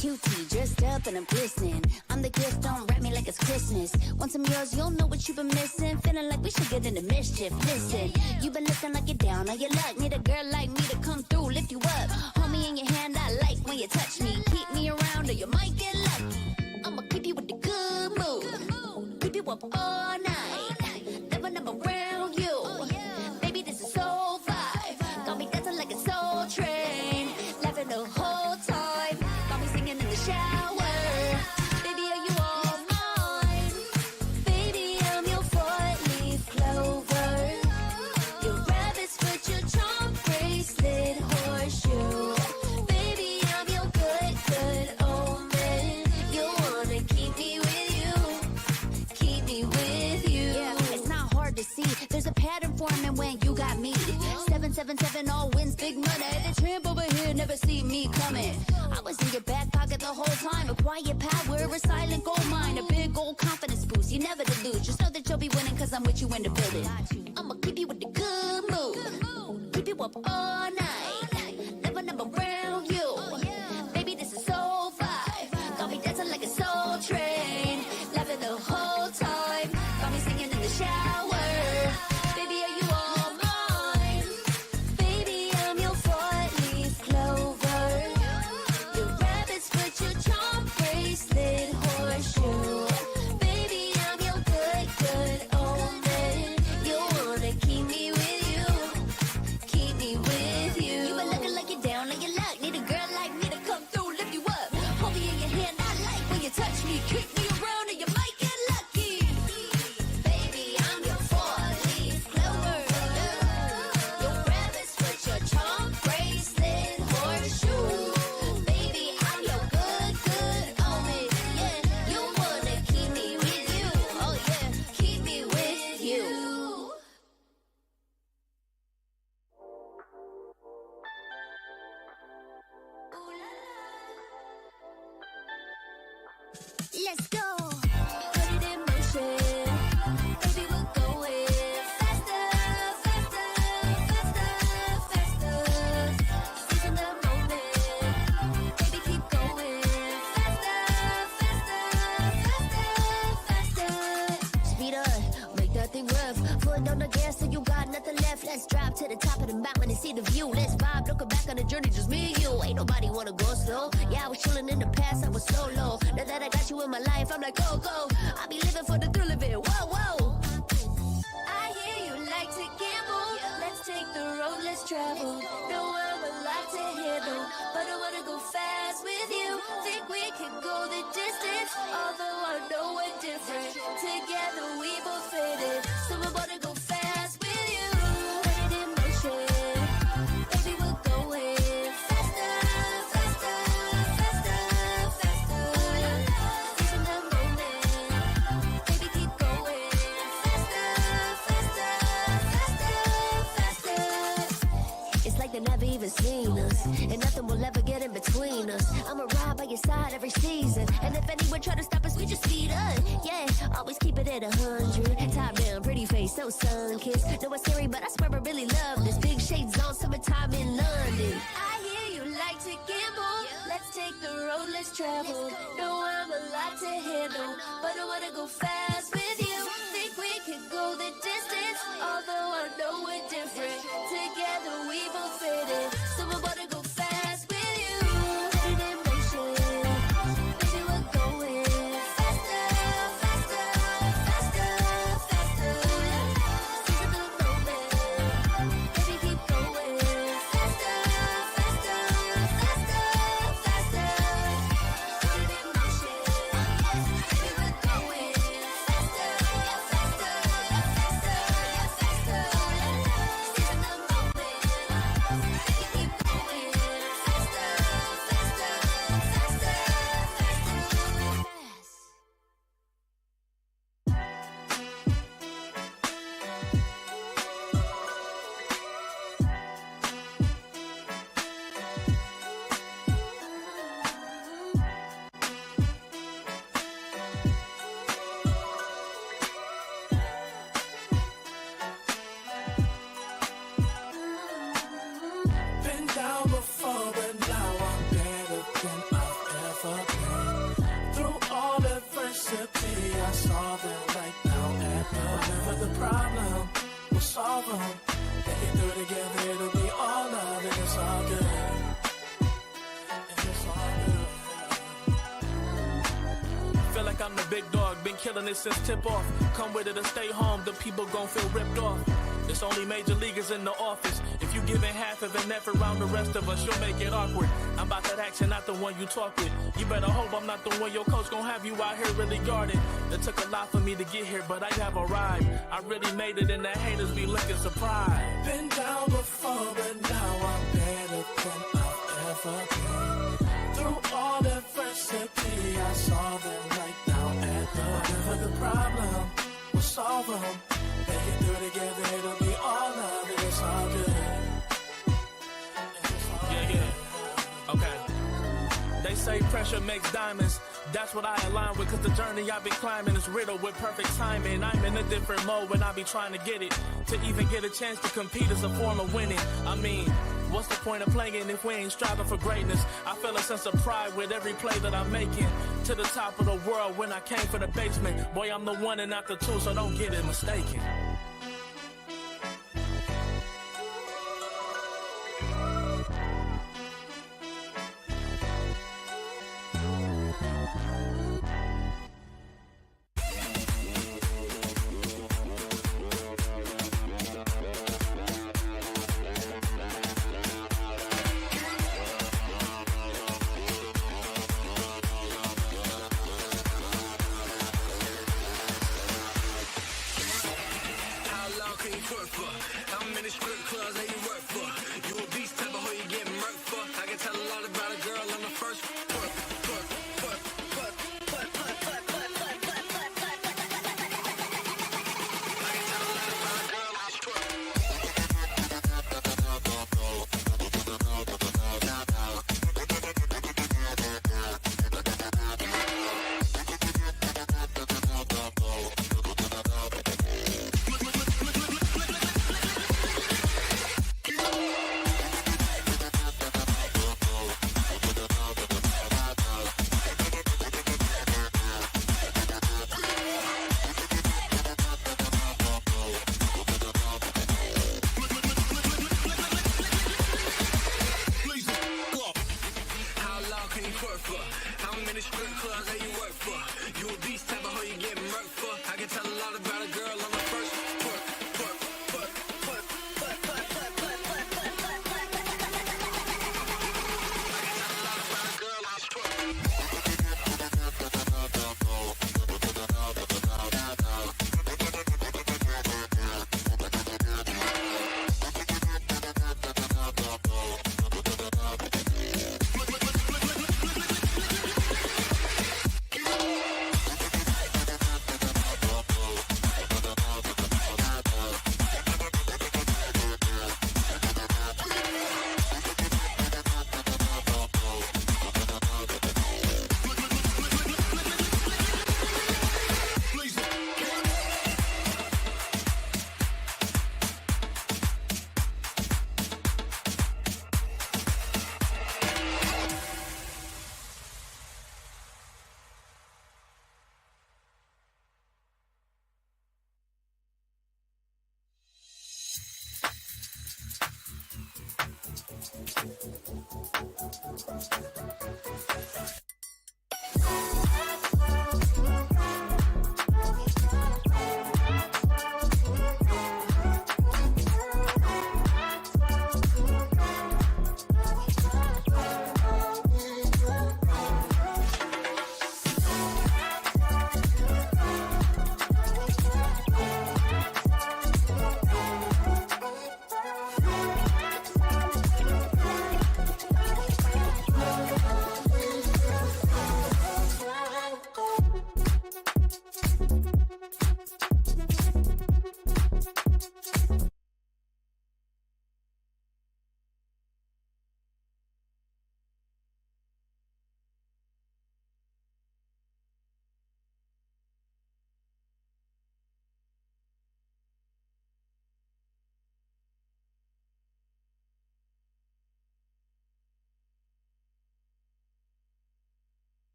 Cutie, dressed up and I'm glistening. I'm the gift, don't wrap me like it's Christmas. Want some yours, you'll know what you've been missing. Feeling like we should get into mischief. Listen, you've been looking like you're down on your luck. Need a girl like me to come through, lift you up. Hold me in your hand, I like when you touch me. Keep me around or you might get lucky. I'ma keep you with the good mood. Keep you up all night. Never, never around you. Baby, this is so vibe. Got me dancing like a soul train. Laughing the whole time. Got me singing in the shower. Baby, are you all mine? Baby, I'm your four-leaf clover. Your rabbit's foot, your charm bracelet, horseshoe. Baby, I'm your good, good omen. You wanna keep me with you. Keep me with you. Yeah, it's not hard to see. There's a pattern forming when you got me. 777 all wins, big money. The tramp over here never see me coming. I was in your back pocket the whole time. A quiet power, a silent gold mine, a big old confidence boost. You never delude. Just know that you'll be winning cause I'm with you in the building. I'ma keep you with the good mood. Keep you up all night. Never, never around you. Baby, this is so vibe. Got me dancing like a soul train. Laughing the whole time. Got me singing in the shower. Baby, are you all mine? Baby, I'm your four-leaf clover. Your rabbit's foot, your charm bracelet, horseshoe. Baby, I'm your good, good omen. You wanna keep me with you. Keep me with you. You been looking like you're down on your luck. Need a girl like me to come through, lift you up. Hold me in your hand, I like when you touch me. Kick me around and you might get lucky. Baby, I'm your four-leaf clover. Your rabbit's foot, your charm bracelet, horseshoe. Baby, I'm your good, good omen. Yeah, you wanna keep me with you. Oh yeah, keep me with you. Let's go. Put it in motion. Baby, we're going faster, faster, faster, faster. Seizing the moment. Baby, keep going faster, faster, faster, faster. Speed up, make that thing rough. Foot on the gas so you got nothing left. Let's drive to the top of the mountain and see the view. Let's vibe, looking back on the journey, just me and you. Ain't nobody wanna go slow. Yeah, I was chilling in the past, I was solo. Now that I got you in my life, I'm like, go, go. I be living for the thrill of it, whoa, whoa. I hear you like to gamble. Let's take the road, let's travel. No, I'm a lot to handle, but I wanna go fast with you. Think we could go the distance, although I know we're different. Together we both fit it, so I wanna go fast with you. Put it in motion. Baby, we're going faster, faster, faster, faster. Seizing the moment. Baby, keep going faster, faster, faster, faster. It's like they never even seen us, and nothing will ever get in between us. I'ma ride by your side every season, and if anyone try to stop us, we just speed up. Yeah, always keep it at 100. Top down, pretty face, so sun-kissed. Know it's scary, but I swear I really love this. Big shades on, summertime in London. I hear you like to gamble. Let's take the road, let's travel. Know I'm a lot to handle, but I wanna go fast with you. Think we could go the distance, although I know we're different. Together we both fit it, so I wanna go fast with you. Put it in motion. Baby, we're going faster, faster, faster, faster. Seizing the moment. Baby, keep going faster, faster, faster, all good. It's all good. Feel like I'm the big dog, been killing it since tip off. Come with it or stay home, the people gon' feel ripped off. It's only major leaguers in the office. If you giving half of an effort round the rest of us, you'll make it awkward. I'm about that action, not the one you talk with. You better hope I'm not the one your coach gon' have you out here really guarding. It took a lot for me to get here, but I have arrived. I really made it and the haters be looking surprised. Been down before, but now I'm better than I've ever been. Through all adversity, I saw them right down at the whatever the problem, we'll solve them. Make it through together, it'll be all love, it's all good. Yeah. Okay. They say pressure makes diamonds. That's what I align with, cause the journey I've been climbing is riddled with perfect timing. I'm in a different mode when I be trying to get it. To even get a chance to compete is a form of winning. I mean, what's the point of playing if we ain't striving for greatness? I feel a sense of pride with every play that I'm making. To the top of the world when I came from the basement. Boy, I'm the one and not the two, so don't get it mistaken.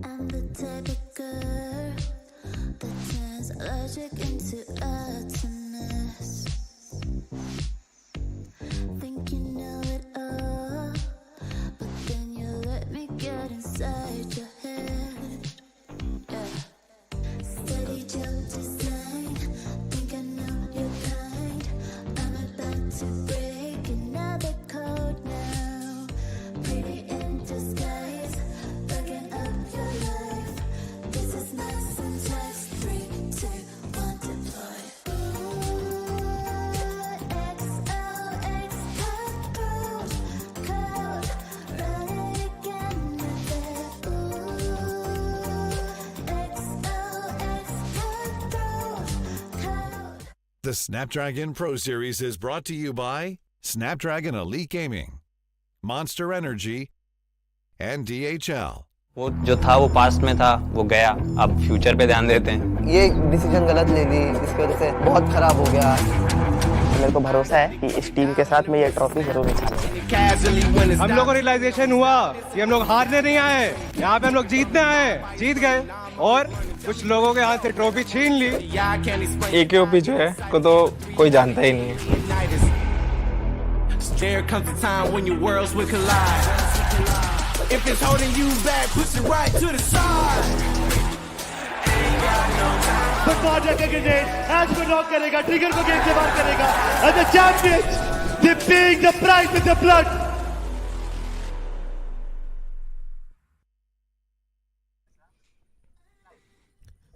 I'm the type of girl that turns logic into utterance. Think you know it all, but then you let me get inside your head. Yeah. Steady jump design, think I know your kind. I'm about to break another code now. Pretty in disguise, bugging up your life. This is my syntax. 3, 2, 1, deploy. XOX code, run it again with it. XOX code. The Snapdragon Pro Series is brought to you by Snapdragon Elite Gaming, Monster Energy, and DHL. वो जो था वो past में था, वो गया, अब future पे ध्यान देते हैं। ये डिसीजन गलत ले ली, इसकी वजह से बहुत खराब हो गया। मेरे को भरोसा है कि इस टीम के साथ मैं ये ट्रॉफी जरूर निकालूंगा। हम लोग को रियलाइजेशन हुआ कि हम लोग हारने नहीं आए, यहाँ पे हम लोग जीतने आए, जीत गए और कुछ लोगों के हाथ से ट्रॉफी छीन ली। AKOP जो है को तो कोई जानता ही नहीं है। There comes a time when your worlds will collide. If it's holding you back, push it right to the side. The Quadra grenade as को knock करेगा, ट्रिगर को गेम से बाहर करेगा, and the champions, they paying the price with the blood.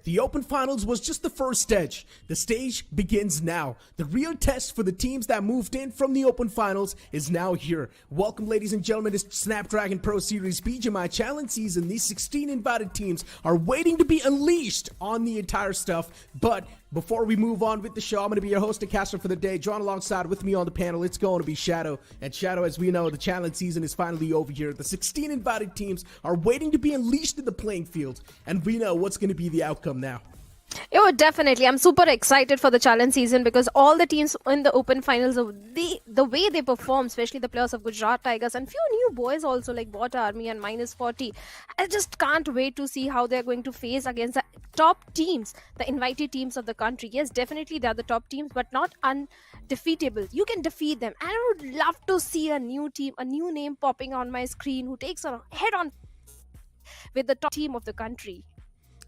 The Open Finals was just the first stage. The stage begins now. The real test for the teams that moved in from the Open Finals is now here. Welcome, ladies and gentlemen, to Snapdragon Pro Series BGMI Challenge Season. These 16 invited teams are waiting to be unleashed on the entire stuff. But before we move on with the show, I'm going to be your host and caster for the day. Joined alongside with me on the panel, it's going to be Shadow. And Shadow, as we know, the challenge season is finally over here. The 16 invited teams are waiting to be unleashed in the playing field. And we know what's going to be the outcome now. Oh, definitely. I'm super excited for the challenge season because all the teams in the Open Finals, the way they perform, especially the players of Gujarat Tigers and few new boys also like Bot Army and -40. I just can't wait to see how they're going to face against the top teams, the invited teams of the country. Yes, definitely they're the top teams, but not undefeatable. You can defeat them. And I would love to see a new team, a new name popping on my screen who takes a head-on with the top team of the country.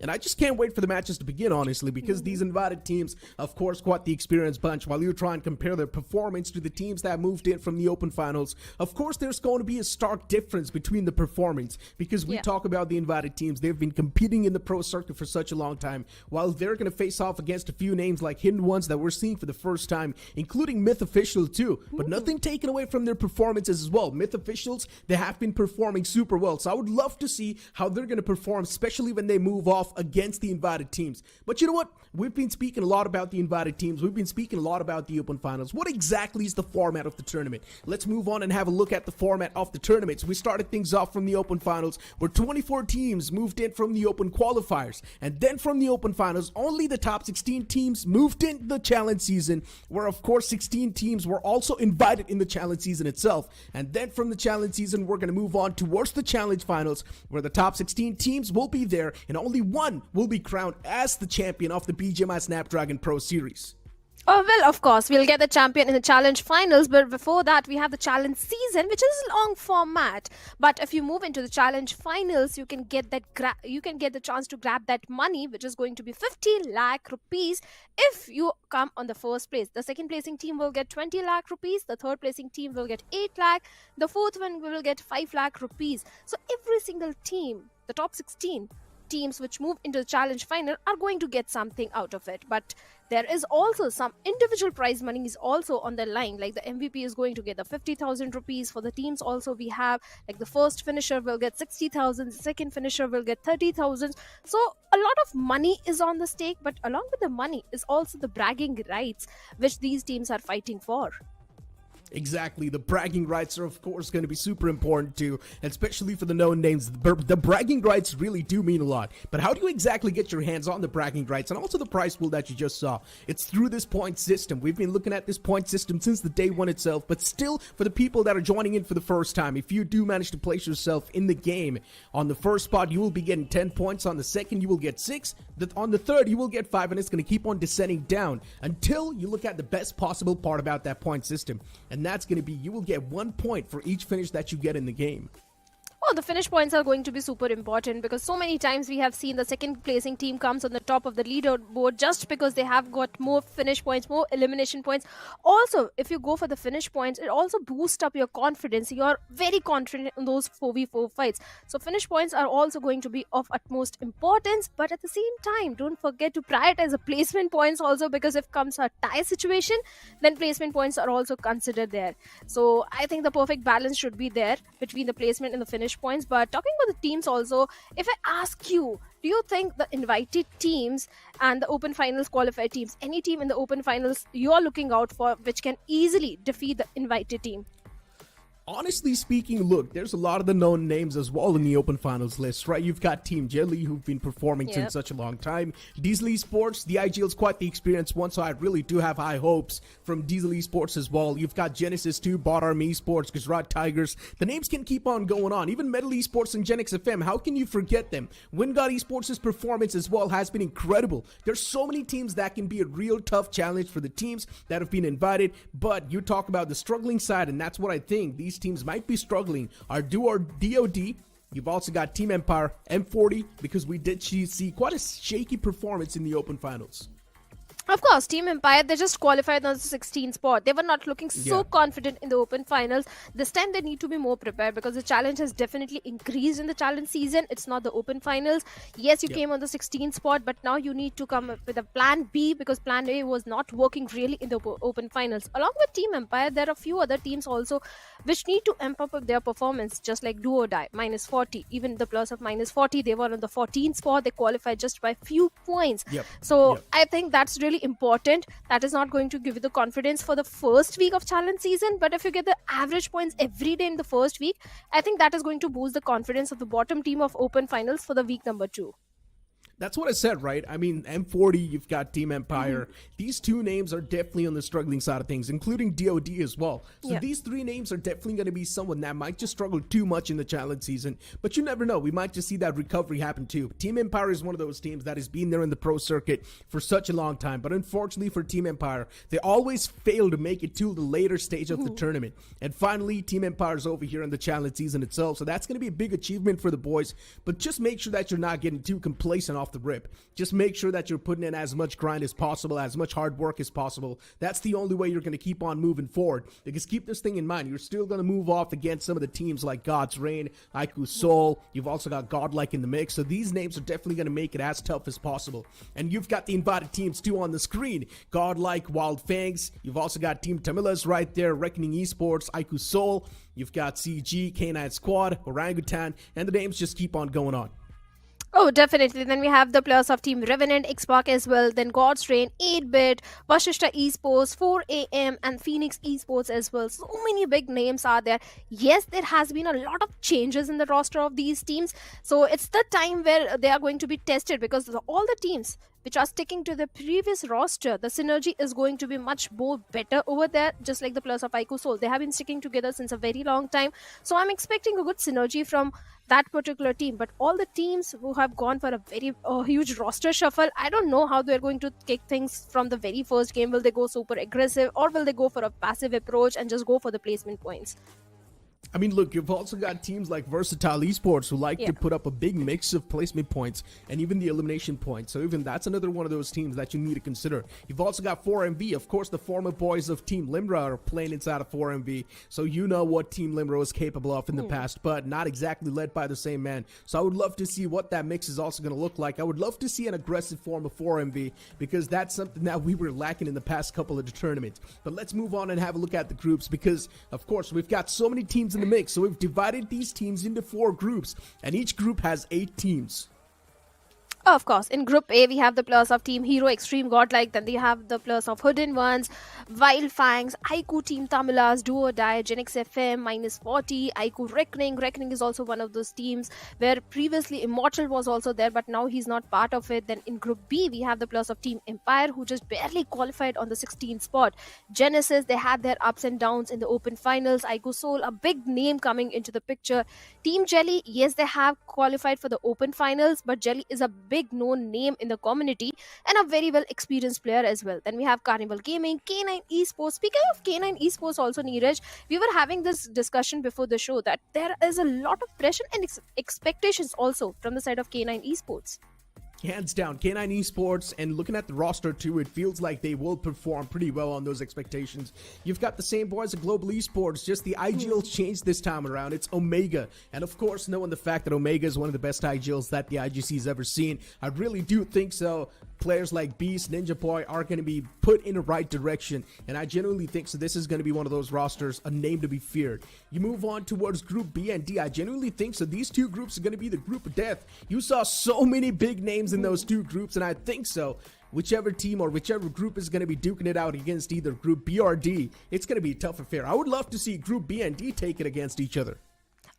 And I just can't wait for the matches to begin, honestly, because these invited teams, of course, quite the experienced bunch. While you try and compare their performance to the teams that moved in from the Open Finals, of course, there's going to be a stark difference between the performance, because we talk about the invited teams. They've been competing in the pro circuit for such a long time, while they're going to face off against a few names like hidden ones that we're seeing for the first time, including Myth Official too. But nothing taken away from their performances as well. Myth Officials, they have been performing super well. So I would love to see how they're going to perform, especially when they move off against the invited teams. But you know what? We've been speaking a lot about the invited teams. We've been speaking a lot about the Open Finals. What exactly is the format of the tournament? Let's move on and have a look at the format of the tournaments. We started things off from the Open Finals, where 24 teams moved in from the Open Qualifiers. And then from the Open Finals, only the top 16 teams moved into the challenge season, where of course 16 teams were also invited in the challenge season itself. And then from the challenge season, we're going to move on towards the challenge finals, where the top 16 teams will be there, and only one will be crowned as the champion of the BGMI Snapdragon Pro Series. Oh, well, of course, we'll get the champion in the challenge finals, but before that, we have the challenge season, which is a long format. But if you move into the challenge finals, you can get that you can get the chance to grab that money, which is going to be 50 lakh rupees if you come on the first place. The second placing team will get 20 lakh rupees. The third placing team will get 8 lakh. The fourth one will get 5 lakh rupees. So every single team, the top 16 teams which move into the challenge final, are going to get something out of it. But there is also some individual prize money is also on the line, like the MVP is going to get the 50,000 rupees. For the teams also, we have like the first finisher will get 60,000, the second finisher will get 30,000. So a lot of money is on the stake, but along with the money is also the bragging rights which these teams are fighting for. Exactly. The bragging rights are, of course, going to be super important too, especially for the known names. The bragging rights really do mean a lot. But how do you exactly get your hands on the bragging rights and also the prize pool that you just saw? It's through this point system. We've been looking at this point system since the day one itself, but still, for the people that are joining in for the first time, if you do manage to place yourself in the game, on the first spot, you will be getting 10 points. On the second, you will get 6. On the third, you will get 5, and it's going to keep on descending down until you look at the best possible part about that point system. And that's going to be, you will get 1 point for each finish that you get in the game. Oh, the finish points are going to be super important because so many times we have seen the second placing team comes on the top of the leaderboard just because they have got more finish points, more elimination points. Also, if you go for the finish points, it also boosts up your confidence. You're very confident in those 4v4 fights. So finish points are also going to be of utmost importance, but at the same time, don't forget to prioritize the placement points also, because if comes a tie situation, then placement points are also considered there. So I think the perfect balance should be there between the placement and the finish points. But talking about the teams also, if I ask you, do you think the invited teams and the Open Finals qualified teams, any team in the Open Finals you're looking out for which can easily defeat the invited team? Honestly speaking, look, there's a lot of the known names as well in the Open Finals list, right? You've got Team Jelly, who've been performing since such a long time. Diesel Esports, the IGL is quite the experienced one, so I really do have high hopes from Diesel Esports as well. You've got Genesis 2, Bot Army Esports, Gujarat Tigers. The names can keep on going on. Even Metal Esports and Genix FM, how can you forget them? Wingard Esports' performance as well has been incredible. There's so many teams that can be a real tough challenge for the teams that have been invited, but you talk about the struggling side, and that's what I think these teams might be struggling, are DOD. You've also got Team Empire, M40, because we did see quite a shaky performance in the Open Finals. Of course, Team Empire, they just qualified on the 16th spot. They were not looking so confident in the open finals. This time they need to be more prepared because the challenge has definitely increased in the challenge season. It's not the open finals. Yes, you came on the 16th spot, but now you need to come up with a plan B because plan A was not working really in the open finals. Along with Team Empire, there are a few other teams also which need to amp up their performance, just like Do or Die, minus 40. Even the plus of minus 40, they were on the 14th spot. They qualified just by few points. I think that's really important. That is not going to give you the confidence for the first week of challenge season, but if you get the average points every day in the first week, I think that is going to boost the confidence of the bottom team of open finals for the week number 2. That's what I said, right? I mean, M40, you've got Team Empire. These two names are definitely on the struggling side of things, including DOD as well. So these three names are definitely going to be someone that might just struggle too much in the challenge season. But you never know. We might just see that recovery happen too. Team Empire is one of those teams that has been there in the pro circuit for such a long time. But unfortunately for Team Empire, they always fail to make it to the later stage of the tournament. And finally, Team Empire is over here in the challenge season itself. So that's going to be a big achievement for the boys. But just make sure that you're not getting too complacent off the rip. Just make sure that you're putting in as much grind as possible, as much hard work as possible. That's the only way you're going to keep on moving forward. Because keep this thing in mind, you're still going to move off against some of the teams like God's Reign, Aiku Soul. You've also got Godlike in the mix. So these names are definitely going to make it as tough as possible. And you've got the invited teams too on the screen. Godlike, Wild Fangs. You've also got Team Tamilas right there, Reckoning Esports, Aiku Soul. You've got CG, K9 Squad, Orangutan, and the names just keep on going on. Oh, definitely. Then we have the players of Team Revenant, Xpark as well. Then God's Reign, 8-Bit, Vashishta Esports, 4AM, and Phoenix Esports as well. So many big names are there. Yes, there has been a lot of changes in the roster of these teams. So it's the time where they are going to be tested because all the teams which are sticking to the previous roster, the synergy is going to be much more better over there, just like the players of Aiku Soul. They have been sticking together since a very long time. So I'm expecting a good synergy from that particular team. But all the teams who have gone for a very huge roster shuffle, I don't know how they're going to kick things from the very first game. Will they go super aggressive or will they go for a passive approach and just go for the placement points? I mean, look, you've also got teams like Versatile Esports who like to put up a big mix of placement points and even the elimination points. So even that's another one of those teams that you need to consider. You've also got 4MV. Of course, the former boys of Team Limra are playing inside of 4MV. So you know what Team Limra was capable of in the past, but not exactly led by the same man. So I would love to see what that mix is also going to look like. I would love to see an aggressive form of 4MV because that's something that we were lacking in the past couple of the tournaments. But let's move on and have a look at the groups because, of course, we've got so many teams in the mix. So we've divided these teams into 4 groups, and each group has 8 teams. Oh, of course. In Group A, we have the players of Team Hero, Extreme Godlike. Then they have the players of Hidden Ones, Wild Fangs, Aiku Team Tamilas, Do or Die, Genix FM, minus 40, Aiku Reckoning. Reckoning is also one of those teams where previously Immortal was also there, but now he's not part of it. Then in Group B, we have the players of Team Empire, who just barely qualified on the 16th spot. Genesis, they had their ups and downs in the open finals. Aiku Soul, a big name coming into the picture. Team Jelly, yes, they have qualified for the open finals, but Jelly is a big known name in the community and a very well experienced player as well. Then we have Carnival Gaming, K9 Esports. Speaking of K9 Esports also, Neeraj, we were having this discussion before the show that there is a lot of pressure and expectations also from the side of K9 Esports. Hands down, K9 Esports, and looking at the roster too, it feels like they will perform pretty well on those expectations. You've got the same boys at Global Esports, just the IGLs changed this time around. It's Omega, and of course, knowing the fact that Omega is one of the best IGLs that the IGC's ever seen, I really do think so. Players like Beast, Ninja Boy are going to be put in the right direction, and I genuinely think so. This is going to be one of those rosters, a name to be feared. You move on towards Group B and D. I genuinely think so. These two groups are going to be the group of death. You saw so many big names in those two groups, and I think so. Whichever team or whichever group is going to be duking it out against either Group B or D, it's going to be a tough affair. I would love to see Group B and D take it against each other.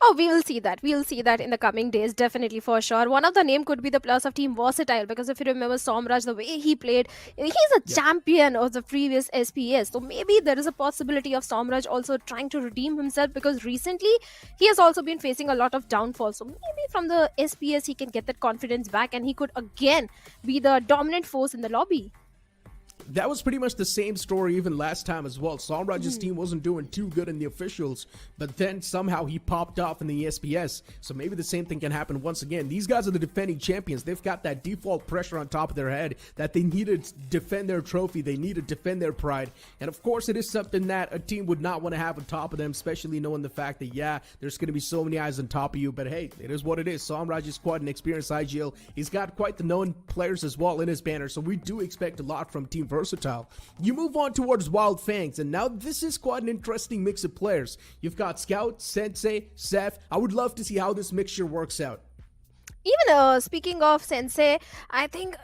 Oh, we will see that. We will see that in the coming days, definitely, for sure. One of the name could be the plus of Team Versatile, because if you remember Somraj, the way he played, he's a champion of the previous SPS. So maybe there is a possibility of Somraj also trying to redeem himself, because recently he has also been facing a lot of downfall. So maybe from the SPS he can get that confidence back and he could again be the dominant force in the lobby. That was pretty much the same story even last time as well. Samraj's team wasn't doing too good in the officials, but then somehow he popped off in the SPS. So maybe the same thing can happen once again. These guys are the defending champions. They've got that default pressure on top of their head that they need to defend their trophy. They need to defend their pride. And of course, it is something that a team would not want to have on top of them, especially knowing the fact that, yeah, there's going to be so many eyes on top of you. But hey, it is what it is. Samraj is quite an experienced IGL. He's got quite the known players as well in his banner. So we do expect a lot from Team Versatile. You move on towards Wild Fangs, and now this is quite an interesting mix of players. You've got Scout, Sensei, Seth. I would love to see how this mixture works out. Even speaking of Sensei, I think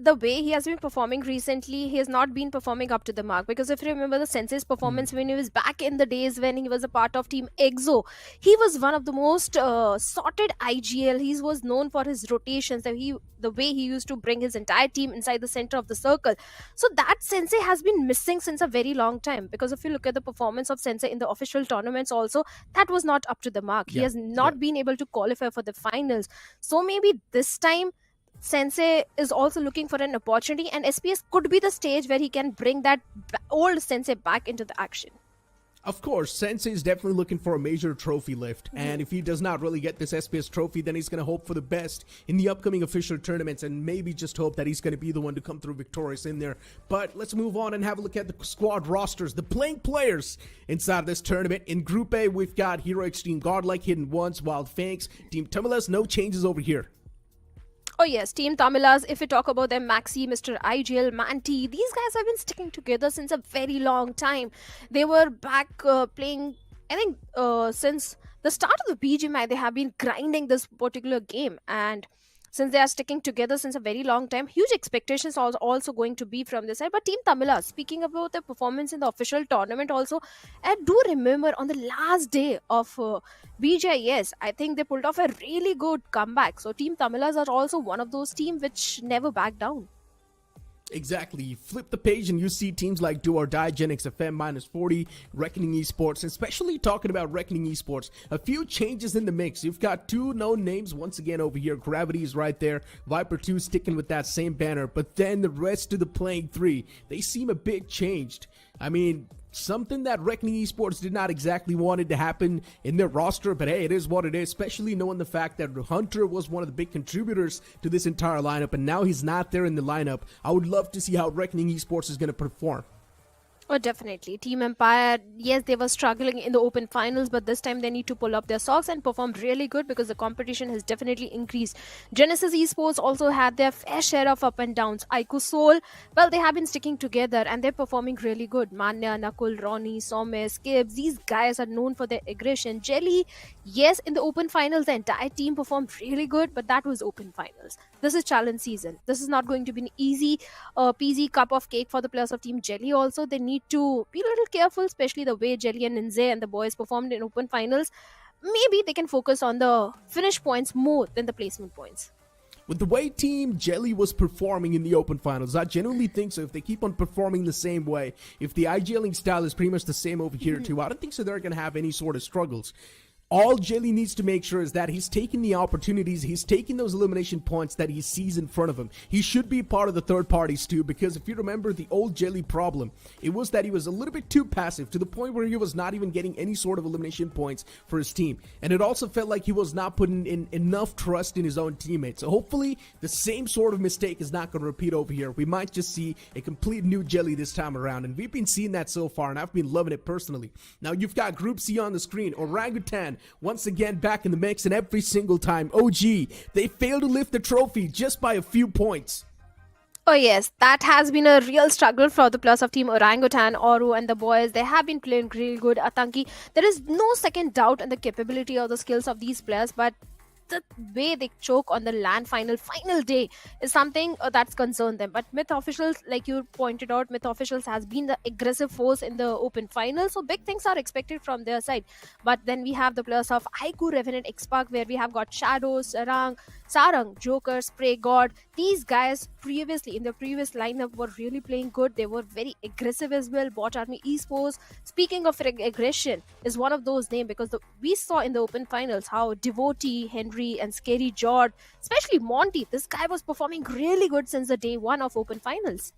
the way he has been performing recently, he has not been performing up to the mark. Because if you remember the Sensei's performance when he was back in the days when he was a part of Team EXO, he was one of the most sorted IGL. He was known for his rotations, the way he used to bring his entire team inside the center of the circle. So that Sensei has been missing since a very long time. Because if you look at the performance of Sensei in the official tournaments also, that was not up to the mark. He has not been able to qualify for the finals. So maybe this time Sensei is also looking for an opportunity, and SPS could be the stage where he can bring that old Sensei back into the action. Of course, Sensei is definitely looking for a major trophy lift, and if he does not really get this SPS trophy, then he's going to hope for the best in the upcoming official tournaments and maybe just hope that he's going to be the one to come through victorious in there. But let's move on and have a look at the squad rosters, the playing players inside of this tournament. In Group A, we've got Hero Extreme, Godlike, Hidden Ones, Wild Fangs, Team Tamilas, no changes over here. Oh yes, Team Tamilas, if we talk about them, Maxi, Mr. IGL, Manti, these guys have been sticking together since a very long time. They were back playing, I think, since the start of the BGMI, they have been grinding this particular game. And since they are sticking together since a very long time, huge expectations are also going to be from this side. But Team Tamilas, speaking about their performance in the official tournament also, I do remember on the last day of BGIS, I think they pulled off a really good comeback. So Team Tamilas are also one of those teams which never back down. Exactly. You flip the page and you see teams like Do or Die, Gen XFM, -40, Reckoning Esports, especially talking about Reckoning Esports. A few changes in the mix. You've got two known names once again over here. Gravity is right there. Viper 2 sticking with that same banner. But then the rest of the playing three, they seem a bit changed. I mean, something that Reckoning Esports did not exactly want it to happen in their roster, but hey, it is what it is, especially knowing the fact that Hunter was one of the big contributors to this entire lineup, and now he's not there in the lineup. I would love to see how Reckoning Esports is going to perform. Oh, definitely. Team Empire, yes, they were struggling in the open finals, but this time they need to pull up their socks and perform really good because the competition has definitely increased. Genesis Esports also had their fair share of up and downs. Aiku Soul, well, they have been sticking together and they're performing really good. Manya, Nakul, Ronnie, Somme, Skips, these guys are known for their aggression. Jelly, yes, in the open finals, the entire team performed really good, but that was open finals. This is challenge season. This is not going to be an easy peasy cup of cake for the players of Team Jelly also. They need to be a little careful, especially the way Jelly and Ninze and the boys performed in open finals. Maybe they can focus on the finish points more than the placement points. With the way Team Jelly was performing in the open finals, I genuinely think so. If they keep on performing the same way, if the IGLing style is pretty much the same over here too, I don't think so they're going to have any sort of struggles. All Jelly needs to make sure is that he's taking the opportunities, he's taking those elimination points that he sees in front of him. He should be part of the third parties too, because if you remember the old Jelly problem, it was that he was a little bit too passive to the point where he was not even getting any sort of elimination points for his team. And it also felt like he was not putting in enough trust in his own teammates. So hopefully the same sort of mistake is not going to repeat over here. We might just see a complete new Jelly this time around, and we've been seeing that so far, and I've been loving it personally. Now you've got Group C on the screen. Orangutan once again back in the mix, and every single time, OG, they fail to lift the trophy just by a few points. Oh yes, that has been a real struggle for the players of Team Orangutan, Oru and the boys. They have been playing really good. Atanki, there is no second doubt in the capability or the skills of these players, but the way they choke on the LAN final day is something that's concerned them. But Myth Officials, like you pointed out, Myth Officials has been the aggressive force in the open final, so big things are expected from their side. But then we have the players of Aiku, Revenant, Xpark, where we have got Shadows, Sarang, Joker, Spray God. These guys previously in the previous lineup were really playing good. They were very aggressive as well. Bot Army Esports, speaking of aggression, is one of those names, because we saw in the open finals how Devotee, Henry and Scary Jord, especially Monty, this guy was performing really good since the day one of open finals.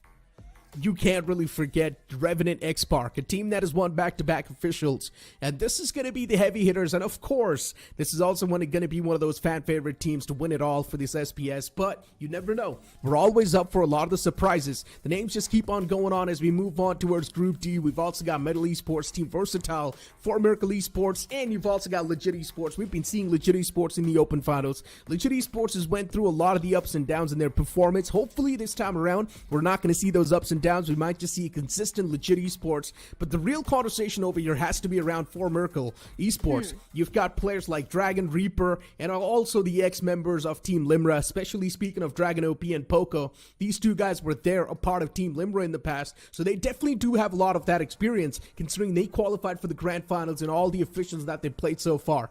you can't really forget Revenant X-Park, a team that has won back-to-back officials. And this is going to be the heavy hitters. And of course, this is also going to be one of those fan-favorite teams to win it all for this SPS. But you never know. We're always up for a lot of the surprises. The names just keep on going on as we move on towards Group D. We've also got Metal Esports, Team Versatile, For Miracle Esports, and you've also got Legit Esports. We've been seeing Legit Esports in the open finals. Legit Esports has went through a lot of the ups and downs in their performance. Hopefully this time around, we're not going to see those ups and downs. We might just see a consistent Legit Esports. But the real conversation over here has to be around For Miracle Esports. You've got players like Dragon Reaper and also the ex-members of Team Limra, especially speaking of Dragon OP and Poco. These two guys were there, a part of Team Limra in the past, so they definitely do have a lot of that experience, considering they qualified for the grand finals and all the officials that they played so far.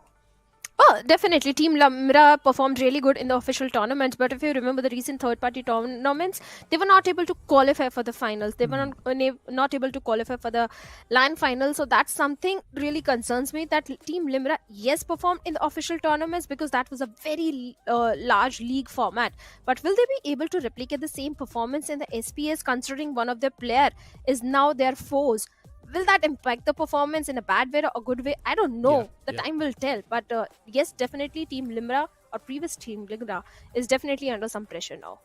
Oh, definitely. Team Limra performed really good in the official tournaments, but if you remember the recent third-party tournaments, they were not able to qualify for the finals. They were not able to qualify for the LAN finals, so that's something really concerns me, that Team Limra, yes, performed in the official tournaments because that was a very large league format, but will they be able to replicate the same performance in the SPS, considering one of their player is now their foes? Will that impact the performance in a bad way or a good way? I don't know. The time will tell. But yes, definitely Team Limra or previous Team Limra is definitely under some pressure now.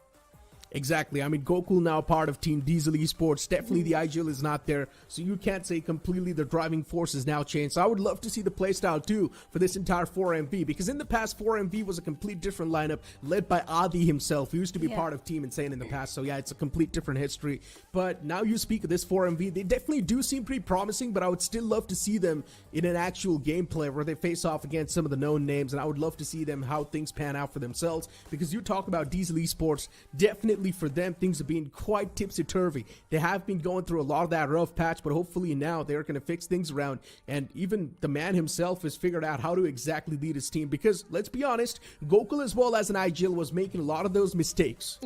Exactly. I mean, Gokul now part of Team Diesel Esports. Definitely the IGL is not there, so you can't say completely the driving force has now changed. So I would love to see the playstyle too for this entire 4MV, because in the past 4MV was a complete different lineup led by Adi himself, who used to be part of Team Insane in the past. So yeah, it's a complete different history. But now you speak of this 4MV, they definitely do seem pretty promising, but I would still love to see them in an actual gameplay where they face off against some of the known names, and I would love to see them how things pan out for themselves, because you talk about Diesel Esports, definitely for them things have been quite tipsy-turvy. They have been going through a lot of that rough patch, but hopefully now they're going to fix things around, and even the man himself has figured out how to exactly lead his team, because let's be honest, Gokul as well as an IGL was making a lot of those mistakes.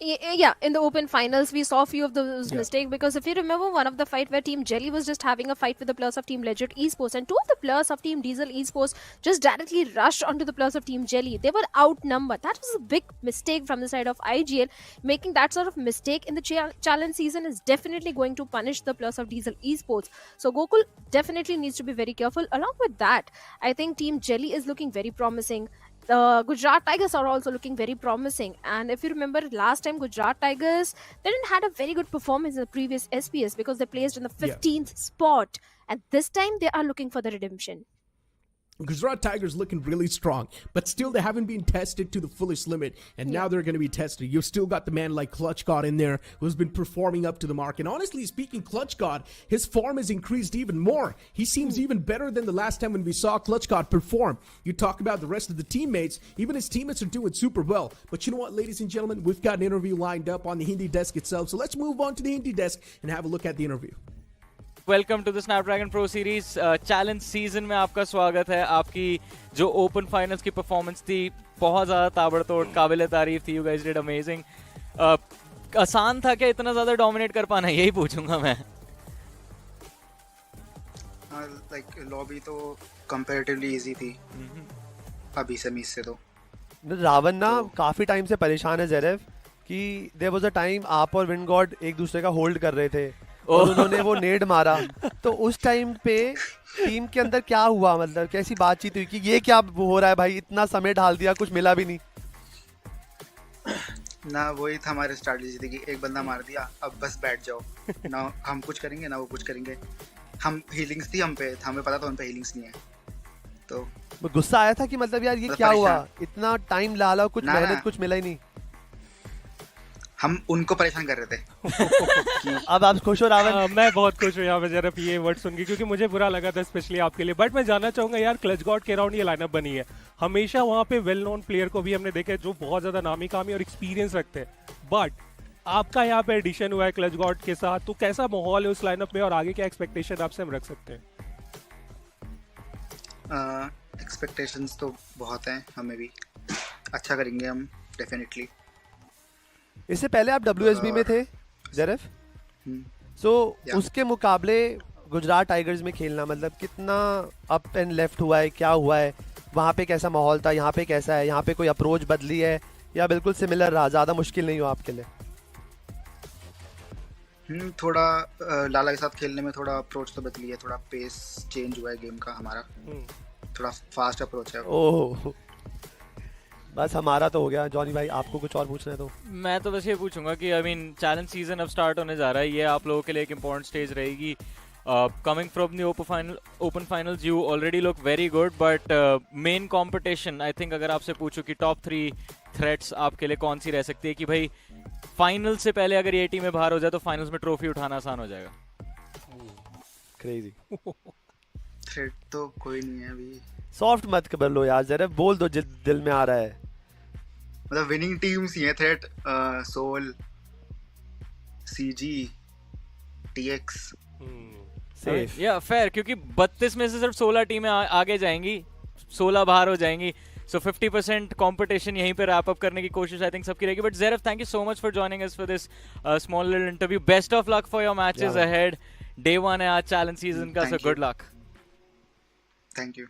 Yeah, in the open finals, we saw a few of those mistakes, because if you remember one of the fight where Team Jelly was just having a fight with the players of Team Legit Esports, and two of the players of Team Diesel Esports just directly rushed onto the players of Team Jelly. They were outnumbered. That was a big mistake from the side of IGL. Making that sort of mistake in the challenge season is definitely going to punish the players of Diesel Esports. So Gokul definitely needs to be very careful. Along with that, I think Team Jelly is looking very promising. The Gujarat Tigers are also looking very promising, and if you remember last time Gujarat Tigers, they didn't had a very good performance in the previous SPS because they placed in the 15th spot, and this time they are looking for the redemption. Gujarat Tigers looking really strong, but still they haven't been tested to the fullest limit, and now they're going to be tested. You've still got the man like Clutch God in there who's been performing up to the mark, and honestly speaking, Clutch God, his form has increased even more. He seems even better than the last time when we saw Clutch God perform. You talk about the rest of the teammates, even his teammates are doing super well. But you know what, ladies and gentlemen, we've got an interview lined up on the Hindi desk itself, so let's move on to the Hindi desk and have a look at the interview. Welcome to the Snapdragon pro series challenge season में आपका स्वागत है। आपकी जो open finals की performance थी बहुत ज़्यादा ताबड़तोड़ काबिल तारीफ थी। You guys did amazing. आसान था क्या इतना ज़्यादा डोमिनेट कर पाना, यही पूछूंगा मैं। लाइक लॉबी तो कंपैरेटिवली इजी थी अभी सेमीज से। तो रावण ना काफी टाइम से परेशान है ज़ेरेफ कि देयर वाज अ टाइम आप और विंड गॉड एक दूसरे का होल्ड कर रहे थे और उन्होंने वो नेड मारा, तो उस टाइम पे टीम के अंदर क्या हुआ, मतलब कैसी बातचीत हुई कि ये क्या हो रहा है भाई, इतना समय ढाल दिया कुछ मिला भी नहीं? ना वही था हमारी स्ट्रैटेजी थी कि एक बंदा मार दिया, अब बस बैठ जाओ, ना हम कुछ करेंगे ना वो कुछ करेंगे। हम हीलिंग्स थी हम पे, हमें पता था उन पे हीलिंग्स नहीं है, तो गुस्सा आया था कि मतलब यार ये क्या हुआ, इतना टाइम डाला कुछ मेहनत कुछ मिला ही नहीं। हम उनको परेशान कर रहे थे। अब आप खुश हो रावण? मैं बहुत खुश हूँ यहाँ पे जरा ये वर्ड सुन के, क्योंकि मुझे बुरा लगा था स्पेशली आपके लिए। बट मैं जानना चाहूंगा यार, क्लच गॉड के अराउंड ये लाइनअप बनी है, हमेशा वहाँ पे वेल नोन प्लेयर को भी हमने देखा है जो बहुत ज्यादा नामी कामी और एक्सपीरियंस रखते हैं, बट आपका यहाँ पे एडिशन हुआ है क्लच गॉड के साथ, तो कैसा माहौल है उस लाइनअप में और आगे क्या एक्सपेक्टेशन आपसे हम रख सकते हैं? एक्सपेक्टेशंस तो बहुत हैं, हमें भी अच्छा करेंगे हम डेफिनेटली। इससे पहले आप WSB में थे ज़ेरेफ, सो उसके मुकाबले गुजरात टाइगर्स में खेलना मतलब कितना अप एंड लेफ्ट हुआ है, क्या हुआ है वहाँ पे, कैसा माहौल था, यहाँ पे कैसा है, यहाँ पे कोई अप्रोच बदली है या बिल्कुल सिमिलर रहा, ज़्यादा मुश्किल नहीं हुआ आपके लिए? थोड़ा लाला के साथ खेलने में थोड़ा अप्रोच तो बदली है, थोड़ा पेस चेंज हुआ है गेम का हमारा, थोड़ा फास्ट अप्रोच है। ओह बस हमारा तो हो गया। जॉनी भाई आपको कुछ और पूछना है तो? मैं तो बस ये पूछूंगा कि आई मीन चैलेंज सीजन अब स्टार्ट होने जा रहा है, ये आप लोगों के लिए एक इम्पोर्टेंट स्टेज रहेगी। Coming from the open finals you already look very good, but main competition I think अगर आपसे पूछूं कि टॉप 3 थ्रेट्स आपके लिए कौन सी रह सकती है कि भाई फाइनल से पहले अगर ये टीम में बाहर हो जाए तो फाइनल्स में ट्रॉफी उठाना आसान हो जाएगा। क्रेजी। थ्रेट तो कोई नहीं है अभी। सॉफ्ट मत कर लो यार, जरा बोल दो दिल में आ रहा है। मतलब विनिंग टीम्स ही हैं थ्रेट, सोल, सीजी, टीएक्स। या फेयर, क्योंकि 32 में से सिर्फ 16 टीमें आगे जाएंगी, 16 बाहर हो जाएंगी। सो 50% कंपटीशन यहीं पे रैप अप करने की कोशिश आई थिंक सबकी रहेगी। बट ज़ेरफ, thank you so much for joining us for this small little interview. Best of luck for your matches ahead. Day 1 है आज चैलेंज सीजन का, so good luck. Thank you.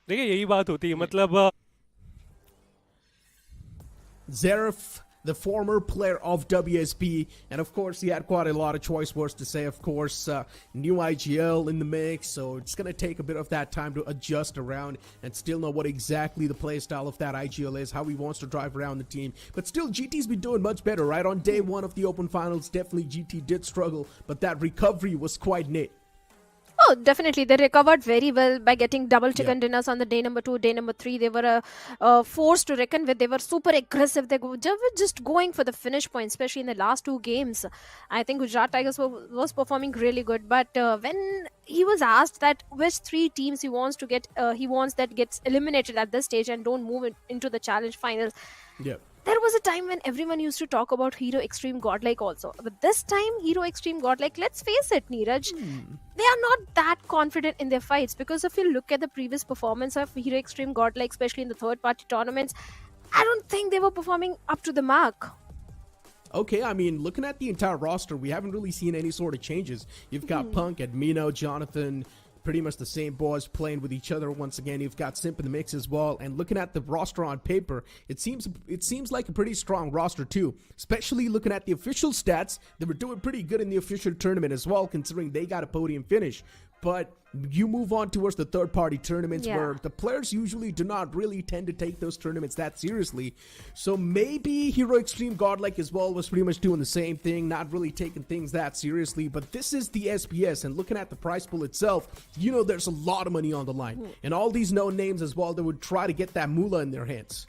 देखिए यही बात होती है, मतलब Zeref, the former player of WSP, and of course he had quite a lot of choice words to say. Of course, new IGL in the mix, so it's going to take a bit of that time to adjust around and still know what exactly the play style of that IGL is, how he wants to drive around the team. But still, GT's been doing much better, right? On day 1 of the Open Finals, definitely GT did struggle, but that recovery was quite neat. Oh, definitely. They recovered very well by getting double chicken dinners on the day number 2, day number 3. They were a force to reckon with. They were super aggressive. They were just going for the finish point, especially in the last 2 games. I think Gujarat Tigers was performing really good. But when he was asked that which 3 teams he wants to get, he wants that gets eliminated at this stage and don't move into the challenge finals. Yeah. There was a time when everyone used to talk about Hero Extreme Godlike also. But this time, Hero Extreme Godlike, let's face it, Neeraj, they are not that confident in their fights. Because if you look at the previous performance of Hero Extreme Godlike, especially in the third-party tournaments, I don't think they were performing up to the mark. Okay, I mean, looking at the entire roster, we haven't really seen any sort of changes. You've got Punk, Admino, Jonathan, pretty much the same boys playing with each other. Once again, you've got Simp in the mix as well. And looking at the roster on paper, it seems like a pretty strong roster too. Especially looking at the official stats, they were doing pretty good in the official tournament as well, considering they got a podium finish. But you move on towards the third-party tournaments where the players usually do not really tend to take those tournaments that seriously. So maybe Hero Extreme Godlike as well was pretty much doing the same thing, not really taking things that seriously. But this is the SPS, and looking at the prize pool itself, you know there's a lot of money on the line. And all these known names as well, they would try to get that moolah in their hands.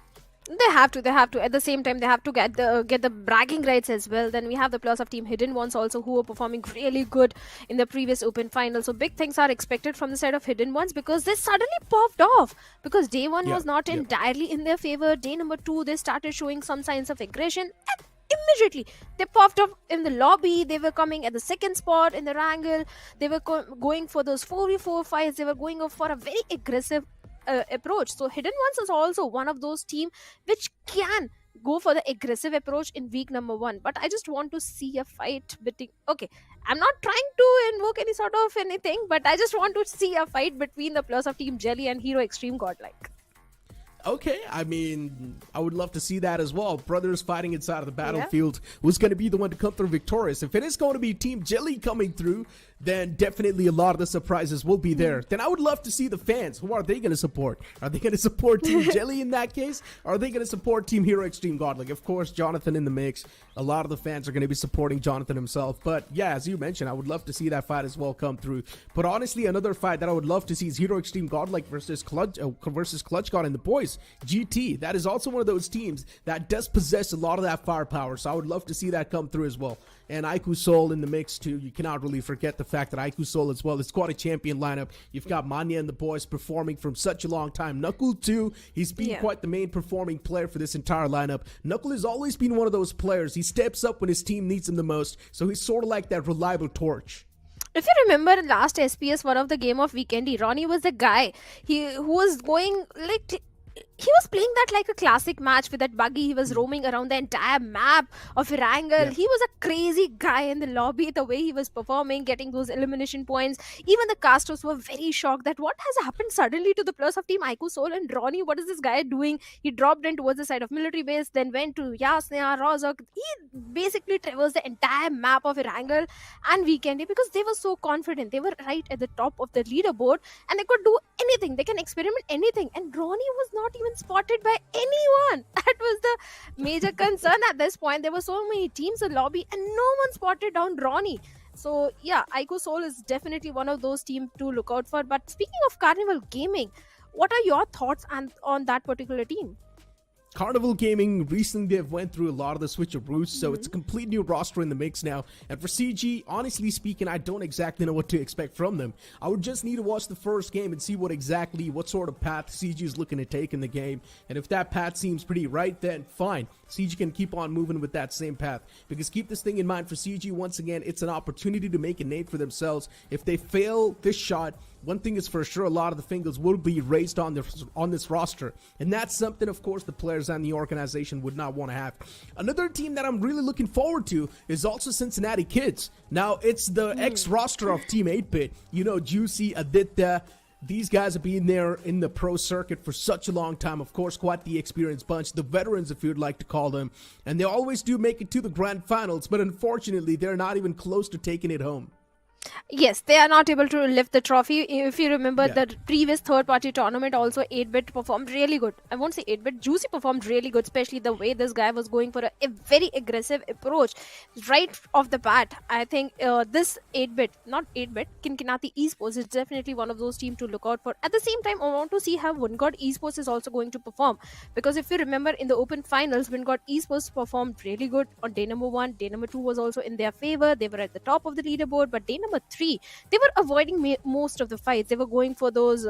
They have to. At the same time, they have to get the bragging rights as well. Then we have the plus of Team Hidden Ones also, who are performing really good in the previous Open Final. So big things are expected from the side of Hidden Ones because they suddenly popped off. Because day 1 was not entirely in their favor. Day number 2, they started showing some signs of aggression. And immediately, they popped up in the lobby. They were coming at the second spot in the Erangel. They were going for those 4v4 fights. They were going for a very aggressive approach. So Hidden Ones is also one of those teams which can go for the aggressive approach in week number 1. But I just want to see a fight between... Okay, I'm not trying to invoke any sort of anything, but I just want to see a fight between the plus of Team Jelly and Hero Extreme Godlike. Okay, I mean, I would love to see that as well. Brothers fighting inside of the battlefield. Who's going to be the one to come through victorious? If it is going to be Team Jelly coming through, then definitely a lot of the surprises will be there. Then I would love to see the fans. Who are they going to support? Are they going to support Team Jelly in that case? Or are they going to support Team Hero Extreme Godlike? Of course, Jonathan in the mix. A lot of the fans are going to be supporting Jonathan himself. But yeah, as you mentioned, I would love to see that fight as well come through. But honestly, another fight that I would love to see is Hero Extreme Godlike versus Clutch God and the boys. GT. That is also one of those teams that does possess a lot of that firepower. So I would love to see that come through as well. And Aiku Soul in the mix too. You cannot really forget the fact that Aiku Soul as well is quite a champion lineup. You've got Manya and the boys performing from such a long time. Knuckle too. He's been quite the main performing player for this entire lineup. Knuckle has always been one of those players. He steps up when his team needs him the most. So he's sort of like that reliable torch. If you remember last SPS, one of the game of Vikendi, Ronnie was the guy who was going like... he was playing that like a classic match with that buggy. He was roaming around the entire map of Erangel. He was a crazy guy in the lobby, the way he was performing, getting those elimination points. Even the casters were very shocked that what has happened suddenly to the players of Team IQ Soul and Ronnie. What is this guy doing? He dropped in towards the side of military base, then went to Yasnia, Rozok. He basically traversed the entire map of Erangel and Vikendi because they were so confident. They were right at the top of the leaderboard and they could do anything. They can experiment anything. And Ronnie was not even spotted by anyone. That was the major concern at this point. There were so many teams in the lobby and no one spotted down Ronnie. So yeah, Ico Soul is definitely one of those teams to look out for. But speaking of Carnival Gaming, what are your thoughts on that particular team? Carnival Gaming, recently they've went through a lot of the switcheroos, so it's a complete new roster in the mix now. And for CG, honestly speaking, I don't exactly know what to expect from them. I would just need to watch the first game and see what sort of path CG is looking to take in the game. And if that path seems pretty right, then fine. CG can keep on moving with that same path. Because keep this thing in mind, for CG, once again, it's an opportunity to make a name for themselves. If they fail this shot, one thing is for sure, a lot of the fingers will be raised on this roster. And that's something, of course, the players and the organization would not want to have. Another team that I'm really looking forward to is also Cincinnati Kids. Now, it's the ex-roster of Team 8-Bit. You know, Juicy, Aditya. These guys have been there in the pro circuit for such a long time. Of course, quite the experienced bunch. The veterans, if you'd like to call them. And they always do make it to the grand finals. But unfortunately, they're not even close to taking it home. Yes, they are not able to lift the trophy. If you remember the previous third-party tournament, also 8-Bit performed really good. I won't say 8-Bit, Juicy performed really good, especially the way this guy was going for a very aggressive approach right off the bat. I think this 8-Bit, not 8-Bit, Kinkinati Esports is definitely one of those teams to look out for. At the same time, I want to see how Vingod Esports is also going to perform. Because if you remember, in the open finals, Vingod Esports performed really good on day number 1. Day number 2 was also in their favor. They were at the top of the leaderboard, but day number 3, they were avoiding most of the fights. They were going for those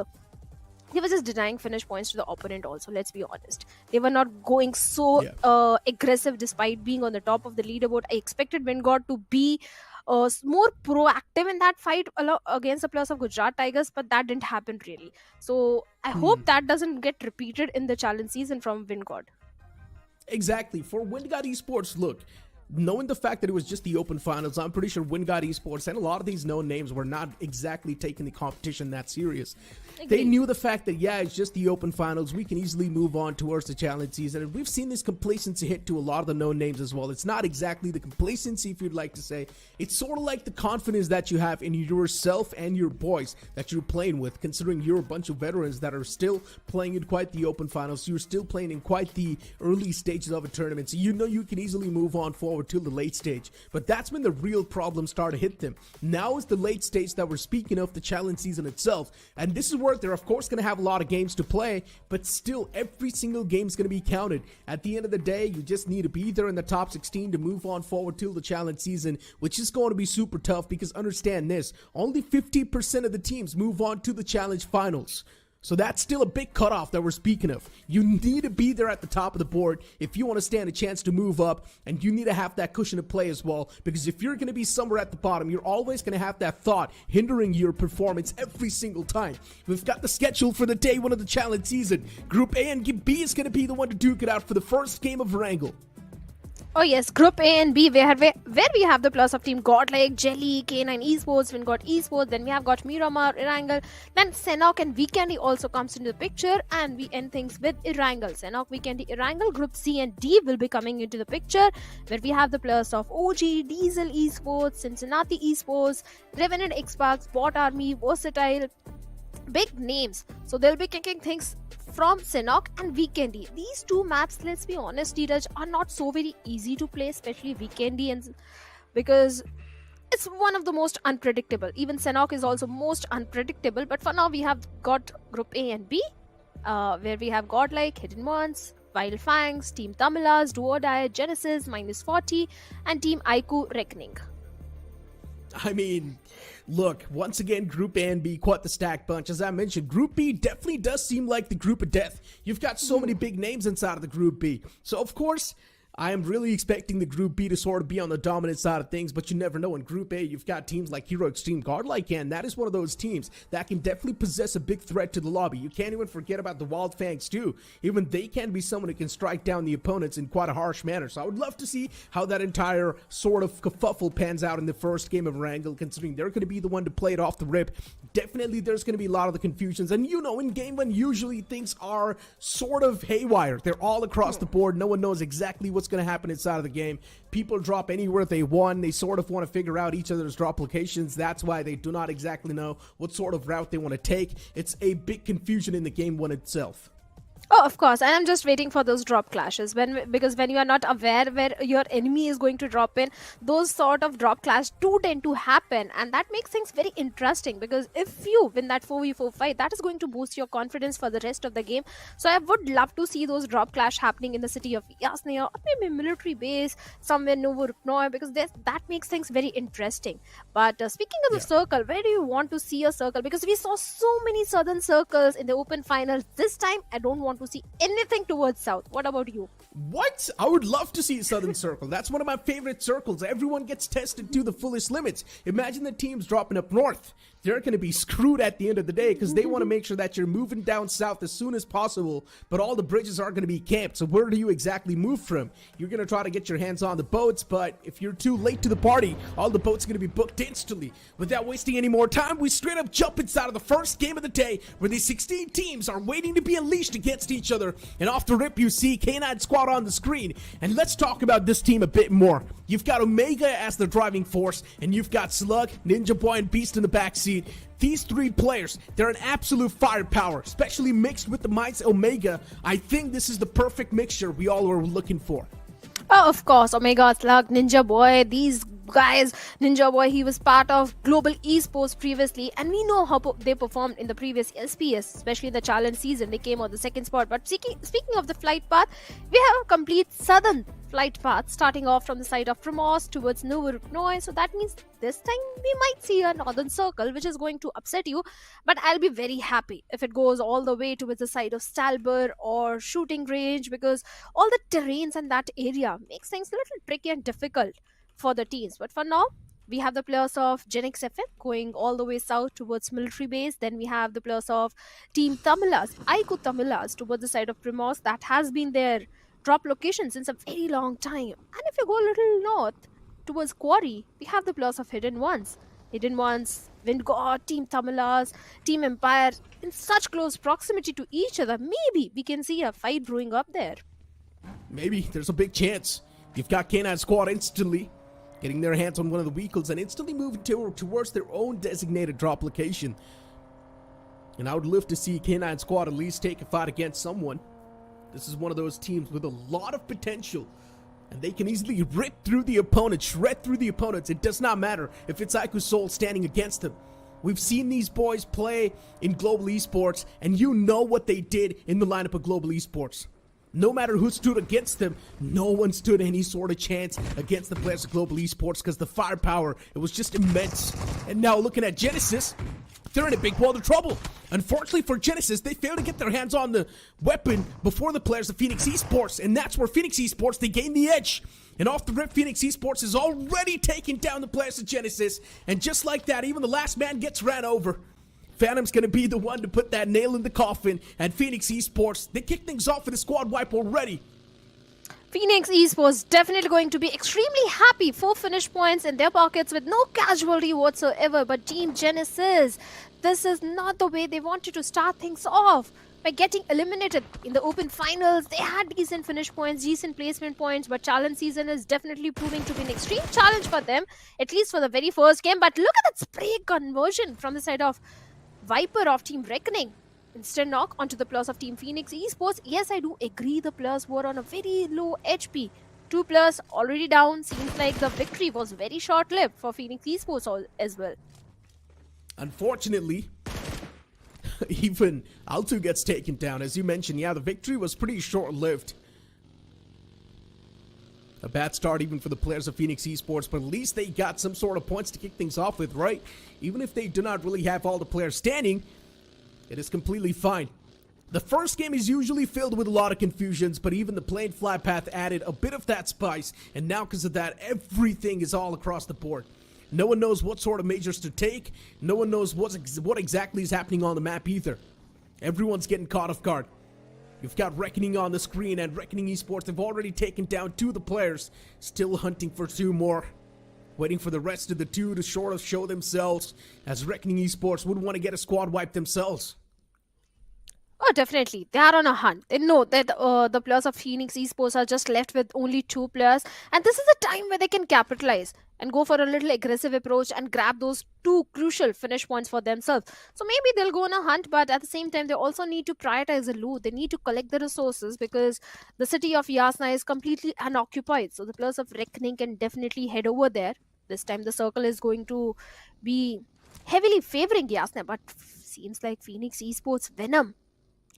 they were just denying finish points to the opponent also, let's be honest. They were not going so aggressive despite being on the top of the leaderboard. I expected Vingod to be more proactive in that fight against the players of Gujarat Tigers, but that didn't happen really. So I hope that doesn't get repeated in the challenge season from Vingod. Exactly. For Vingod Esports, look, knowing the fact that it was just the open finals, I'm pretty sure Vingod Esports and a lot of these known names were not exactly taking the competition that serious. They knew the fact that, it's just the open finals. We can easily move on towards the challenge season. And we've seen this complacency hit to a lot of the known names as well. It's not exactly the complacency, if you'd like to say. It's sort of like the confidence that you have in yourself and your boys that you're playing with, considering you're a bunch of veterans that are still playing in quite the open finals. You're still playing in quite the early stages of a tournament. So you know you can easily move on forward till the late stage. But that's when the real problems start to hit them. Now is the late stage that we're speaking of, the challenge season itself. And this is where they're of course going to have a lot of games to play, but still every single game is going to be counted. At the end of the day, you just need to be there in the top 16 to move on forward till the challenge season, which is going to be super tough because understand this, only 50% of the teams move on to the challenge finals. So that's still a big cutoff that we're speaking of. You need to be there at the top of the board if you want to stand a chance to move up, and you need to have that cushion to play as well, because if you're going to be somewhere at the bottom, you're always going to have that thought hindering your performance every single time. We've got the schedule for the day 1 of the challenge season. Group A and Group B is going to be the one to duke it out for the first game of Erangel. Oh yes, Group A and B, where we have the plus of Team Godlike, Jelly, K9 Esports, Vingod Esports, then we have got Miramar, Erangel, then Sanhok and Vikendi also comes into the picture, and we end things with Erangel. Sanhok, Vikendi, Erangel. Group C and D will be coming into the picture, where we have the players of OG, Diesel Esports, Cincinnati Esports, Revenant Xbox, Bot Army, Versatile, big names. So they'll be kicking things from Sanhok and Vikendi. These two maps, let's be honest, Dheeraj, are not so very easy to play, especially Vikendi, and because it's one of the most unpredictable. Even Sanhok is also most unpredictable, but for now we have got Group A and B, where we have Godlike, Hidden Ones, Wild Fangs, Team Tamilas, Do or Die, Genesis, -40, and Team Aiku Reckoning. I mean, look, once again, Group A and B, quite the stacked bunch. As I mentioned, Group B definitely does seem like the group of death. You've got so many big names inside of the Group B. So, of course, I am really expecting the Group B to sort of be on the dominant side of things, but you never know. In Group A, you've got teams like Hero Extreme Godlike, and that is one of those teams that can definitely possess a big threat to the lobby. You can't even forget about the Wild Fangs too. Even they can be someone who can strike down the opponents in quite a harsh manner. So I would love to see how that entire sort of kerfuffle pans out in the first game of Erangel, considering they're going to be the one to play it off the rip. Definitely there's going to be a lot of the confusions, and you know, in game one, usually things are sort of haywire. They're all across the board. No one knows exactly what's going to happen inside of the game. People drop anywhere they want. They sort of want to figure out each other's drop locations. That's why they do not exactly know what sort of route they want to take. It's a big confusion in the game one itself. Oh, of course. And I'm just waiting for those drop clashes because when you are not aware where your enemy is going to drop in, those sort of drop clash do tend to happen, and that makes things very interesting because if you win that 4v4 fight, that is going to boost your confidence for the rest of the game. So I would love to see those drop clash happening in the city of Yasnaya or maybe military base somewhere Novorupnoy, because that makes things very interesting. But speaking of the circle, where do you want to see a circle? Because we saw so many southern circles in the open finals. This time I don't want to see anything towards south. What about you? What? I would love to see a southern circle. That's one of my favorite circles. Everyone gets tested to the fullest limits. Imagine the teams dropping up north. They're going to be screwed at the end of the day because they want to make sure that you're moving down south as soon as possible, but all the bridges are going to be camped. So where do you exactly move from? You're going to try to get your hands on the boats, but if you're too late to the party, all the boats are going to be booked instantly. Without wasting any more time, we straight up jump inside of the first game of the day where these 16 teams are waiting to be unleashed against each other. And off the rip, you see K9 Squad on the screen. And let's talk about this team a bit more. You've got Omega as the driving force, and you've got Slug, Ninja Boy, and Beast in the backseat. These three players, they're an absolute firepower, especially mixed with the Mites Omega. I think this is the perfect mixture we all were looking for. Oh, of course, Omega, Slug, Ninja Boy, these guys. Ninja Boy, he was part of Global Esports previously, and we know how they performed in the previous SPS, especially in the challenge season. They came on the second spot. But speaking of the flight path, we have a complete southern flight path starting off from the side of Primos towards Novorupnoy. So that means this time we might see a northern circle, which is going to upset you, but I'll be very happy if it goes all the way towards the side of Stalber or shooting range, because all the terrains in that area makes things a little tricky and difficult for the teams. But for now, we have the players of Genix FM going all the way south towards military base. Then we have the players of Team Tamilas, Aiku Tamilas, towards the side of Primos. That has been their drop location since a very long time. And if you go a little north towards Quarry, we have the players of Hidden Ones, Windgod, Team Tamilas, Team Empire in such close proximity to each other. Maybe we can see a fight brewing up there. Maybe there's a big chance. You've got K9 Squad instantly getting their hands on one of the vehicles and instantly moving towards their own designated drop location. And I would love to see K9 Squad at least take a fight against someone. This is one of those teams with a lot of potential, and they can easily rip through the opponent, shred through the opponents. It does not matter if it's Aiku Soul standing against them. We've seen these boys play in Global Esports, and you know what they did in the lineup of Global Esports. No matter who stood against them, no one stood any sort of chance against the players of Global Esports because the firepower, it was just immense. And now looking at Genesis, they're in a big world of trouble. Unfortunately for Genesis, they failed to get their hands on the weapon before the players of Phoenix Esports, and that's where Phoenix Esports, they gained the edge. And off the rip, Phoenix Esports is already taking down the players of Genesis, and just like that, even the last man gets ran over. Phantom's going to be the one to put that nail in the coffin, and Phoenix Esports, they kick things off with a squad wipe already. Phoenix Esports definitely going to be extremely happy. 4 finish points in their pockets with no casualty whatsoever. But Team Genesis, this is not the way they wanted to start things off. By getting eliminated in the open finals, they had decent finish points, decent placement points, but challenge season is definitely proving to be an extreme challenge for them, at least for the very first game. But look at that spray conversion from the side of Viper of Team Reckoning. Instant knock onto the players of Team Phoenix Esports. Yes, I do agree the players were on a very low HP. 2 players already down. Seems like the victory was very short-lived for Phoenix Esports as well. Unfortunately, even Altu gets taken down. As you mentioned, yeah, the victory was pretty short-lived. A bad start even for the players of Phoenix Esports, but at least they got some sort of points to kick things off with, right? Even if they do not really have all the players standing, it is completely fine. The first game is usually filled with a lot of confusions, but even the plain flat path added a bit of that spice, and now because of that, everything is all across the board. No one knows what sort of measures to take. No one knows what exactly is happening on the map either. Everyone's getting caught off guard. You've got Reckoning on the screen, and Reckoning Esports have already taken down 2 of the players, still hunting for 2 more. Waiting for the rest of the 2 to sort of show themselves, as Reckoning Esports would want to get a squad wipe themselves. Oh, definitely. They are on a hunt. They know that the players of Phoenix Esports are just left with only 2 players. And this is a time where they can capitalize and go for a little aggressive approach and grab those 2 crucial finish points for themselves. So maybe they'll go on a hunt, but at the same time, they also need to prioritize the loot. They need to collect the resources because the city of Yasna is completely unoccupied. So the players of Reckoning can definitely head over there. This time, the circle is going to be heavily favoring Yasna, but seems like Phoenix Esports Venom.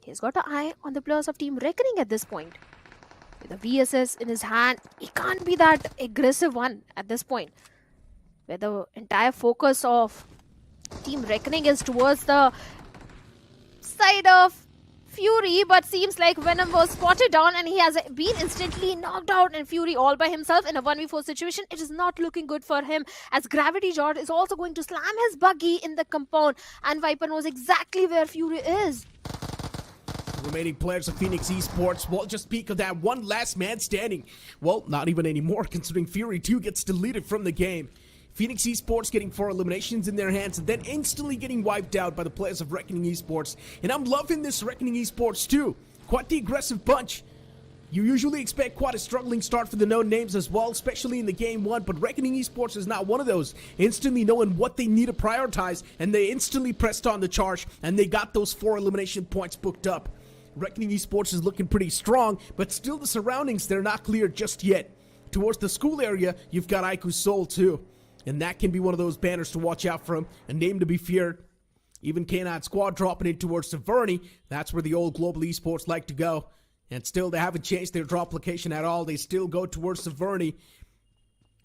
He's got an eye on the players of Team Reckoning at this point. With the VSS in his hand, he can't be that aggressive one at this point. Where the entire focus of Team Reckoning is towards the side of Fury, but seems like Venom was spotted down and he has been instantly knocked out, and Fury all by himself in a 1v4 situation. It is not looking good for him, as Gravity Jord is also going to slam his buggy in the compound, and Viper knows exactly where Fury is. Remaining players of Phoenix Esports will just speak of that one last man standing. Well, not even anymore, considering Fury 2 gets deleted from the game. Phoenix Esports getting 4 eliminations in their hands and then instantly getting wiped out by the players of Reckoning Esports. And I'm loving this Reckoning Esports too. Quite the aggressive bunch. You usually expect quite a struggling start for the known names as well, especially in the game 1, but Reckoning Esports is not one of those. Instantly knowing what they need to prioritize, and they instantly pressed on the charge, and they got those 4 elimination points booked up. Reckoning Esports is looking pretty strong, but still the surroundings, they're not clear just yet. Towards the school area, you've got Aiku's Soul too. And that can be one of those banners to watch out from, a name to be feared. Even K9 Squad dropping in towards Severny, that's where the old Global Esports like to go. And still, they haven't changed their drop location at all. They still go towards Severny,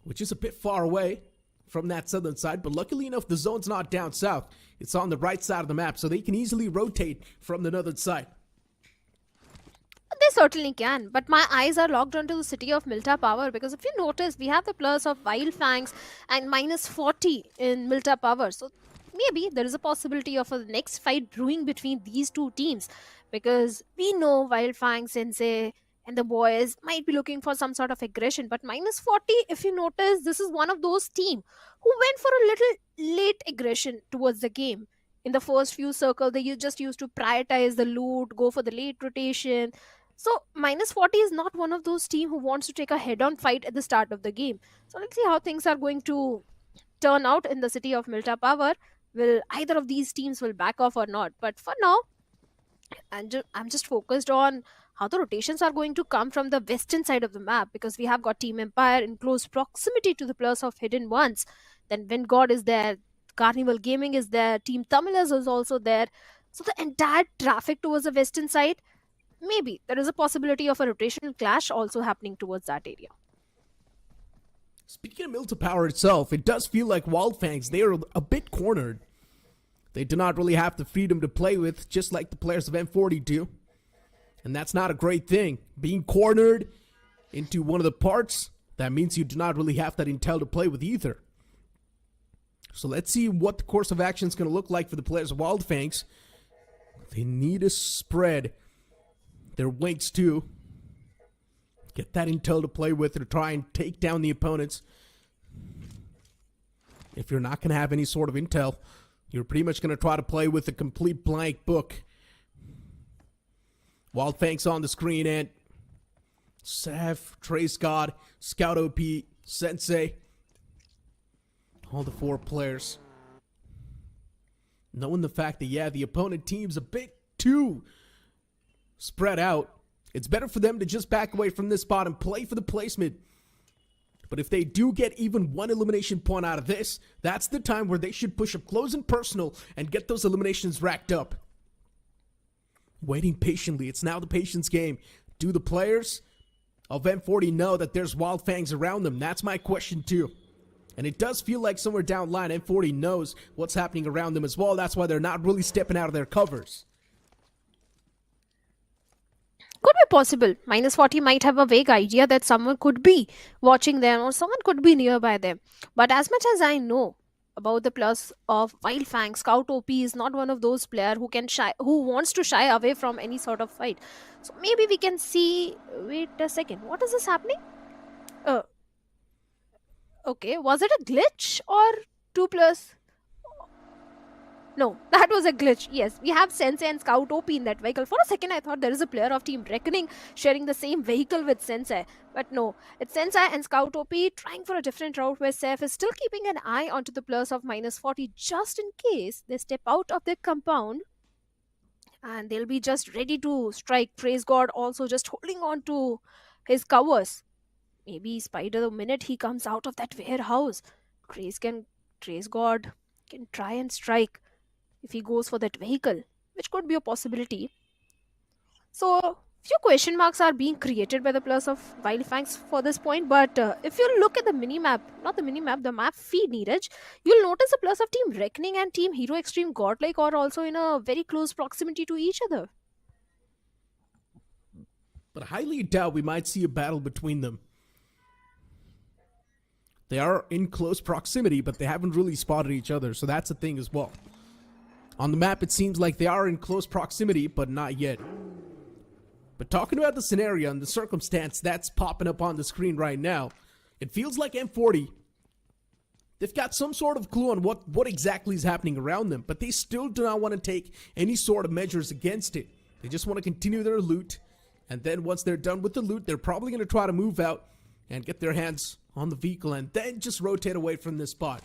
which is a bit far away from that southern side. But luckily enough, the zone's not down south. It's on the right side of the map, so they can easily rotate from the northern side. They certainly can, but my eyes are locked onto the city of Milta Power, because if you notice, we have the players of Wild Fangs and -40 in Milta Power. So maybe there is a possibility of a next fight brewing between these 2 teams, because we know Wild Fang Sensei and the boys might be looking for some sort of aggression. But -40, if you notice, this is one of those teams who went for a little late aggression towards the game. In the first few circles, they just used to prioritize the loot, go for the late rotation. So -40 is not one of those teams who wants to take a head-on fight at the start of the game. So let's see how things are going to turn out in the city of Milta Power. Will either of these teams will back off or not? But for now, I'm just focused on how the rotations are going to come from the western side of the map, because we have got Team Empire in close proximity to the players of Hidden Ones. Then Vingod is there, Carnival Gaming is there, Team Tamilas is also there. So the entire traffic towards the western side, maybe there is a possibility of a rotational clash also happening towards that area. Speaking of Milta Power itself, it does feel like Wild Fangs, they are a bit cornered. They do not really have the freedom to play with, just like the players of M40 do. And that's not a great thing. Being cornered into one of the parts, that means you do not really have that intel to play with either. So let's see what the course of action is going to look like for the players of Wild Fangs. They need to spread their wings too. Get that intel to play with to try and take down the opponents. If you're not going to have any sort of intel, you're pretty much going to try to play with a complete blank book. Wild Fangs on the screen, and Sav, Trace God, Scout OP, Sensei. All the 4 players. Knowing the fact that, yeah, the opponent team's a bit too spread out, it's better for them to just back away from this spot and play for the placement. But if they do get even 1 elimination point out of this, that's the time where they should push up close and personal and get those eliminations racked up. Waiting patiently, it's now the patience game. Do the players of M40 know that there's Wild Fangs around them? That's my question too. And it does feel like somewhere down the line, M40 knows what's happening around them as well. That's why they're not really stepping out of their covers. Could be possible. Minus 40 might have a vague idea that someone could be watching them or someone could be nearby them. But as much as I know about the plus of Wildfang, Scout OP is not one of those players who wants to shy away from any sort of fight. So maybe we can see. Wait a second. What is this happening? Okay, was it a glitch or 2+? No, that was a glitch. Yes, we have Sensei and Scout OP in that vehicle. For a second, I thought there is a player of Team Reckoning sharing the same vehicle with Sensei. But no, it's Sensei and Scout OP trying for a different route where Seth is still keeping an eye onto the plus of minus 40 just in case they step out of their compound. And they'll be just ready to strike. Praise God also just holding on to his covers. Maybe Spider, the minute he comes out of that warehouse, Trace God can try and strike if he goes for that vehicle, which could be a possibility. So, few question marks are being created by the plus of Wildfangs for this point, but if you look at the minimap, not the minimap, the map feed, Neeraj, you'll notice the plus of Team Reckoning and Team Hero Extreme Godlike are also in a very close proximity to each other. But I highly doubt we might see a battle between them. They are in close proximity, but they haven't really spotted each other, so that's a thing as well. On the map, it seems like they are in close proximity, but not yet. But talking about the scenario and the circumstance that's popping up on the screen right now, it feels like M40, they've got some sort of clue on what exactly is happening around them, but they still do not want to take any sort of measures against it. They just want to continue their loot, and then once they're done with the loot, they're probably going to try to move out and get their hands on the vehicle and then just rotate away from this spot.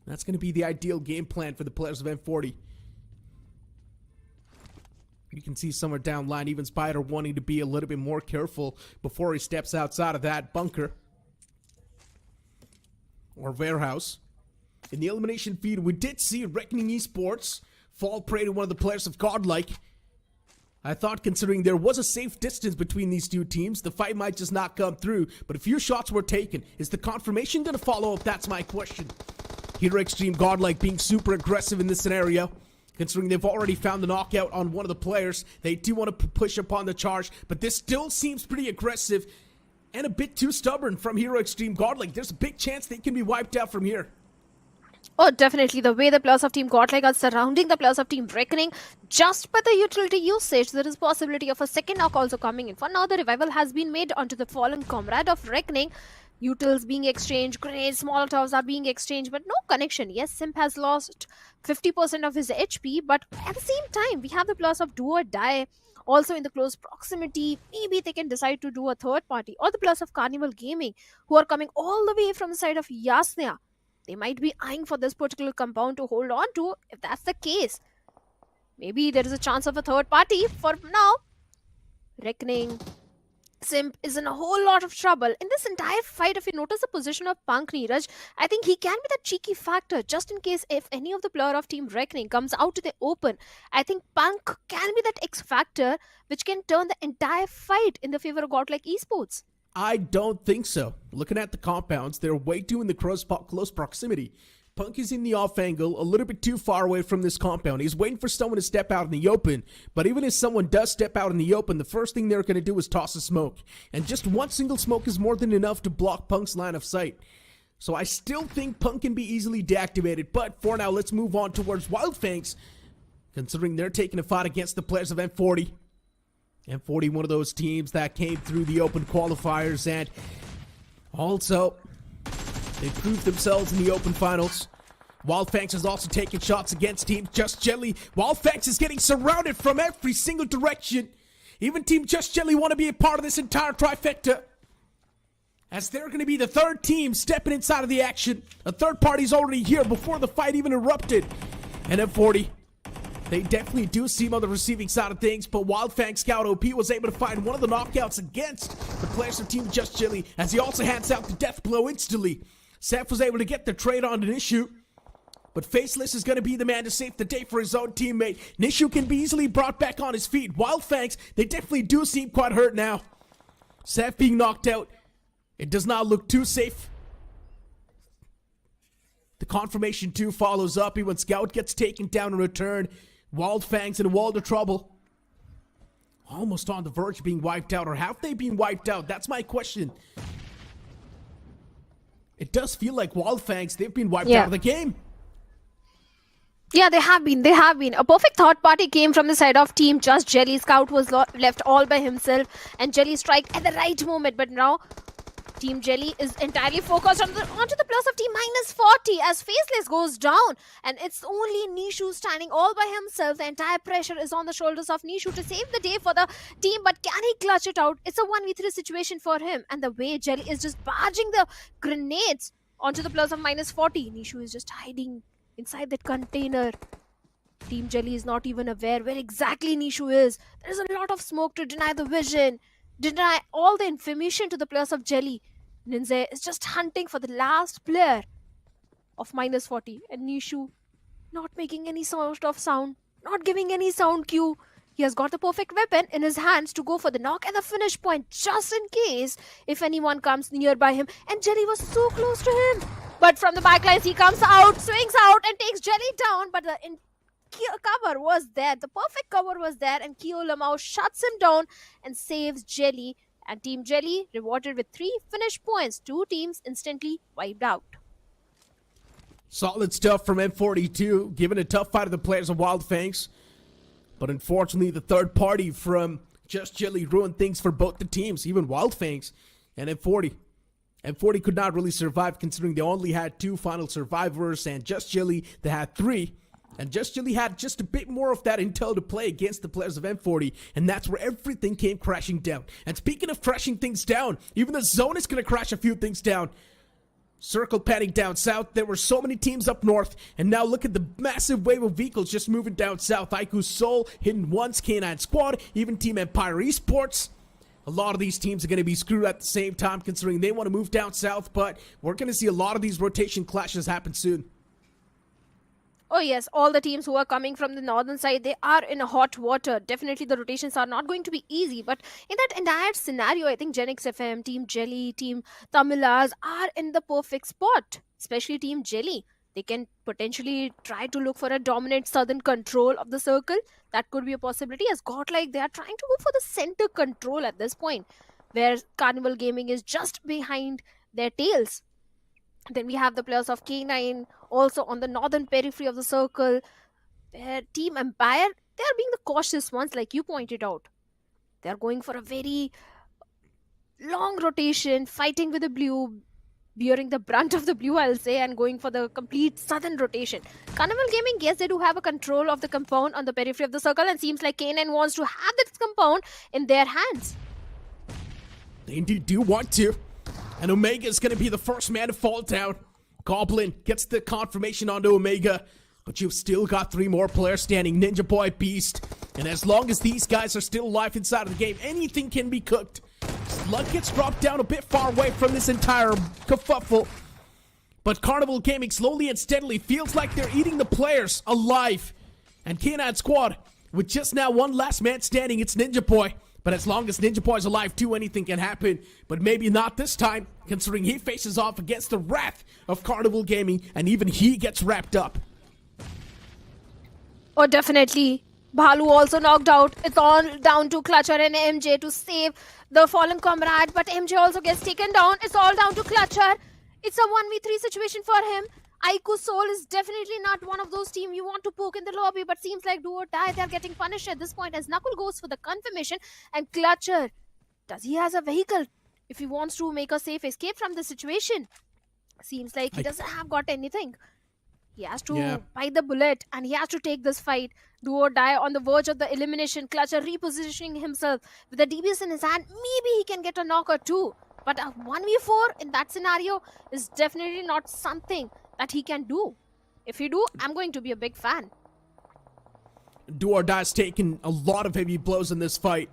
That's going to be the ideal game plan for the players of M40. You can see somewhere down line, even Spider wanting to be a little bit more careful before he steps outside of that bunker or warehouse. In the elimination feed, we did see Reckoning Esports fall prey to one of the players of Godlike. I thought, considering there was a safe distance between these two teams, the fight might just not come through, but a few shots were taken. Is the confirmation going to follow up? That's my question. Hero Extreme Godlike being super aggressive in this scenario. Considering they've already found the knockout on one of the players, they do want to push upon the charge, but this still seems pretty aggressive and a bit too stubborn from Hero Extreme Godlike. There's a big chance they can be wiped out from here. Oh, definitely. The way the plus of Team Godlike are surrounding the plus of Team Reckoning, just by the utility usage, there is possibility of a second knock also coming in. For now, the revival has been made onto the fallen comrade of Reckoning. Utils being exchanged, grenades, Molotovs are being exchanged, but no connection. Yes, Simp has lost 50% of his HP, but at the same time, we have the plus of Do or Die also in the close proximity. Maybe they can decide to do a third party, or the plus of Carnival Gaming, who are coming all the way from the side of Yasnia. They might be eyeing for this particular compound to hold on to. If that's the case, maybe there is a chance of a third party. For now, Reckoning, Simp is in a whole lot of trouble. In this entire fight, if you notice the position of Punk, Neeraj, I think he can be that cheeky factor just in case if any of the player of Team Reckoning comes out to the open. I think Punk can be that X factor which can turn the entire fight in the favor of Godlike Esports. I don't think so. Looking at the compounds, they're way too in the close proximity. Punk is in the off angle, a little bit too far away from this compound. He's waiting for someone to step out in the open. But even if someone does step out in the open, the first thing they're going to do is toss a smoke. And just one single smoke is more than enough to block Punk's line of sight. So I still think Punk can be easily deactivated. But for now, let's move on towards Wildfangs, considering they're taking a fight against the players of M40. M40, one of those teams that came through the open qualifiers, and also they proved themselves in the open finals. Wildfangs has also taken shots against Team Just Jelly. Wildfangs is getting surrounded from every single direction. Even Team Just Jelly want to be a part of this entire trifecta, as they're going to be the third team stepping inside of the action. A third party's already here before the fight even erupted. And M40, they definitely do seem on the receiving side of things, but Wildfang Scout OP was able to find one of the knockouts against the players of Team Just Jelly, as he also hands out the death blow instantly. Seth was able to get the trade on to Nishu, but Faceless is going to be the man to save the day for his own teammate. Nishu can be easily brought back on his feet. Wildfangs, they definitely do seem quite hurt now. Seth being knocked out, it does not look too safe. The confirmation 2 follows up. Even Scout gets taken down in return. Wildfangs in a world of trouble. almost on the verge of being wiped out, or have they been wiped out? That's my question. It does feel like Wildfangs, they've been wiped out of the game. Yeah, they have been. They have been. A perfect third party came from the side of Team Just Jelly. Scout was left all by himself, and Jelly strike at the right moment. But now, Team Jelly is entirely focused onto the plus of Team -40 as Faceless goes down, and it's only Nishu standing all by himself. The entire pressure is on the shoulders of Nishu to save the day for the team, but can he clutch it out? It's a 1v3 situation for him, and the way Jelly is just barging the grenades onto the plus of -40, Nishu is just hiding inside that container. Team Jelly is not even aware where exactly Nishu is. There's a lot of smoke to deny the vision, deny all the information to the players of Jelly. Ninja is just hunting for the last player of -40, and Nishu not making any sort of sound, not giving any sound cue. He has got the perfect weapon in his hands to go for the knock and the finish point, just in case if anyone comes nearby him. And Jelly was so close to him. But from the backlines, he comes out, swings out, and takes Jelly down. But the cover was there. The perfect cover was there. And Kyo Lamau shuts him down and saves Jelly. And Team Jelly rewarded with 3 finish points. 2 teams instantly wiped out. Solid stuff from M42, giving a tough fight to the players of Wildfangs. But unfortunately, the third party from Just Jelly ruined things for both the teams, even Wildfangs and M40. M40 could not really survive considering they only had 2 final survivors, and Just Jelly, they had 3. And Just Jelly had just a bit more of that intel to play against the players of M40, and that's where everything came crashing down. And speaking of crashing things down, even the zone is going to crash a few things down. Circle panning down south. There were so many teams up north, and now look at the massive wave of vehicles just moving down south. Aiku Soul hitting once, K9 Squad, even Team Empire Esports. A lot of these teams are going to be screwed at the same time considering they want to move down south, but we're going to see a lot of these rotation clashes happen soon. Oh yes, all the teams who are coming from the northern side, they are in hot water. Definitely the rotations are not going to be easy, but in that entire scenario, I think Genix FM, Team Jelly, Team Tamilas are in the perfect spot, especially Team Jelly. They can potentially try to look for a dominant southern control of the circle. That could be a possibility, as Godlike, they are trying to go for the center control at this point, where Carnival Gaming is just behind their tails. Then we have the players of K9 also on the northern periphery of the circle, where Team Empire, they are being the cautious ones, like you pointed out. They are going for a very long rotation, fighting with the blue, bearing the brunt of the blue, I'll say, and going for the complete southern rotation. Carnival Gaming, yes, they do have a control of the compound on the periphery of the circle, and seems like K9 wants to have this compound in their hands. They indeed do want to. And Omega is going to be the first man to fall down. Goblin gets the confirmation onto Omega, but you've still got 3 more players standing. Ninja Boy, Beast. And as long as these guys are still alive inside of the game, anything can be cooked. Slug gets dropped down a bit far away from this entire kerfuffle. But Carnival Gaming slowly and steadily feels like they're eating the players alive. And K9 Squad, with just now 1 last man standing, it's Ninja Boy. But as long as Ninja Boy's alive too, anything can happen. But maybe not this time, considering he faces off against the wrath of Carnival Gaming, and even he gets wrapped up. Oh, definitely. Bhalu also knocked out. It's all down to Clutcher and MJ to save the fallen comrade. But MJ also gets taken down. It's all down to Clutcher. It's a 1v3 situation for him. Aiku Soul is definitely not one of those teams you want to poke in the lobby, but seems like do or die, they're getting punished at this point as Knuckle goes for the confirmation. And Clutcher, does he has a vehicle if he wants to make a safe escape from the situation? Seems like he doesn't have got anything. He has to bite the bullet, and he has to take this fight. Do or die on the verge of the elimination. Clutcher repositioning himself with the DBS in his hand. Maybe he can get a knock or 2. But a 1v4 in that scenario is definitely not something that he can do. If he do, I'm going to be a big fan. Do or Die's taken a lot of heavy blows in this fight.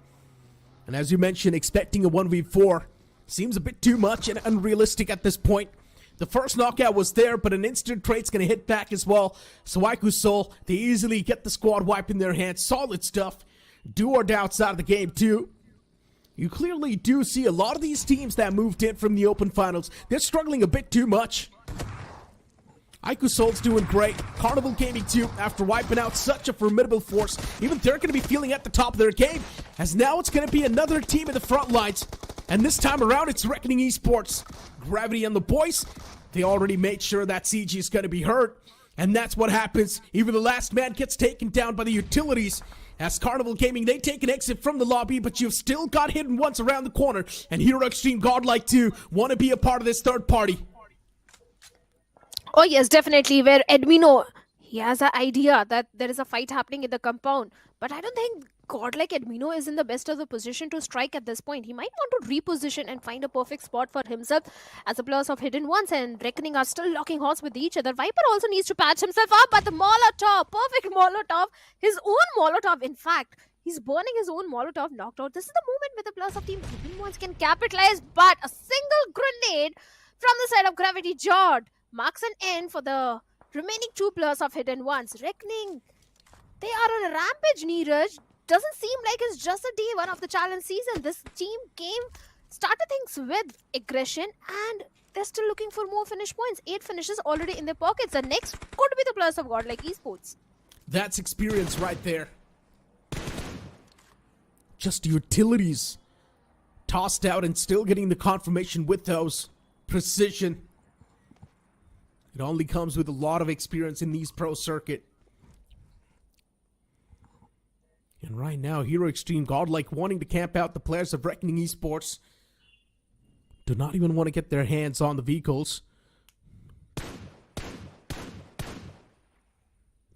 And as you mentioned, expecting a 1v4 seems a bit too much and unrealistic at this point. The first knockout was there, but an instant trade's going to hit back as well. So Aiku Soul, they easily get the squad wipe in their hands. Solid stuff. Do or Die outside of the game too. You clearly do see a lot of these teams that moved in from the open finals, they're struggling a bit too much. Aiku Soul's doing great. Carnival Gaming too, after wiping out such a formidable force, even they're going to be feeling at the top of their game. as now it's going to be another team in the front lines. And this time around, it's Reckoning Esports. Gravity and the boys, they already made sure that CG is going to be hurt. And that's what happens. Even the last man gets taken down by the utilities. As Carnival Gaming, they take an exit from the lobby, but you've still got Hidden Ones around the corner. And Hero Extreme Godlike 2 want to be a part of this third party. Oh yes, definitely. Where Edmino, he has an idea that there is a fight happening in the compound. But I don't think Godlike Edmino is in the best of the position to strike at this point. He might want to reposition and find a perfect spot for himself, as the players of Hidden Ones and Reckoning are still locking horns with each other. Viper also needs to patch himself up, but the Molotov, perfect Molotov, his own Molotov in fact. He's burning his own Molotov, knocked out. This is the moment where the players of Team Hidden Ones can capitalize, but a single grenade from the side of Gravity Jord marks an end for the remaining two players of Hidden Ones. Reckoning, they are on a rampage, Neeraj. Doesn't seem like it's just a day one of the challenge season. This team started things with aggression, and they're still looking for more finish points. 8 finishes already in their pockets. The next could be the players of Godlike Esports. That's experience right there. Just utilities tossed out and still getting the confirmation with those. Precision. It only comes with a lot of experience in these pro circuit. And right now, Hero Extreme Godlike wanting to camp out the players of Reckoning Esports. Do not even want to get their hands on the vehicles.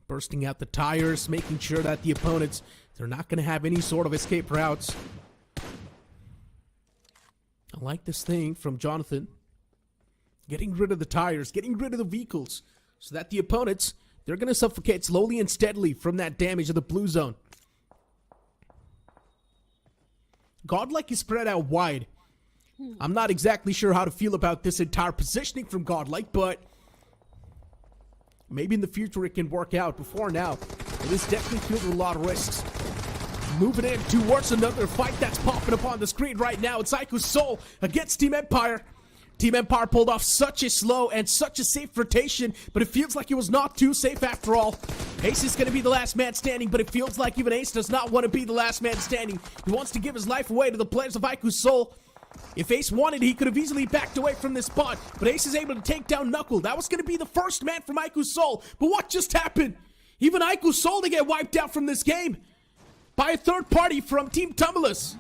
Bursting out the tires, making sure that the opponents, they're not going to have any sort of escape routes. I like this thing from Jonathan. Getting rid of the tires, getting rid of the vehicles, so that the opponents, they're going to suffocate slowly and steadily from that damage of the blue zone. Godlike is spread out wide. I'm not exactly sure how to feel about this entire positioning from Godlike, but maybe in the future it can work out. Before now, it is definitely filled with a lot of risks. Moving in towards another fight that's popping up on the screen right now. It's Aiku's Soul against Team Empire. Team Empire pulled off such a slow and such a safe rotation, but it feels like it was not too safe after all. Ace is going to be the last man standing, but it feels like even Ace does not want to be the last man standing. He wants to give his life away to the players of Aiku's Soul. If Ace wanted, he could have easily backed away from this spot, but Ace is able to take down Knuckle. That was going to be the first man from Aiku's Soul, but what just happened? Even Aiku's Soul to get wiped out from this game by a third party from Team Tumulus.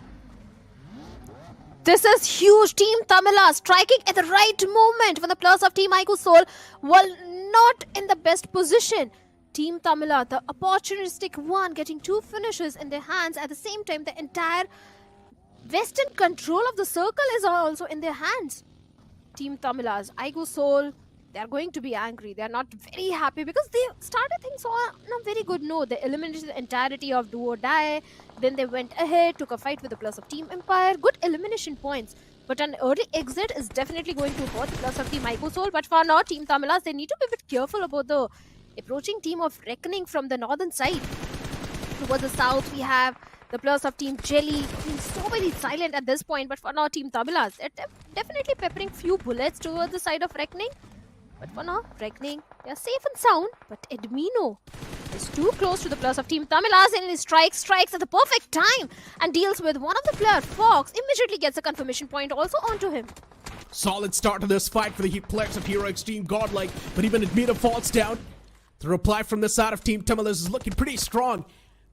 This is huge. Team Tamila striking at the right moment when the players of Team Aiku's Soul were not in the best position. Team Tamila, the opportunistic one, getting 2 finishes in their hands. At the same time, the entire western control of the circle is also in their hands. Team Tamila's Aiku's Soul, they are going to be angry. They are not very happy because they started things on a very good note. They eliminated the entirety of Do or Die. Then they went ahead, took a fight with the plus of Team Empire. Good elimination points. But an early exit is definitely going to hurt the plus of Team Aiku's Soul. But for now, Team Tamilas, they need to be a bit careful about the approaching team of Reckoning from the northern side. Towards the south, we have the players of Team Jelly being so very silent at this point. But for now, Team Tamilas, they're definitely peppering few bullets towards the side of Reckoning. But for now, Reckoning, they are safe and sound. But Edmino is too close to the players of Team Tamilas, and he strikes at the perfect time and deals with one of the players. Fox immediately gets a confirmation point also onto him. Solid start to this fight for the players of Hero Extreme Godlike, but even Edmino falls down. The reply from the side of Team Tamilas is looking pretty strong.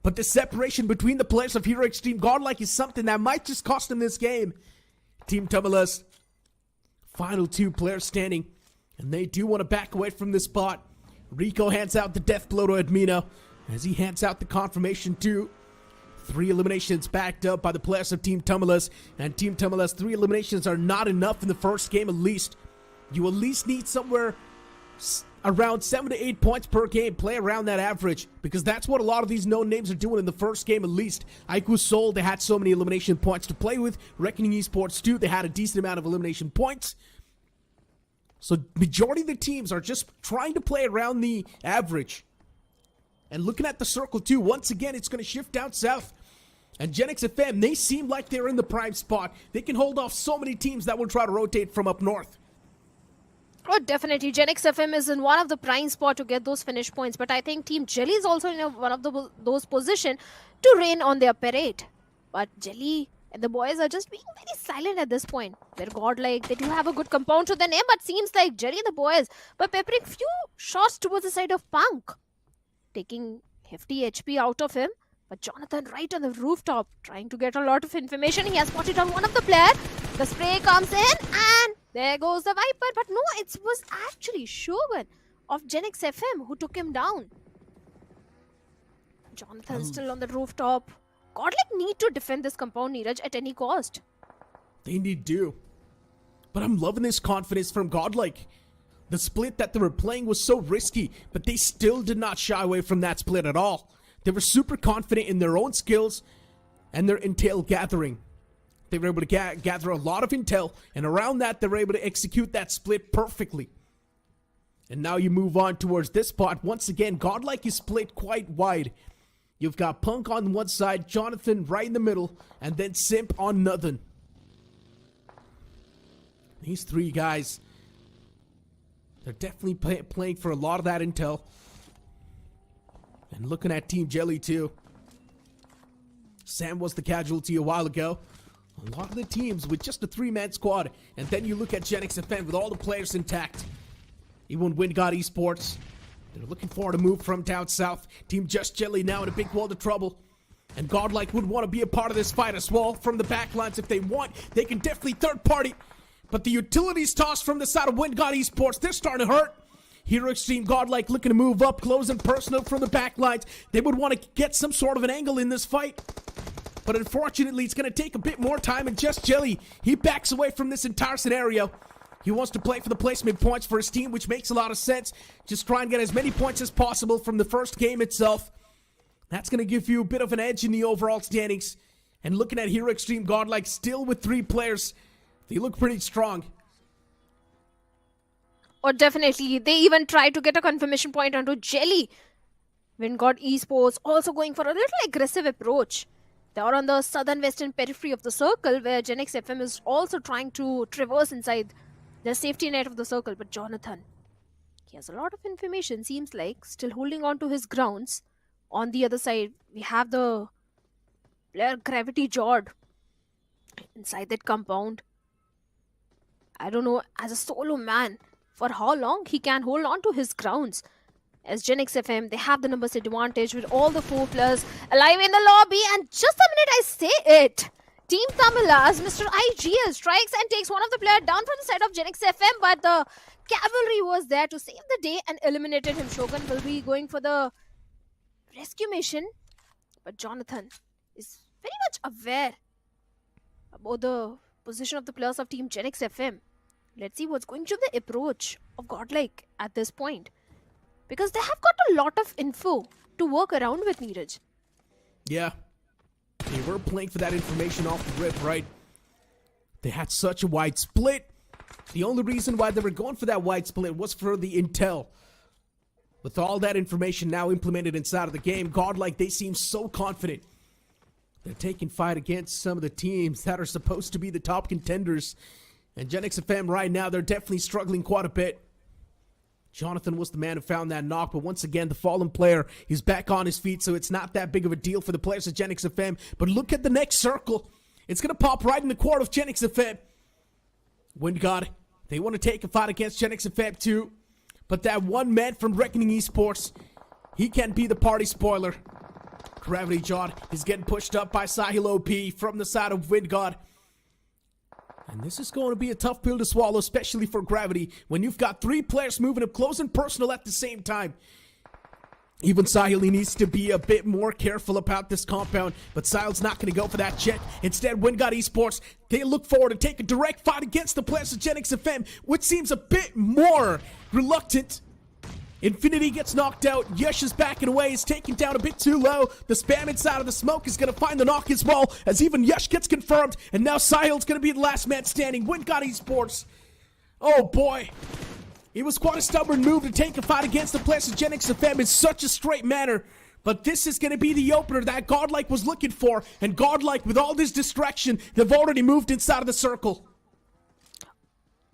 But the separation between the players of Hero Extreme Godlike is something that might just cost them this game. Team Tamilas, final 2 players standing. And they do want to back away from this spot. Rico hands out the death blow to Edmino as he hands out the confirmation too. 3 eliminations backed up by the players of Team Tamilas. And Team Tamilas, 3 eliminations are not enough in the first game at least. You at least need somewhere around 7 to 8 points per game. Play around that average, because that's what a lot of these known names are doing in the first game at least. Aiku's Soul, they had so many elimination points to play with. Reckoning Esports too, they had a decent amount of elimination points. So majority of the teams are just trying to play around the average. And looking at the circle too, once again, it's going to shift down south. And Genix FM, they seem like they're in the prime spot. They can hold off so many teams that will try to rotate from up north. Oh, definitely. Genix FM is in one of the prime spot to get those finish points. But I think Team Jelly is also in one of those positions to rain on their parade. But Jelly and the boys are just being very silent at this point. They're godlike. They do have a good compound to their name, but seems like Jelly and the boys were peppering few shots towards the side of Punk, taking hefty HP out of him. But Jonathan right on the rooftop, trying to get a lot of information. He has spotted on one of the players. The spray comes in and there goes the Viper. But no, it was actually Shogun of Genix FM who took him down. Jonathan still on the rooftop. Godlike need to defend this compound, Neeraj, at any cost. They need to. But I'm loving this confidence from Godlike. The split that they were playing was so risky, but they still did not shy away from that split at all. They were super confident in their own skills and their intel gathering. They were able to gather a lot of intel, and around that, they were able to execute that split perfectly. And now you move on towards this spot. Once again, Godlike is split quite wide. You've got Punk on one side, Jonathan right in the middle, and then Simp on nothing. These three guys, they're definitely playing for a lot of that intel. And looking at Team Jelly too. Sam was the casualty a while ago. A lot of the teams with just a 3-man squad. And then you look at Genix FM with all the players intact. Even WinGod Esports, they're looking forward to move from down south. Team Just Jelly now in a big world of trouble. And Godlike would want to be a part of this fight as well. From the backlines if they want, they can definitely third party. But the utilities tossed from the side of WinGod Esports, they're starting to hurt. Hero Extreme Godlike looking to move up, close and personal from the backlines. They would want to get some sort of an angle in this fight. But unfortunately, it's going to take a bit more time, and Just Jelly, he backs away from this entire scenario. He wants to play for the placement points for his team, which makes a lot of sense. Just try and get as many points as possible from the first game itself. That's going to give you a bit of an edge in the overall standings. And looking at Hero Extreme Godlike, still with 3 players, they look pretty strong. Or definitely, they even tried to get a confirmation point onto Jelly. WinGod Esports also going for a little aggressive approach. They are on the southern western periphery of the circle, where Genix FM is also trying to traverse inside the safety net of the circle. But Jonathan, he has a lot of information, seems like, still holding on to his grounds. On the other side, we have the player Gravity Jord inside that compound. I don't know, as a solo man, for how long he can hold on to his grounds. As Genix FM, they have the numbers advantage with all the 4 players alive in the lobby. And just a minute, I say it. Team Tamilas, Mr. IGL strikes and takes one of the players down from the side of Genix FM. But the cavalry was there to save the day and eliminated him. Shogun will be going for the rescue mission. But Jonathan is very much aware about the position of the players of Team Genix FM. Let's see what's going to be the approach of Godlike at this point. Because they have got a lot of info to work around with, Neeraj. Yeah. They were playing for that information off the rip, right? They had such a wide split. The only reason why they were going for that wide split was for the intel. With all that information now implemented inside of the game, Godlike, they seem so confident. They're taking fight against some of the teams that are supposed to be the top contenders. And Genix FM right now, they're definitely struggling quite a bit. Jonathan was the man who found that knock, but once again, the fallen player is back on his feet, so it's not that big of a deal for the players of Genix FM. But look at the next circle. It's going to pop right in the court of Genix FM. WinGod, they want to take a fight against Genix FM too. But that one man from Reckoning Esports, he can be the party spoiler. Gravity Jod is getting pushed up by Sahil OP from the side of WinGod. And this is going to be a tough pill to swallow, especially for Gravity, when you've got 3 players moving up close and personal at the same time. Even Sahil, he needs to be a bit more careful about this compound, but Sahil's not going to go for that check. Instead, WinGod Esports, they look forward to take a direct fight against the players of Genix FM, which seems a bit more reluctant. Infinity gets knocked out. Yesh is backing away. He's taken down a bit too low. The spam inside of the smoke is going to find the knock as well, as even Yesh gets confirmed. And now Sahil's going to be the last man standing. WinGod Esports. Oh boy. It was quite a stubborn move to take a fight against the players of Genix FM in such a straight manner. But this is going to be the opener that Godlike was looking for. And Godlike, with all this distraction, they've already moved inside of the circle.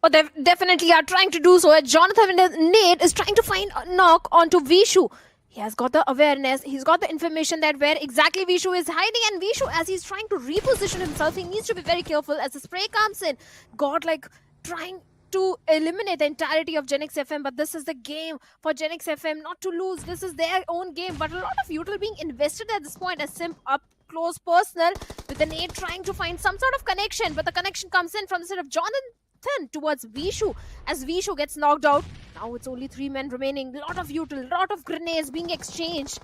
Oh, they definitely are trying to do so. Jonathan Nate is trying to find a knock onto Vishu. He has got the awareness, he's got the information that where exactly Vishu is hiding, and Vishu, as he's trying to reposition himself, he needs to be very careful as the spray comes in. Godlike trying to eliminate the entirety of Genix FM, but this is the game for Genix FM not to lose. This is their own game, but a lot of util being invested at this point as Simp up close personal with the nade trying to find some sort of connection, but the connection comes in from the side of Jonathan towards Vishu as Vishu gets knocked out. Now it's only 3 men remaining. Lot of util, lot of grenades being exchanged.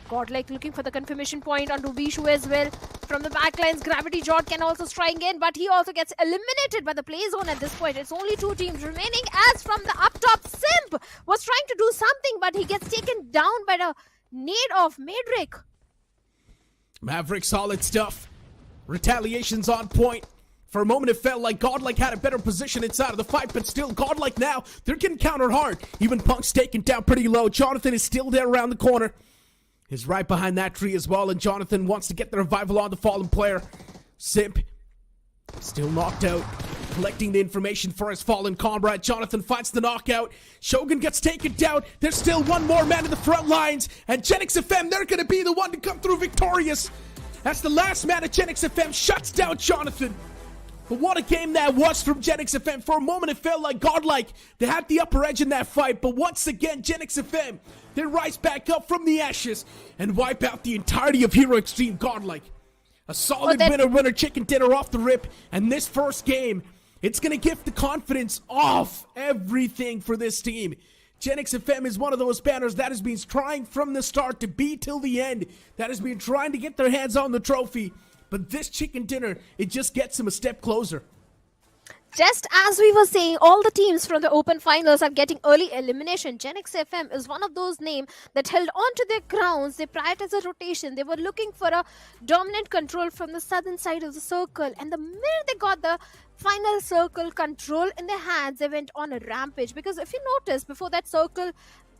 Godlike looking for the confirmation point onto Vishu as well. From the backlines, Gravity Jot can also strike in, but he also gets eliminated by the play zone at this point. It's only 2 teams remaining as from the up top, Simp was trying to do something, but he gets taken down by the nade of Madrick. Maverick, solid stuff. Retaliation's on point. For a moment, it felt like Godlike had a better position inside of the fight, but still, Godlike now, they're getting countered hard. Even Punk's taken down pretty low. Jonathan is still there around the corner. He's right behind that tree as well, and Jonathan wants to get the revival on the fallen player. Simp, still knocked out. Collecting the information for his fallen comrade. Jonathan finds the knockout. Shogun gets taken down. There's still one more man in the front lines, and Genix FM, they're going to be the one to come through victorious. That's the last man at Genix FM, shuts down Jonathan. But what a game that was from Genix FM. For a moment, it felt like Godlike. They had the upper edge in that fight. But once again, Genix FM, they rise back up from the ashes and wipe out the entirety of Hero Extreme Godlike. A solid winner chicken dinner off the rip. And this first game, it's going to give the confidence off everything for this team. Genix FM is one of those banners that has been trying from the start to be till the end. That has been trying to get their hands on the trophy. But this chicken dinner, it just gets them a step closer. Just as we were saying, all the teams from the open finals are getting early elimination. Genix FM is one of those names that held on to their crowns. They prioritized a rotation. They were looking for a dominant control from the southern side of the circle. And the minute they got the final circle control in their hands, they went on a rampage. Because if you notice, before that circle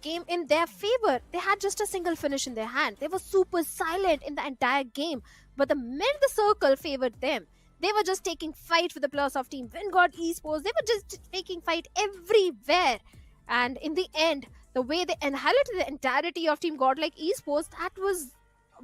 came in their favor, they had just a single finish in their hand. They were super silent in the entire game. But the minute the circle favored them, they were just taking fight for the players of Team Vingod Esports. They were just taking fight everywhere. And in the end, the way they inherited the entirety of Team Godlike Esports, that was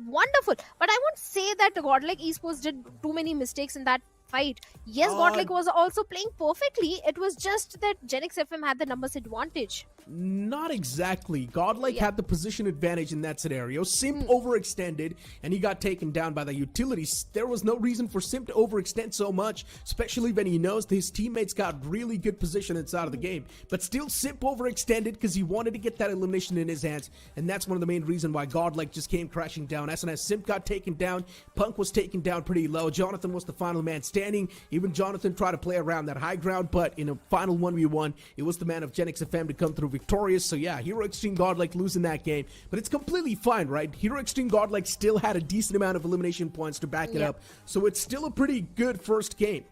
wonderful. But I won't say that the Godlike Esports did too many mistakes in that fight. Yes, Godlike was also playing perfectly. It was just that Genix FM had the numbers advantage. Not exactly. Godlike had the position advantage in that scenario. Simp overextended, and he got taken down by the utilities. There was no reason for Simp to overextend so much, especially when he knows his teammates got really good position inside of the game. But still, Simp overextended because he wanted to get that elimination in his hands, and that's one of the main reasons why Godlike just came crashing down. As soon as Simp got taken down, Punk was taken down pretty low. Jonathan was the final man standing. Even Jonathan tried to play around that high ground, but in a final 1v1, it was the man of Genix FM to come through victorious. So yeah, Hero Extreme Godlike losing that game, but it's completely fine, right? Hero Extreme Godlike still had a decent amount of elimination points to back it up, so it's still a pretty good first game.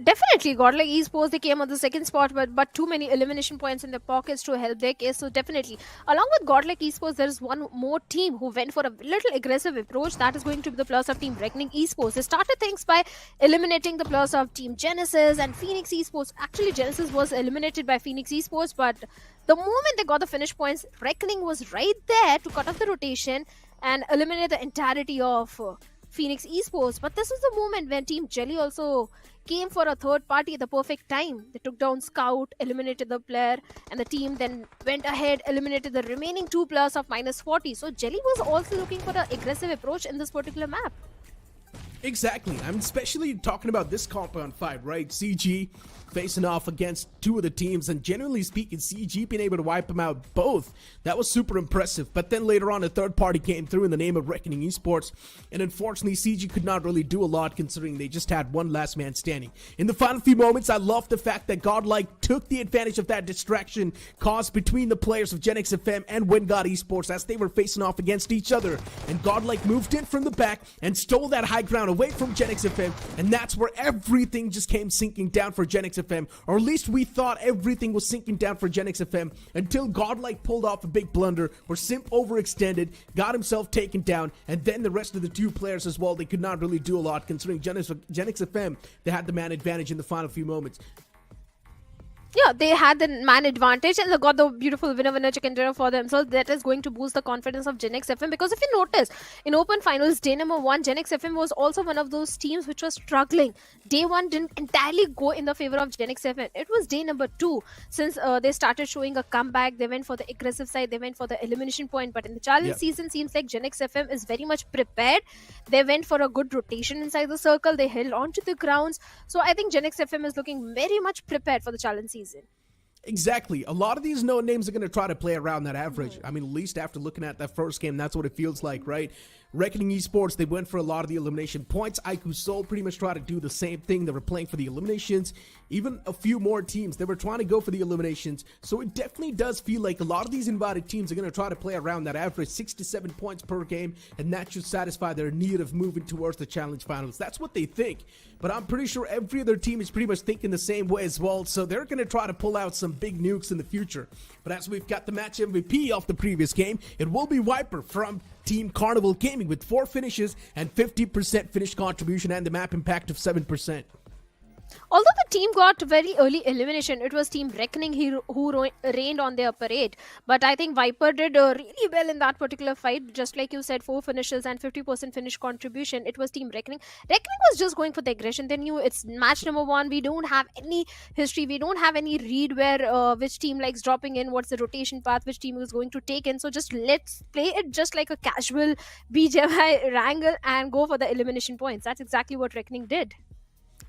Definitely, Godlike Esports, they came on the second spot, but too many elimination points in their pockets to help their case. So definitely, along with Godlike Esports, there is one more team who went for a little aggressive approach. That is going to be the players of Team Reckoning Esports. They started things by eliminating the players of Team Genesis and Phoenix Esports. Actually, Genesis was eliminated by Phoenix Esports, but the moment they got the finish points, Reckoning was right there to cut off the rotation and eliminate the entirety of Phoenix Esports. But this was the moment when Team Jelly also came for a third party at the perfect time. They took down Scout, eliminated the player, and the team then went ahead, eliminated the remaining 2 players of -40. So Jelly was also looking for an aggressive approach in this particular map. Exactly. I'm especially talking about this compound fight, right? CG facing off against 2 of the teams, and generally speaking, CG being able to wipe them out both. That was super impressive. But then later on, a third party came through in the name of Reckoning Esports, and unfortunately, CG could not really do a lot considering they just had one last man standing. In the final few moments, I love the fact that Godlike took the advantage of that distraction caused between the players of Genix FM and Wingod Esports as they were facing off against each other. And Godlike moved in from the back and stole that high ground away from Genix FM, and that's where everything just came sinking down for Genix FM, or at least we thought everything was sinking down for Genix FM until Godlike pulled off a big blunder where Simp overextended, got himself taken down, and then the rest of the 2 players as well, they could not really do a lot considering Genix FM, they had the man advantage in the final few moments. Yeah, they had the man advantage and they got the beautiful winner chicken dinner for themselves. That is going to boost the confidence of Gen X FM, because if you notice, in Open Finals, day number 1, Gen X FM was also one of those teams which was struggling. Day 1 didn't entirely go in the favor of Gen X FM. It was day number 2. Since they started showing a comeback, they went for the aggressive side, they went for the elimination point. But in the challenge season, seems like Gen X FM is very much prepared. They went for a good rotation inside the circle. They held on to the grounds. So I think Gen X FM is looking very much prepared for the challenge season. Exactly. A lot of these known names are going to try to play around that average. I mean, at least after looking at that first game, that's what it feels like, right? Reckoning Esports, they went for a lot of the elimination points. IQ Soul pretty much tried to do the same thing. They were playing for the eliminations. Even a few more teams, they were trying to go for the eliminations. So it definitely does feel like a lot of these invited teams are going to try to play around that average 6 to 7 points per game, and that should satisfy their need of moving towards the challenge finals. That's what they think. But I'm pretty sure every other team is pretty much thinking the same way as well. So they're going to try to pull out some big nukes in the future. But as we've got the match MVP of the previous game, it will be Viper from Team Carnival Gaming with 4 finishes and 50% finish contribution and the map impact of 7%. Although the team got very early elimination, it was Team Reckoning who reigned on their parade. But I think Viper did really well in that particular fight. Just like you said, 4 finishes and 50% finish contribution. It was Team Reckoning. Reckoning was just going for the aggression. They knew it's match number 1. We don't have any history. We don't have any read where which team likes dropping in, what's the rotation path, which team is going to take in. So just let's play it just like a casual BGMI Erangel and go for the elimination points. That's exactly what Reckoning did.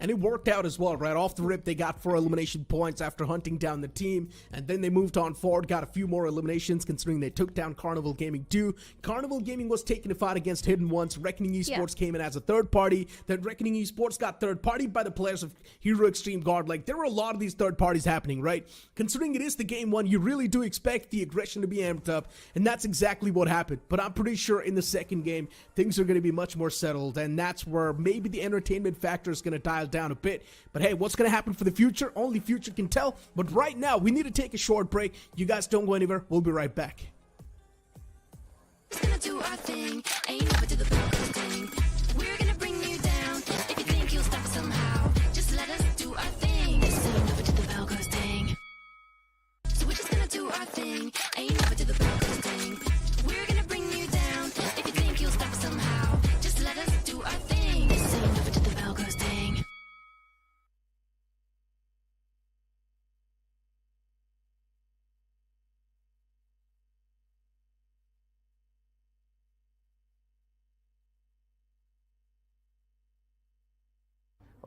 And it worked out as well, right? Off the rip, they got 4 elimination points after hunting down the team. And then they moved on forward, got a few more eliminations, considering they took down Carnival Gaming too. Carnival Gaming was taking a fight against Hidden Ones. Reckoning Esports came in as a third party. Then Reckoning Esports got third party by the players of Hero Extreme Guard. Like, there were a lot of these third parties happening, right? Considering it is the game 1, you really do expect the aggression to be amped up. And that's exactly what happened. But I'm pretty sure in the second game, things are going to be much more settled. And that's where maybe the entertainment factor is going to dial down a bit. But hey, what's going to happen for the future? Only future can tell. But right now, we need to take a short break. You guys don't go anywhere. We'll be right back. Gonna do our thing. Ain't never do the Broncos thing. We're gonna bring you down. If you think you'll stop somehow, just let us do our thing. This ain't never do the Broncos thing. So we're just gonna do our thing. Ain't never do the Broncos thing. We're gonna bring you down. If you think you'll stop somehow, just let us do our thing. This ain't never do the Broncos thing.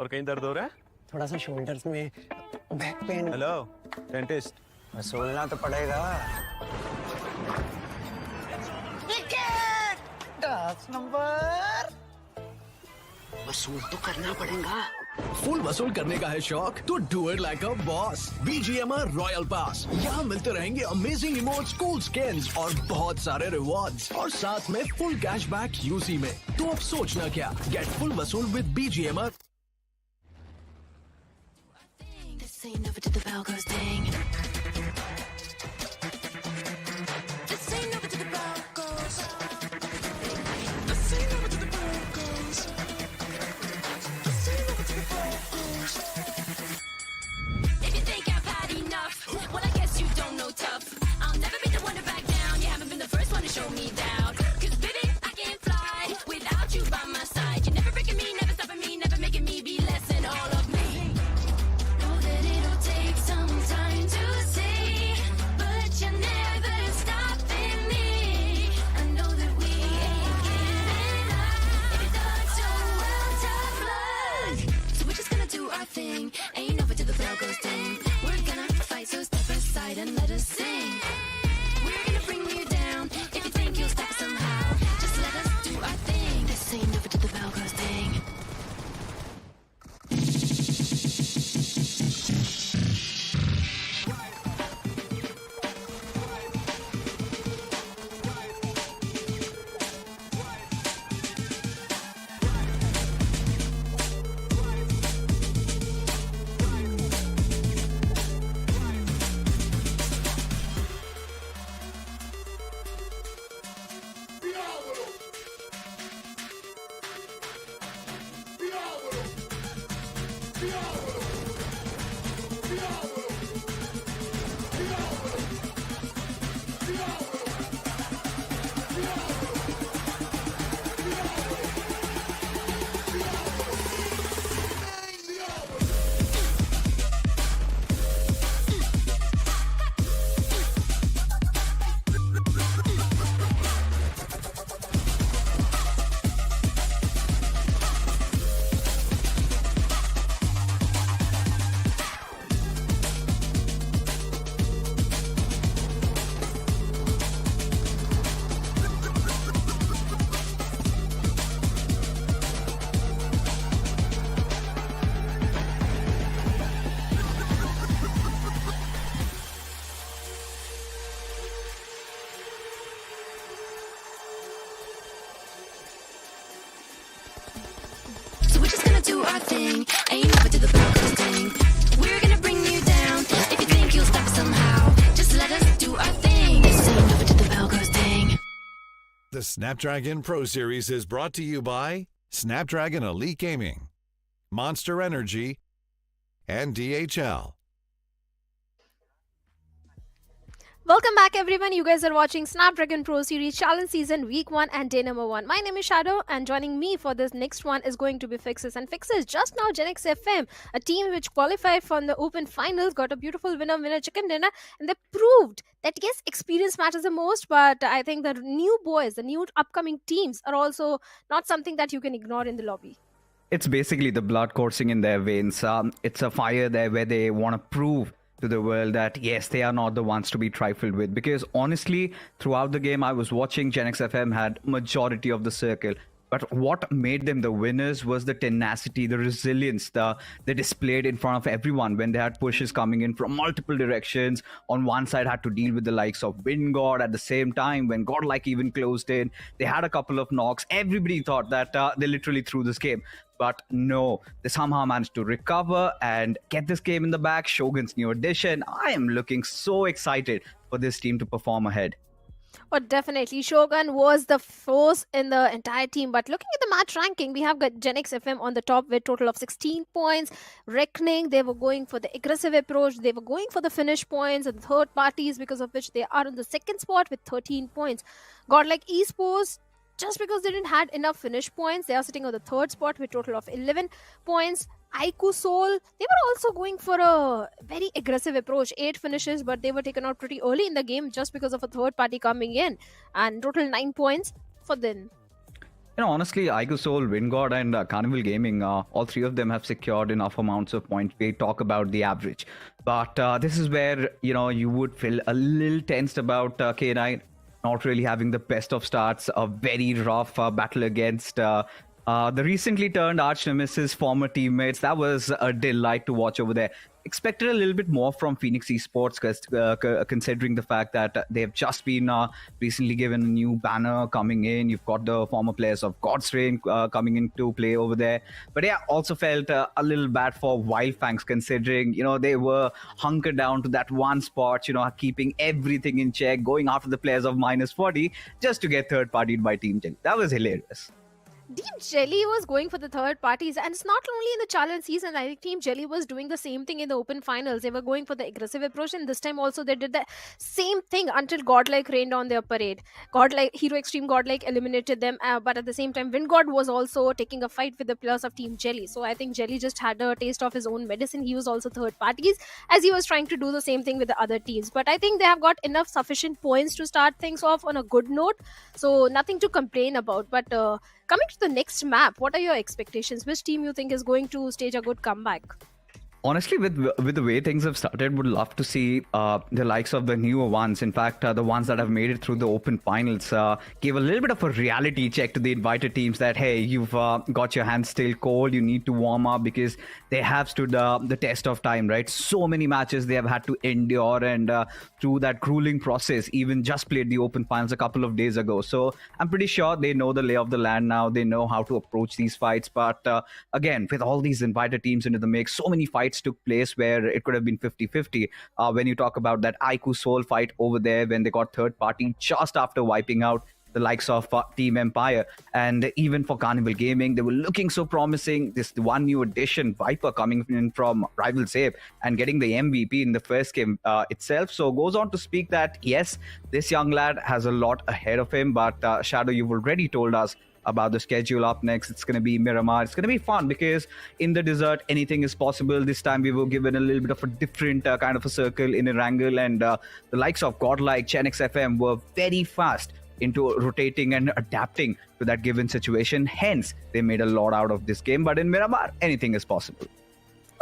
और कहीं दर्द हो रहा है? थोड़ा सा shoulders में, back pain. Hello, dentist. वसूलना तो पड़ेगा। 10 नंबर। वसूल तो करना पड़ेगा। फुल वसूल करने का है शौक तो do it like a boss. BGMI royal pass, यहाँ मिलते रहेंगे अमेजिंग इमोट्स, कूल स्किन्स और बहुत सारे रिवॉर्ड्स और साथ में फुल कैशबैक यूसी में। तो अब सोचना क्या, गेट फुल वसूल with BGMI। This ain't never did the Broncos thing. This ain't never did the Broncos. This ain't never did the Broncos. This ain't never did the Broncos. If you think I've had enough, well I guess you don't know tough. I'll never be the one to back down. You haven't been the first one to show me down. 'Cause baby, I can't fly without you by my side. You're never breaking me, never stopping me, never making me be less than all of me. Some time to say, but you're never stopping me. I know that we ain't giving up. If you thought so, well, tough luck. So we're just gonna do our thing. Ain't never do the Broncos thing. We're gonna fight, so step aside and let us sing. We're gonna bring you down. If you think you'll stop somehow, just let us do our thing. This ain't never do the Broncos thing. do our thing. Ain't never do the bell goes ding. We're gonna bring you down. If you think you'll stop us somehow, just let us do our thing. This ain't never do the bell goes ding. The Snapdragon Pro Series is brought to you by Snapdragon Elite Gaming, Monster Energy, and DHL. Welcome back, everyone. You guys are watching Snapdragon Pro Series Challenge Season Week 1 and Day number 1. My name is Shadow, and joining me for this next one is going to be Fixes. And Fixes, just now Gen X FM, a team which qualified from the Open Finals, got a beautiful winner chicken dinner, and they proved that yes, experience matters the most, but I think the new boys, the new upcoming teams are also not something that you can ignore in the lobby. It's basically the blood coursing in their veins. It's a fire there where they want to prove to the world that yes, they are not the ones to be trifled with, because honestly throughout the game I was watching, Gen X FM had majority of the circle, but what made them the winners was the tenacity, the resilience they displayed in front of everyone when they had pushes coming in from multiple directions. On one side had to deal with the likes of Wingod. At the same time, when Godlike even closed in, they had a couple of knocks. Everybody thought that they literally threw this game. But no, they somehow managed to recover and get this game in the bag. Shogun's new addition. I am looking so excited for this team to perform ahead. Oh, definitely. Shogun was the force in the entire team. But looking at the match ranking, we have got Gen X FM on the top with total of 16 points. Reckoning, they were going for the aggressive approach. They were going for the finish points and third parties, because of which they are on the second spot with 13 points. Godlike Esports, just because they didn't had enough finish points, they are sitting on the third spot with total of 11 points. Aiku Soul, they were also going for a very aggressive approach, 8 finishes, but they were taken out pretty early in the game just because of a third party coming in, and total 9 points for them. You know, honestly, Aiku Soul, Wingod, and Carnival Gaming, all three of them have secured enough amounts of points. We talk about the average, but this is where you would feel a little tensed about K9 not really having the best of starts. A very rough battle against the recently turned arch nemesis former teammates. That was a delight to watch over there. Expected a little bit more from Phoenix Esports, considering the fact that they've just been recently given a new banner coming in. You've got the former players of God's Reign coming into play over there. But yeah, also felt a little bad for Wildfangs, considering they were hunkered down to that one spot, keeping everything in check, going after the players of -40 just to get third partied by Team Jelly. That was hilarious. Team Jelly was going for the third parties, and it's not only in the challenge season. I think Team Jelly was doing the same thing in the open finals. They were going for the aggressive approach, and this time also they did the same thing until Godlike rained on their parade. Hero Extreme Godlike eliminated them, but at the same time Wingod was also taking a fight with the players of Team Jelly. So I think Jelly just had a taste of his own medicine. He was also third parties as he was trying to do the same thing with the other teams. But I think they have got enough sufficient points to start things off on a good note, so nothing to complain about. But coming to the next map, what are your expectations? Which team you think is going to stage a good comeback? Honestly, with the way things have started, would love to see the likes of the newer ones. In fact, the ones that have made it through the open finals gave a little bit of a reality check to the invited teams that, hey, you've got your hands still cold, you need to warm up, because they have stood the test of time, right? So many matches they have had to endure, and through that grueling process, even just played the open finals a couple of days ago. So I'm pretty sure they know the lay of the land now. They know how to approach these fights. But again, with all these invited teams into the mix, so many fights took place where it could have been 50-50. When you talk about that Aiku Soul fight over there, when they got third party just after wiping out the likes of Team Empire, and even for Carnival Gaming, they were looking so promising. This one new addition, Viper, coming in from Rivals and getting the MVP in the first game itself. So goes on to speak that yes, this young lad has a lot ahead of him. But Shadow, you've already told us about the schedule up next. It's going to be Miramar. It's going to be fun because in the desert, anything is possible. This time we were given a little bit of a different kind of a circle in Erangel, and the likes of Godlike, Gen X FM were very fast into rotating and adapting to that given situation. Hence, they made a lot out of this game. But in Miramar, anything is possible.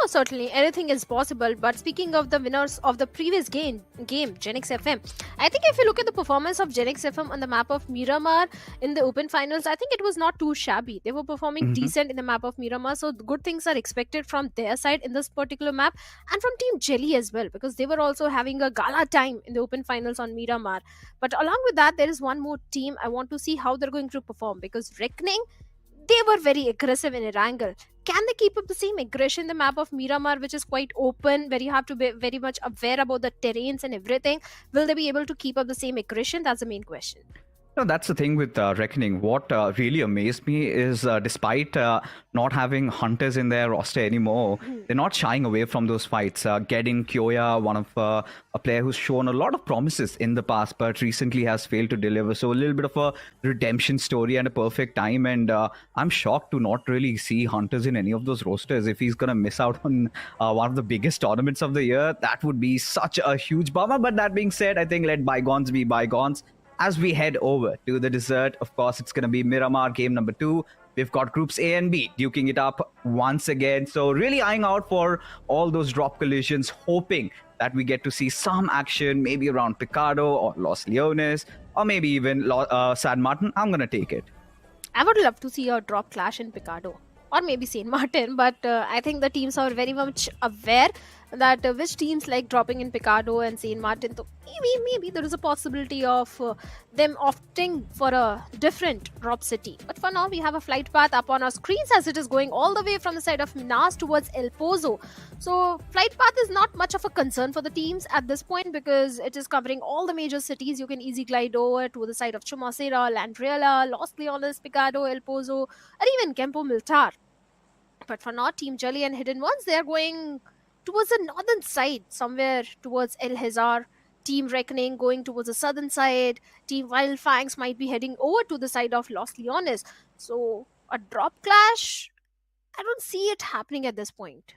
Oh, certainly, anything is possible. But speaking of the winners of the previous game, Gen X FM, I think if you look at the performance of Gen X FM on the map of Miramar in the open finals, I think it was not too shabby. They were performing decent in the map of Miramar, so good things are expected from their side in this particular map, and from Team Jelly as well, because they were also having a gala time in the open finals on Miramar. But along with that, there is one more team I want to see how they're going to perform, because Reckoning, they were very aggressive in Erangel. Can they keep up the same aggression in the map of Miramar, which is quite open, where you have to be very much aware about the terrains and everything? Will they be able to keep up the same aggression? That's the main question. No, that's the thing with Reckoning. What really amazed me is despite not having hunters in their roster anymore, they're not shying away from those fights. Getting Kyoya, one of a player who's shown a lot of promises in the past, but recently has failed to deliver. So a little bit of a redemption story and a perfect time. And I'm shocked to not really see hunters in any of those rosters. If he's going to miss out on one of the biggest tournaments of the year, that would be such a huge bummer. But that being said, I think let bygones be bygones. As we head over to the dessert, of course, it's going to be Miramar game number 2. We've got groups A and B duking it up once again. So really eyeing out for all those drop collisions, hoping that we get to see some action, maybe around Picado or Los Leones, or maybe even San Martin. I'm going to take it. I would love to see a drop clash in Picado or maybe Saint Martin, but I think the teams are very much aware that which teams like dropping in Picado and Saint Martin. So maybe there is a possibility of them opting for a different drop city. But for now, we have a flight path up on our screens as it is going all the way from the side of Minas towards El Pozo. So flight path is not much of a concern for the teams at this point because it is covering all the major cities. You can easily glide over to the side of Chumacera, Landriela, Los Leones, Picado, El Pozo, or even Campo Miltar. But for now, Team Jelly and Hidden Ones, they are going towards the northern side, somewhere towards El Hazar. Team Reckoning going towards the southern side. Team Wild Fangs might be heading over to the side of Los Leones. So a drop clash, I don't see it happening at this point.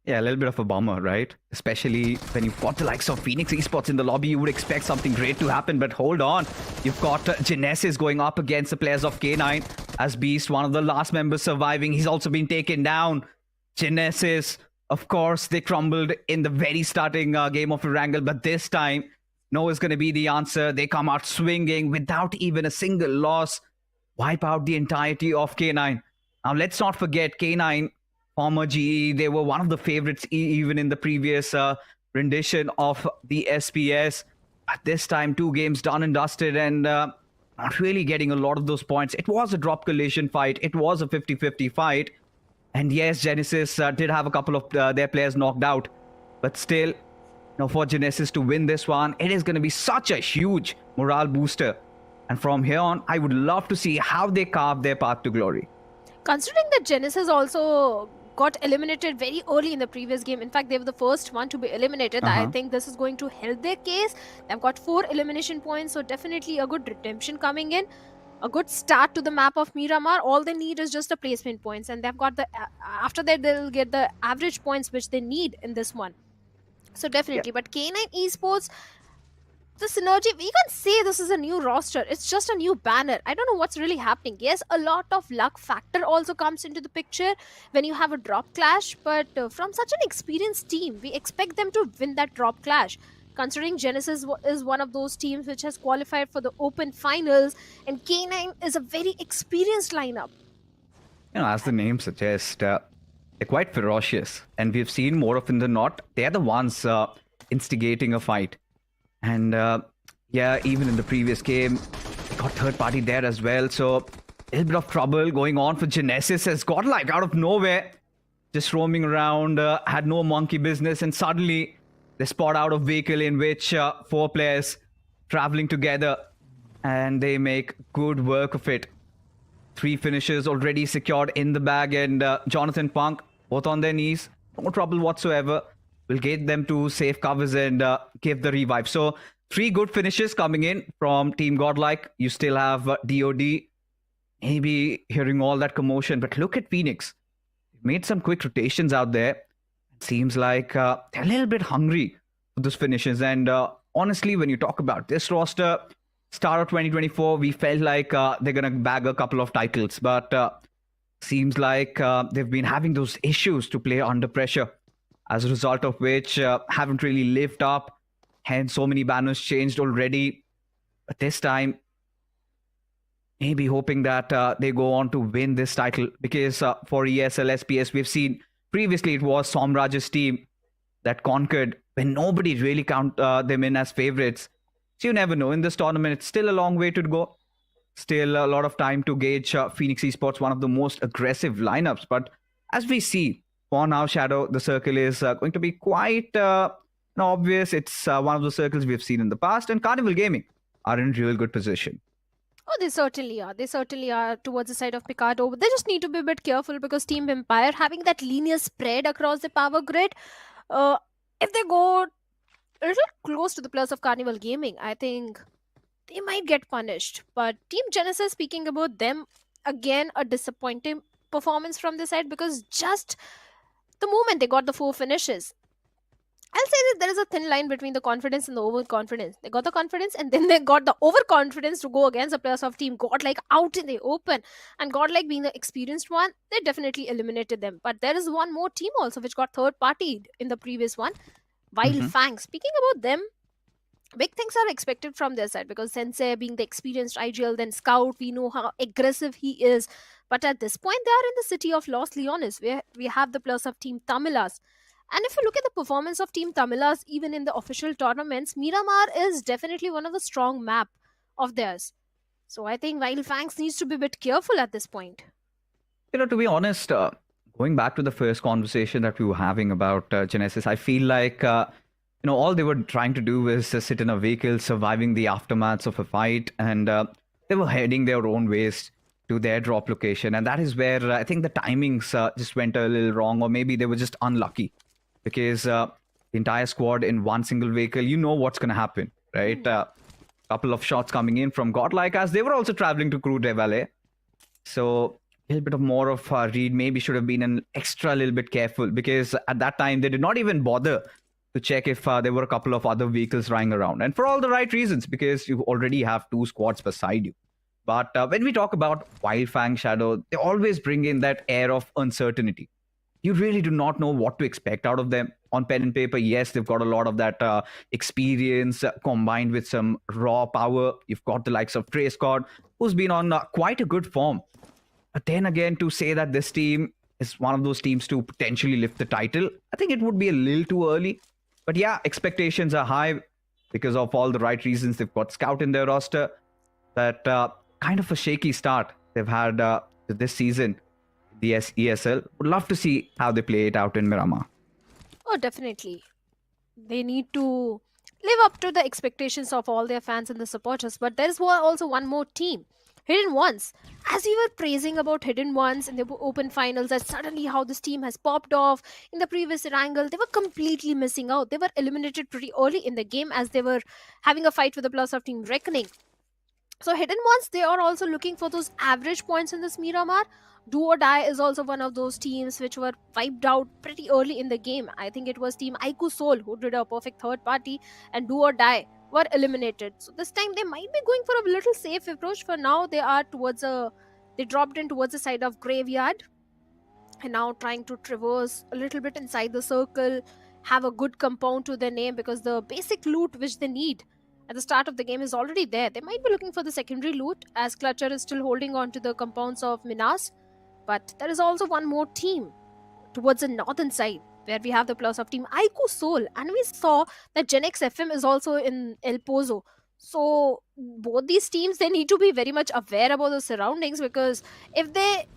Yeah, a little bit of a bummer, right? Especially when you've got the likes of Phoenix Esports in the lobby, you would expect something great to happen. But hold on, you've got Genesis going up against the players of K9 as Beast, one of the last members surviving. He's also been taken down. Genesis, of course, they crumbled in the very starting game of Erangel, but this time, no is going to be the answer. They come out swinging without even a single loss, wipe out the entirety of K9. Now, let's not forget K9, former GE, they were one of the favorites even in the previous rendition of the SPS. But this time, 2 games done and dusted and not really getting a lot of those points. It was a drop collision fight. It was a 50-50 fight. And yes, Genesis did have a couple of their players knocked out. But still, for Genesis to win this one, it is going to be such a huge morale booster. And from here on, I would love to see how they carve their path to glory. Considering that Genesis also got eliminated very early in the previous game. In fact, they were the first one to be eliminated. I think this is going to help their case. They've got 4 elimination points, so definitely a good redemption coming in. A good start to the map of Miramar. All they need is just the placement points, and they've got the after that they'll get the average points which they need in this one. So definitely, but K9 Esports, the synergy, we can't say this is a new roster. It's just a new banner. I don't know what's really happening. Yes, a lot of luck factor also comes into the picture when you have a drop clash, but from such an experienced team, we expect them to win that drop clash. Considering Genesis is one of those teams which has qualified for the open finals, and K9 is a very experienced lineup. As the name suggests, they're quite ferocious, and we've seen more often than not, they're the ones instigating a fight. And yeah, even in the previous game, they got third party there as well. So a little bit of trouble going on for Genesis as Godlike out of nowhere, just roaming around, had no monkey business, and suddenly they spot out a vehicle in which 4 players traveling together, and they make good work of it. 3 finishes already secured in the bag, and Jonathan Punk, both on their knees, no trouble whatsoever, will get them to safe covers and give the revive. So 3 good finishes coming in from Team Godlike. You still have DOD, maybe hearing all that commotion, but look at Phoenix. Made some quick rotations out there. Seems like they're a little bit hungry for those finishes. And honestly, when you talk about this roster, start of 2024, we felt like they're going to bag a couple of titles. But seems like they've been having those issues to play under pressure, as a result of which haven't really lived up. Hence, so many banners changed already. But this time, maybe hoping that they go on to win this title. Because for ESL, SPS, we've seen previously it was Somraj's team that conquered when nobody really count them in as favorites. So you never know. In this tournament, it's still a long way to go. Still a lot of time to gauge Phoenix Esports, one of the most aggressive lineups. But as we see, for now, Shadow, the circle is going to be quite obvious. It's one of the circles we've seen in the past, and Carnival Gaming are in real good position. Oh, they certainly are. They certainly are towards the side of Picardo. They just need to be a bit careful because Team Empire having that linear spread across the power grid, if they go a little close to the plus of Carnival Gaming, I think they might get punished. But Team Genesis, speaking about them, again, a disappointing performance from this side because just the moment they got the 4 finishes, I'll say that there is a thin line between the confidence and the overconfidence. They got the confidence and then they got the overconfidence to go against the players of Team Godlike out in the open. And Godlike being the experienced one, they definitely eliminated them. But there is one more team also which got third partied in the previous one. Wild Fang. Speaking about them, big things are expected from their side because Sensei being the experienced IGL, then Scout, we know how aggressive he is. But at this point, they are in the city of Los Leones, where we have the plus of Team Tamilas. And if you look at the performance of Team Tamilas, even in the official tournaments, Miramar is definitely one of the strong map of theirs. So I think Wild Fangs needs to be a bit careful at this point. To be honest, going back to the first conversation that we were having about Genesis, I feel like, all they were trying to do was sit in a vehicle, surviving the aftermaths of a fight, and they were heading their own ways to their drop location. And that is where I think the timings just went a little wrong, or maybe they were just unlucky. Because the entire squad in one single vehicle, you know what's going to happen, right? Couple of shots coming in from Godlike as they were also traveling to Crew de Valle. So a little bit of more of read maybe should have been an extra little bit careful because at that time they did not even bother to check if there were a couple of other vehicles running around. And for all the right reasons, because you already have 2 squads beside you. But when we talk about Wild Fang Shadow, they always bring in that air of uncertainty. You really do not know what to expect out of them. On pen and paper, yes, they've got a lot of that experience combined with some raw power. You've got the likes of Trey Scott, who's been on quite a good form. But then again, to say that this team is one of those teams to potentially lift the title, I think it would be a little too early. But yeah, expectations are high because of all the right reasons. They've got Scout in their roster. That kind of a shaky start they've had this season. The ESL. Would love to see how they play it out in Miramar. Oh, definitely. They need to live up to the expectations of all their fans and the supporters. But there's also one more team, Hidden Ones. As we were praising about Hidden Ones in the open finals, that suddenly how this team has popped off in the previous Erangel, they were completely missing out. They were eliminated pretty early in the game as they were having a fight with the plus of Team Reckoning. So Hidden Ones, they are also looking for those average points in this Miramar. Do or Die is also one of those teams which were wiped out pretty early in the game. I think it was Team Aiku Soul who did a perfect third party, and Do or Die were eliminated. So this time they might be going for a little safe approach. For now, they dropped in towards the side of Graveyard and now trying to traverse a little bit inside the circle, have a good compound to their name because the basic loot which they need at the start of the game is already there. They might be looking for the secondary loot as Clutcher is still holding on to the compounds of Minas. But there is also one more team towards the northern side where we have the plus of Team Aiku Soul. And we saw that Gen X FM is also in El Pozo. So both these teams, they need to be very much aware about the surroundings because if they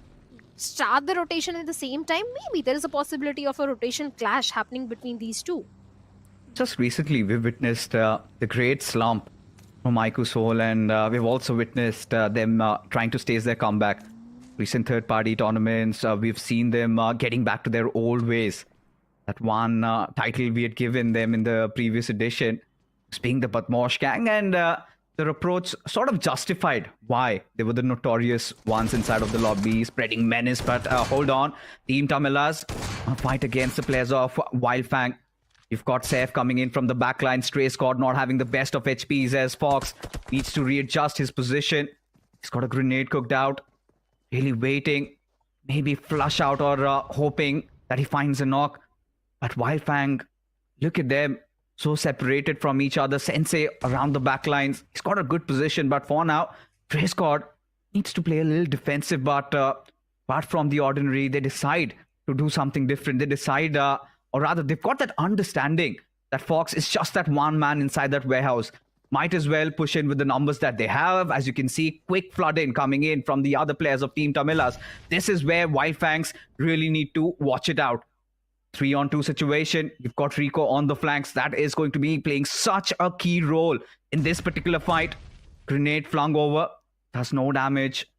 start the rotation at the same time, maybe there is a possibility of a rotation clash happening between these two. Just recently, we've witnessed the great slump from Aiku Soul, and we've also witnessed them trying to stage their comeback. Recent third-party tournaments, we've seen them getting back to their old ways. That one title we had given them in the previous edition was being the Badmosh Gang, and their approach sort of justified why they were the notorious ones inside of the lobby, spreading menace. But hold on, Team Tamilas fight against the players of Wild Fang. You've got Saif coming in from the backline, Stray Scott not having the best of HPs as Fox needs to readjust his position. He's got a grenade cooked out. Really waiting, maybe flush out or hoping that he finds a knock. But Wild Fang, look at them, so separated from each other. Sensei around the back lines. He's got a good position, but for now, Trey Scott needs to play a little defensive. But apart from the ordinary, they decide to do something different. They decide, or rather, they've got that understanding that Fox is just that one man inside that warehouse. might as well push in with the numbers that they have. As you can see, quick flood in coming in from the other players of Team Tamilas. This is where Wildfangs really need to watch it out. 3-on-2 situation. You've got Rico on the flanks. That is going to be playing such a key role in this particular fight. Grenade flung over. Does no damage.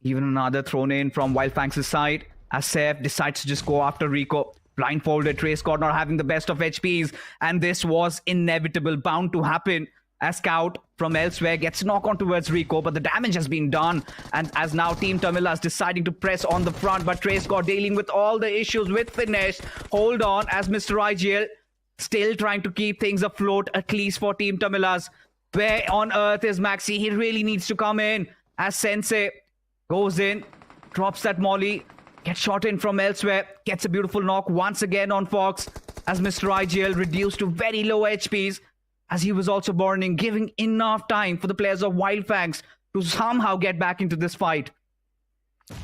Even another thrown in from Wildfangs' side. As Seth decides to just go after Rico. Blindfolded, Trace God not having the best of HPs. And this was inevitable, bound to happen. As Scout from elsewhere gets knocked on towards Rico, but the damage has been done. And as now Team Tamilas deciding to press on the front, but Trace God dealing with all the issues with finish. Hold on as Mr. IGL still trying to keep things afloat, at least for Team Tamilas. Where on earth is Maxi? He really needs to come in as Sensei goes in, drops that molly, gets shot in from elsewhere, gets a beautiful knock once again on Fox as Mr. IGL reduced to very low HPs. As he was also burning, giving enough time for the players of Wildfangs to somehow get back into this fight.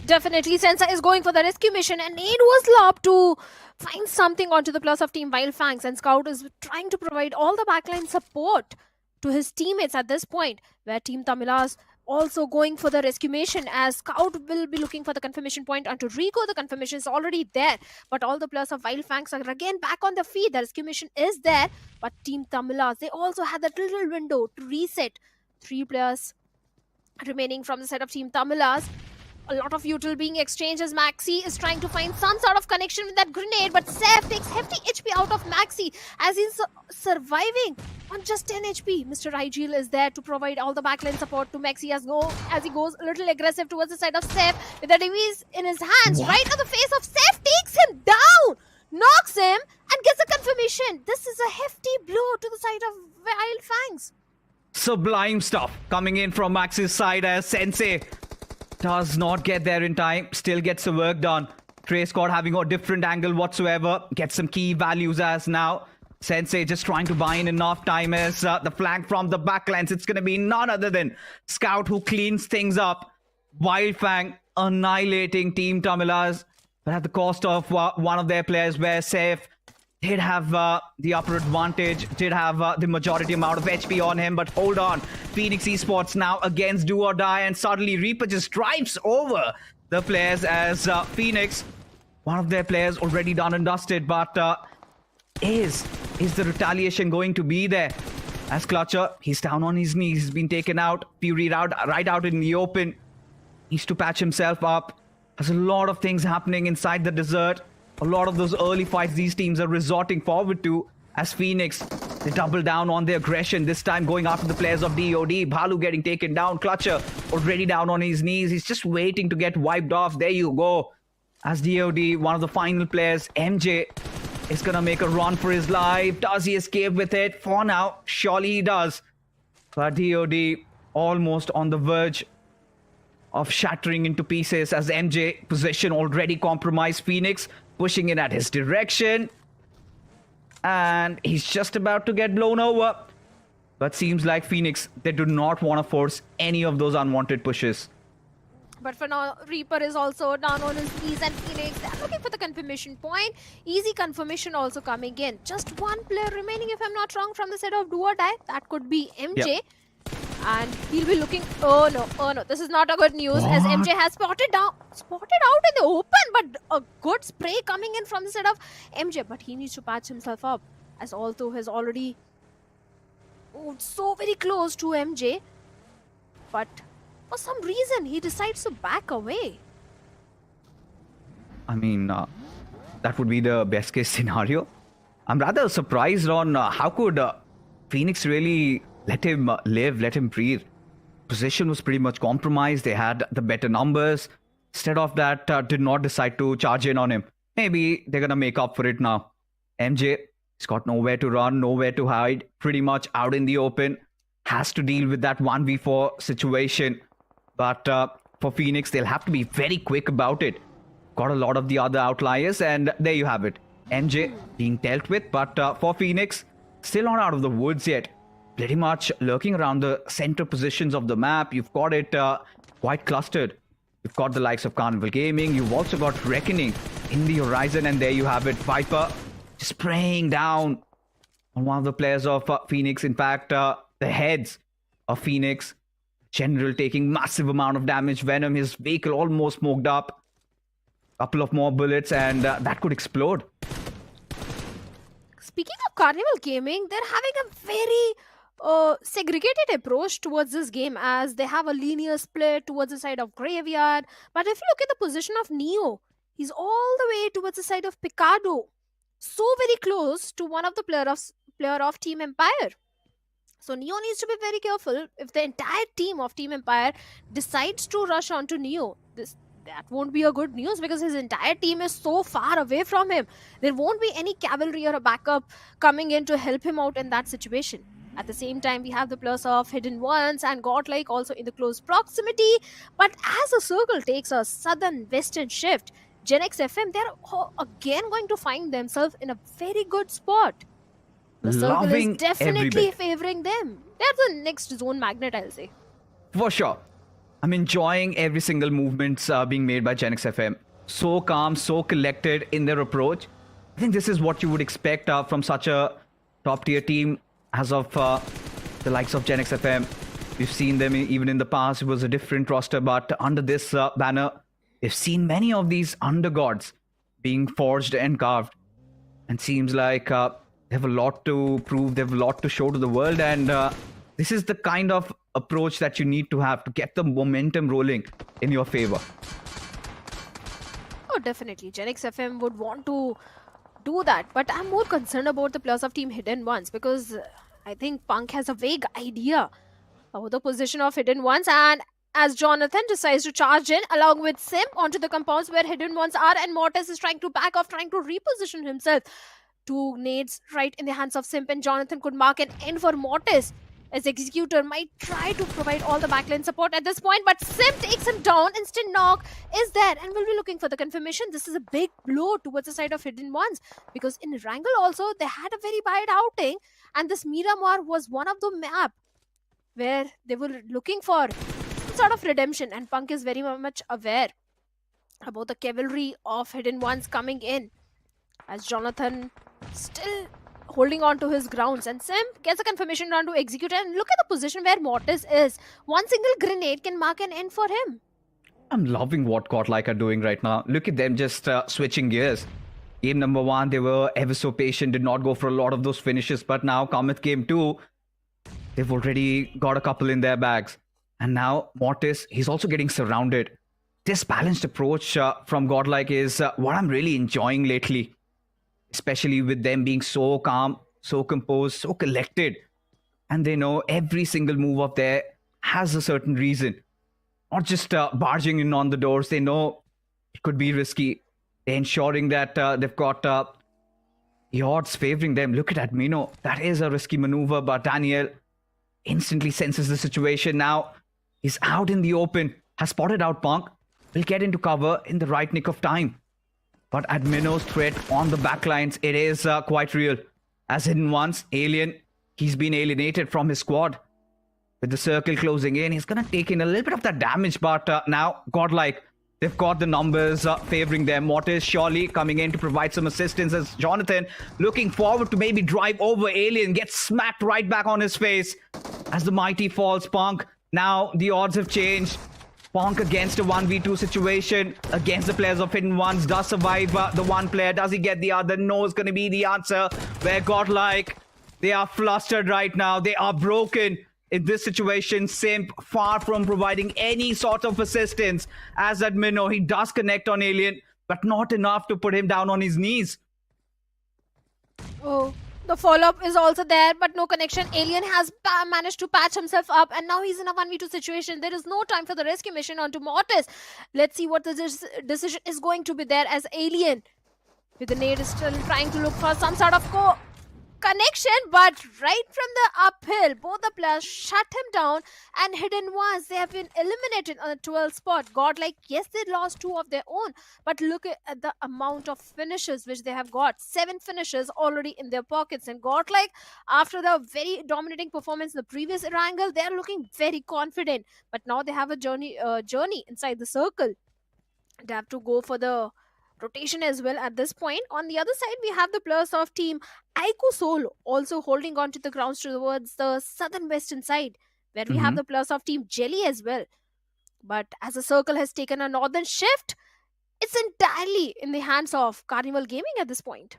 Definitely, Sensa is going for the rescue mission, and Aid was lobbed to find something onto the players of Team Wildfangs, and Scout is trying to provide all the backline support to his teammates at this point, where Team Tamilas also going for the rescue mission, as Scout will be looking for the confirmation point onto Rico. The confirmation is already there, but all the players of Wildfangs are again back on the feet. The rescue mission is there, but Team Tamilas, they also had that little window to reset. 3 players remaining from the side of Team Tamilas. A lot of util being exchanged as Maxi is trying to find some sort of connection with that grenade, but Seth takes hefty HP out of Maxi as he's surviving on just 10 HP. Mr. IGL is there to provide all the backline support to Maxi as he goes a little aggressive towards the side of Seth with the device in his hands. What? Right on the face of Seth, takes him down, knocks him and gets a confirmation. This is a hefty blow to the side of Wildfangs. Sublime stuff coming in from Max's side as Sensei does not get there in time, still gets the work done. Trace God having a different angle whatsoever, gets some key values as now Sensei just trying to buy in enough time as the flank from the backlines. It's going to be none other than Scout who cleans things up. Wildfang annihilating Team Tamilas, but at the cost of one of their players where Safe did have the upper advantage, did have the majority amount of HP on him, but hold on. Phoenix Esports now against do or die, and suddenly Reaper just drives over the players as Phoenix, one of their players already done and dusted, but is the retaliation going to be there? As Clutcher, he's down on his knees, he's been taken out, Fury right out in the open, needs to patch himself up. There's a lot of things happening inside the desert. A lot of those early fights these teams are resorting forward to as Phoenix, they double down on their aggression, this time going after the players of DOD. Bhalu getting taken down, Clutcher already down on his knees. He's just waiting to get wiped off. There you go. As DOD, one of the final players, MJ, is going to make a run for his life. Does he escape with it? For now, surely he does. But DOD almost on the verge of shattering into pieces as MJ position already compromised. Phoenix pushing in at his direction, and he's just about to get blown over. But seems like Phoenix, they do not want to force any of those unwanted pushes. But for now, Reaper is also down on his knees, and Phoenix, they're looking for the confirmation point. Easy confirmation also coming in. Just one player remaining, if I'm not wrong, from the side of do or die. That could be MJ. Yep. And he'll be looking. Oh no, this is not a good news. What? As MJ has spotted out in the open, but a good spray coming in from the side of MJ. But he needs to patch himself up, as Alto has already moved so very close to MJ. But for some reason, he decides to back away. I mean, that would be the best case scenario. I'm rather surprised on how could Phoenix really let him live, let him breathe. Position was pretty much compromised. They had the better numbers. Instead of that, did not decide to charge in on him. Maybe they're going to make up for it now. MJ, he's got nowhere to run, nowhere to hide. Pretty much out in the open. Has to deal with that 1v4 situation. But for Phoenix, they'll have to be very quick about it. Got a lot of the other outliers, and there you have it. MJ being dealt with, but for Phoenix, still not out of the woods yet. Pretty much lurking around the center positions of the map. You've got it quite clustered. You've got the likes of Carnival Gaming. You've also got Reckoning in the horizon. And there you have it. Viper just spraying down on one of the players of Phoenix. In fact, the the heads of Phoenix. General taking massive amount of damage. Venom, his vehicle almost smoked up. Couple of more bullets and that could explode. Speaking of Carnival Gaming, they're having a very segregated approach towards this game, as they have a linear split towards the side of Graveyard. But if you look at the position of Neo, he's all the way towards the side of Picado. So very close to one of the player of Team Empire. So Neo needs to be very careful. If the entire team of Team Empire decides to rush onto Neo, that won't be a good news, because his entire team is so far away from him. There won't be any cavalry or a backup coming in to help him out in that situation. At the same time, we have the players of Hidden Ones and Godlike also in the close proximity. But as the circle takes a southern-western shift, Gen X FM, they're again going to find themselves in a very good spot. The circle is definitely favoring them. They're the next zone magnet, I'll say. For sure. I'm enjoying every single movements being made by Gen X FM. So calm, so collected in their approach. I think this is what you would expect from such a top-tier team as of the likes of Gen X FM. We've seen them even in the past. It was a different roster, but under this banner, we've seen many of these undergods being forged and carved. And seems like they have a lot to prove, they have a lot to show to the world, and this is the kind of approach that you need to have to get the momentum rolling in your favor. Oh, definitely. Gen X FM would want to do that, but I'm more concerned about the players of Team Hidden Ones, because I think Punk has a vague idea about the position of Hidden Ones, and as Jonathan decides to charge in along with Simp onto the compounds where Hidden Ones are, and Mortis is trying to back off, trying to reposition himself. Two nades right in the hands of Simp, and Jonathan could mark an end for Mortis, as Executor might try to provide all the backline support at this point, but Simp takes him down. Instant knock is there, and we'll be looking for the confirmation. This is a big blow towards the side of Hidden Ones, because in Erangel also they had a very bad outing, and this Miramar was one of the map where they were looking for some sort of redemption, and Punk is very much aware about the cavalry of Hidden Ones coming in, as Jonathan still holding on to his grounds, and Simp gets a confirmation run to execute, and look at the position where Mortis is. One single grenade can mark an end for him. I'm loving what Godlike are doing right now. Look at them just switching gears. Game number 1, they were ever so patient, did not go for a lot of those finishes, but now cometh game 2, they've already got a couple in their bags. And now Mortis, he's also getting surrounded. This balanced approach from Godlike is what I'm really enjoying lately. Especially with them being so calm, so composed, so collected. And they know every single move of theirs has a certain reason. Not just barging in on the doors. They know it could be risky. They're ensuring that they've got the odds favoring them. Look at Admino. That is a risky maneuver, but Daniel instantly senses the situation. Now he's out in the open, has spotted out Punk, will get into cover in the right nick of time. But Admino's threat on the backlines, it is quite real. As Hidden Ones, Alien, he's been alienated from his squad. With the circle closing in, he's going to take in a little bit of that damage. But now, Godlike, they've got the numbers favoring them. Mortis surely coming in to provide some assistance, as Jonathan looking forward to maybe drive over Alien, gets smacked right back on his face. As the mighty falls, Punk. Now the odds have changed. Punk against a 1v2 situation against the players of Hidden Ones. Does survive the one player? Does he get the other? No is going to be the answer. Where Godlike, they are flustered right now. They are broken in this situation. Simp far from providing any sort of assistance. As Admino, he does connect on Alien, but not enough to put him down on his knees. Oh, the follow-up is also there, but no connection. Alien has managed to patch himself up, and now he's in a 1v2 situation. There is no time for the rescue mission onto Mortis. Let's see what the decision is going to be there, as Alien, with the nade, is still trying to look for some sort of connection, but right from the uphill, both the players shut him down, and Hidden Ones, they have been eliminated on the 12th spot. Godlike, yes, they lost 2 of their own, but look at the amount of finishes which they have got. 7 finishes already in their pockets, and Godlike, after the very dominating performance in the previous Erangel, they are looking very confident, but now they have a journey inside the circle. They have to go for the rotation as well at this point. On the other side, we have the players of team Aiku Soul also holding on to the grounds towards the southern western side, where we have the players of team Jelly as well. But as the circle has taken a northern shift, it's entirely in the hands of Carnival Gaming at this point.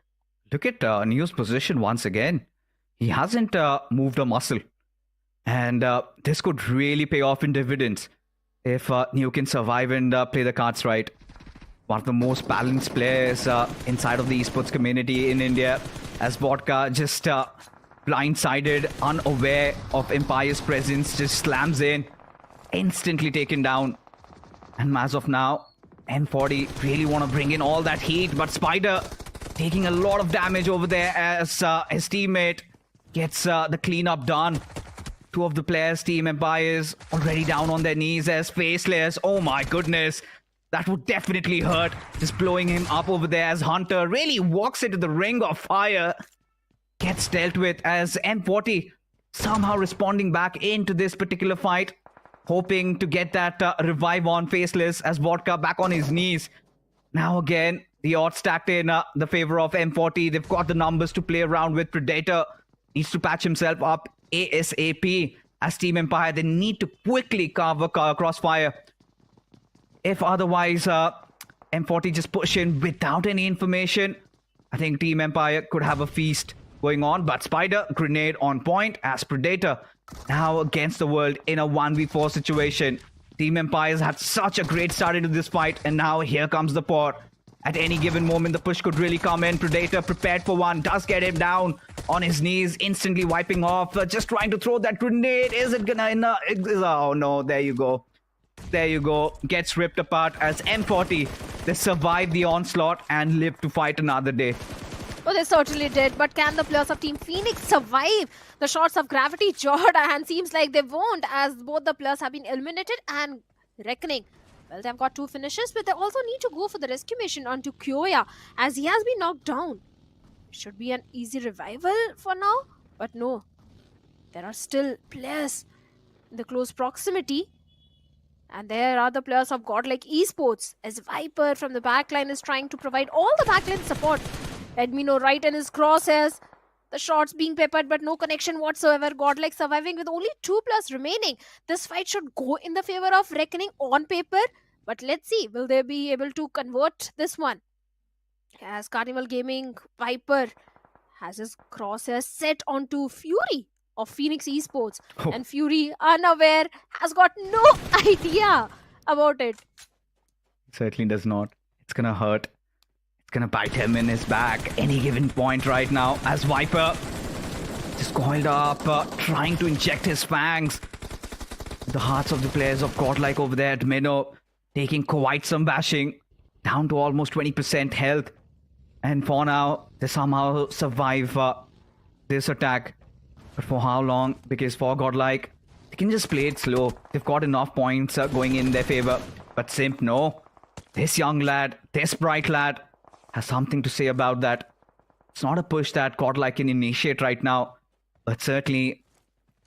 Look at Neo's position once again. He hasn't moved a muscle. And this could really pay off in dividends if Neo can survive and play the cards right. One of the most balanced players inside of the esports community in India, as Vodka just blindsided, unaware of Empire's presence, just slams in, instantly taken down. And as of now, M40 really want to bring in all that heat, but Spider taking a lot of damage over there as his teammate gets the cleanup done. Two of the players, Team Empires, already down on their knees as Faceless. Oh my goodness. That would definitely hurt. Just blowing him up over there as Hunter really walks into the ring of fire. Gets dealt with as M40 somehow responding back into this particular fight. Hoping to get that revive on Faceless as Vodka back on his knees. Now again, the odds stacked in the favor of M40. They've got the numbers to play around with. Predator needs to patch himself up ASAP. As Team Empire, they need to quickly cover Crossfire. If otherwise, M40 just push in without any information, I think Team Empire could have a feast going on. But Spider, grenade on point as Predator now against the world in a 1v4 situation. Team Empire's had such a great start into this fight, and now here comes the pot. At any given moment, the push could really come in. Predator prepared for one, does get him down on his knees, instantly wiping off, just trying to throw that grenade. Is it gonna... Oh no, there you go. There you go. Gets ripped apart as M40. They survive the onslaught and live to fight another day. Well, they certainly did, but can the players of Team Phoenix survive the shots of gravity, Jordan? And seems like they won't, as both the players have been eliminated and Reckoning. Well, they've got two finishes, but they also need to go for the rescue mission onto Kyoya, as he has been knocked down. It should be an easy revival for now, but no. There are still players in the close proximity. And there are the players of Godlike Esports, as Viper from the backline is trying to provide all the backline support. Edmino right in his crosshairs. The shots being peppered, but no connection whatsoever. Godlike surviving with only 2 players remaining. This fight should go in the favor of Reckoning on paper. But let's see, will they be able to convert this one? As Carnival Gaming, Viper has his crosshairs set onto Fury of Phoenix Esports. Oh. And Fury, unaware, has got no idea about it. Certainly does not. It's gonna hurt. It's gonna bite him in his back any given point right now as Viper just coiled up, trying to inject his fangs. The hearts of the players of Godlike over there at Minnow taking quite some bashing, down to almost 20% health. And for now, they somehow survive this attack. But for how long? Because for Godlike, they can just play it slow. They've got enough points going in their favor. But Simp, no. This young lad, this bright lad, has something to say about that. It's not a push that Godlike can initiate right now. But certainly,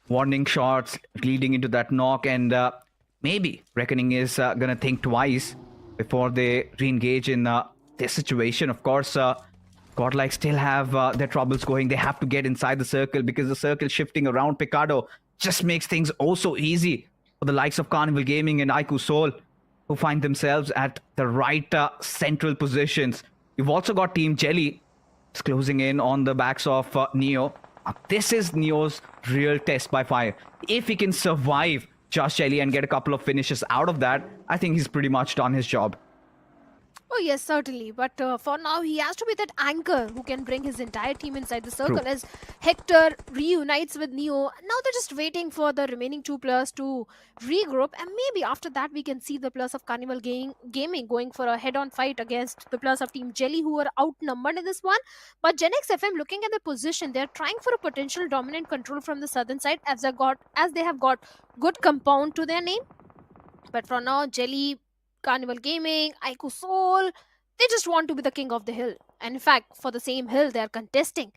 warning shots leading into that knock. And maybe Reckoning is going to think twice before they re-engage in this situation. Of course, Godlike still have their troubles going. They have to get inside the circle because the circle shifting around Picardo just makes things oh so easy for the likes of Carnival Gaming and Aiku Soul, who find themselves at the right central positions. You've also got Team Jelly just closing in on the backs of Neo. This is Neo's real test by fire. If he can survive Just Jelly and get a couple of finishes out of that, I think he's pretty much done his job. Oh yes, certainly. But for now, he has to be that anchor who can bring his entire team inside the circle. True. As Hector reunites with Neo. Now they're just waiting for the remaining 2 players to regroup. And maybe after that, we can see the players of Carnival Gaming going for a head-on fight against the players of Team Jelly, who are outnumbered in this one. But Gen X FM, looking at the position, they're trying for a potential dominant control from the southern side as they have got good compound to their name. But for now, Jelly, Carnival Gaming, Aiku Soul, they just want to be the king of the hill. And in fact, for the same hill, they are contesting.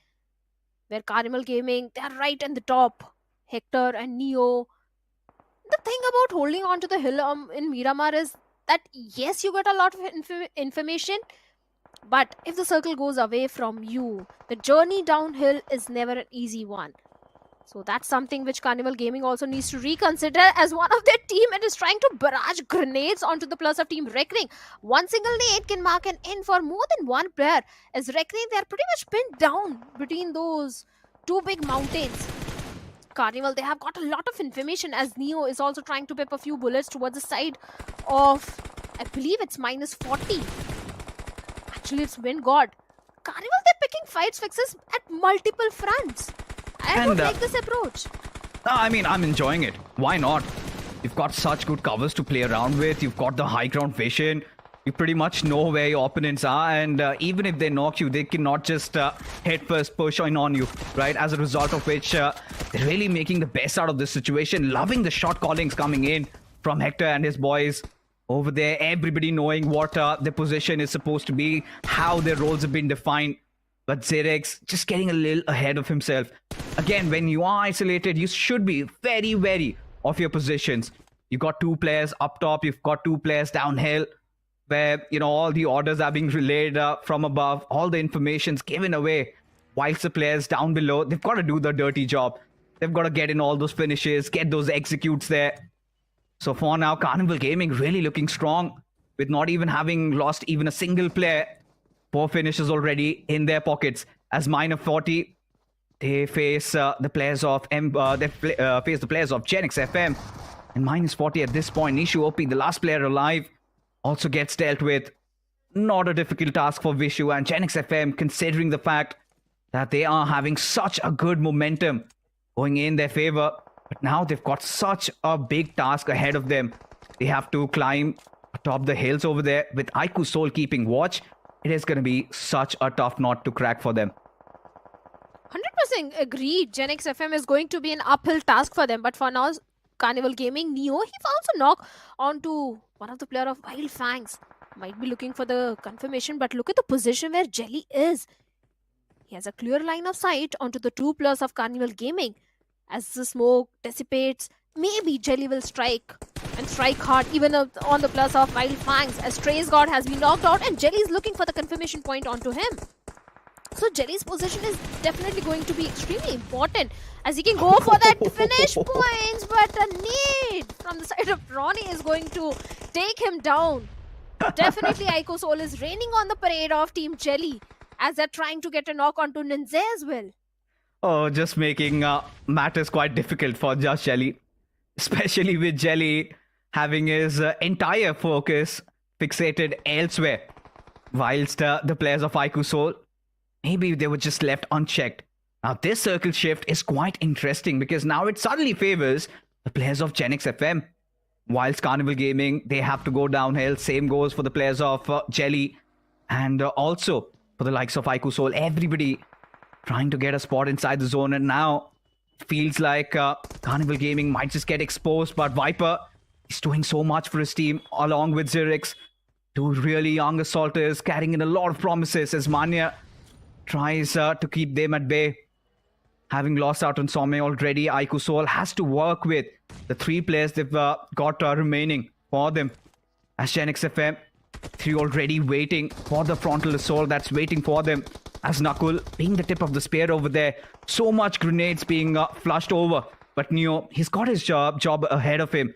Where Carnival Gaming, they are right in the top. Hector and Neo. The thing about holding on to the hill in Miramar is that, yes, you get a lot of information, But if the circle goes away from you, the journey downhill is never an easy one. So that's something which Carnival Gaming also needs to reconsider, as one of their team it is trying to barrage grenades onto the plus of Team Reckoning. One single nade can mark an end for more than one player, as Reckoning they are pretty much pinned down between those two big mountains. Carnival, they have got a lot of information, as Neo is also trying to pip a few bullets towards the side of, I believe it's -40. Actually, it's Wind God. Carnival, they're picking fights fixes at multiple fronts. I don't like this approach. I mean, I'm enjoying it. Why not? You've got such good covers to play around with. You've got the high ground vision. You pretty much know where your opponents are, and even if they knock you, they cannot just head first push on you, right? As a result of which, they're really making the best out of this situation. Loving the shot callings coming in from Hector and his boys over there. Everybody knowing what their position is supposed to be, how their roles have been defined. But Xerx just getting a little ahead of himself. Again, when you are isolated, you should be very wary of your positions. You've got two players up top, you've got two players downhill, where, you know, all the orders are being relayed from above, all the information's given away, whilst the players down below, they've got to do the dirty job. They've got to get in all those finishes, get those executes there. So for now, Carnival Gaming really looking strong, with not even having lost even a single player. 4 finishes already in their pockets. As -40, they face the players of face the players of Genix FM, and -40 at this point. Nishu OP, the last player alive, also gets dealt with. Not a difficult task for Vishu and Genix FM, considering the fact that they are having such a good momentum going in their favor. But now they've got such a big task ahead of them. They have to climb atop the hills over there, with Aiku Soul keeping watch. It is going to be such a tough knot to crack for them. 100% agreed. Genix FM is going to be an uphill task for them. But for now, Carnival Gaming, Neo, he found a knock onto one of the player of Wild Fangs. Might be looking for the confirmation, but look at the position where Jelly is. He has a clear line of sight onto the 2 players of Carnival Gaming. As the smoke dissipates, maybe Jelly will strike, and strike hard even on the plus of Wild Fangs, as Trace God has been knocked out and Jelly is looking for the confirmation point onto him. So Jelly's position is definitely going to be extremely important, as he can go for that finish points, but a need from the side of Ronnie is going to take him down. Definitely Aiko Soul is raining on the parade of Team Jelly, as they're trying to get a knock onto Ninja as well. Oh, just making matters quite difficult for just Jelly. Especially with Jelly having his entire focus fixated elsewhere. Whilst the players of Aiku Soul, maybe they were just left unchecked. Now this circle shift is quite interesting, because now it suddenly favors the players of Genix FM. Whilst Carnival Gaming, they have to go downhill. Same goes for the players of Jelly, and also for the likes of Aiku Soul. Everybody trying to get a spot inside the zone, and now feels like Carnival Gaming might just get exposed. But Viper is doing so much for his team, along with Xerx. 2 really young assaulters carrying in a lot of promises, as Manya tries to keep them at bay. Having lost out on Some already, Aiku Soul has to work with the 3 players they've got remaining for them. As Genix FM, 3 already waiting for the frontal assault that's waiting for them. As Nakul being the tip of the spear over there. So much grenades being flushed over. But Neo, he's got his job ahead of him.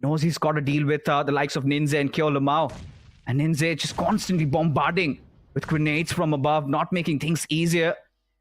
Knows he's got to deal with the likes of Ninja and Kyo Lamau. And Ninja just constantly bombarding with grenades from above, not making things easier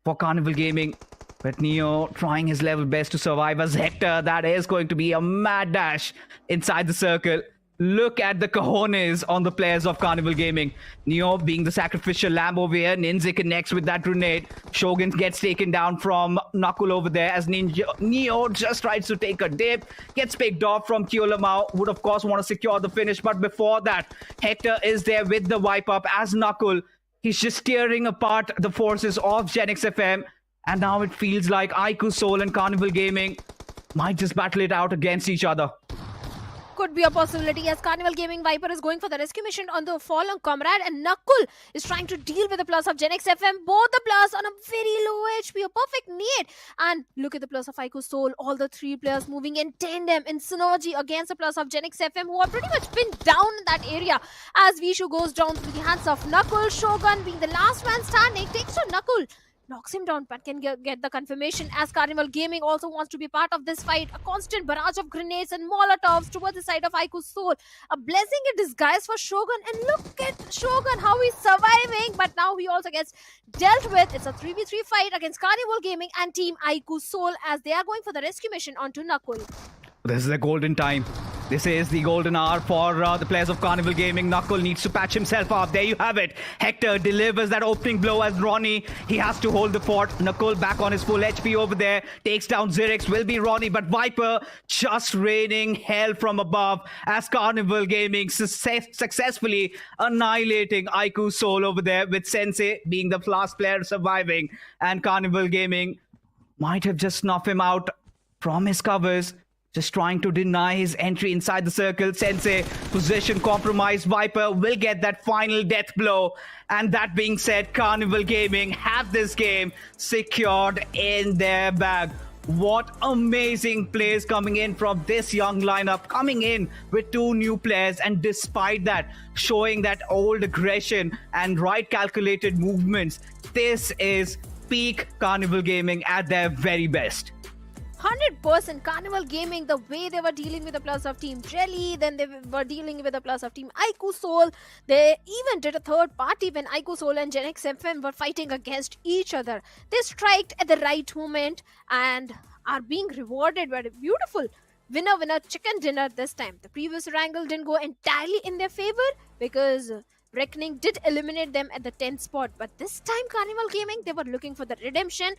for Carnival Gaming. But Neo trying his level best to survive, as Hector, that is going to be a mad dash inside the circle. Look at the cojones on the players of Carnival Gaming. Neo being the sacrificial lamb over here. Ninja connects with that grenade. Shogun gets taken down from Nakul over there, as Neo just tries to take a dip. Gets picked off from Kyolamau. Would of course want to secure the finish, but before that, Hector is there with the wipe up, as Nakul, he's just tearing apart the forces of Genix FM. And now it feels like Aiku Soul and Carnival Gaming might just battle it out against each other. could be a possibility as Carnival Gaming Viper is going for the rescue mission on the fallen comrade, and Nakul is trying to deal with the plus of Gen X FM. Both the plus on a very low HP, a perfect need. And look at the plus of Ico Soul. All the three players moving in tandem in synergy against the plus of Gen X FM, who are pretty much pinned down in that area as Vishu goes down through the hands of Nakul. Shogun being the last man standing takes to Nakul. Knocks him down, but can get the confirmation as Carnival Gaming also wants to be part of this fight. A constant barrage of grenades and molotovs towards the side of Aiku's soul. A blessing in disguise for Shogun. And look at Shogun, how he's surviving. But now he also gets dealt with. It's a 3v3 fight against Carnival Gaming and Team Aiku's soul as they are going for the rescue mission onto Nakul. This is the golden time. This is the golden hour for the players of Carnival Gaming. Knuckle needs to patch himself up. There you have it. Hector delivers that opening blow as Ronnie. He has to hold the fort. Knuckle back on his full HP over there. Takes down Zirix. Will be Ronnie, but Viper just raining hell from above as Carnival Gaming successfully annihilating Aiku's soul over there, with Sensei being the last player surviving. And Carnival Gaming might have just snuffed him out from his covers. Just trying to deny his entry inside the circle. Sensei, position compromised. Viper will get that final death blow. And that being said, Carnival Gaming have this game secured in their bag. What amazing plays coming in from this young lineup, coming in with two new players, and despite that, showing that old aggression and right calculated movements. This is peak Carnival Gaming at their very best. 100% Carnival Gaming, the way they were dealing with the plus of Team Jelly, then they were dealing with the plus of Team Aiku Soul. They even did a third party when Aiku Soul and Gen X FM were fighting against each other. They striked at the right moment and are being rewarded by a beautiful winner chicken dinner this time. The previous Erangel didn't go entirely in their favor because Reckoning did eliminate them at the 10th spot. But this time Carnival Gaming, they were looking for the redemption.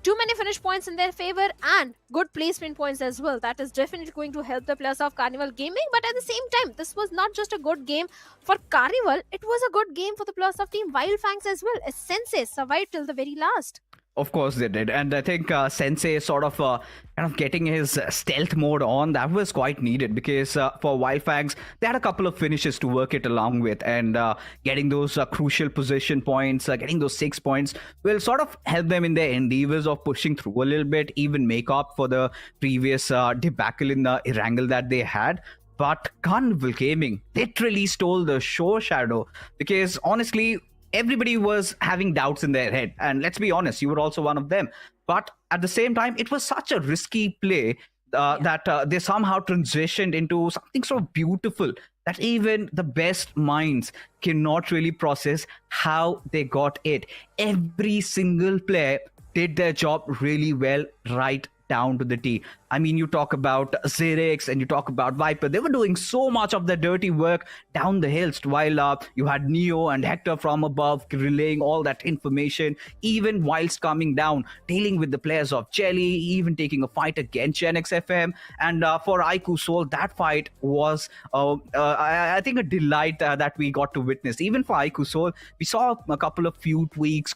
Too many finish points in their favor and good placement points as well. That is definitely going to help the players of Carnival Gaming. But at the same time, this was not just a good game for Carnival. It was a good game for the players of Team Wildfangs as well, as Sensei survived till the very last. Of course they did, and I think Sensei sort of kind of getting his stealth mode on, that was quite needed, because for Wildfangs, they had a couple of finishes to work it along with, and getting those crucial position points, getting those 6 points will sort of help them in their endeavors of pushing through a little bit, even make up for the previous debacle in the Erangel that they had. But Carnival Gaming literally stole the show, Shadow, because honestly, everybody was having doubts in their head. And let's be honest, you were also one of them. But at the same time, it was such a risky play that they somehow transitioned into something so beautiful that even the best minds cannot really process how they got it. Every single player did their job really well, right down to the T. I mean, you talk about Zirix and you talk about Viper. They were doing so much of the dirty work down the hills, while you had Neo and Hector from above relaying all that information, even whilst coming down, dealing with the players of Jelly, even taking a fight against Gen X FM. And for Aiku Soul, that fight was, I think, a delight that we got to witness. Even for Aiku Soul, we saw a couple of few tweaks,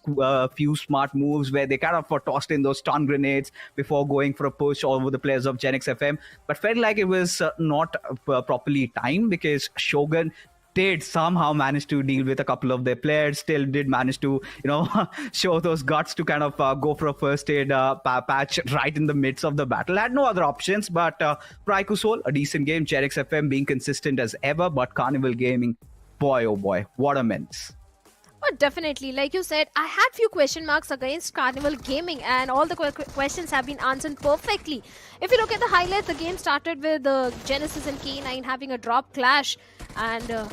few smart moves where they kind of tossed in those stun grenades before going for a push over the players of Gen X FM, but felt like it was not properly timed, because Shogun did somehow manage to deal with a couple of their players, still did manage to, show those guts to kind of go for a first aid patch right in the midst of the battle. Had no other options, but for Aiku Soul, a decent game. Gen X FM being consistent as ever, but Carnival Gaming, boy oh boy, what a menace. Oh, definitely. Like you said, I had few question marks against Carnival Gaming, and all the questions have been answered perfectly. If you look at the highlights, the game started with Genesis and K9 having a drop clash, and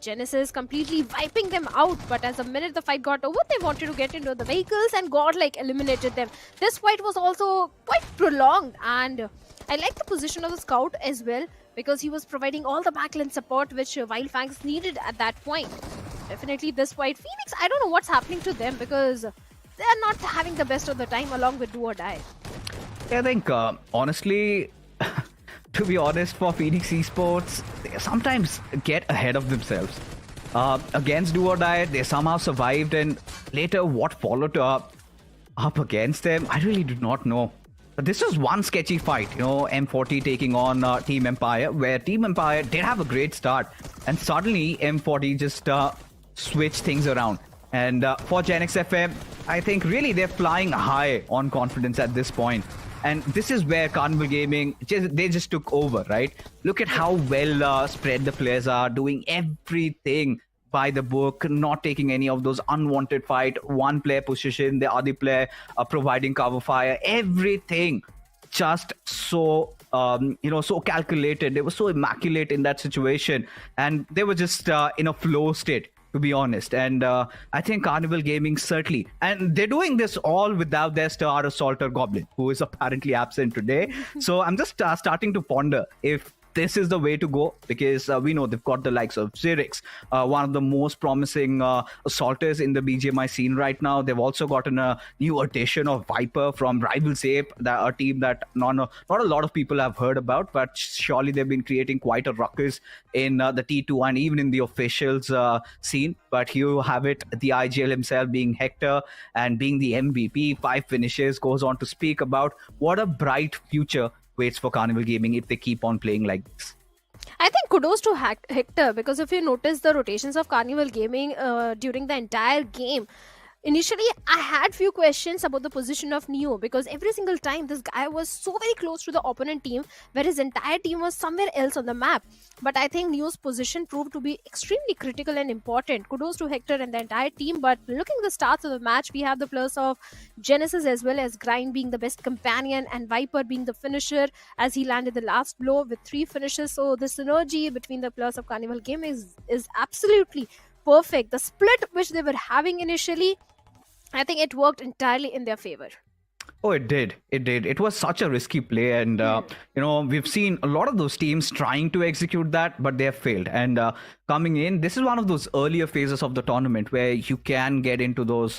Genesis completely wiping them out. But as the minute the fight got over, they wanted to get into the vehicles and Godlike eliminated them. This fight was also quite prolonged, and I like the position of the Scout as well, because he was providing all the backline support which Wildfangs needed at that point. Definitely this fight, Phoenix, I don't know what's happening to them, because they are not having the best of the time along with Do or Die. I think, honestly, to be honest, for Phoenix Esports, they sometimes get ahead of themselves. Against Do or Die, they somehow survived, and later what followed up against them, I really do not know. this was one sketchy fight, M40 taking on Team Empire, where Team Empire did have a great start, and suddenly M40 just switched things around. And for Gen X FM, I think really they're flying high on confidence at this point. And this is where Carnival Gaming, they just took over, right? Look at how well spread the players are, doing everything by the book, not taking any of those unwanted fight. One player pushes in, the other player providing cover fire, everything just so so calculated. They were so immaculate in that situation, and they were just in a flow state, to be honest. And I think Carnival Gaming certainly, and they're doing this all without their star assaulter Goblin, who is apparently absent today. So I'm just starting to ponder if this is the way to go, because we know they've got the likes of Zirix, one of the most promising assaulters in the BGMI scene right now. They've also gotten a new addition of Viper from Rivals Ape, a team that not a lot of people have heard about, but surely they've been creating quite a ruckus in the T2 and even in the officials scene. But here you have it, the IGL himself being Hector and being the MVP, 5 finishes, goes on to speak about what a bright future waits for Carnival Gaming if they keep on playing like this. I think kudos to Hector, because if you notice the rotations of Carnival Gaming during the entire game, initially I had few questions about the position of Neo, because every single time this guy was so very close to the opponent team, where his entire team was somewhere else on the map. But I think Neo's position proved to be extremely critical and important. Kudos to Hector and the entire team. But looking at the starts of the match, we have the plus of Genesis as well as Grind being the best companion and Viper being the finisher, as he landed the last blow with 3 finishes. So the synergy between the plus of Carnival Gaming is absolutely perfect. The split which they were having initially, I think it worked entirely in their favor. Oh, it did. It was such a risky play, and we've seen a lot of those teams trying to execute that, but they have failed. And coming in, this is one of those earlier phases of the tournament where you can get into those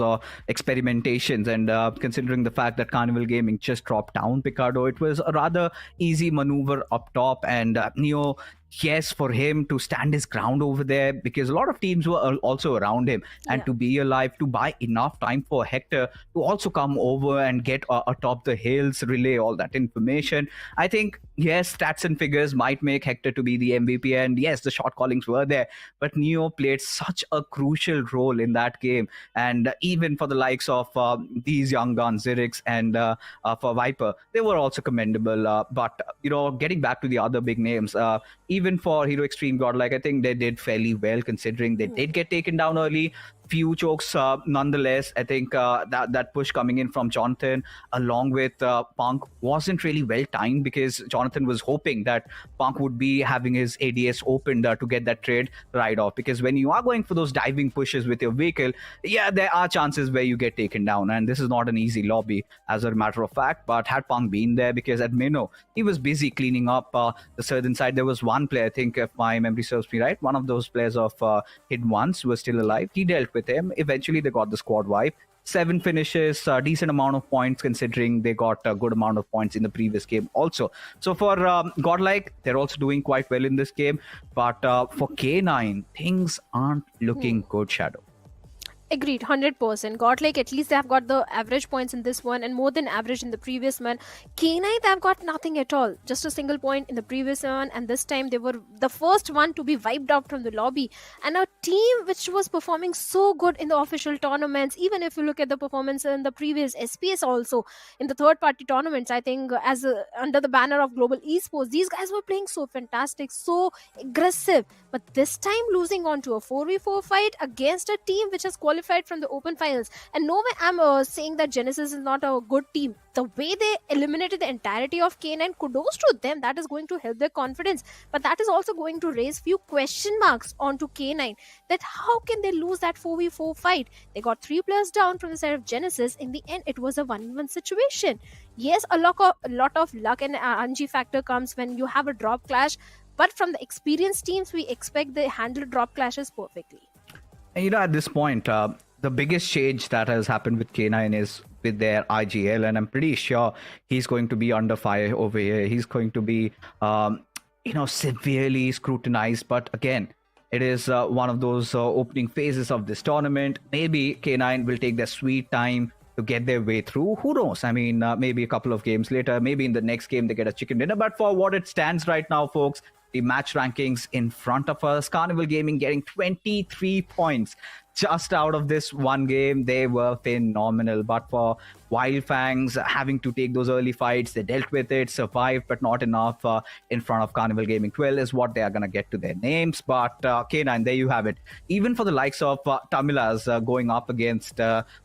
experimentations. And considering the fact that Carnival Gaming just dropped down Picardo, it was a rather easy maneuver up top. And Neo, yes, for him to stand his ground over there, because a lot of teams were also around him, and to be alive, to buy enough time for Hector to also come over and get atop the hills, relay all that information. I think, yes, stats and figures might make Hector to be the MVP, and yes, the shot callings were there, but Neo played such a crucial role in that game. And even for the likes of these young guns, Zirix and for Viper, they were also commendable. But getting back to the other big names, even for Hero Extreme Godlike, I think they did fairly well, considering they did get taken down early. Few chokes nonetheless. I think that push coming in from Jonathan along with Punk wasn't really well timed, because Jonathan was hoping that Punk would be having his ADS opened to get that trade right off, because when you are going for those diving pushes with your vehicle, there are chances where you get taken down, and this is not an easy lobby as a matter of fact. But had Punk been there, because at Minnow he was busy cleaning up the southern side. There was one player, I think if my memory serves me right, one of those players of Hidden Ones was still alive. He dealt with him. Eventually they got the squad wipe. 7 finishes, decent amount of points, considering they got a good amount of points in the previous game also. So for Godlike, they're also doing quite well in this game. But for K9, things aren't looking good, Shadow. Agreed, 100%. Godlike, at least they have got the average points in this one and more than average in the previous one. K9, they have got nothing at all. Just a single point in the previous one, and this time they were the first one to be wiped out from the lobby. And a team which was performing so good in the official tournaments, even if you look at the performance in the previous SPS also, in the third-party tournaments, I think under the banner of Global Esports, these guys were playing so fantastic, so aggressive. But this time losing on to a 4v4 fight against a team which has qualified from the open finals. And no way I'm saying that Genesis is not a good team. The way they eliminated the entirety of K9, kudos to them. That is going to help their confidence. But that is also going to raise few question marks onto K9. That how can they lose that 4v4 fight? They got 3 players down from the side of Genesis. In the end, it was a 1v1 situation. Yes, a lot of luck and RNG factor comes when you have a drop clash. But from the experienced teams, we expect they handle drop clashes perfectly. And at this point, the biggest change that has happened with K9 is with their IGL, and I'm pretty sure he's going to be under fire over here. He's going to be, severely scrutinized. But again, it is one of those opening phases of this tournament. Maybe K9 will take their sweet time to get their way through. Who knows? I mean, maybe a couple of games later, maybe in the next game they get a chicken dinner. But for what it stands right now, folks, the match rankings in front of us, Carnival Gaming getting 23 points just out of this one game. They were phenomenal. But for Wildfangs, having to take those early fights, they dealt with it, survived, but not enough in front of Carnival Gaming. 12 is what they are going to get to their names. But K9, there you have it. Even for the likes of Tamilas going up against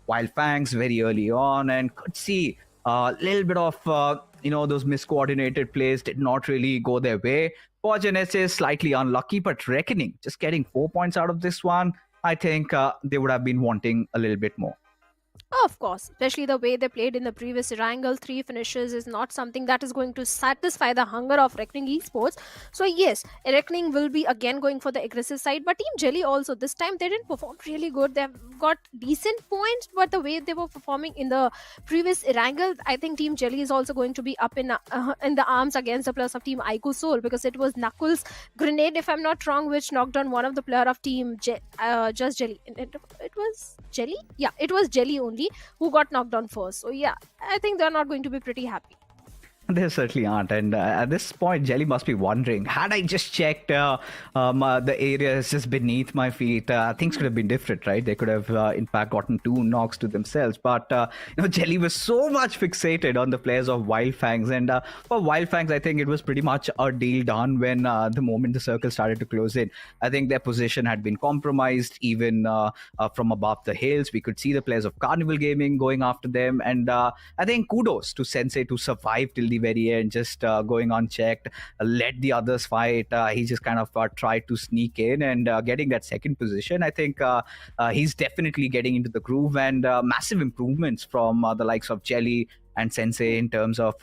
Wildfangs very early on, and could see a little bit of those miscoordinated plays did not really go their way. For Genesis, slightly unlucky, but Reckoning just getting 4 points out of this one. I think they would have been wanting a little bit more. Of course, especially the way they played in the previous Erangel. 3 finishes is not something that is going to satisfy the hunger of Reckoning Esports. So yes, Reckoning will be again going for the aggressive side. But Team Jelly also, this time they didn't perform really good. They've got decent points, but the way they were performing in the previous Erangel, I think Team Jelly is also going to be up in the arms against the players of Team Aiko Soul, because it was Knuckles' grenade, if I'm not wrong, which knocked on one of the player of Team Just Jelly. It was Jelly? Yeah, it was Jelly only who got knocked on first. So yeah, I think they're not going to be pretty happy. They certainly aren't. And at this point, Jelly must be wondering, had I just checked the areas just beneath my feet, things could have been different, right? They could have, in fact, gotten 2 knocks to themselves. But, Jelly was so much fixated on the players of Wildfangs. And for Wildfangs, I think it was pretty much a deal done when the moment the circle started to close in. I think their position had been compromised, even from above the hills. We could see the players of Carnival Gaming going after them. And I think kudos to Sensei to survive till the very end, just going unchecked, let the others fight. He just kind of tried to sneak in and getting that second position. I think he's definitely getting into the groove, and massive improvements from the likes of Jelly and Sensei in terms of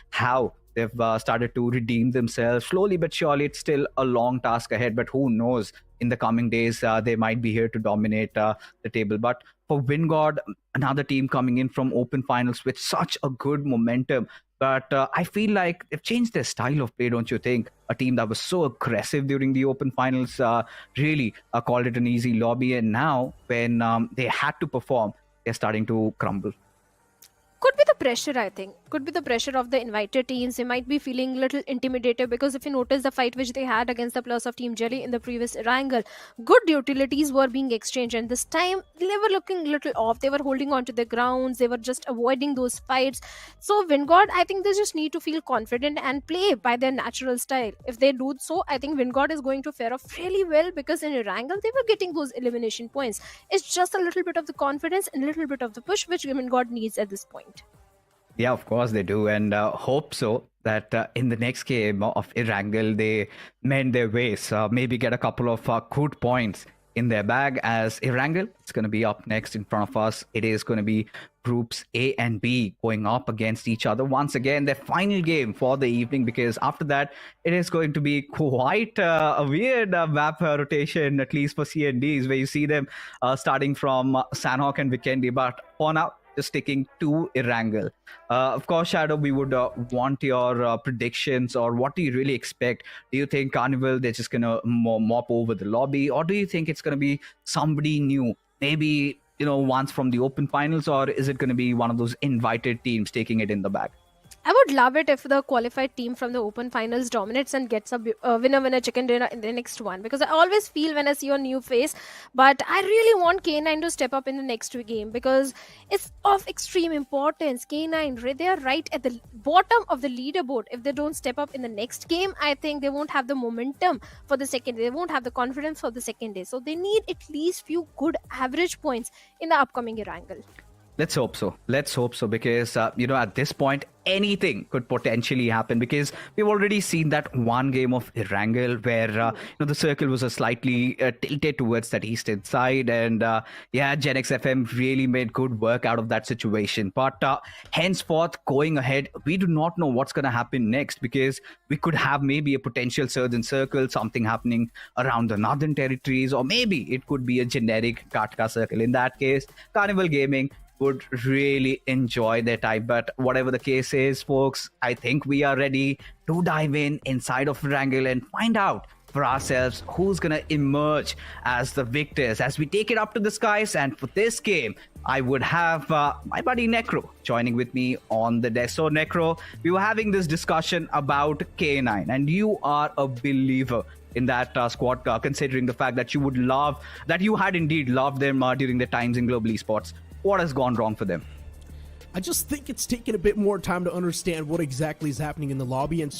how they've started to redeem themselves slowly but surely. It's still a long task ahead, but who knows, in the coming days they might be here to dominate the table. But for Wingod, another team coming in from open finals with such a good momentum. But I feel like they've changed their style of play, don't you think? A team that was so aggressive during the open finals really called it an easy lobby. And now when they had to perform, they're starting to crumble. Could be the pressure, I think. Could be the pressure of the invited teams. They might be feeling a little intimidated, because if you notice the fight which they had against the players of Team Jelly in the previous Erangel, good utilities were being exchanged, and this time they were looking a little off. They were holding on to their grounds. They were just avoiding those fights. So Wingod, I think they just need to feel confident and play by their natural style. If they do so, I think Wingod is going to fare off really well, because in Erangel they were getting those elimination points. It's just a little bit of the confidence and a little bit of the push which Wingod needs at this point. Yeah, of course they do, and hope so that in the next game of Erangel, they mend their ways, maybe get a couple of good points in their bag. As Erangel, it's going to be up next in front of us. It is going to be groups A and B going up against each other. Once again, their final game for the evening, because after that, it is going to be quite a weird map rotation, at least for C&Ds, where you see them starting from Sanhok and Vikendi. But for now, just sticking to Erangel. Of course, Shadow, we would want your predictions, or what do you really expect? Do you think Carnival, they're just going to mop over the lobby, or do you think it's going to be somebody new? Maybe, once from the open finals, or is it going to be one of those invited teams taking it in the bag? I would love it if the qualified team from the open finals dominates and gets a winner chicken dinner in the next one, because I always feel when I see a new face, but I really want K9 to step up in the next game, because it's of extreme importance. K9, they are right at the bottom of the leaderboard. If they don't step up in the next game, I think they won't have the momentum for the second day. They won't have the confidence for the second day. So they need at least few good average points in the upcoming Erangel. Let's hope so. Because, at this point, anything could potentially happen, because we've already seen that one game of Erangel where, the circle was a slightly tilted towards that eastern side. And, Gen X FM really made good work out of that situation. But henceforth, going ahead, we do not know what's going to happen next, because we could have maybe a potential southern circle, something happening around the northern territories, or maybe it could be a generic Katka circle. In that case, Carnival Gaming would really enjoy their time. But whatever the case is, folks, I think we are ready to dive inside of Erangel and find out for ourselves who's gonna emerge as the victors as we take it up to the skies. And for this game, I would have my buddy Necro joining with me on the desk. So Necro, we were having this discussion about K9, and you are a believer in that squad, considering the fact that you had indeed loved them during the times in global esports. What has gone wrong for them? I just think it's taken a bit more time to understand what exactly is happening in the lobby, and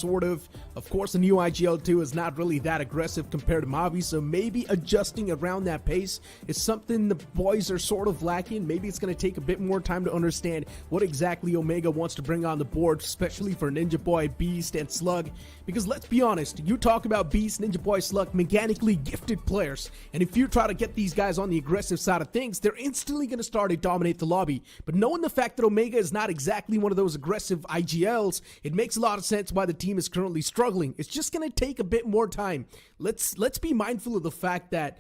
of course, the new IGL2 is not really that aggressive compared to Mavi, so maybe adjusting around that pace is something the boys are sort of lacking. Maybe it's going to take a bit more time to understand what exactly Omega wants to bring on the board, especially for Ninja Boy, Beast, and Slug, because let's be honest, you talk about Beast, Ninja Boy, Slug, mechanically gifted players, and if you try to get these guys on the aggressive side of things, they're instantly going to start to dominate the lobby. But knowing the fact that Omega is not exactly one of those aggressive IGLs, it makes a lot of sense why the team is currently struggling. It's just going to take a bit more time. Let's be mindful of the fact that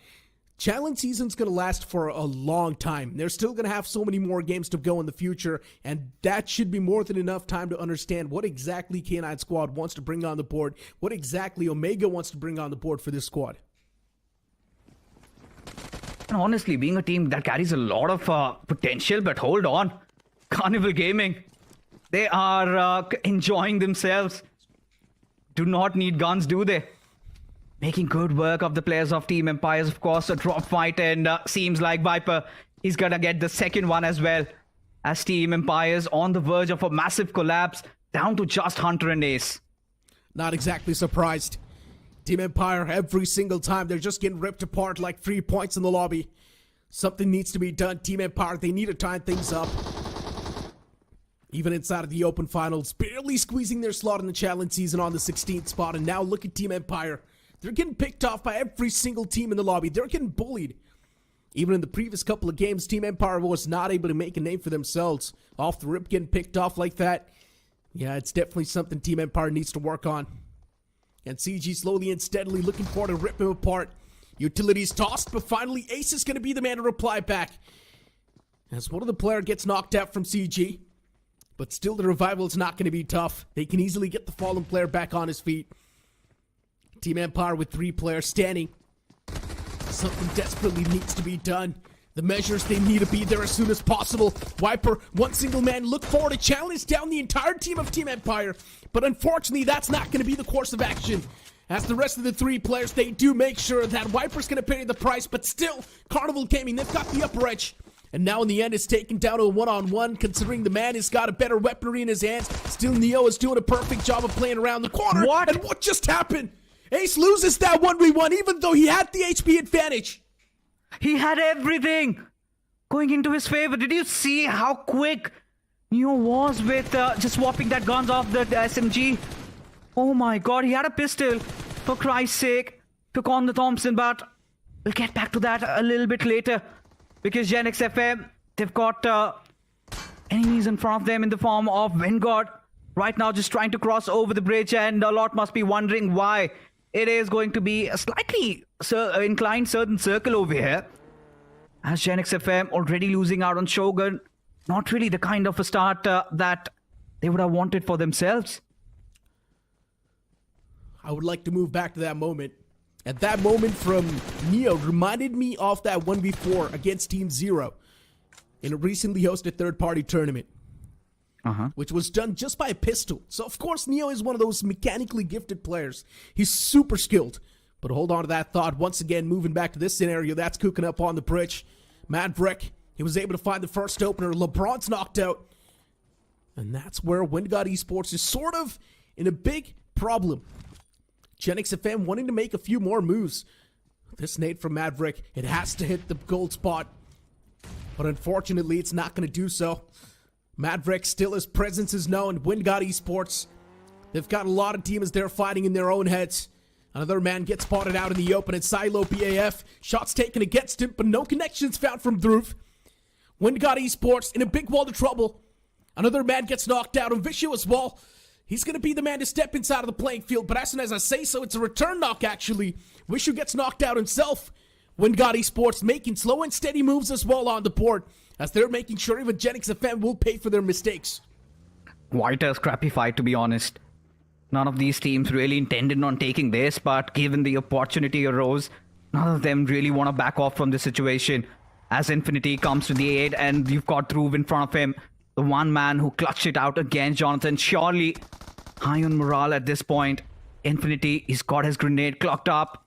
challenge season's going to last for a long time. They're still going to have so many more games to go in the future, and that should be more than enough time to understand what exactly K9 squad wants to bring on the board, what exactly Omega wants to bring on the board for this squad. And honestly, being a team that carries a lot of potential, but hold on. Carnival Gaming, they are enjoying themselves. Do not need guns, do they? Making good work of the players of Team Empires, of course, a drop fight, and seems like Viper is gonna get the second one as well. As Team Empires on the verge of a massive collapse, down to just Hunter and Ace. Not exactly surprised. Team Empire, every single time, they're just getting ripped apart like 3 points in the lobby. Something needs to be done. Team Empire, they need to tie things up. Even inside of the open finals, barely squeezing their slot in the challenge season on the 16th spot. And now look at Team Empire. They're getting picked off by every single team in the lobby. They're getting bullied. Even in the previous couple of games, Team Empire was not able to make a name for themselves. Off the rip, getting picked off like that. Yeah, it's definitely something Team Empire needs to work on. And CG slowly and steadily looking for to rip him apart. Utilities tossed, but finally Ace is going to be the man to reply back. As one of the player gets knocked out from CG. But still, the revival is not going to be tough. They can easily get the fallen player back on his feet. Team Empire with 3 players standing. Something desperately needs to be done. The measures, they need to be there as soon as possible. Viper, one single man, look forward to challenge down the entire team of Team Empire. But unfortunately, that's not going to be the course of action. As the rest of the 3 players, they do make sure that Viper's going to pay the price. But still, Carnival Gaming, they've got the upper edge. And now in the end, it's taken down to a one-on-one, considering the man has got a better weaponry in his hands. Still, Neo is doing a perfect job of playing around the corner. What? And what just happened? Ace loses that 1v1, even though he had the HP advantage. He had everything going into his favor. Did you see how quick Neo was with just swapping that guns off the SMG? Oh my god, he had a pistol, for Christ's sake. Took on the Thompson, but we'll get back to that a little bit later. Because Gen X FM, they've got enemies in front of them in the form of Vanguard. Right now, just trying to cross over the bridge, and a lot must be wondering why it is going to be a slightly inclined certain circle over here. As Gen X FM already losing out on Shogun. Not really the kind of a start that they would have wanted for themselves. I would like to move back to that moment. And that moment from Neo reminded me of that 1v4 against Team Zero in a recently hosted third-party tournament, which was done just by a pistol. So, of course, Neo is one of those mechanically gifted players. He's super skilled. But hold on to that thought. Once again, moving back to this scenario, that's cooking up on the bridge. Maverick, he was able to find the first opener. LeBron's knocked out. And that's where WinGod Esports is sort of in a big problem. Gen X FM wanting to make a few more moves. This nade from Maverick, it has to hit the gold spot. But unfortunately, it's not going to do so. Maverick, still his presence is known. WinGod Esports, they've got a lot of demons there fighting in their own heads. Another man gets spotted out in the open. It's Silo BAF. Shots taken against him, but no connections found from Dhruv. WinGod Esports in a big wall of trouble. Another man gets knocked out, and Vishu as well. He's going to be the man to step inside of the playing field, but as soon as I say so, it's a return knock, actually. Vishu gets knocked out himself. WinGod Esports making slow and steady moves as well on the board, as they're making sure even Gen X FM will pay for their mistakes. Quite a scrappy fight, to be honest. None of these teams really intended on taking this, but given the opportunity arose, none of them really want to back off from the situation. As Infinity comes to the aid, and you've got Dhruv in front of him, the one man who clutched it out against Jonathan. Surely high on morale at this point. Infinity, he's got his grenade clocked up.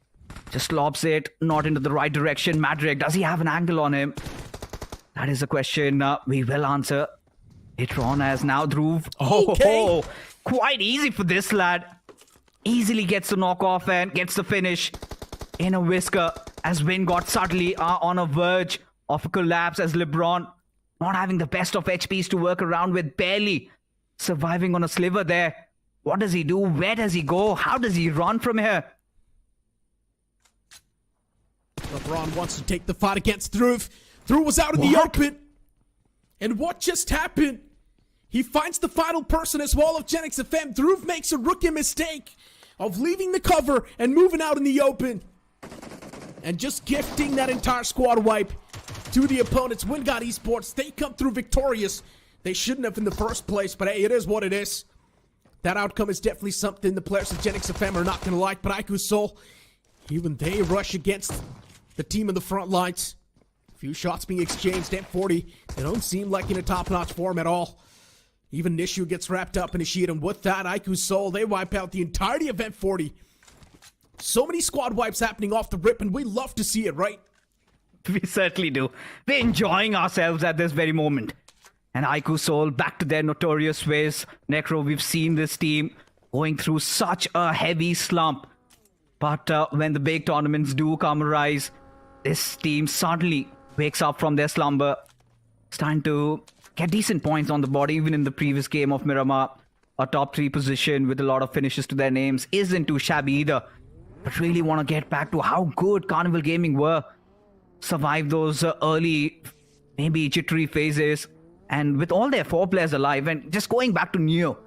Just lobs it, not into the right direction. Madrik, does he have an angle on him? That is a question we will answer later on, as now Dhruv. Okay. Quite easy for this lad. Easily gets the knockoff and gets the finish in a whisker, as Wingod suddenly are on a verge of a collapse, as LeBron not having the best of HPs to work around with, barely surviving on a sliver there. What does he do? Where does he go? How does he run from here? LeBron wants to take the fight against Dhruv. Dhruv was out in the open. And what just happened? He finds the final person as well of Genix FM. Dhruv makes a rookie mistake of leaving the cover and moving out in the open. And just gifting that entire squad wipe to the opponents. Wingod Esports, they come through victorious. They shouldn't have in the first place, but hey, it is what it is. That outcome is definitely something the players of Genix FM are not going to like, but IQ Soul, even they rush against the team in the front lines. A few shots being exchanged at 40. They don't seem like in a top-notch form at all. Even Nishu gets wrapped up in a sheet, and with that, IQ Soul, they wipe out the entirety of M40. So many squad wipes happening off the rip, and we love to see it, right? We certainly do. We're enjoying ourselves at this very moment. And IQ Soul back to their notorious ways. Necro, we've seen this team going through such a heavy slump. But when the big tournaments do come arise, this team suddenly wakes up from their slumber, starting to get decent points on the board. Even in the previous game of Miramar, a top 3 position with a lot of finishes to their names isn't too shabby either. But really want to get back to how good Carnival Gaming were. Survive those early, maybe jittery phases. And with all their 4 players alive, and just going back to Neo,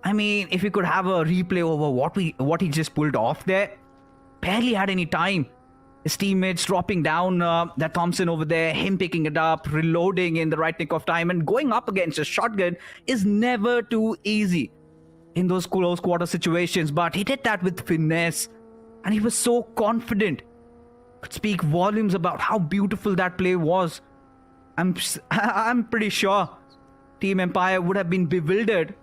I mean, if we could have a replay over what he just pulled off there, barely had any time. His teammates dropping down that Thompson over there, him picking it up, reloading in the right nick of time, and going up against a shotgun is never too easy in those close quarter situations. But he did that with finesse, and he was so confident. Could speak volumes about how beautiful that play was. I'm pretty sure Team Empire would have been bewildered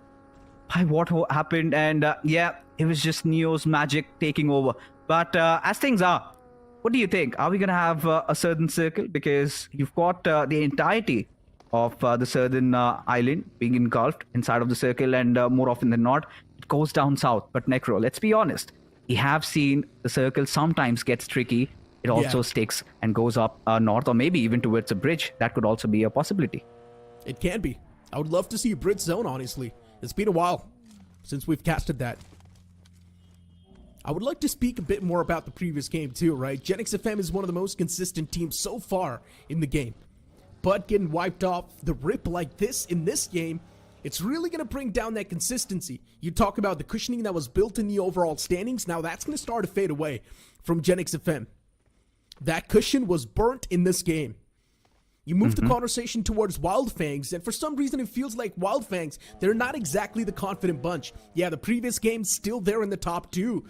by what happened, and yeah, it was just Neo's magic taking over. But as things are, what do you think? Are we going to have a southern circle? Because you've got the entirety of the southern island being engulfed inside of the circle, and more often than not, it goes down south. But Necro, let's be honest, we have seen the circle sometimes gets tricky. It also sticks and goes up north, or maybe even towards a bridge. That could also be a possibility. It can be. I would love to see a bridge zone, honestly. It's been a while since we've casted that. I would like to speak a bit more about the previous game too, right? Genix FM is one of the most consistent teams so far in the game. But getting wiped off the rip like this in this game, it's really going to bring down that consistency. You talk about the cushioning that was built in the overall standings. Now that's going to start to fade away from Genix FM. That cushion was burnt in this game. You move the conversation towards Wild Fangs, and for some reason it feels like Wild Fangs, they're not exactly the confident bunch. Yeah, the previous game's still there in the top 2.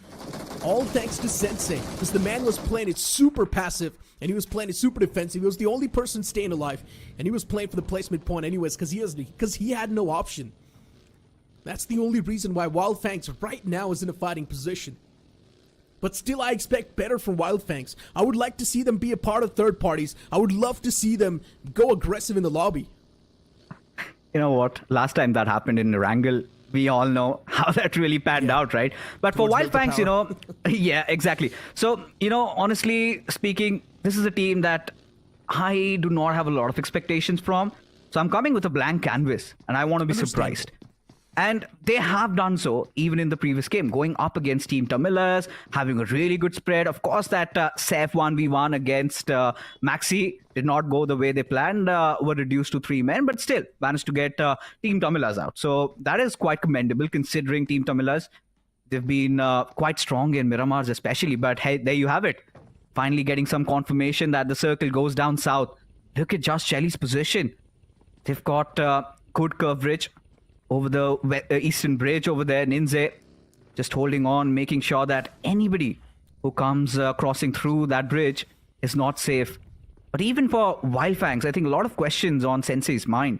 All thanks to Sensei, because the man was playing it super passive, and he was playing it super defensive. He was the only person staying alive, and he was playing for the placement point anyways, because he had no option. That's the only reason why Wild Fangs right now is in a fighting position. But still, I expect better from Wild Fangs. I would like to see them be a part of third parties. I would love to see them go aggressive in the lobby. You know what? Last time that happened in Erangel, we all know how that really panned out, right? But for Wild Fangs, you know, yeah, exactly. So, you know, honestly speaking, this is a team that I do not have a lot of expectations from. So I'm coming with a blank canvas, and I want to be surprised. And they have done so even in the previous game, going up against Team Tamilas, having a really good spread. Of course, that Sef 1v1 against Maxi did not go the way they planned, were reduced to 3 men, but still managed to get Team Tamilas out. So that is quite commendable considering Team Tamilas. They've been quite strong in Miramars especially, but hey, there you have it. Finally getting some confirmation that the circle goes down south. Look at Just Shelly's position. They've got good coverage over the eastern bridge over there. Ninze just holding on, making sure that anybody who comes crossing through that bridge is not safe. But even for Wildfangs, I think a lot of questions on Sensei's mind.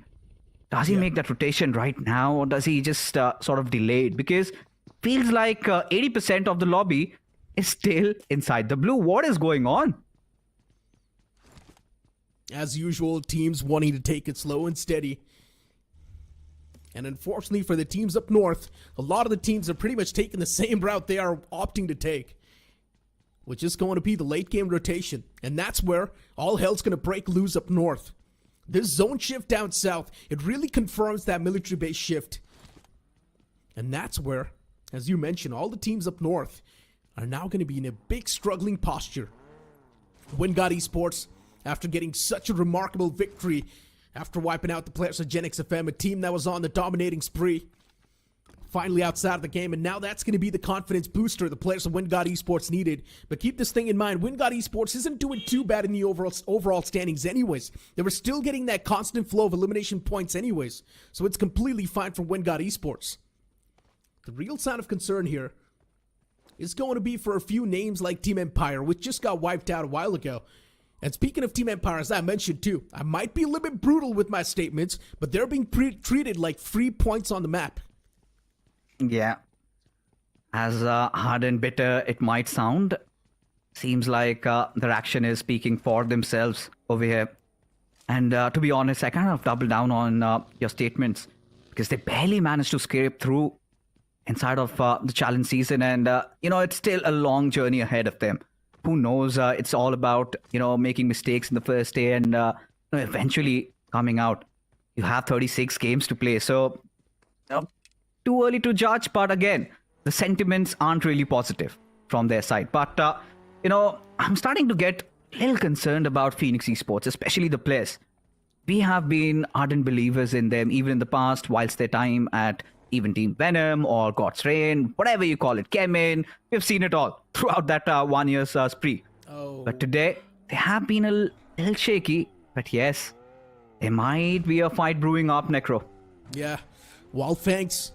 Does he make that rotation right now, or does he just sort of delay it? Because feels like 80% of the lobby is still inside the blue. What is going on? As usual, teams wanting to take it slow and steady. And unfortunately for the teams up north, a lot of the teams are pretty much taking the same route they are opting to take, which is going to be the late game rotation. And that's where all hell's going to break loose up north. This zone shift down south, it really confirms that military base shift. And that's where, as you mentioned, all the teams up north are now going to be in a big struggling posture. WinGod Esports, after getting such a remarkable victory, after wiping out the players of Gen XFM, a team that was on the dominating spree, finally outside of the game, and now that's going to be the confidence booster the players of WinGod Esports needed. But keep this thing in mind, WinGod Esports isn't doing too bad in the overall standings anyways. They were still getting that constant flow of elimination points anyways, so it's completely fine for WinGod Esports. The real sign of concern here is going to be for a few names like Team Empire, which just got wiped out a while ago. And speaking of Team Empire, as I mentioned too, I might be a little bit brutal with my statements, but they're being treated like free points on the map. Yeah. As hard and bitter it might sound, seems like their action is speaking for themselves over here. And to be honest, I kind of double down on your statements because they barely managed to scrape through inside of the challenge season. And, it's still a long journey ahead of them. Who knows? It's all about, making mistakes in the first day and eventually coming out. You have 36 games to play. So, too early to judge, but again, the sentiments aren't really positive from their side. But, I'm starting to get a little concerned about Phoenix Esports, especially the players. We have been ardent believers in them, even in the past, whilst their time at even Team Venom or God's Reign, whatever you call it, Kemin. We've seen it all throughout that 1 year's spree. Oh. But today, they have been a little shaky. But yes, there might be a fight brewing up, Necro. Yeah, Wildfangs.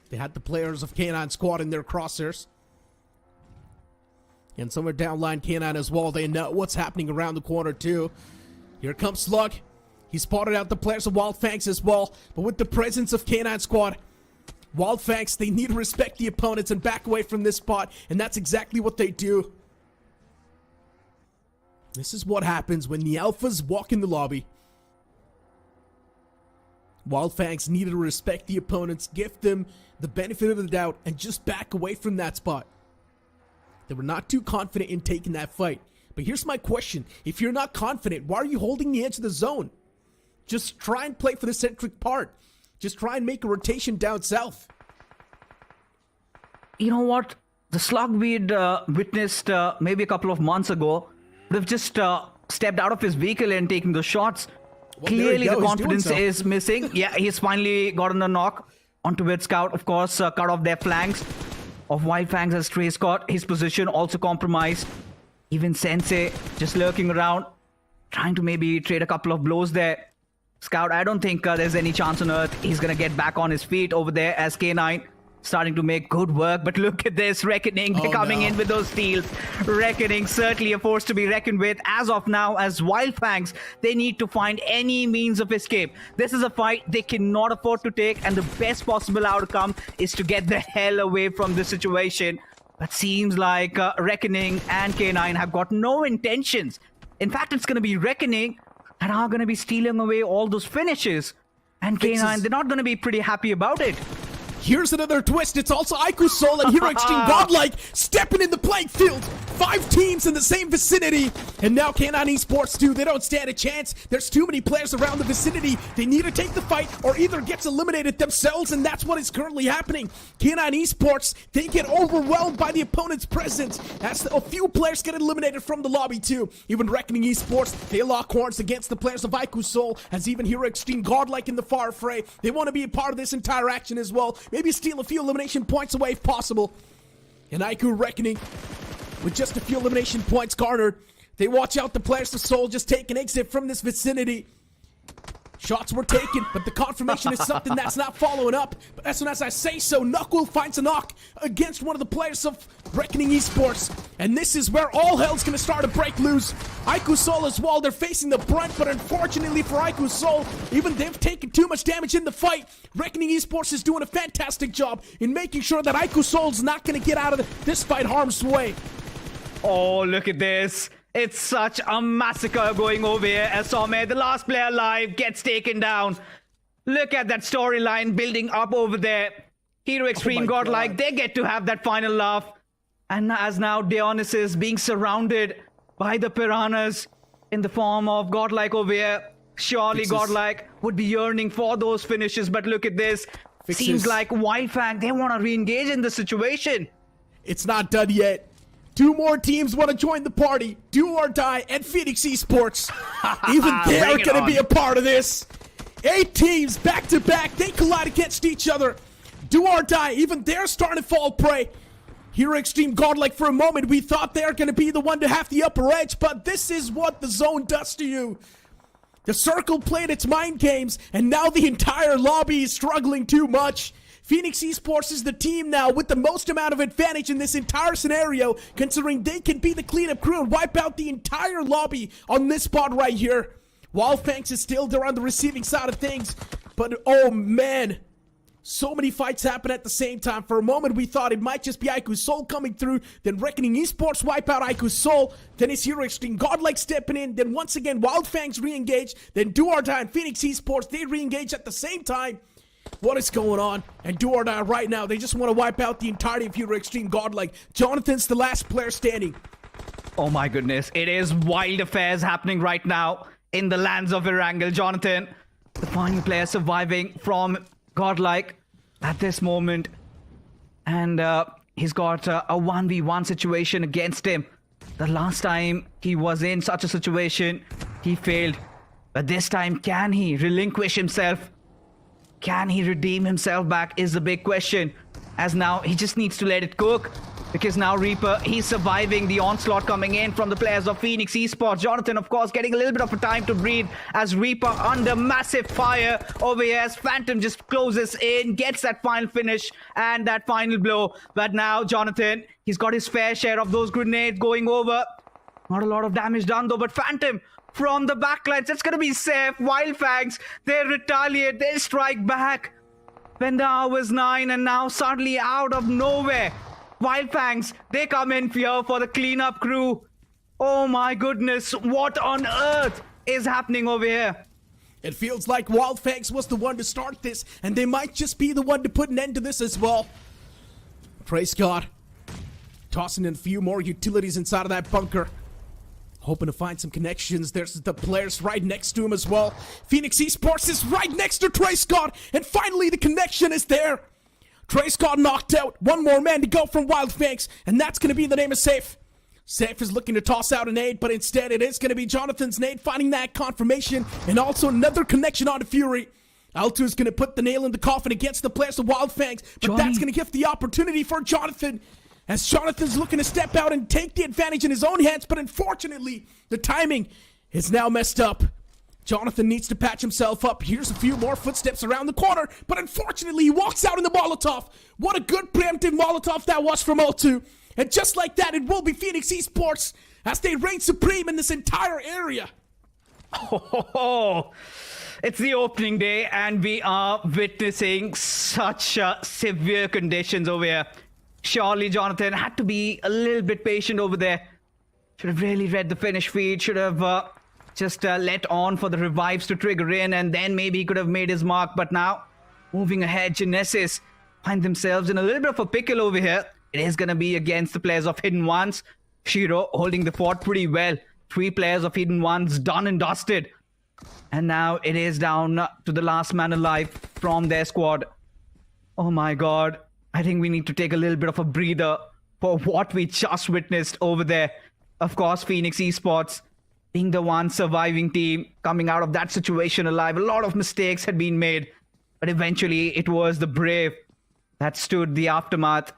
They had the players of K9 Squad in their crosshairs. And somewhere downline K9 as well. They know what's happening around the corner too. Here comes Slug. He spotted out the players of Wildfangs as well. But with the presence of K9 Squad, Wildfangs, they need to respect the opponents and back away from this spot. And that's exactly what they do. This is what happens when the alphas walk in the lobby. Wildfangs needed to respect the opponents, give them the benefit of the doubt, and just back away from that spot. They were not too confident in taking that fight. But here's my question. If you're not confident, why are you holding the edge of the zone? Just try and play for the centric part. Just try and make a rotation down south. You know what? The slug we'd witnessed maybe a couple of months ago would have just stepped out of his vehicle and taken the shots. Well, clearly the confidence is missing. Yeah, he's finally gotten a knock onto Red Scout. Of course, cut off their flanks of Wildfangs as Trey Scott. His position also compromised. Even Sensei just lurking around, trying to maybe trade a couple of blows there. Scout, I don't think there's any chance on earth he's going to get back on his feet over there as K9 starting to make good work. But look at this, Reckoning coming in with those steals. Reckoning certainly a force to be reckoned with as of now, as Wildfangs, they need to find any means of escape. This is a fight they cannot afford to take, and the best possible outcome is to get the hell away from this situation. But seems like Reckoning and K9 have got no intentions. In fact, it's going to be Reckoning that are going to be stealing away all those finishes. And K9, they're not going to be pretty happy about it. Here's another twist. It's also Aiku Soul and Hero Extreme Godlike stepping in the playing field. 5 teams in the same vicinity. And now K9 Esports too. They don't stand a chance. There's too many players around the vicinity. They need to take the fight or either gets eliminated themselves, and that's what is currently happening. K9 Esports, they get overwhelmed by the opponent's presence. As a few players get eliminated from the lobby too. Even Reckoning Esports, they lock horns against the players of Aiku Soul, as even Hero Extreme Godlike in the far fray. They want to be a part of this entire action as well. Maybe steal a few elimination points away if possible. And Aiku Reckoning, with just a few elimination points garnered, they watch out the players of Soul just take an exit from this vicinity. Shots were taken, but the confirmation is something that's not following up. But as soon as I say so, Knuckle finds a knock against one of the players of Reckoning Esports. And this is where all hell's gonna start to break loose. Iku Soul as well, they're facing the brunt, but unfortunately for Iku Soul, even they've taken too much damage in the fight. Reckoning Esports is doing a fantastic job in making sure that Iku Soul's not gonna get out of this fight harm's way. Oh, look at this. It's such a massacre going over here as Somme, the last player alive, gets taken down. Look at that storyline building up over there. Hero Extreme Godlike, they get to have that final laugh. And as now Dionys is being surrounded by the piranhas in the form of Godlike over here. Surely Godlike would be yearning for those finishes, but look at this. Seems like Wildfang, they want to re-engage in the situation. It's not done yet. 2 more teams want to join the party. Do or Die and Phoenix Esports. Even they are going to be a part of this. 8 teams back to back. They collide against each other. Do or Die. Even they're starting to fall prey. Hero Extreme Godlike, for a moment, we thought they're going to be the one to have the upper edge, but this is what the zone does to you. The circle played its mind games, and now the entire lobby is struggling too much. Phoenix Esports is the team now with the most amount of advantage in this entire scenario, considering they can be the cleanup crew and wipe out the entire lobby on this spot right here. Wildfangs is still there on the receiving side of things, but oh man, so many fights happen at the same time. For a moment, we thought it might just be Iku Soul coming through, then Reckoning Esports wipe out Iku Soul, then it's Hero Extreme Godlike stepping in, then once again Wildfangs re-engage, then Do or Die and Phoenix Esports, they re-engage at the same time. What is going on? And Do or Die right now, they just want to wipe out the entirety of Hero Extreme Godlike. Jonathan's the last player standing. Oh my goodness, it is wild affairs happening right now in the lands of Erangel. Jonathan, the final player surviving from Godlike at this moment. And he's got a 1v1 situation against him. The last time he was in such a situation, he failed. But this time, can he relinquish himself? Can he redeem himself back is the big question. As now, he just needs to let it cook. Because now Reaper, he's surviving the onslaught coming in from the players of Phoenix Esports. Jonathan, of course, getting a little bit of a time to breathe as Reaper under massive fire over here as Phantom just closes in, gets that final finish and that final blow. But now, Jonathan, he's got his fair share of those grenades going over. Not a lot of damage done though, but Phantom from the backlines, it's going to be safe. Wildfangs, they retaliate, they strike back. When the hour was 9 and now suddenly out of nowhere, Wildfangs, they come in here for the cleanup crew. Oh my goodness, what on earth is happening over here? It feels like Wildfangs was the one to start this, and they might just be the one to put an end to this as well. Praise God. Tossing in a few more utilities inside of that bunker. Hoping to find some connections. There's the players right next to him as well. Phoenix Esports is right next to Trace God, and finally the connection is there. Trace got knocked out. One more man to go from Wildfangs, and that's going to be the name of Safe. Safe is looking to toss out a nade, but instead it is going to be Jonathan's nade, finding that confirmation, and also another connection onto Fury. Altu is going to put the nail in the coffin against the players of Wildfangs, but that's going to give the opportunity for Jonathan, as Jonathan's looking to step out and take the advantage in his own hands, but unfortunately, the timing is now messed up. Jonathan needs to patch himself up. Here's a few more footsteps around the corner, but unfortunately, he walks out in the Molotov. What a good preemptive Molotov that was from O2. And just like that, it will be Phoenix Esports as they reign supreme in this entire area. Oh, it's the opening day, and we are witnessing such severe conditions over here. Surely Jonathan had to be a little bit patient over there. Should have really read the finish feed. Should have just let on for the revives to trigger in, and then maybe he could have made his mark. But now, moving ahead, Genesis find themselves in a little bit of a pickle over here. It is going to be against the players of Hidden Ones. Shiro holding the fort pretty well. 3 players of Hidden Ones done and dusted. And now it is down to the last man alive from their squad. Oh my god. I think we need to take a little bit of a breather for what we just witnessed over there. Of course, Phoenix Esports being the one surviving team, coming out of that situation alive. A lot of mistakes had been made, but eventually it was the brave that stood the aftermath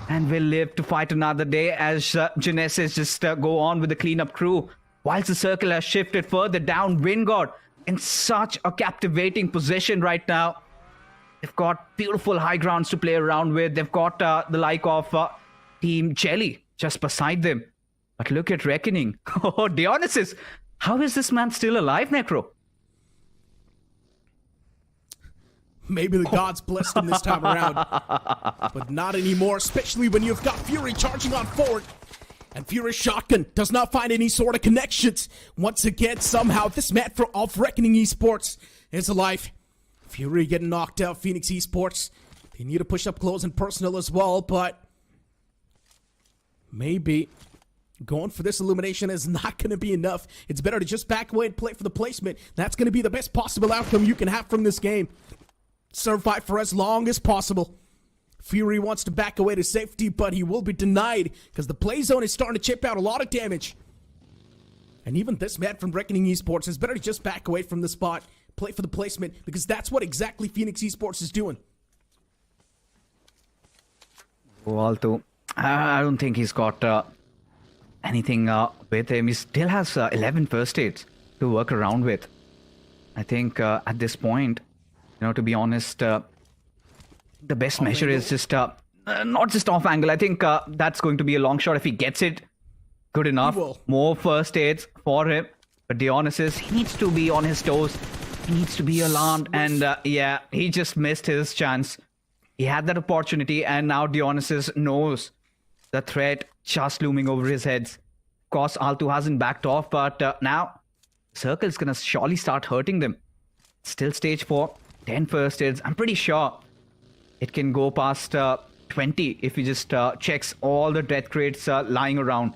and will live to fight another day as Genesis just go on with the cleanup crew. Whilst the circle has shifted further down, Wingod in such a captivating position right now. They've got beautiful high grounds to play around with. They've got the like of Team Jelly just beside them. But look at Reckoning. Oh, Dionysus. How is this man still alive, Necro? Maybe the gods blessed him this time around. But not anymore, especially when you've got Fury charging on forward. And Fury's shotgun does not find any sort of connections. Once again, somehow, this man of Reckoning Esports is alive. Fury getting knocked out, Phoenix Esports. They need to push up close and personal as well, but maybe going for this elimination is not going to be enough. It's better to just back away and play for the placement. That's going to be the best possible outcome you can have from this game. Survive for as long as possible. Fury wants to back away to safety, but he will be denied because the play zone is starting to chip out a lot of damage. And even this man from Reckoning Esports is better to just back away from the spot, play for the placement, because that's what exactly Phoenix Esports is doing. Alto, I don't think he's got anything with him. He still has 11 first aids to work around with. I think at this point, to be honest, the best measure is just not just off angle. I think that's going to be a long shot if he gets it. Good enough. More first aids for him. But Dionysus, he needs to be on his toes. He needs to be alarmed. And yeah, he just missed his chance. He had that opportunity, and now Dionysus knows the threat just looming over his heads. Of course, Altu hasn't backed off, but now Circle's going to surely start hurting them. Still stage 4, 10 first aids. I'm pretty sure it can go past 20 if he just checks all the death crates lying around.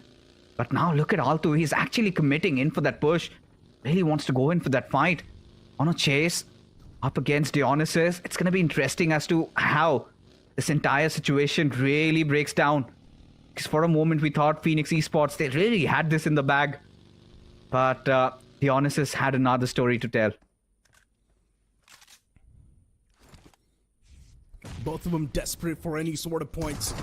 But now look at Altu. He's actually committing in for that push. Really wants to go in for that fight. On a chase up against Dionysus. It's going to be interesting as to how this entire situation really breaks down. Because for a moment we thought Phoenix Esports, they really had this in the bag. But Dionysus had another story to tell. Both of them desperate for any sort of points.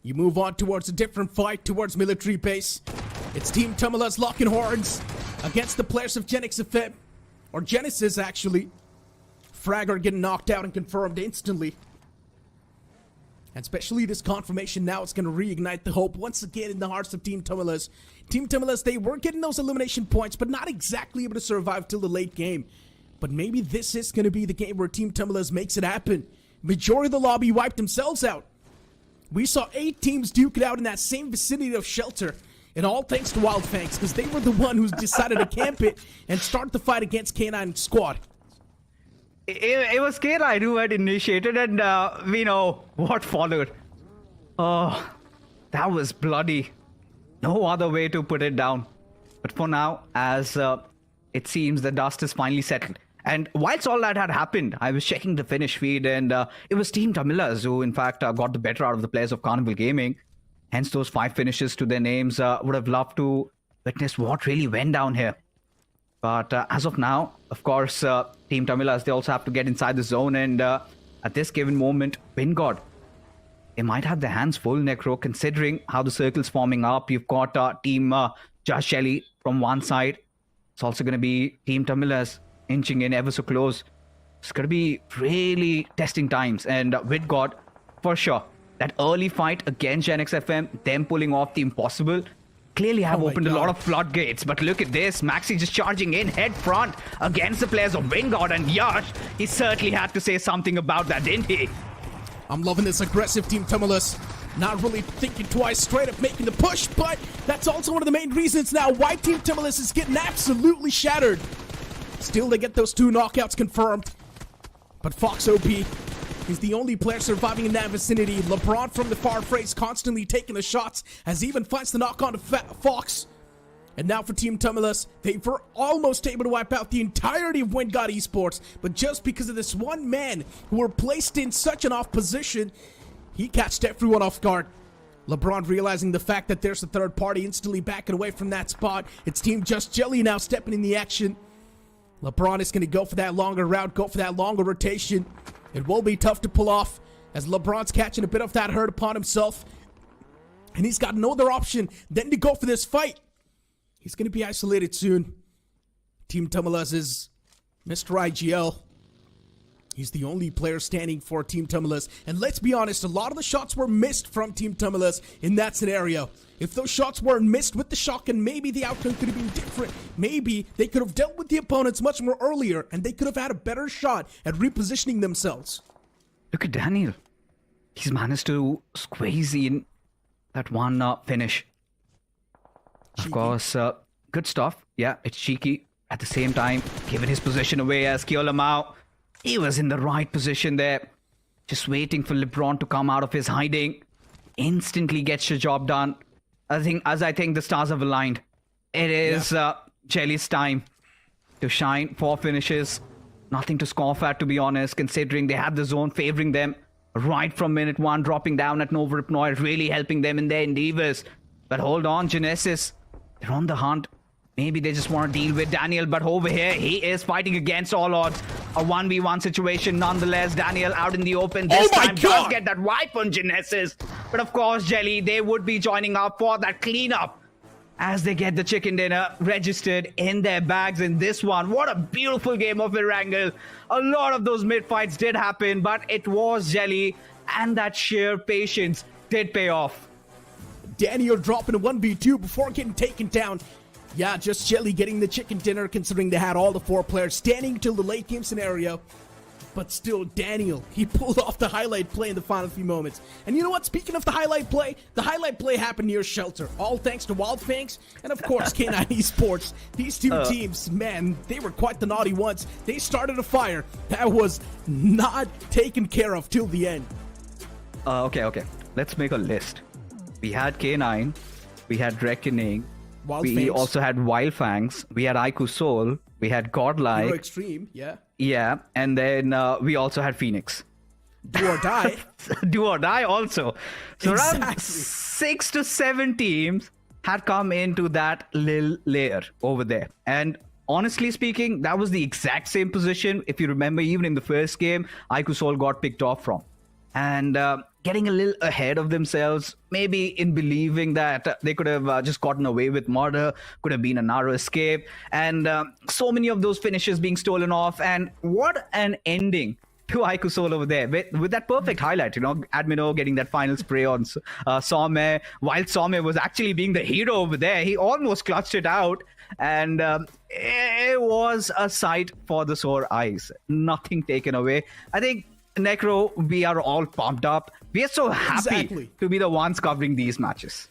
You move on towards a different fight, towards military base. It's Team Tumula's locking horns against the players of Genix FM. Or Genesis, actually. Fragger getting knocked out and confirmed instantly. And especially this confirmation now, it's going to reignite the hope once again in the hearts of Team Tumula's. Team Tumula's, they were getting those elimination points, but not exactly able to survive till the late game. But maybe this is going to be the game where Team Tumula's makes it happen. Majority of the lobby wiped themselves out. We saw 8 teams duke it out in that same vicinity of Shelter. And all thanks to Wild Fangs, because they were the one who decided to camp it and start the fight against K9 Squad. It was K9 who had initiated, and we know what followed. Oh, that was bloody. No other way to put it down. But for now, as it seems the dust is finally settled. And whilst all that had happened, I was checking the finish feed, and it was Team Tamilas who, in fact, got the better out of the players of Carnival Gaming. Hence, those 5 finishes to their names. Would have loved to witness what really went down here. But as of now, of course, Team Tamilas, they also have to get inside the zone. And at this given moment, Wingod, they might have their hands full, Necro, considering how the circle's forming up. You've got Team Josh Shelley from one side. It's also going to be Team Tamilas inching in ever so close. It's going to be really testing times. And with God, for sure, that early fight against Gen X FM, them pulling off the impossible, clearly have opened a lot of floodgates. But look at this, Maxi just charging in head front against the players of Wingod, and Yash, he certainly had to say something about that, didn't he? I'm loving this aggressive Team Tumulus. Not really thinking twice, straight up making the push, but that's also one of the main reasons now why Team Tumulus is getting absolutely shattered. Still, they get those 2 knockouts confirmed. But Fox OP is the only player surviving in that vicinity. LeBron from the far phrase constantly taking the shots as he even finds the knock on to Fox. And now for Team Tumulus, they were almost able to wipe out the entirety of Wingod Esports, but just because of this one man who were placed in such an off position, he catched everyone off guard. LeBron realizing the fact that there's a third party instantly backing away from that spot. It's Team Just Jelly now stepping in the action. LeBron is going to go for that longer route, go for that longer rotation. It will be tough to pull off as LeBron's catching a bit of that hurt upon himself. And he's got no other option than to go for this fight. He's going to be isolated soon. Team Tumulus is Mr. IGL. He's the only player standing for Team Tumulus. And let's be honest, a lot of the shots were missed from Team Tumulus in that scenario. If those shots weren't missed with the shotgun, maybe the outcome could have been different. Maybe they could have dealt with the opponents much more earlier, and they could have had a better shot at repositioning themselves. Look at Daniel. He's managed to squeeze in that one finish. Of course, good stuff. Yeah, it's cheeky. At the same time, giving his position away as Kiolamau. He was in the right position there. Just waiting for LeBron to come out of his hiding. Instantly gets the job done. I think the stars have aligned. It is Jelly's time to shine. 4 finishes. Nothing to scoff at, to be honest, considering they had the zone favoring them right from minute 1, dropping down at Nova Ripnoid, really helping them in their endeavors. But hold on, Genesis. They're on the hunt. Maybe they just want to deal with Daniel, but over here, he is fighting against all odds. A 1v1 situation nonetheless. Daniel out in the open. This time does get that wipe on Genesis. But of course, Jelly, they would be joining up for that cleanup as they get the chicken dinner registered in their bags in this one. What a beautiful game of Erangel. A lot of those mid-fights did happen, but it was Jelly, and that sheer patience did pay off. Daniel dropping a 1v2 before getting taken down. Yeah, just Jelly getting the chicken dinner, considering they had all the 4 players standing till the late game scenario. But still, Daniel, he pulled off the highlight play in the final few moments. And you know what? Speaking of the highlight play happened near Shelter. All thanks to Wildfangs and, of course, K9 Esports. These two teams, man, they were quite the naughty ones. They started a fire that was not taken care of till the end. Okay. Let's make a list. We had K9. We had Reckoning. We also had Wildfangs. We had Aiku Soul. We had Godlike. Hero Extreme, yeah. Yeah, and then we also had Phoenix. Do or die. Do or die also. So exactly. Around 6 to 7 teams had come into that little layer over there. And honestly speaking, that was the exact same position. If you remember, even in the first game, Aiku Soul got picked off from. And getting a little ahead of themselves, maybe in believing that they could have just gotten away with murder, could have been a narrow escape, and so many of those finishes being stolen off. And what an ending to Aiku Soul over there with that perfect highlight, Admino getting that final spray on Some, while Some was actually being the hero over there. He almost clutched it out, and it was a sight for the sore eyes. Nothing taken away. I think Necro, we are all pumped up. We are so happy to be the ones covering these matches.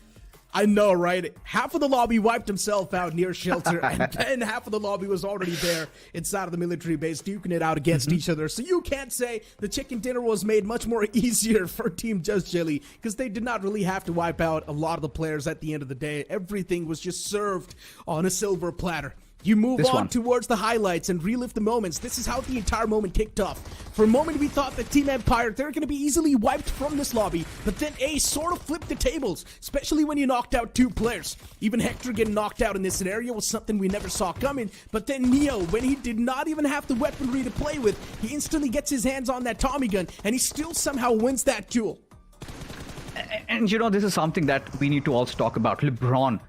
I know, right? Half of the lobby wiped himself out near Shelter, and then half of the lobby was already there inside of the military base, duking it out against each other. So you can't say the chicken dinner was made much more easier for Team Just Jelly, because they did not really have to wipe out a lot of the players at the end of the day. Everything was just served on a silver platter. You move on towards the highlights and relive the moments. This is how the entire moment kicked off. For a moment, we thought that Team Empire, they're going to be easily wiped from this lobby. But then Ace sort of flipped the tables, especially when you knocked out 2 players. Even Hector getting knocked out in this scenario was something we never saw coming. But then Neo, when he did not even have the weaponry to play with, he instantly gets his hands on that Tommy gun, and he still somehow wins that duel. And this is something that we need to also talk about. LeBron.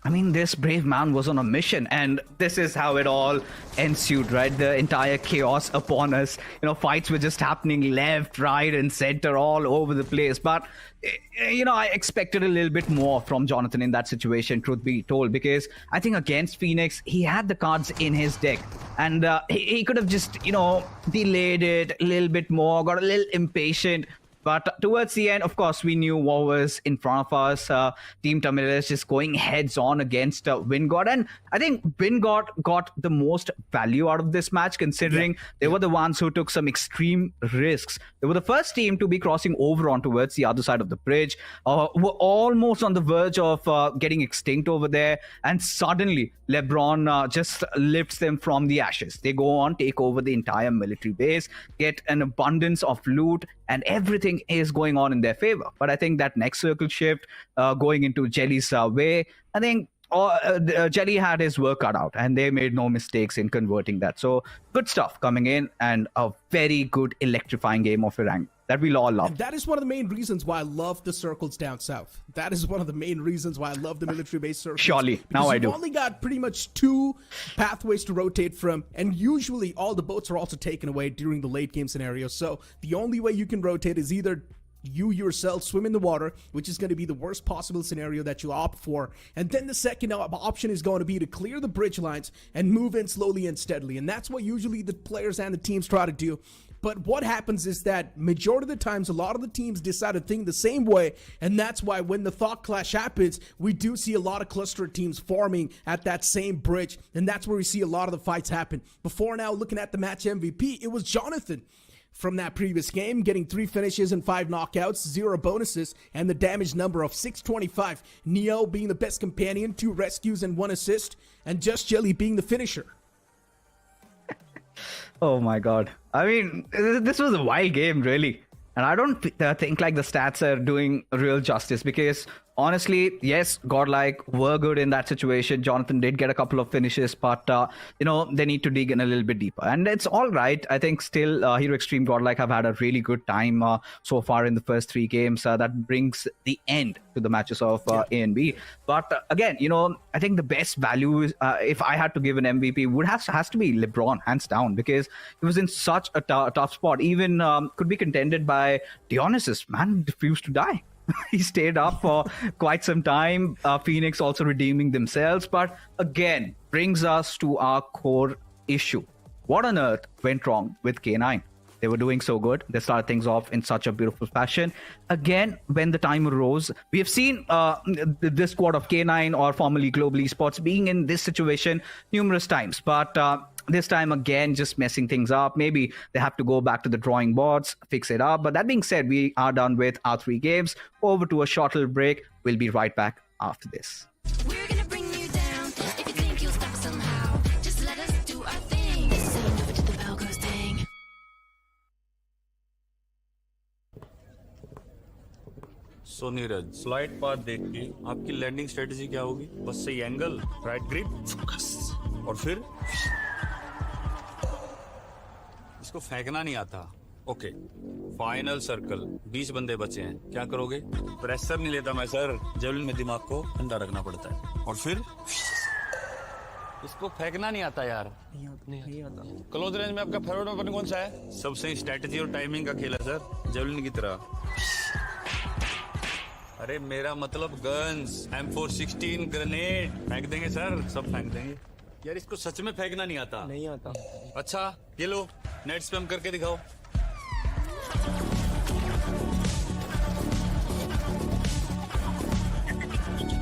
I mean, this brave man was on a mission, and this is how it all ensued, right? The entire chaos upon us. Fights were just happening left, right, and center all over the place. But, I expected a little bit more from Jonathan in that situation, truth be told, because I think against Phoenix, he had the cards in his deck, and he could have just, delayed it a little bit more, got a little impatient. But towards the end, of course, we knew what was in front of us. Team Tamil just going heads on against Vingod. And I think Vingod got the most value out of this match, considering they were the ones who took some extreme risks. They were the first team to be crossing over on towards the other side of the bridge. Were almost on the verge of getting extinct over there. And suddenly, LeBron just lifts them from the ashes. They go on, take over the entire military base, get an abundance of loot, and everything is going on in their favor. But I think that next circle shift going into Jelly's way, I think Jelly had his work cut out, and they made no mistakes in converting that. So good stuff coming in, and a very good electrifying game of Erangel. that we'll all love. And that is one of the main reasons why I love the circles down south. That is one of the main reasons why I love the military-based circles. Surely, now I do. You've only got pretty much 2 pathways to rotate from, and usually all the boats are also taken away during the late game scenario. So the only way you can rotate is either you yourself swim in the water, which is going to be the worst possible scenario that you opt for. And then the second option is going to be to clear the bridge lines and move in slowly and steadily. And that's what usually the players and the teams try to do. But what happens is that majority of the times, a lot of the teams decide to think the same way. And that's why when the thought clash happens, we do see a lot of cluster teams forming at that same bridge. And that's where we see a lot of the fights happen. Before now, looking at the match MVP, it was Jonathan from that previous game, getting 3 finishes and 5 knockouts, 0 bonuses, and the damage number of 625. Neo being the best companion, 2 rescues and 1 assist, and Just Jelly being the finisher. Oh my god. I mean, this was a wild game, really. And I don't think like the stats are doing real justice, because honestly, yes, Godlike were good in that situation. Jonathan did get a couple of finishes, but they need to dig in a little bit deeper. And it's all right. I think still Hero Extreme Godlike have had a really good time so far in the first 3 games. That brings the end to the matches of A and B. But again, I think the best value is, if I had to give an MVP, has to be LeBron, hands down, because he was in such a tough spot. Even could be contended by Dionysus. Man refused to die. He stayed up for quite some time. Phoenix also redeeming themselves. But again, brings us to our core issue. What on earth went wrong with K9? They were doing so good. They started things off in such a beautiful fashion. Again, when the time arose, we have seen this squad of K9, or formerly Global Esports, being in this situation numerous times. But this time, again, just messing things up. Maybe they have to go back to the drawing boards, fix it up. But that being said, we are done with our 3 games. Over to a short little break. We'll be right back after this. We're gonna bring you down. If you think you'll stop somehow, just let us do our thing. Say no to the bell goes ding. So Neeraj, slide path देख के आपकी landing strategy क्या होगी? बस सही angle, right grip, focus, और फिर इसको फेंकना नहीं आता. ओके, फाइनल सर्कल, 20 बंदे बचे हैं, क्या करोगे? प्रेशर नहीं लेता मैं सर, जेवलिन में दिमाग को ठंडा रखना पड़ता है. और फिर इसको फेंकना नहीं आता यार. नहीं आता. क्लोज रेंज में आपका फेवरेट वेपन कौन सा है? सबसे स्ट्रेटजी और टाइमिंग का खेल है सर, जेवलिन की तरह. अरे मेरा मतलब गन्स, M416 ग्रेनेड फेंक देंगे सर, सब फेंक देंगे. यार इसको सच में फेंकना नहीं आता. नहीं आता. अच्छा ये लो, नेट स्पैम करके दिखाओ.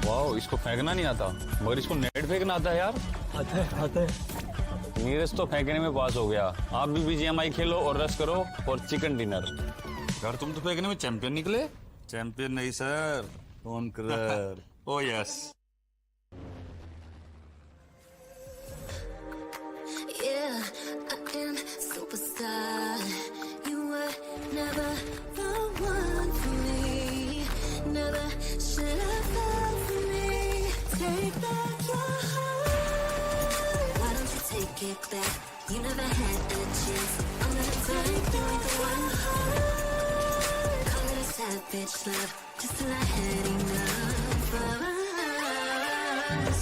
वाओ, इसको फेंकना नहीं आता, मगर इसको नेट फेंकना आता है यार. आता है. नीरज तो फेंकने में पास हो गया. आप भी BGMI खेलो और रश करो और चिकन डिनर. यार तुम तो फेंकने में चैंपियन निकले. चैंपियन नहीं sir, conqueror. O yes. Yeah, I am superstar. You were never the one for me. Never should have felt for me. Take back your heart. Why don't you take it back? You never had a chance. I'm gonna take back one heart. Call it a savage love, just till I had enough of us.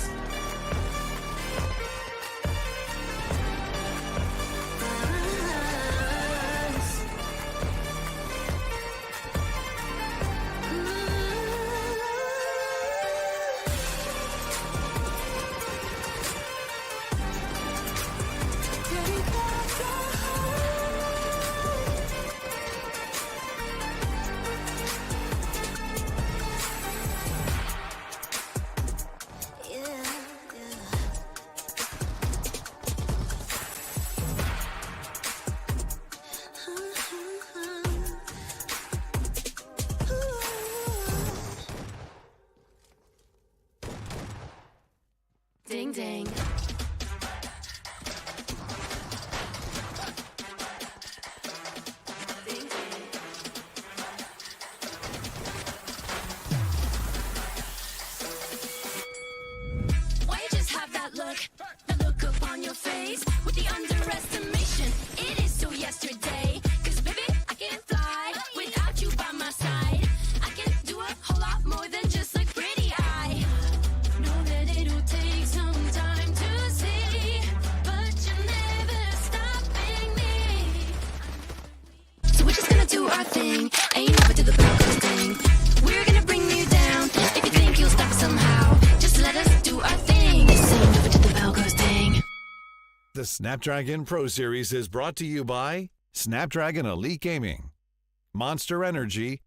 Ding ding. Why you just have that look? The look upon your face with the underestimation. It is so yesterday. 'Cause baby, I can fly with do our thing. Ain't never do the bell goes ding. We're gonna bring you down. If you think you'll stop somehow, just let us do our thing. Ain't never do the bell goes ding. The Snapdragon Pro Series is brought to you by Snapdragon Elite Gaming, Monster Energy,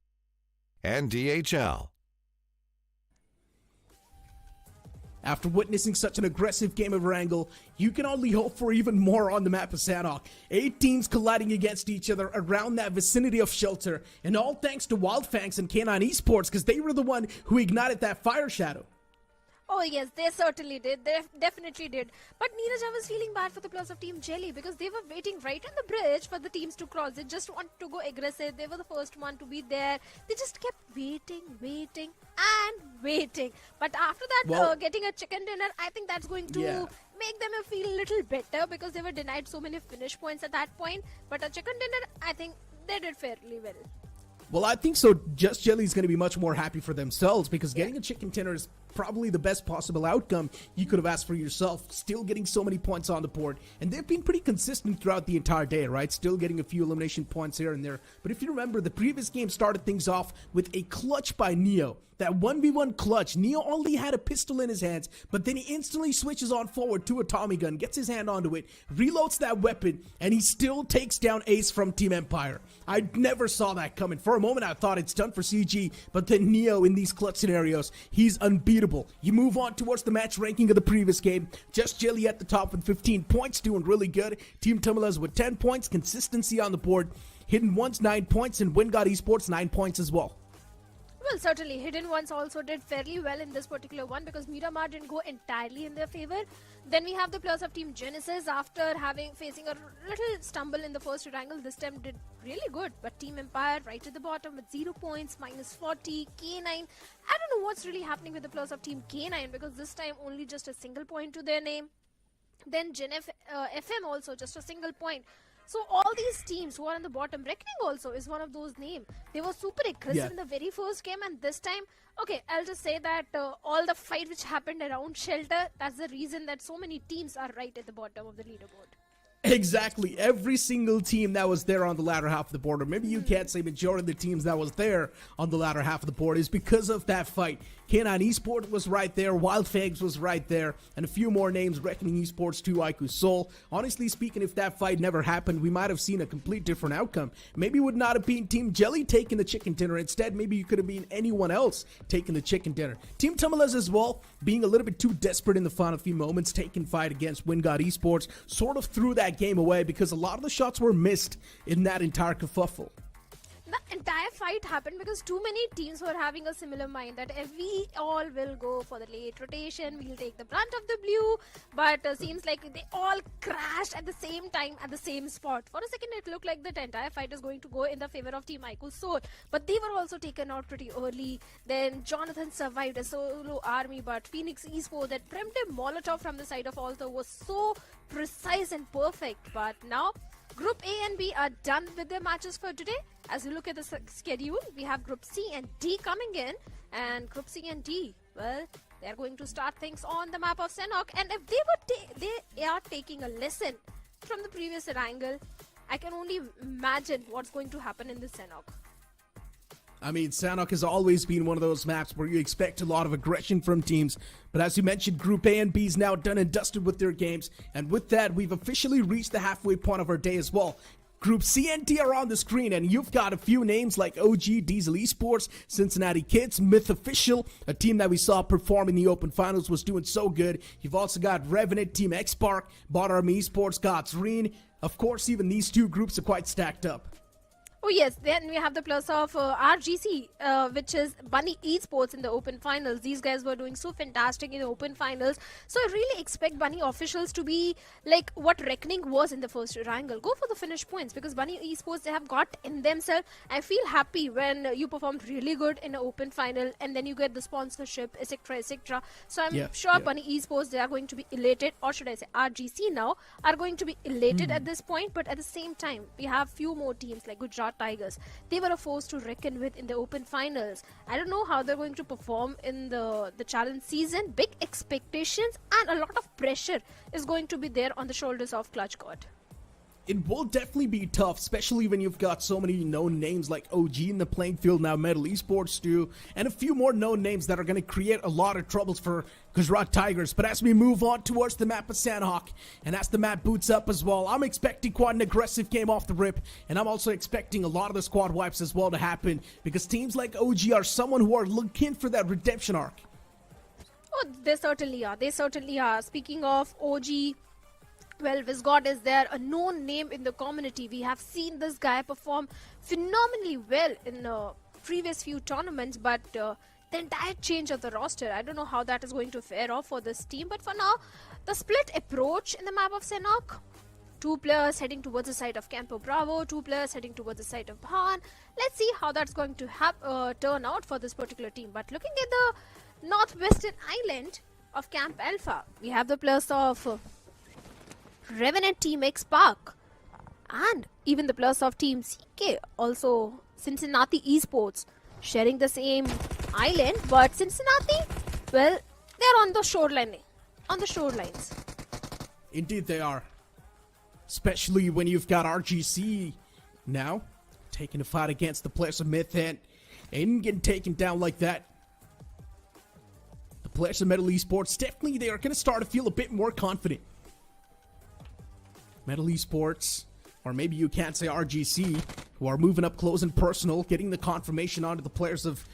and DHL. After witnessing such an aggressive game of Erangel, you can only hope for even more on the map of Sanhok. 8 teams colliding against each other around that vicinity of shelter, and all thanks to Wildfangs and K9 Esports, because they were the one who ignited that fire shadow. Oh yes, they certainly did. They definitely did. But Neeraj, I was feeling bad for the players of Team Jelly because they were waiting right on the bridge for the teams to cross. They just wanted to go aggressive. They were the first one to be there. They just kept waiting and waiting. But after that, getting a chicken dinner, I think that's going to make them feel a little better because they were denied so many finish points at that point. But a chicken dinner, I think they did fairly well. Well, I think so. Just Jelly is going to be much more happy for themselves because getting a chicken dinner is probably the best possible outcome you could have asked for yourself. Still getting so many points on the board. And they've been pretty consistent throughout the entire day, right? Still getting a few elimination points here and there. But if you remember, the previous game started things off with a clutch by Neo. That 1v1 clutch, Neo only had a pistol in his hands, but then he instantly switches on forward to a Tommy gun, gets his hand onto it, reloads that weapon, and he still takes down Ace from Team Empire. I never saw that coming. For a moment, I thought it's done for CG, but then Neo in these clutch scenarios, he's unbeatable. You move on towards the match ranking of the previous game. Just Jelly at the top with 15 points, doing really good. Team Tumulas with 10 points, consistency on the board. Hidden Ones 9 points, and Wingard Esports 9 points as well. Well, certainly, Hidden Ones also did fairly well in this particular one because Miramar didn't go entirely in their favor. Then we have the players of Team Genesis after facing a little stumble in the first Erangel. This time did really good, but Team Empire right at the bottom with 0 points, -40, K9. I don't know what's really happening with the players of Team K9 because this time only just a single point to their name. Then FM also just a single point. So all these teams who are on the bottom, Reckoning also is one of those names. They were super aggressive in the very first game, and this time, okay, I'll just say that all the fight which happened around Shelter, that's the reason that so many teams are right at the bottom of the leaderboard. Exactly. Every single team that was there on the latter half of the board, or maybe you can't say majority of the teams that was there on the latter half of the board, is because of that fight. K9 Esports was right there, Wildfangs was right there, and a few more names, Reckoning Esports 2, Aiku Soul. Honestly speaking, if that fight never happened, we might have seen a complete different outcome. Maybe it would not have been Team Jelly taking the chicken dinner. Instead, maybe you could have been anyone else taking the chicken dinner. Team Tumulas as well, being a little bit too desperate in the final few moments, taking fight against Wingard Esports, sort of threw that game away because a lot of the shots were missed in that entire kerfuffle. The entire fight happened because too many teams were having a similar mind that if we all will go for the late rotation, we'll take the brunt of the blue, but seems like they all crashed at the same time at the same spot. For a second, it looked like the entire fight is going to go in the favor of Team Aiku Soul, but they were also taken out pretty early. Then Jonathan survived a solo army, but Phoenix Esports, that preemptive Molotov from the side of Alto was so precise and perfect. But now Group A and B are done with their matches for today. As we look at the schedule, we have Group C and D coming in. And Group C and D, well, they're going to start things on the map of Sanhok. And if they are taking a lesson from the previous Erangel, I can only imagine what's going to happen in this Sanhok. I mean, Sanhok has always been one of those maps where you expect a lot of aggression from teams. But as you mentioned, Group A and B is now done and dusted with their games. And with that, we've officially reached the halfway point of our day as well. Group C and D are on the screen, and you've got a few names like OG, Diesel Esports, Cincinnati Kids, Myth Official, a team that we saw perform in the Open Finals, was doing so good. You've also got Revenant, Team X-Spark, Bot Army Esports, God's Reen. Of course, even these two groups are quite stacked up. Oh yes, then we have the plus of RGC, which is Bunny Esports in the Open Finals. These guys were doing so fantastic in the Open Finals. So I really expect Bunny officials to be like what Reckoning was in the first Erangel. Go for the finish points because Bunny Esports, they have got in themselves. I feel happy when you performed really good in an Open Final and then you get the sponsorship, etc., etc. So I'm sure Bunny Esports, they are going to be elated, or should I say RGC now, are going to be elated at this point. But at the same time, we have few more teams like Gujarat Tigers. They were a force to reckon with in the Open Finals. I don't know how they're going to perform in the challenge season. Big expectations and a lot of pressure is going to be there on the shoulders of Clutch God. It will definitely be tough, especially when you've got so many known names like OG in the playing field now, Metal Esports too, and a few more known names that are going to create a lot of troubles for Gujarat Tigers. But as we move on towards the map of Sanhok, and as the map boots up as well, I'm expecting quite an aggressive game off the rip, and I'm also expecting a lot of the squad wipes as well to happen, because teams like OG are someone who are looking for that redemption arc. Oh, they certainly are. They certainly are. Speaking of OG, well, Vizgod is there, a known name in the community. We have seen this guy perform phenomenally well in previous few tournaments, but the entire change of the roster, I don't know how that is going to fare off for this team. But for now, the split approach in the map of Sanhok, 2 players heading towards the side of Campo Bravo, 2 players heading towards the side of Bhan. Let's see how that's going to turn out for this particular team. But looking at the northwestern island of Camp Alpha, we have the players of Revenant Team X Park and even the players of Team CK, also Cincinnati Esports, sharing the same island. But Cincinnati, well, they're on the shorelines. Indeed they are. Especially when you've got RGC now taking a fight against the players of Myth, and Aiden getting taken down like that. The players of Metal Esports, definitely they are going to start to feel a bit more confident. Metal Esports, or maybe you can't say RGC, who are moving up close and personal, getting the confirmation onto the players of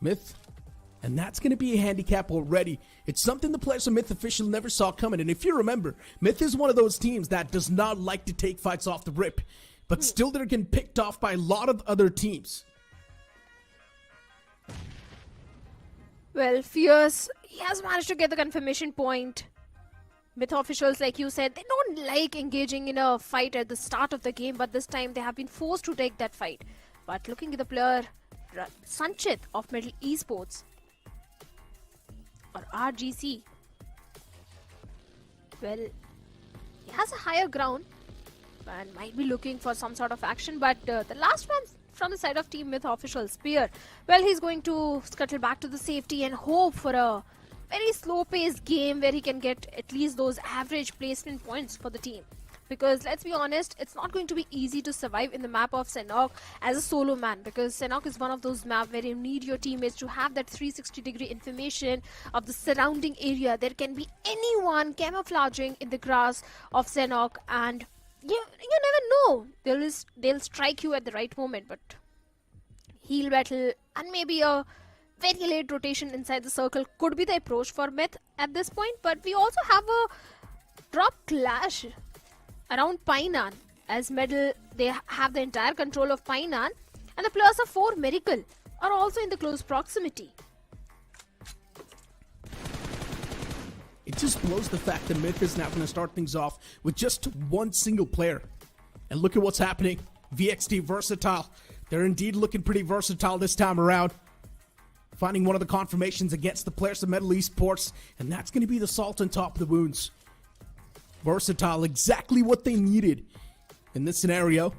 Myth. And that's going to be a handicap already. It's something the players of Myth officially never saw coming. And if you remember, Myth is one of those teams that does not like to take fights off the rip. But still they're getting picked off by a lot of other teams. Well, Fierce, he has managed to get the confirmation point. Myth officials, like you said, they don't like engaging in a fight at the start of the game, but this time they have been forced to take that fight. But looking at the player, Sanchit of Metal Esports, or RGC, well, he has a higher ground and might be looking for some sort of action, but the last one from the side of Team Myth official, Spear, well, he's going to scuttle back to the safety and hope for a very slow-paced game where he can get at least those average placement points for the team. Because let's be honest, it's not going to be easy to survive in the map of Sanhok as a solo man, because Sanhok is one of those maps where you need your teammates to have that 360-degree information of the surrounding area. There can be anyone camouflaging in the grass of Sanhok, and you never know. They'll strike you at the right moment, but heal battle and maybe a very late rotation inside the circle could be the approach for Myth at this point. But we also have a drop clash around Painan, as Medal, they have the entire control of Painan, and the players of 4 Miracle are also in the close proximity. It just blows the fact that Myth is now going to start things off with just one single player. And look at what's happening. VXT versatile. They're indeed looking pretty versatile this time around. Finding one of the confirmations against the players of Metal Esports, and that's going to be the salt on top of the wounds. Versatile, exactly what they needed in this scenario.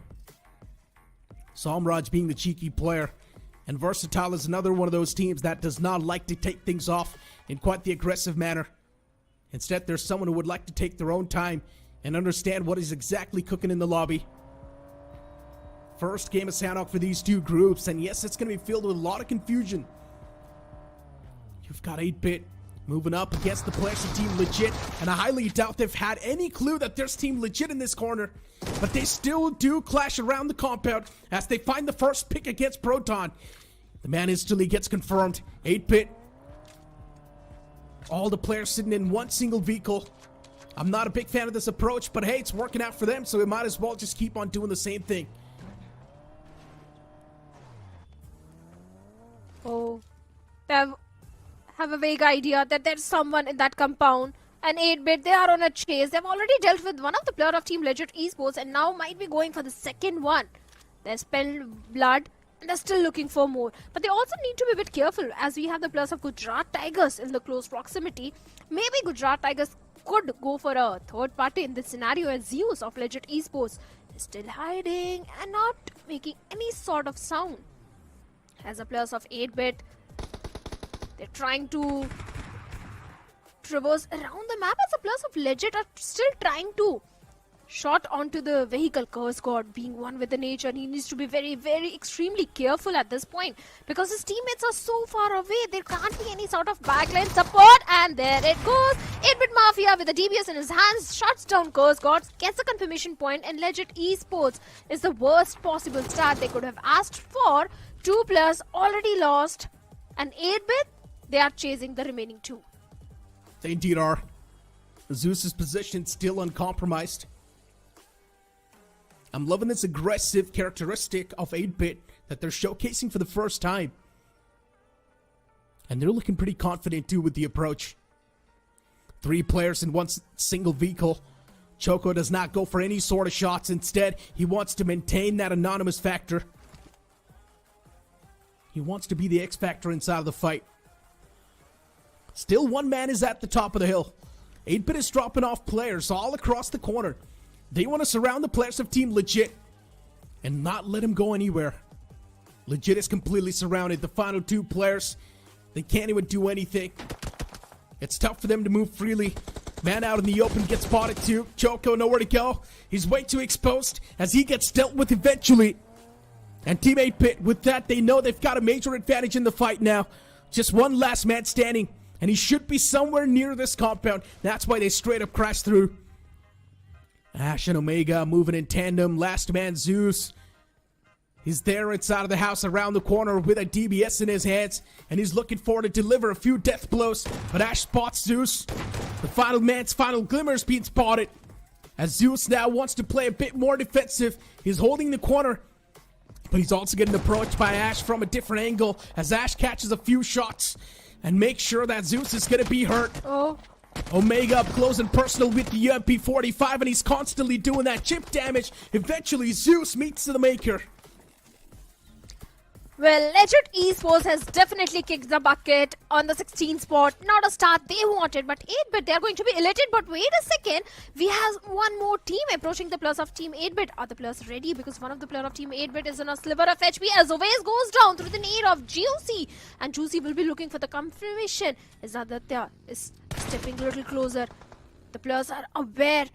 Samraj being the cheeky player, and Versatile is another one of those teams that does not like to take things off in quite the aggressive manner. Instead, there's someone who would like to take their own time and understand what is exactly cooking in the lobby. First game of Sanhok for these two groups, and yes, it's going to be filled with a lot of confusion. You've got 8-Bit moving up against the players of Team Legit, and I highly doubt they've had any clue that there's Team Legit in this corner. But they still do clash around the compound as they find the first pick against Proton. The man instantly gets confirmed. 8-Bit. All the players sitting in one single vehicle. I'm not a big fan of this approach, but hey, it's working out for them, so we might as well just keep on doing the same thing. Oh, they have a vague idea that there's someone in that compound. And 8-Bit, they are on a chase. They've already dealt with one of the player of Team Legit Esports and now might be going for the second one. They spilled blood and they're still looking for more. But they also need to be a bit careful as we have the players of Gujarat Tigers in the close proximity. Maybe Gujarat Tigers could go for a third party in this scenario, as Zeus of Legit Esports is still hiding and not making any sort of sound. As the players of 8-Bit, they're trying to traverse around the map, as the players of Legit are still trying to shot onto the vehicle. Curse God, being one with the nature, he needs to be very, very extremely careful at this point because his teammates are so far away. There can't be any sort of backline support, and there it goes. 8-Bit Mafia with the DBS in his hands shuts down Curse God, gets a confirmation point, and Legit Esports is the worst possible start they could have asked for. 2 players already lost, and 8-Bit, they are chasing the remaining 2. They indeed are. Zeus's position still uncompromised. I'm loving this aggressive characteristic of 8-Bit that they're showcasing for the first time. And they're looking pretty confident too with the approach. 3 players in one single vehicle. Choco does not go for any sort of shots. Instead, he wants to maintain that anonymous factor. He wants to be the X factor inside of the fight. Still, one man is at the top of the hill. 8-Bit is dropping off players all across the corner. They want to surround the players of Team Legit and not let him go anywhere. Legit is completely surrounded. The final 2 players, they can't even do anything. It's tough for them to move freely. Man out in the open gets spotted too. Choco nowhere to go. He's way too exposed as he gets dealt with eventually. And Team 8-Bit, with that, they know they've got a major advantage in the fight now. Just one last man standing, and he should be somewhere near this compound. That's why they straight up crashed through. Ash and Omega moving in tandem. Last man, Zeus. He's there inside of the house around the corner with a DBS in his hands, and he's looking for to deliver a few death blows. But Ash spots Zeus. The final man's final glimmer is being spotted. As Zeus now wants to play a bit more defensive. He's holding the corner, but he's also getting approached by Ash from a different angle as Ash catches a few shots and makes sure that Zeus is going to be hurt. Oh. Omega up close and personal with the UMP-45, and he's constantly doing that chip damage. Eventually, Zeus meets the maker. Well, Legit Esports has definitely kicked the bucket on the 16th spot. Not a start they wanted, but 8-Bit, they're going to be elated. But wait a second, we have one more team approaching the players of Team 8-Bit. Are the players ready? Because one of the players of Team 8-Bit is in a sliver of HP as always goes down through the need of Juicy. And Juicy will be looking for the confirmation as Aditya is stepping a little closer. The players are aware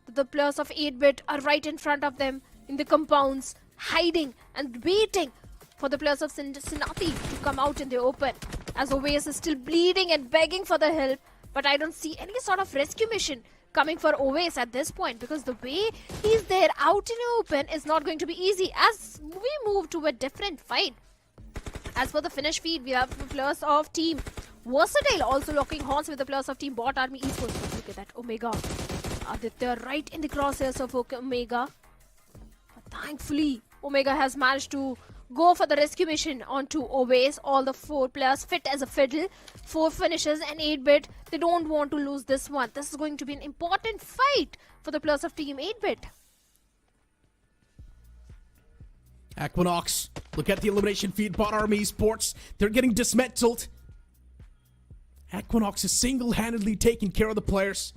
that the players of 8-Bit are right in front of them in the compounds, hiding and waiting for the players of Sinati to come out in the open. As Oveis is still bleeding and begging for the help, but I don't see any sort of rescue mission coming for Oveis at this point, because the way he's there out in the open is not going to be easy as we move to a different fight. As for the finish feed, we have the players of Team Versatile also locking horns with the players of Team Bot Army Esports. Look at that, Omega. Aditya right in the crosshairs of Omega. But thankfully, Omega has managed to go for the rescue mission onto Oveis. All the 4 players fit as a fiddle. 4 finishes and 8-Bit. They don't want to lose this one. This is going to be an important fight for the players of Team 8-Bit. Equinox, look at the elimination feed. Bot Army Esports, they're getting dismantled. Equinox is single-handedly taking care of the players.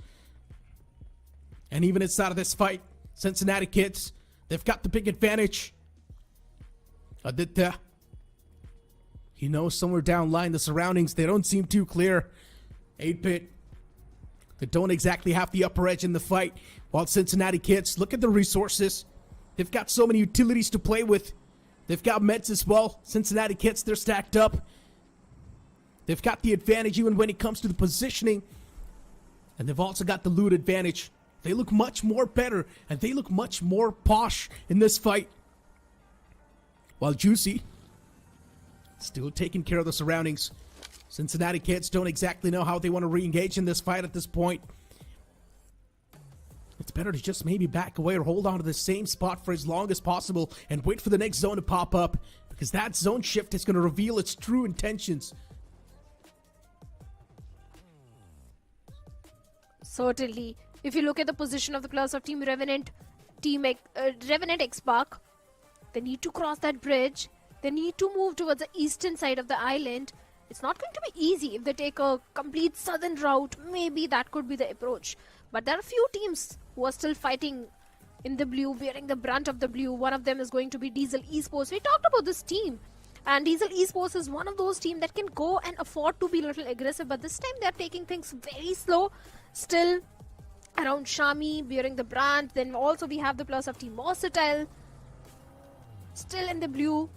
And even inside of this fight, Cincinnati Kids, they've got the big advantage. Aditya, he knows somewhere down line the surroundings, they don't seem too clear. 8-Bit, they don't exactly have the upper edge in the fight. While Cincinnati Kids, look at the resources. They've got so many utilities to play with. They've got meds as well. Cincinnati Kids, they're stacked up. They've got the advantage even when it comes to the positioning. And they've also got the loot advantage. They look much more better, and they look much more posh in this fight. While Juicy, still taking care of the surroundings. Cincinnati Kids don't exactly know how they want to re-engage in this fight at this point. It's better to just maybe back away or hold on to the same spot for as long as possible and wait for the next zone to pop up, because that zone shift is going to reveal its true intentions. Certainly. If you look at the position of the players of Team Revenant, Revenant X-Spark, they need to cross that bridge. They need to move towards the eastern side of the island. It's not going to be easy if they take a complete southern route. Maybe that could be the approach. But there are a few teams who are still fighting in the blue, bearing the brunt of the blue. One of them is going to be Diesel Esports. We talked about this team. And Diesel Esports is one of those teams that can go and afford to be a little aggressive. But this time they're taking things very slow. Still, around Shami, bearing the brand. Then also we have the players of Team Versatile, still in the blue.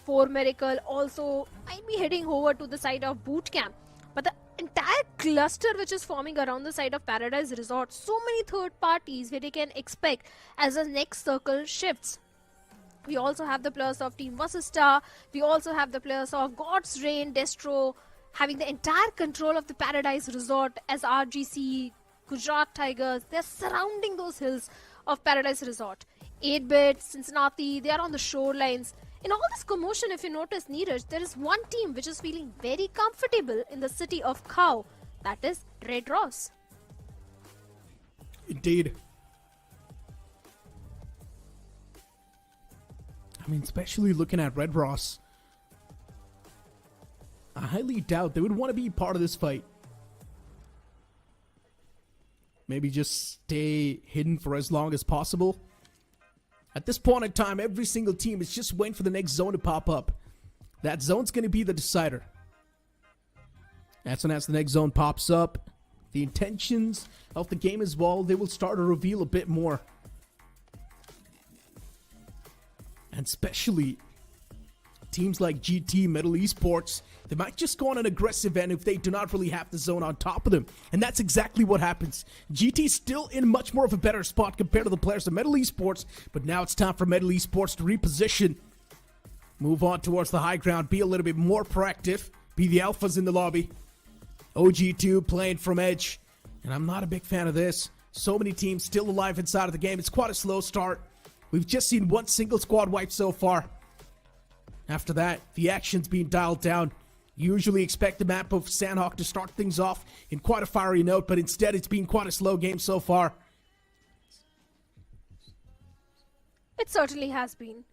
4 Miracle also might be heading over to the side of Boot Camp. But the entire cluster which is forming around the side of Paradise Resort, so many third parties where they can expect as the next circle shifts. We also have the players of Team Vasista. We also have the players of God's Reign, Destro, having the entire control of the Paradise Resort as RGC, Gujarat Tigers. They're surrounding those hills of Paradise Resort. 8-Bit, Cincinnati, they are on the shorelines. In all this commotion, if you notice, Neeraj, there is one team which is feeling very comfortable in the city of Khao. That is Red Ross. Indeed. I mean, especially looking at Red Ross, I highly doubt they would want to be part of this fight. Maybe just stay hidden for as long as possible. At this point in time, every single team is just waiting for the next zone to pop up. That zone's going to be the decider. As soon as the next zone pops up, the intentions of the game as well, they will start to reveal a bit more. And especially teams like GT, Metal Esports, they might just go on an aggressive end if they do not really have the zone on top of them. And that's exactly what happens. GT's still in much more of a better spot compared to the players of Metal Esports, but now it's time for Metal Esports to reposition, move on towards the high ground, be a little bit more proactive, be the alphas in the lobby. OG2 playing from edge, and I'm not a big fan of this. So many teams still alive inside of the game. It's quite a slow start. We've just seen one single squad wipe so far. After that, the action's being dialed down. You usually expect the map of Sanhok to start things off in quite a fiery note, but instead it's been quite a slow game so far. It certainly has been.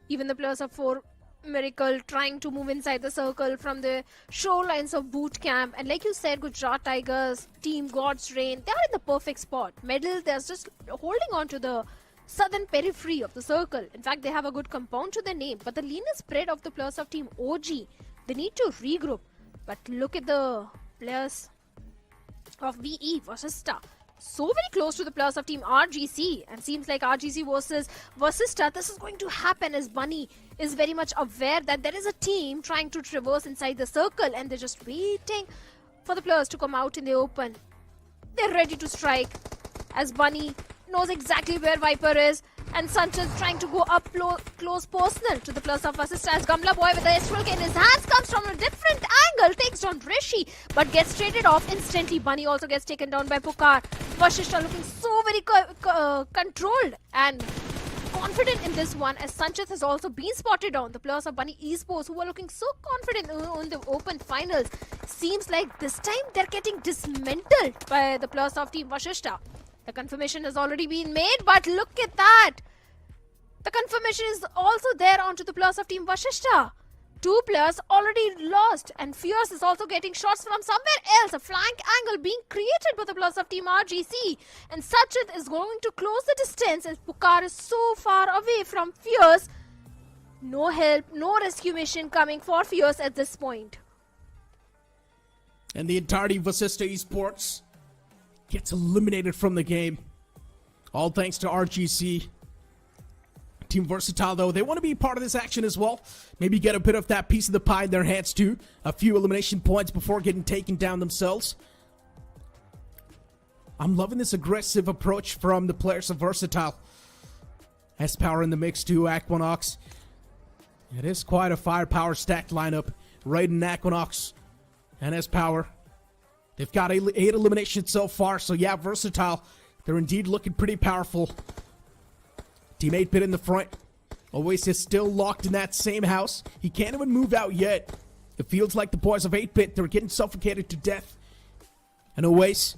Even the players of 4 Miracle trying to move inside the circle from the shorelines of Boot Camp. And like you said, Gujarat Tigers, Team God's Reign, they are in the perfect spot. Medal, they're just holding on to the southern periphery of the circle. In fact, they have a good compound to their name, but the linear spread of the players of Team OG, they need to regroup. But look at the players of VE versus Star. So very close to the players of Team RGC, and seems like RGC versus Star, this is going to happen as Bunny is very much aware that there is a team trying to traverse inside the circle, and they're just waiting for the players to come out in the open. They're ready to strike as Bunny knows exactly where Viper is, and Sanchez trying to go up close personal to the players of Vasista as Gamla Boy with the S12 in his hands comes from a different angle, takes down Rishi, but gets traded off instantly. Bunny also gets taken down by Pukar. Vasista looking so very controlled and confident in this one, as Sanchez has also been spotted on. The players of Bunny Esports, who were looking so confident in the open finals, seems like this time they're getting dismantled by the players of Team Vasista. The confirmation has already been made, but look at that. The confirmation is also there onto the players of Team Vasista. 2 players already lost, and Fierce is also getting shots from somewhere else. A flank angle being created by the players of Team RGC, and Sachit is going to close the distance as Pukar is so far away from Fierce. No help, no rescue mission coming for Fierce at this point. And the entirety of Vasista Esports gets eliminated from the game. All thanks to RGC. Team Versatile, though, they want to be part of this action as well. Maybe get a bit of that piece of the pie in their hands too. A few elimination points before getting taken down themselves. I'm loving this aggressive approach from the players of Versatile. S-Power in the mix too, Aquanox. It is quite a firepower stacked lineup. Raiden, Aquanox, and S-Power. They've got 8 eliminations so far, so yeah, Versatile, they're indeed looking pretty powerful. Team 8-Bit in the front. Oasis still locked in that same house. He can't even move out yet. It feels like the boys of 8-Bit, they're getting suffocated to death. And Oasis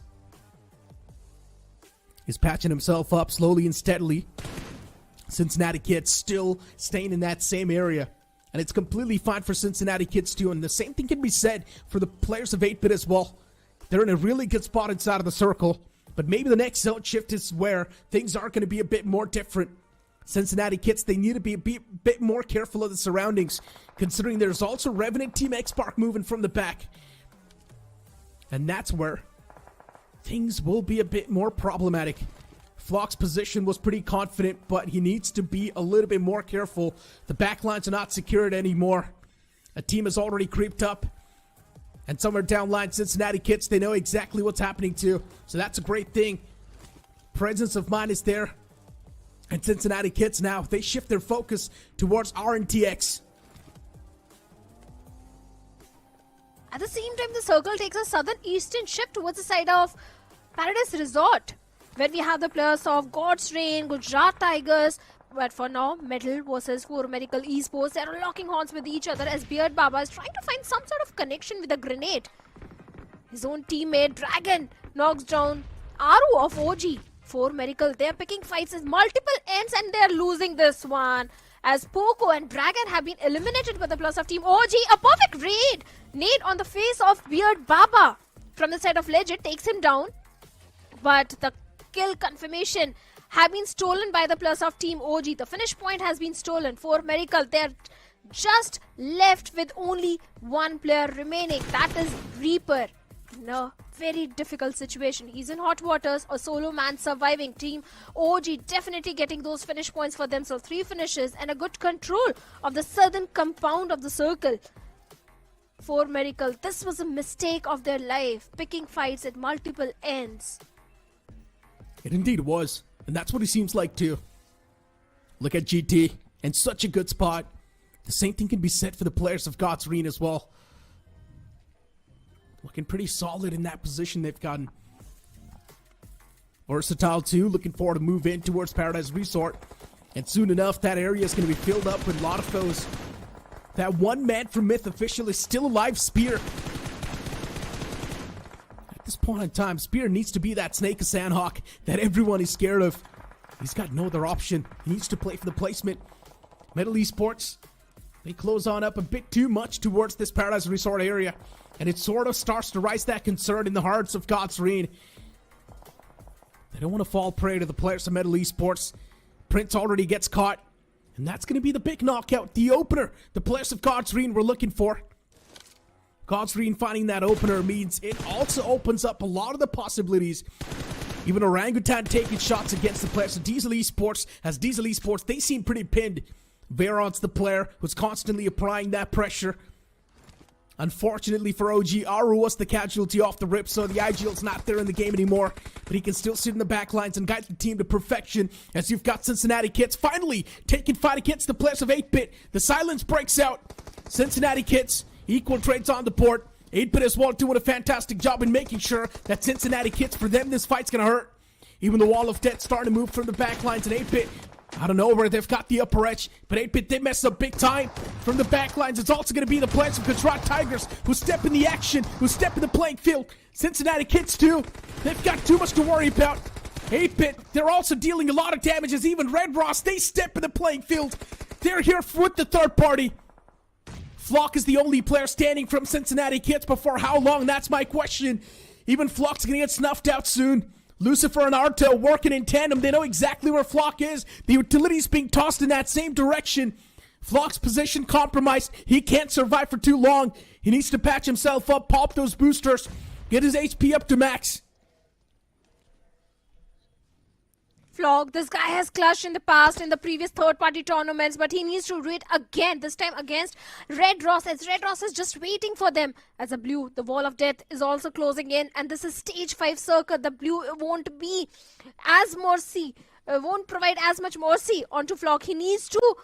is patching himself up slowly and steadily. Cincinnati Kids still staying in that same area. And it's completely fine for Cincinnati Kids too, and the same thing can be said for the players of 8-Bit as well. They're in a really good spot inside of the circle, but maybe the next zone shift is where things are going to be a bit more different. Cincinnati Kids, they need to be a bit more careful of the surroundings, considering there's also Revenant Team X-Spark moving from the back. And that's where things will be a bit more problematic. Flock's position was pretty confident, but he needs to be a little bit more careful. The backlines are not secured anymore. A team has already creeped up. And somewhere downline, Cincinnati Kits, they know exactly what's happening too. So that's a great thing. Presence of mind is there. And Cincinnati Kits now, they shift their focus towards RNTX. At the same time, the circle takes a southern eastern shift towards the side of Paradise Resort, where we have the players of God's Reign, Gujarat Tigers. But for now, Metal versus 4 Medical Esports, they are locking horns with each other as Beard Baba is trying to find some sort of connection with a grenade. His own teammate Dragon knocks down Aru of OG. 4 Medical, they are picking fights at multiple ends and they are losing this one. As Poco and Dragon have been eliminated by the plus of Team OG. A perfect raid! Nade on the face of Beard Baba from the side of Legend takes him down. But the kill confirmation have been stolen by the plus of Team OG. The finish point has been stolen for Miracle. They're just left with only one player remaining. That is Reaper. In a very difficult situation. He's in hot waters. A solo man surviving. Team OG definitely getting those finish points for themselves. 3 finishes and a good control of the southern compound of the circle. For Miracle, this was a mistake of their life. Picking fights at multiple ends. It indeed was. And that's what he seems like too. Look at GT. In such a good spot. The same thing can be said for the players of God's Reign as well. Looking pretty solid in that position they've gotten. Versatile too. Looking forward to move in towards Paradise Resort. And soon enough, that area is going to be filled up with a lot of foes. That one man from Myth official is still alive, Spear. At this point in time, Spear needs to be that Snake of Sanhok that everyone is scared of. He's got no other option. He needs to play for the placement. Metal Esports, they close on up a bit too much towards this Paradise Resort area. And it sort of starts to rise that concern in the hearts of God's Reign. They don't want to fall prey to the players of Metal Esports. Prince already gets caught. And that's going to be the big knockout, the opener the players of God's Reign were looking for. God's Reign finding that opener means it also opens up a lot of the possibilities. Even Orangutan taking shots against the players of Diesel Esports. As Diesel Esports, they seem pretty pinned. Veron's the player who's constantly applying that pressure. Unfortunately for OG, Aru was the casualty off the rip, so the IGL's not there in the game anymore. But he can still sit in the back lines and guide the team to perfection, as you've got Cincinnati Kits finally taking fight against the players of 8-Bit. The silence breaks out. Cincinnati Kits, equal trades on the board. 8-Bit as well doing a fantastic job in making sure that Cincinnati Kits, for them, this fight's gonna hurt. Even the Wall of Death starting to move from the back lines, and 8-Bit, I don't know where they've got the upper edge, but 8-Bit did mess up big time. From the back lines, it's also going to be the players of Gujarat Tigers who step in the action, who step in the playing field. Cincinnati Kits too, they've got too much to worry about. 8-Bit, they're also dealing a lot of damages. Even Red Ross, they step in the playing field. They're here with the third party. Flock is the only player standing from Cincinnati Kits, but for how long, that's my question. Even Flock's going to get snuffed out soon. Lucifer and Arto working in tandem. They know exactly where Flock is. The utility's being tossed in that same direction. Flock's position compromised. He can't survive for too long. He needs to patch himself up, pop those boosters, get his HP up to max. Flock, this guy has clashed in the past in the previous third-party tournaments, but he needs to do it again, this time against Red Ross, as Red Ross is just waiting for them. As a blue, the Wall of Death is also closing in, and this is stage 5 circuit. The blue won't be as mercy, won't provide as much mercy onto Flock. He needs to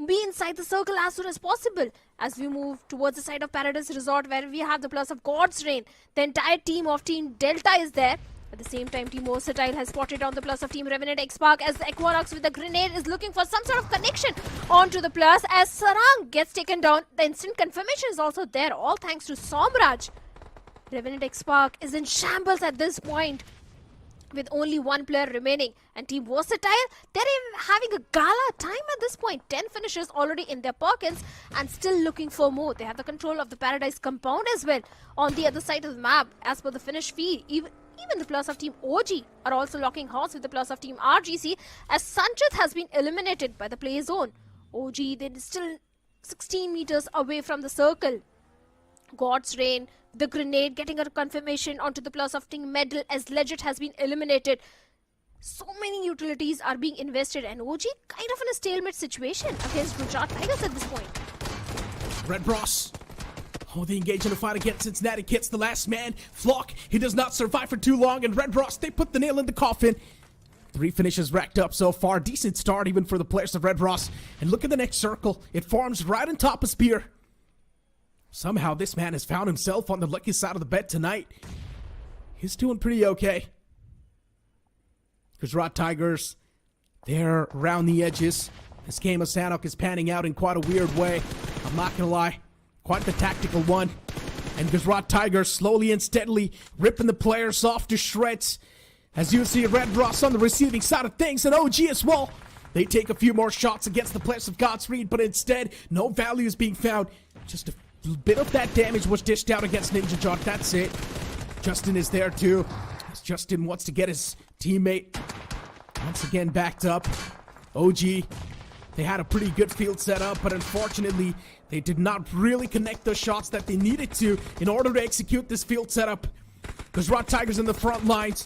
be inside the circle as soon as possible. As we move towards the side of Paradise Resort, where we have the plus of God's Reign, the entire team of Team Delta is there. At the same time, Team Versatile has spotted on the plus of Team Revenant X-Park, as the Equinox with the grenade is looking for some sort of connection onto the plus. As Sarang gets taken down, the instant confirmation is also there, all thanks to Somraj. Revenant X-Park is in shambles at this point, with only one player remaining. And Team Versatile, they're having a gala time at this point. 10 finishes already in their pockets and still looking for more. They have the control of the Paradise compound as well on the other side of the map. As per the finish feed, even the plus of Team OG are also locking horns with the plus of Team RGC, as Sanchit has been eliminated by the play zone. OG, they're still 16 meters away from the circle. God's Reign, the grenade, getting a confirmation onto the plus of team medal as Legit has been eliminated. So many utilities are being invested, and OG kind of in a stalemate situation against Gujarat Tigers at this point. Red Bros. Oh, they engage in a fight against Cincinnati. Gets the last man. Flock, he does not survive for too long. And Red Bros, they put the nail in the coffin. 3 finishes racked up so far. Decent start even for the players of Red Bros. And look at the next circle. It forms right on top of Spear. Somehow this man has found himself on the lucky side of the bed tonight. He's doing pretty okay. Gujarat Tigers, they're around the edges. This game of Sanhok is panning out in quite a weird way. I'm not gonna lie. Quite the tactical one. And Gujarat Tigers slowly and steadily ripping the players off to shreds. As you see Red Bros on the receiving side of things, and OG as well. They take a few more shots against the players of Godspeed, but instead, no value is being found. Just a bit of that damage was dished out against Ninja Jot. That's it. Justin is there too. As Justin wants to get his teammate once again backed up. OG, they had a pretty good field setup, but unfortunately, they did not really connect the shots that they needed to in order to execute this field setup. Gujarat Tigers in the front lines.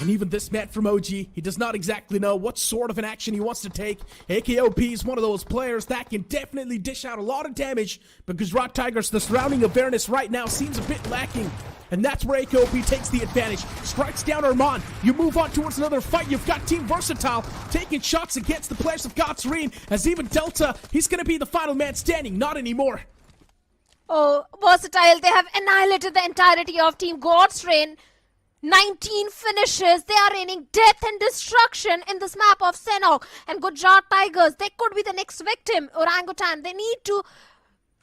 And even this man from OG, he does not exactly know what sort of an action he wants to take. AKOP is one of those players that can definitely dish out a lot of damage, but Gujarat Tigers, the surrounding awareness right now seems a bit lacking. And that's where AKOP takes the advantage. Strikes down Armand. You move on towards another fight. You've got Team Versatile taking shots against the players of Godsreen, as even Delta, he's going to be the final man standing. Not anymore. Oh, Versatile, they have annihilated the entirety of Team Godsreen. 19 finishes. They are raining death and destruction in this map of Sanhok. And Gujarat Tigers, they could be the next victim. Orangutan, they need to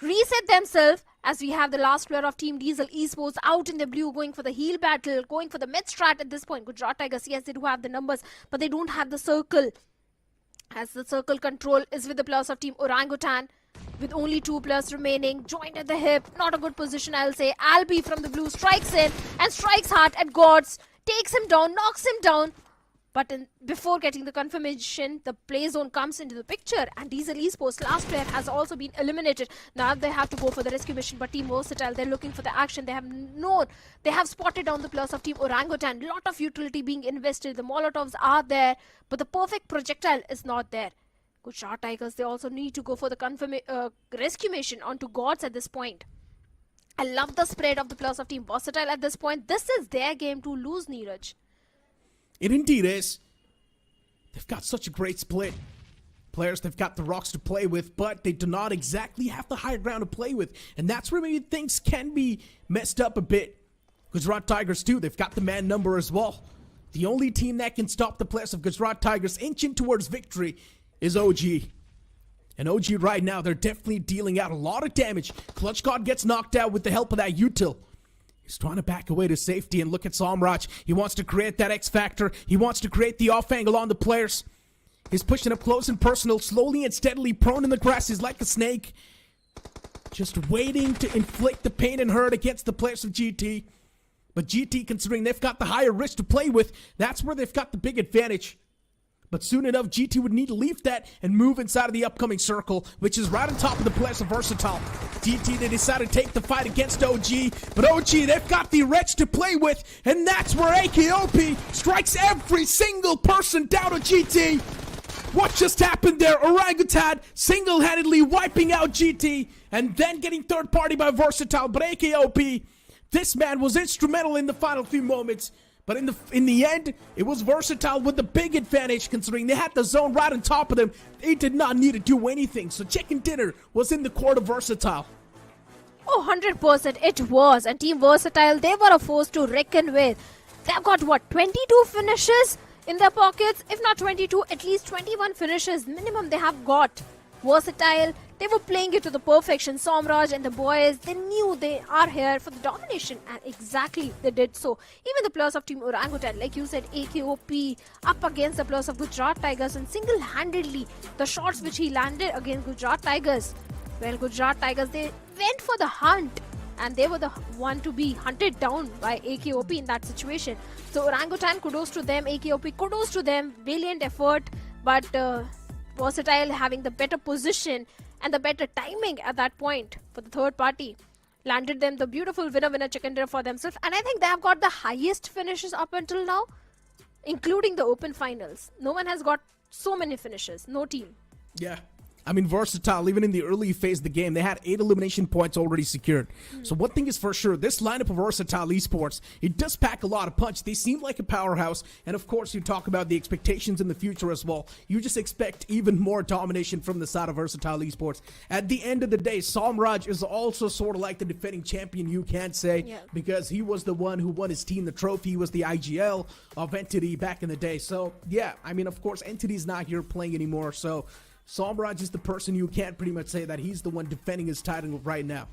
reset themselves, as we have the last player of Team Diesel Esports out in the blue, going for the heal battle, going for the mid strat at this point. Gujarat Tigers, yes, they do have the numbers, but they don't have the circle, as the circle control is with the players of Team Orangutan, with only 2 players remaining, joined at the hip. Not a good position, I'll say. Albi from the blue strikes in and strikes hard at Gods, takes him down, knocks him down. But before getting the confirmation, the play zone comes into the picture, and Diesel Esports, last player, has also been eliminated. Now they have to go for the rescue mission, but Team Versatile, they're looking for the action. They have spotted down the players of Team Orangutan. Lot of utility being invested. The Molotovs are there, but the perfect projectile is not there. Gujarat Tigers, they also need to go for the rescue mission onto Gods at this point. I love the spread of the players of Team Versatile at this point. This is their game to lose, Neeraj. It indeed is. They've got such a great split. Players, they've got the rocks to play with, but they do not exactly have the high ground to play with. And that's where maybe things can be messed up a bit. Gujarat Tigers too, they've got the man number as well. The only team that can stop the players of Gujarat Tigers inching towards victory is OG. And OG right now, they're definitely dealing out a lot of damage. Clutch God gets knocked out with the help of that util. He's trying to back away to safety, and look at Samraj. He wants to create that X factor. He wants to create the off angle on the players. He's pushing up close and personal, slowly and steadily, prone in the grass. He's like a snake, just waiting to inflict the pain and hurt against the players of GT. But GT, considering they've got the higher risk to play with, that's where they've got the big advantage. But soon enough, GT would need to leave that and move inside of the upcoming circle, which is right on top of the players of Versatile. GT, they decided to take the fight against OG, but OG, they've got the wretch to play with, and that's where AKOP strikes every single person down on GT. What just happened there? Orangutan single-handedly wiping out GT, and then getting third party by Versatile, but AKOP, this man was instrumental in the final few moments. But in the end, it was Versatile with the big advantage, considering they had the zone right on top of them. They did not need to do anything. So chicken dinner was in the court of Versatile. Oh, 100% it was. And Team Versatile, they were a force to reckon with. They've got, what, 22 finishes in their pockets? If not 22, at least 21 finishes minimum they have got. Versatile, they were playing it to the perfection. Somraj and the boys, they knew they are here for the domination, and exactly they did so. Even the players of Team Orangutan, like you said, AKOP up against the players of Gujarat Tigers, and single-handedly the shots which he landed against Gujarat Tigers. Well, Gujarat Tigers, they went for the hunt, and they were the one to be hunted down by AKOP in that situation. So Orangutan, kudos to them. AKOP, kudos to them. Valiant effort, but Versatile having the better position and the better timing at that point for the third party. landed them the beautiful winner chicken dinner for themselves. And I think they have got the highest finishes up until now, including the open finals. No one has got so many finishes, no team. Yeah. I mean, Versatile, even in the early phase of the game, they had 8 elimination points already secured. So one thing is for sure, this lineup of Versatile Esports, it does pack a lot of punch. They seem like a powerhouse. And of course, you talk about the expectations in the future as well. You just expect even more domination from the side of Versatile Esports. At the end of the day, Samraj is also sort of like the defending champion, you can't say, because he was the one who won his team the trophy. He was the IGL of Entity back in the day. So yeah, I mean, of course, Entity's not here playing anymore. So Samraj is the person you can't pretty much say that he's the one defending his title right now.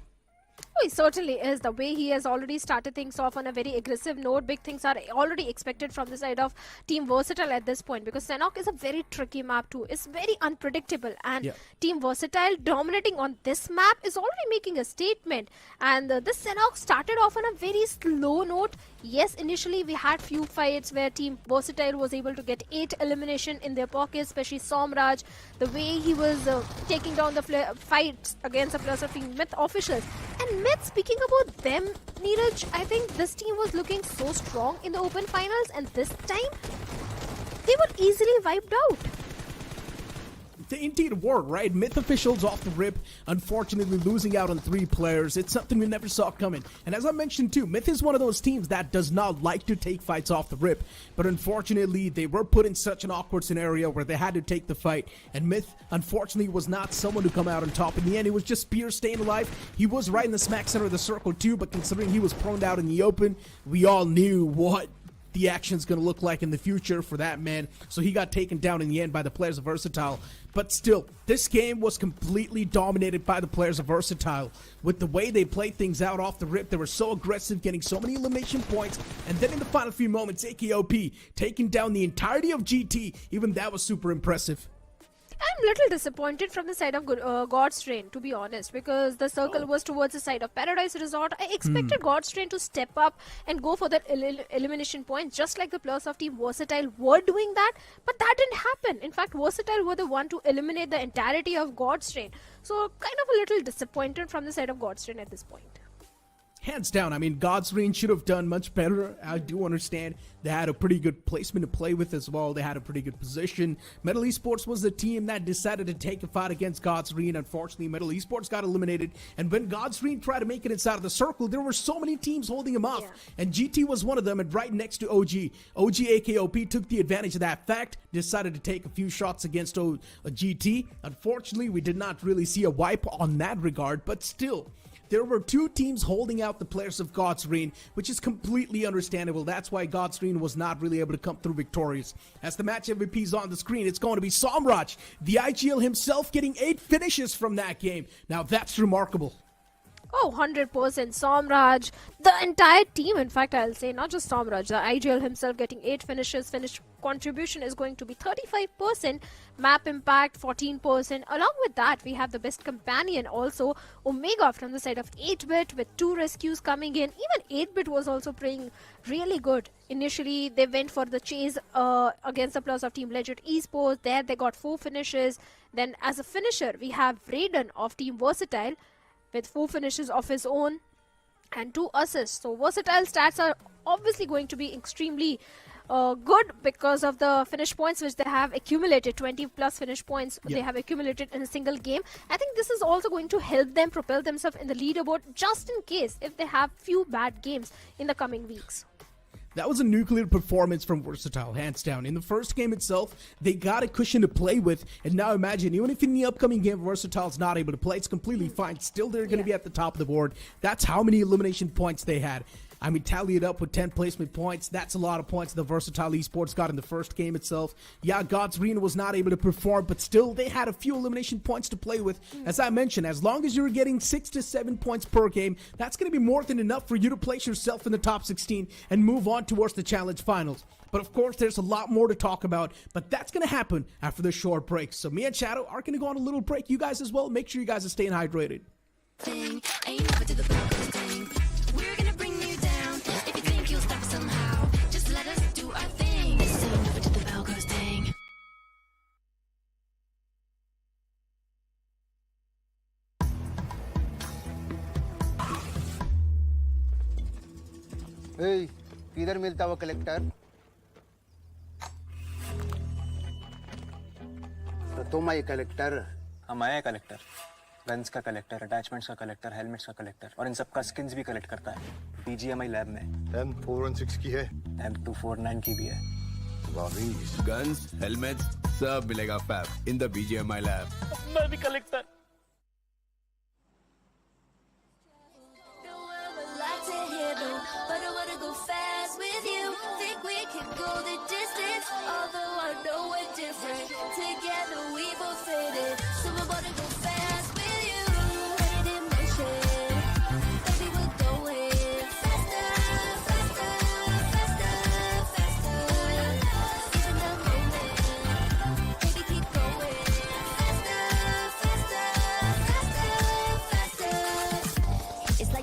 Oh, he certainly is. The way he has already started things off on a very aggressive note, big things are already expected from the side of Team Versatile at this point, because Sanhok is a very tricky map too. It's very unpredictable, and Team Versatile dominating on this map is already making a statement. And this Sanhok started off on a very slow note. Yes, initially we had few fights where Team Versatile was able to get 8 elimination in their pockets, especially Samraj, the way he was taking down the fights against the players of Team Myth officials. And Myth, speaking about them, Neeraj, I think this team was looking so strong in the open finals, and this time they were easily wiped out. The indeed were, right? Myth officials off the rip, unfortunately losing out on 3 players. It's something we never saw coming. And as I mentioned too, Myth is one of those teams that does not like to take fights off the rip. But unfortunately, they were put in such an awkward scenario where they had to take the fight. And Myth, unfortunately, was not someone to come out on top. In the end, it was just Spear staying alive. He was right in the smack center of the circle too, but considering he was prone out in the open, we all knew what the action's going to look like in the future for that man. So he got taken down in the end by the players of Versatile. But still, this game was completely dominated by the players of Versatile. With the way they played things out off the rip, they were so aggressive, getting so many elimination points. And then in the final few moments, AKOP taking down the entirety of GT. Even that was super impressive. I'm a little disappointed from the side of God's Train, to be honest, because the circle was towards the side of Paradise Resort. I expected God's Train to step up and go for that elimination point, just like the players of Team Versatile were doing that, but that didn't happen. In fact, Versatile were the one to eliminate the entirety of God's Train. So kind of a little disappointed from the side of God's Train at this point. Hands down, I mean, God's Reign should have done much better. I do understand they had a pretty good placement to play with as well. They had a pretty good position. Metal Esports was the team that decided to take a fight against God's Reign. Unfortunately, Metal Esports got eliminated. And when God's Reign tried to make it inside of the circle, there were so many teams holding him off. And GT was one of them, and right next to OG. OG AKOP took the advantage of that fact, decided to take a few shots against GT. Unfortunately, we did not really see a wipe on that regard, but still, there were 2 teams holding out the players of God's Reign, which is completely understandable. That's why God's Reign was not really able to come through victorious. As the match MVP is on the screen, it's going to be Samraj, the IGL himself, getting 8 finishes from that game. Now that's remarkable. Oh, 100%. Samraj, the entire team, in fact, I'll say, not just Samraj, the IGL himself getting 8 finishes. Finish contribution is going to be 35%. Map impact, 14%. Along with that, we have the best companion also, Omega from the side of 8-Bit with 2 rescues coming in. Even 8-Bit was also playing really good. Initially, they went for the chase against the players of Team Legend Esports. There, they got 4 finishes. Then, as a finisher, we have Raiden of Team Versatile with 4 finishes of his own and 2 assists. So Versatile stats are obviously going to be extremely good because of the finish points which they have accumulated, 20 plus finish points they have accumulated in a single game. I think this is also going to help them propel themselves in the leaderboard, just in case if they have few bad games in the coming weeks. That was a nuclear performance from Versatile, hands down. In the first game itself, they got a cushion to play with, and now imagine, even if in the upcoming game Versatile's not able to play, it's completely fine. Still, they're going to be at the top of the board. That's how many elimination points they had. I mean, tally it up with 10 placement points. That's a lot of points the Versatile Esports got in the first game itself. Yeah, God's Reign was not able to perform, but still, they had a few elimination points to play with. As I mentioned, as long as you're getting 6 to 7 points per game, that's going to be more than enough for you to place yourself in the top 16 and move on towards the Challenge Finals. But of course, there's a lot more to talk about, but that's going to happen after this short break. So me and Shadow are going to go on a little break. You guys as well, make sure you guys are staying hydrated. We're gonna bring you down. If you think you'll stop somehow, just let us do our thing. This ain't over to the bell goes ding. किधर मिलता वो collector? तो तुम आई collector? हम आए collector, guns का collector, attachments का collector, helmets का कलेक्टर और इन सब का स्किन्स भी कलेक्ट करता है BGMI लैब में। M416 की है, M249 की भी है। गन्स, हेलमेट सब मिलेगा fab in the BGMI lab. मैं भी collector.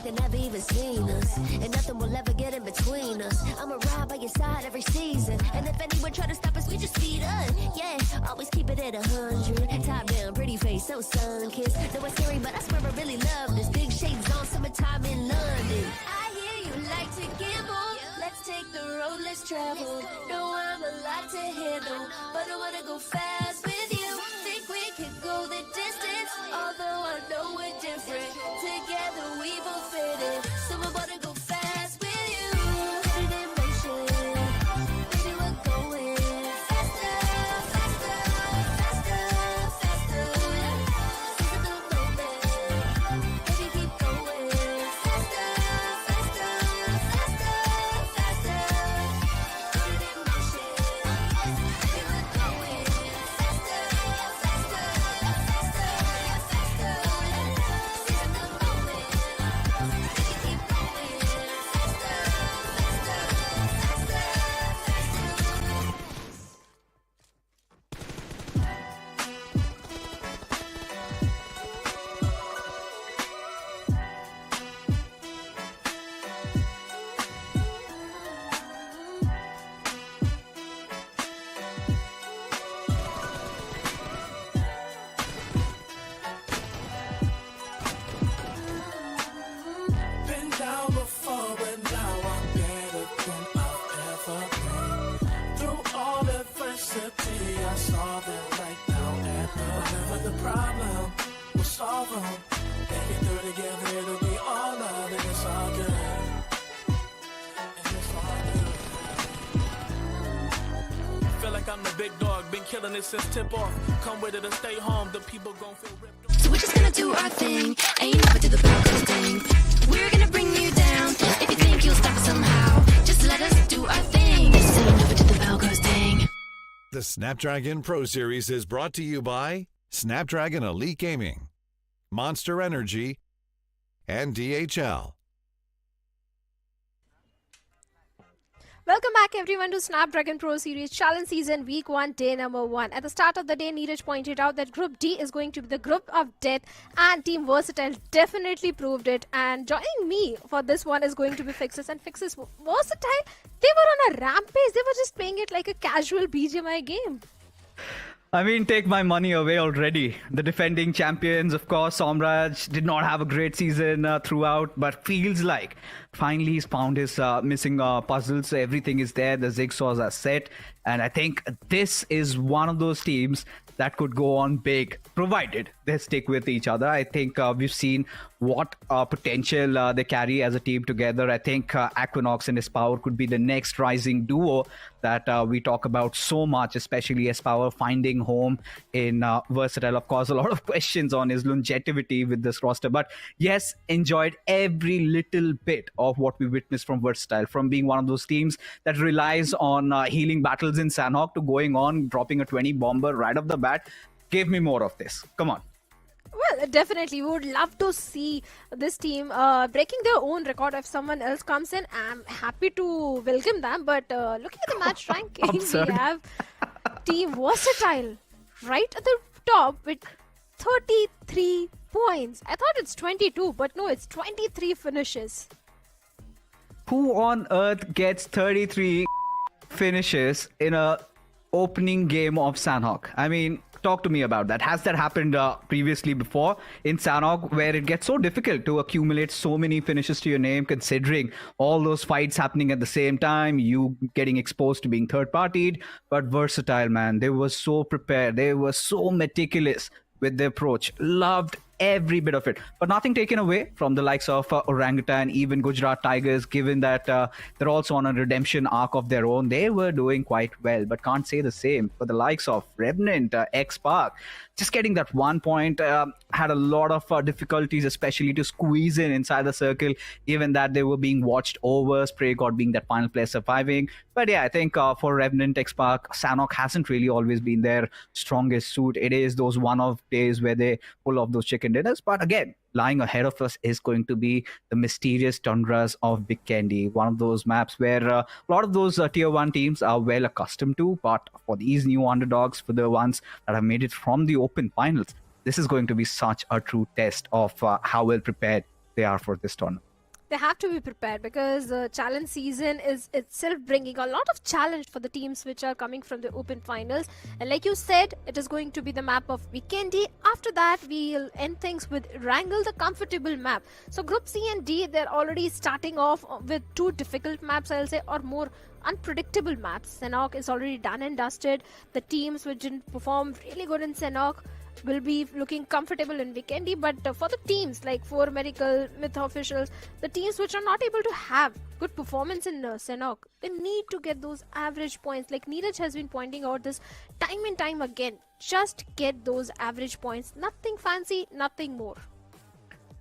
Never even seen us, and nothing will ever get in between us. I'ma ride by your side every season, and if anyone try to stop us, we just speed up. Yeah, always keep it at 100. Top down, pretty face, so sun-kissed. Though it's scary, but I swear I really love this. Big shades on, summertime in London. I hear you like to gamble. Let's take the road, let's travel. No, I'm a lot to handle, but I wanna go fast with you. Think we could go the distance, although I know we're different. Together we both fit in, so I wanna go fast with you. Put it in motion, baby, we're going faster, faster, faster, faster. Seize the moment, baby, keep going faster, faster, faster, faster. Put it in motion, baby, we're going faster, faster, faster, faster. Seize the moment, baby, keep going faster, faster, faster, faster. Been down before, but now I'm better than I've ever been. Through all adversity, I saw the light now and whatever the problem, we'll solve them. Make it through together, it'll be all love and it's all good. And it's all good. Feel like I'm the big dog, been killing it since tip off. Come with it or stay home, the people gon' feel ripped off. So we're just gonna do our thing, ain't never do the Broncos thing. We're gonna bring you down, if you think you'll stop us somehow, just let us do our thing. Just ain't never do the Broncos thing. The Snapdragon Pro Series is brought to you by Snapdragon Elite Gaming, Monster Energy, and DHL. Welcome back everyone to Snapdragon Pro Series Challenge Season Week 1, Day number 1. At the start of the day, Neeraj pointed out that Group D is going to be the group of death, and Team Versatile definitely proved it. And joining me for this one is going to be Fixes. And Fixes, Versatile, they were on a rampage. They were just playing it like a casual BGMI game. I mean, take my money away already. The defending champions, of course, Somraj did not have a great season throughout, but feels like finally he's found his missing puzzles. Everything is there. The jigsaws are set. And I think this is one of those teams that could go on big, provided they stick with each other. I think we've seen what potential they carry as a team together. I think Equinox and Espower could be the next rising duo that we talk about so much, especially Espower finding home in Versatile. Of course, a lot of questions on his longevity with this roster. But yes, enjoyed every little bit of what we witnessed from Versatile, from being one of those teams that relies on healing battles in Sanhok to going on, dropping a 20 bomber right off the bat. Give me more of this. Come on. Well, definitely. We would love to see this team breaking their own record. If someone else comes in, I'm happy to welcome them. But looking at the match ranking, we have Team Versatile right at the top with 33 points. I thought it's 22, but no, it's 23 finishes. Who on earth gets 33 finishes in a opening game of Sanhok? I mean, Talk to me about that. Has that happened previously before in Sanhok, where it gets so difficult to accumulate so many finishes to your name, considering all those fights happening at the same time, you getting exposed to being third-partied, but versatile, man. They were so prepared. They were so meticulous with their approach. Loved every bit of it, but nothing taken away from the likes of Orangutan, even Gujarat Tigers, given that they're also on a redemption arc of their own. They were doing quite well, but can't say the same for the likes of Revenant, X-Park. Just getting that 1 point, had a lot of difficulties, especially to squeeze in inside the circle, given that they were being watched over, Spray God being that final player surviving. But yeah, I think for Revenant, X-Park, Sanhok hasn't really always been their strongest suit. It is those one-off days where they pull off those chicken dinners. But again, lying ahead of us is going to be the mysterious tundras of Vikendi, one of those maps where a lot of those tier 1 teams are well accustomed to. But for these new underdogs, for the ones that have made it from the open finals, this is going to be such a true test of how well prepared they are for this tournament. They have to be prepared because the challenge season is itself bringing a lot of challenge for the teams which are coming from the open finals. And like you said, it is going to be the map of Vikendi. After that, we'll end things with Erangel, the comfortable map. So Group C and D, they're already starting off with 2 difficult maps, I'll say, or more unpredictable maps. Sanhok is already done and dusted. The teams which didn't perform really good in Sanhok will be looking comfortable in Vikendi, but for the teams like 4 Miracle, Myth Officials, the teams which are not able to have good performance in Sanhok, they need to get those average points. Like Neeraj has been pointing out this time and time again. Just get those average points. Nothing fancy, nothing more.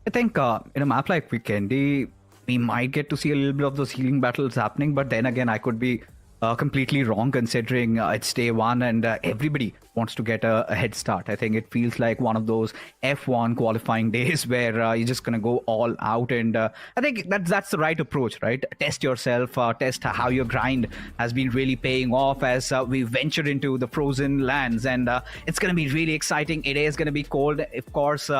I think in a map like Vikendi, we might get to see a little bit of those healing battles happening, but then again, I could be completely wrong considering it's day 1 and everybody wants to get a head start. I think it feels like one of those F1 qualifying days where you're just going to go all out, and I think that's the right approach, right? Test yourself, test how your grind has been really paying off as we venture into the frozen lands, and it's going to be really exciting. It is going to be cold. Of course,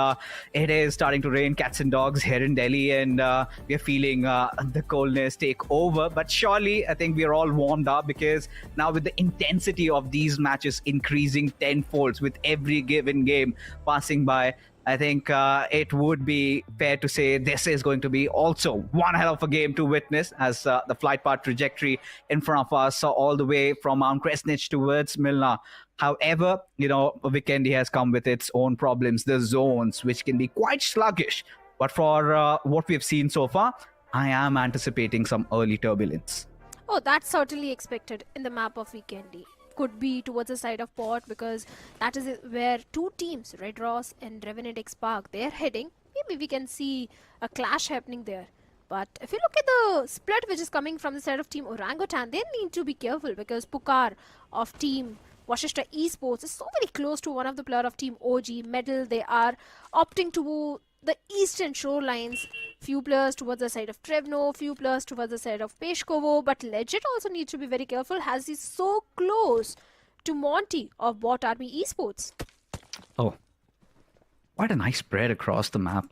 it is starting to rain cats and dogs here in Delhi, and we're feeling the coldness take over, but surely I think we're all warmed up because now with the intensity of these matches increasing tenfolds with every given game passing by, I think it would be fair to say this is going to be also one hell of a game to witness as the flight path trajectory in front of us all the way from Mount Kresnich towards Milna. However, Vikendi has come with its own problems, the zones, which can be quite sluggish. But for what we've seen so far, I am anticipating some early turbulence. Oh, that's certainly expected in the map of Vikendi. Could be towards the side of Port because that is where 2 teams, Red Ross and Revenant X-Park, they're heading. Maybe we can see a clash happening there. But if you look at the split which is coming from the side of Team Orangutan, they need to be careful because Pukar of Team Vashishta Esports is so very close to one of the player of Team OG Medal. They are opting to the eastern shorelines. Few players towards the side of Trevno, few players towards the side of Peshkovo, but Legit also needs to be very careful as he's so close to Monty of Bot Army Esports. Oh, quite a nice spread across the map.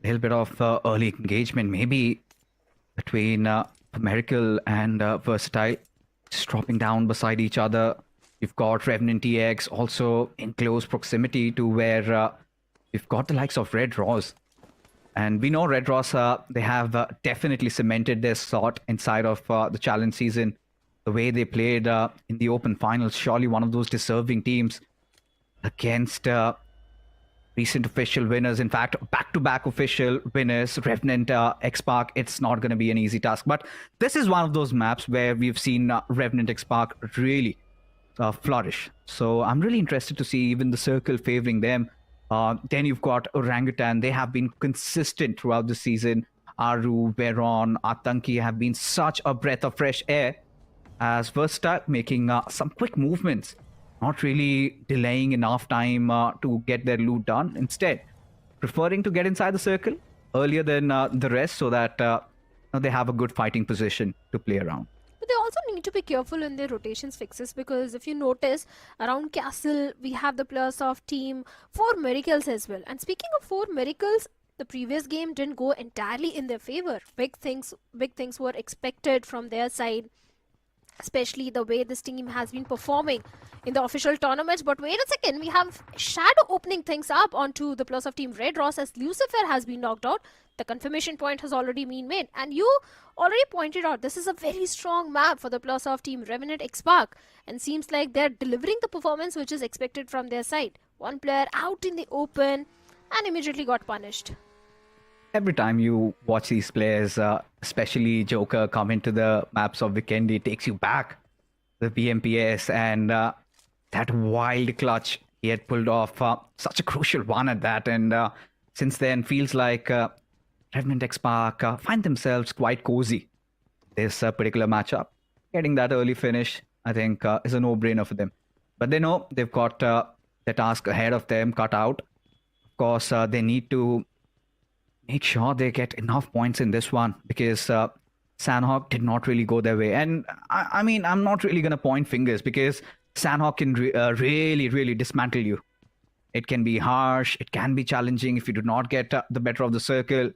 A little bit of early engagement, maybe between Miracle and Versatile, just dropping down beside each other. You've got Revenant TX also in close proximity to where we've got the likes of Red Ross. And we know Red Ross, they have definitely cemented their slot inside of the challenge season. The way they played in the open finals, surely one of those deserving teams against recent official winners. In fact, back-to-back official winners, Revenant, X-Park. It's not going to be an easy task. But this is one of those maps where we've seen Revenant X-Park really flourish. So I'm really interested to see even the circle favoring them. Then you've got Orangutan. They have been consistent throughout the season. Aru, Veron, Atanki have been such a breath of fresh air as Versatile making some quick movements, not really delaying enough time to get their loot done. Instead, preferring to get inside the circle earlier than the rest so that they have a good fighting position to play around. But they also need to be careful in their rotations fixes because if you notice around Castle we have the players of Team 4 Miracles as well. And speaking of 4 Miracles, the previous game didn't go entirely in their favor. Big things were expected from their side. especially the way this team has been performing in the official tournaments. But wait a second, we have Shadow opening things up onto the plus of Team Red Ross as Lucifer has been knocked out. The confirmation point has already been made, and you already pointed out this is a very strong map for the plus of Team Revenant X-Park, and seems like they're delivering the performance which is expected from their side. One player out in the open and immediately got punished. Every time you watch these players, especially Joker, come into the maps of Vikendi, it takes you back the BMPS and that wild clutch he had pulled off, such a crucial one at that. And since then, feels like Revenant X-Park find themselves quite cozy. This particular matchup, getting that early finish, I think, is a no-brainer for them. But they know they've got the task ahead of them cut out. Of course, they need to make sure they get enough points in this one, because Sanhok did not really go their way. And I mean, I'm not really going to point fingers, because Sanhok can really dismantle you. It can be harsh. It can be challenging if you do not get the better of the circle.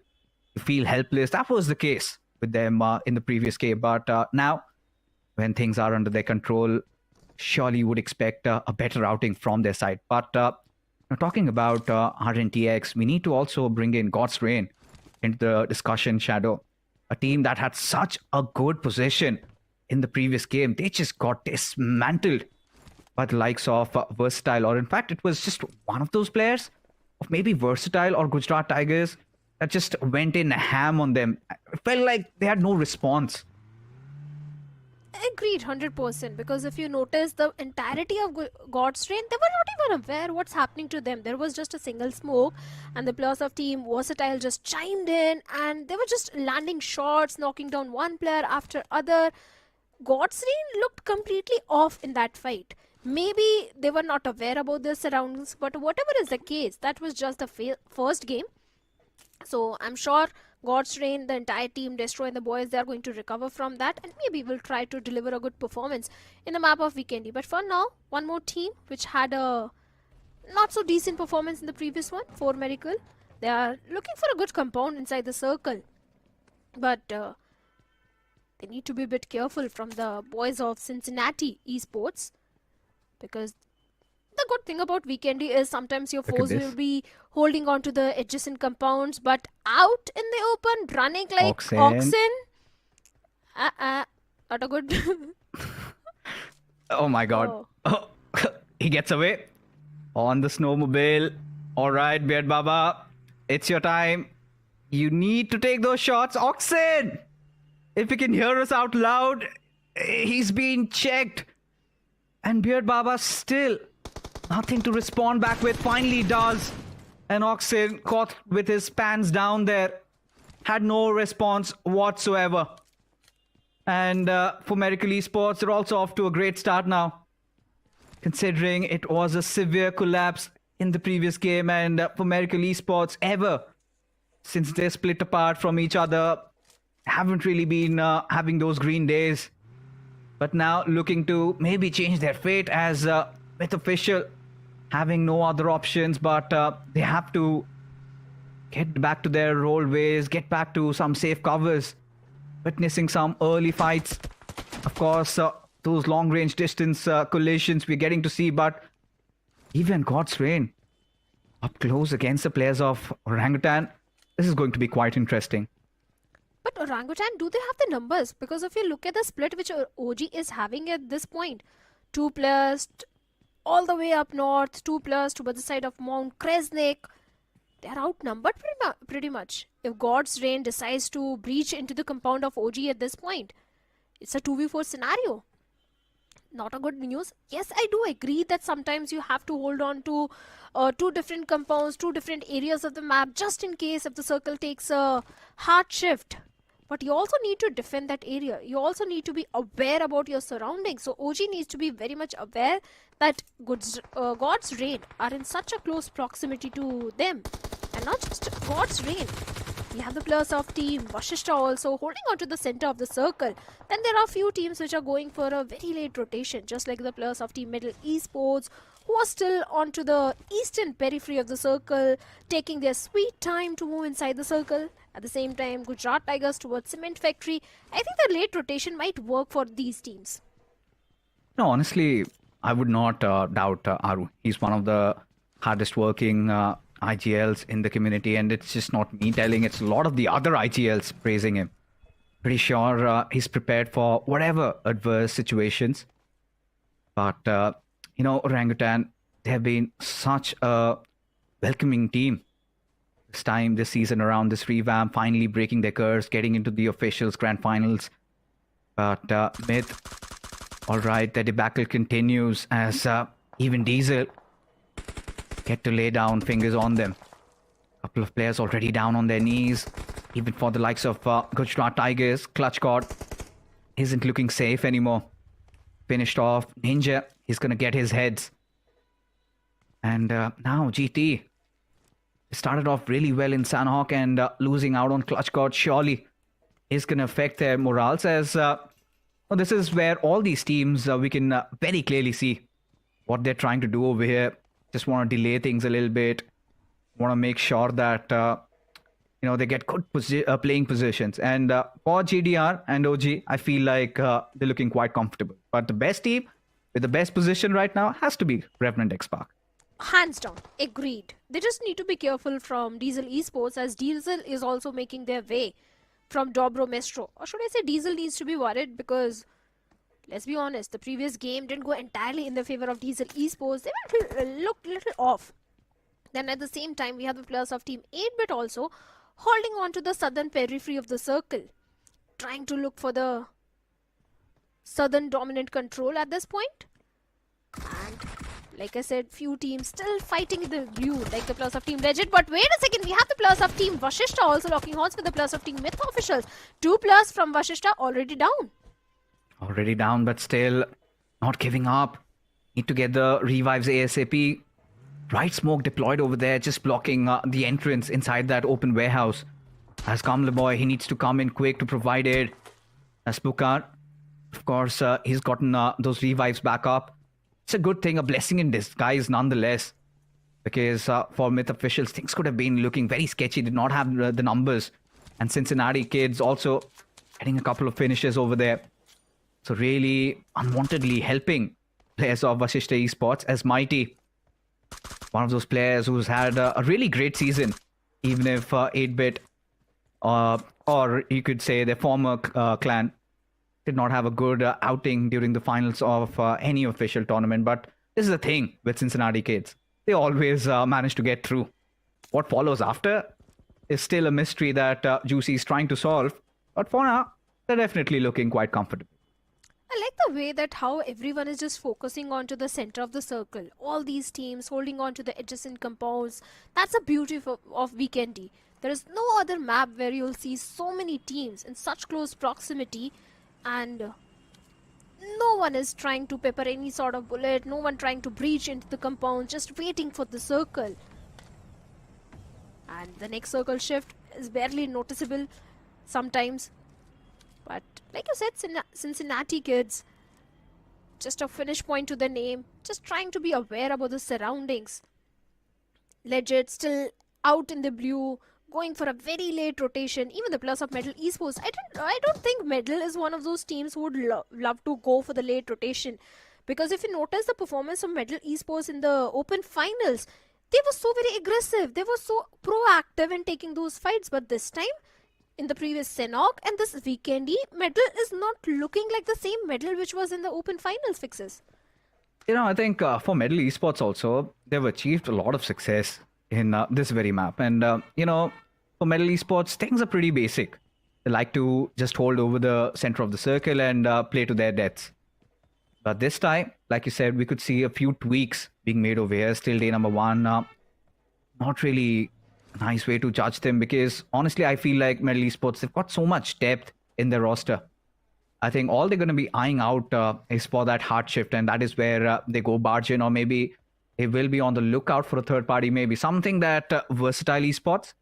You feel helpless. That was the case with them in the previous game. But now, when things are under their control, surely you would expect a better outing from their side. But now talking about RNTX, we need to also bring in God's Reign into the discussion, Shadow. A team that had such a good position in the previous game. They just got dismantled by the likes of Versatile. Or in fact, it was just one of those players of maybe Versatile or Gujarat Tigers that just went in ham on them. It felt like they had no response. Agreed, 100%. Because if you notice the entirety of God's Reign, they were not even aware what's happening to them. There was just a single smoke, and the players of Team Versatile just chimed in, and they were just landing shots, knocking down one player after other. God's Reign looked completely off in that fight. Maybe they were not aware about their surroundings, but whatever is the case, that was just the first game. So I'm sure God's Reign, the entire team, Destroy and the boys, they are going to recover from that, and maybe will try to deliver a good performance in the map of Vikendi. But for now, one more team which had a not so decent performance in the previous one, 4 Miracle. They are looking for a good compound inside the circle, but they need to be a bit careful from the boys of Cincinnati Esports, because the good thing about Vikendi is sometimes your foes will be holding on to the adjacent compounds, but out in the open, running like oxen. Not a good. Oh my god. Oh. He gets away on the snowmobile. All right, Beard Baba, it's your time. You need to take those shots. Oxen! If you can hear us out loud, he's being checked. And Beard Baba still nothing to respond back with. Finally does. And Oxen, caught with his pants down there, had no response whatsoever. And for Miracle Esports, they're also off to a great start now, considering it was a severe collapse in the previous game. And for Miracle Esports, ever since they split apart from each other, haven't really been having those green days. But now looking to maybe change their fate, as with official having no other options, but they have to get back to their role ways, get back to some safe covers, witnessing some early fights. Of course, those long-range distance collisions we're getting to see, but even God's Reign up close against the players of Orangutan, this is going to be quite interesting. But Orangutan, do they have the numbers? Because if you look at the split which OG is having at this point, 2 players all the way up north, 2 players to the side of Mount Kresnik, they are outnumbered pretty much. If God's Reign decides to breach into the compound of OG at this point, it's a 2v4 scenario. Not a good news. Yes, I do agree that sometimes you have to hold on to 2 different compounds, 2 different areas of the map, just in case if the circle takes a hard shift. But you also need to defend that area. You also need to be aware about your surroundings. So OG needs to be very much aware that God's Reign are in such a close proximity to them. And not just God's Reign. We have the players of Team Vashishta also holding on to the center of the circle. Then there are a few teams which are going for a very late rotation, just like the players of Team Middle Esports, who are still onto the eastern periphery of the circle, taking their sweet time to move inside the circle. At the same time, Gujarat Tigers towards Cement Factory. I think the late rotation might work for these teams. No, honestly, I would not doubt Aru. He's one of the hardest working IGLs in the community, and it's just not me telling, it's a lot of the other IGLs praising him. Pretty sure he's prepared for whatever adverse situations. But, Orangutan, they have been such a welcoming team. This season around, this revamp, finally breaking their curse, getting into the officials grand finals. But Myth, all right, the debacle continues as even Diesel get to lay down fingers on them. A couple of players already down on their knees. Even for the likes of Gujarat Tigers, Clutch God isn't looking safe anymore. Finished off. Ninja, he's going to get his heads. And now GT started off really well in Sanhok, and losing out on Clutch God surely is going to affect their morals, as this is where all these teams, we can very clearly see what they're trying to do over here. Just want to delay things a little bit. Want to make sure that they get good playing positions. And for GDR and OG, I feel like they're looking quite comfortable. But the best team with the best position right now has to be Revenant X Park. Hands down, agreed. They just need to be careful from Diesel Esports, as Diesel is also making their way from Dobro Mestro. Or should I say Diesel needs to be worried, because let's be honest, the previous game didn't go entirely in the favor of Diesel Esports. They looked a little off. Then at the same time, we have the players of Team 8-Bit also holding on to the southern periphery of the circle, trying to look for the southern dominant control at this point. And like I said, few teams still fighting in the blue, like the players of Team Legit. But wait a second, we have the players of Team Vashishta also locking horns with the players of Team Myth officials. 2 players from Vashishta already down. Already down, but still not giving up. Need to get the revives ASAP. Right smoke deployed over there, just blocking the entrance inside that open warehouse. As Kamla Boy, he needs to come in quick to provide it. As Pukar, of course, he's gotten those revives back up. It's a good thing, a blessing in disguise nonetheless. Because for Myth officials, things could have been looking very sketchy. Did not have the numbers. And Cincinnati kids also getting a couple of finishes over there. So really unwantedly helping players of Vashishta Esports, as Mighty, one of those players who's had a really great season, even if 8-Bit, or you could say their former clan, did not have a good outing during the finals of any official tournament. But this is the thing with Cincinnati kids. They always manage to get through. What follows after is still a mystery that Juicy is trying to solve. But for now, they're definitely looking quite comfortable. I like the way that how everyone is just focusing on to the center of the circle. All these teams holding on to the adjacent compounds. That's the beauty of Vikendi. There is no other map where you'll see so many teams in such close proximity, and no one is trying to pepper any sort of bullet, no one trying to breach into the compound, just waiting for the circle. And the next circle shift is barely noticeable sometimes. But like you said, Cincinnati kids, just a finish point to the name, just trying to be aware about the surroundings. Legit, still out in the blue, going for a very late rotation. Even the plus of Medal Esports, I don't think Medal is one of those teams who would love to go for the late rotation. Because if you notice the performance of Medal Esports in the open finals, they were so very aggressive. They were so proactive in taking those fights. But this time, in the previous Sanhok and this Vikendi, Medal is not looking like the same Medal which was in the open finals fixes. I think for Medal Esports also, they've achieved a lot of success in this very map. And, for Medal Esports, things are pretty basic. They like to just hold over the center of the circle and play to their deaths. But this time, like you said, we could see a few tweaks being made over here. Still day number 1. Not really a nice way to judge them, because honestly, I feel like Medal Esports, they've got so much depth in their roster. I think all they're going to be eyeing out is for that hard shift, and that is where they go barge in, or maybe they will be on the lookout for a third party, maybe something that Versatile Esports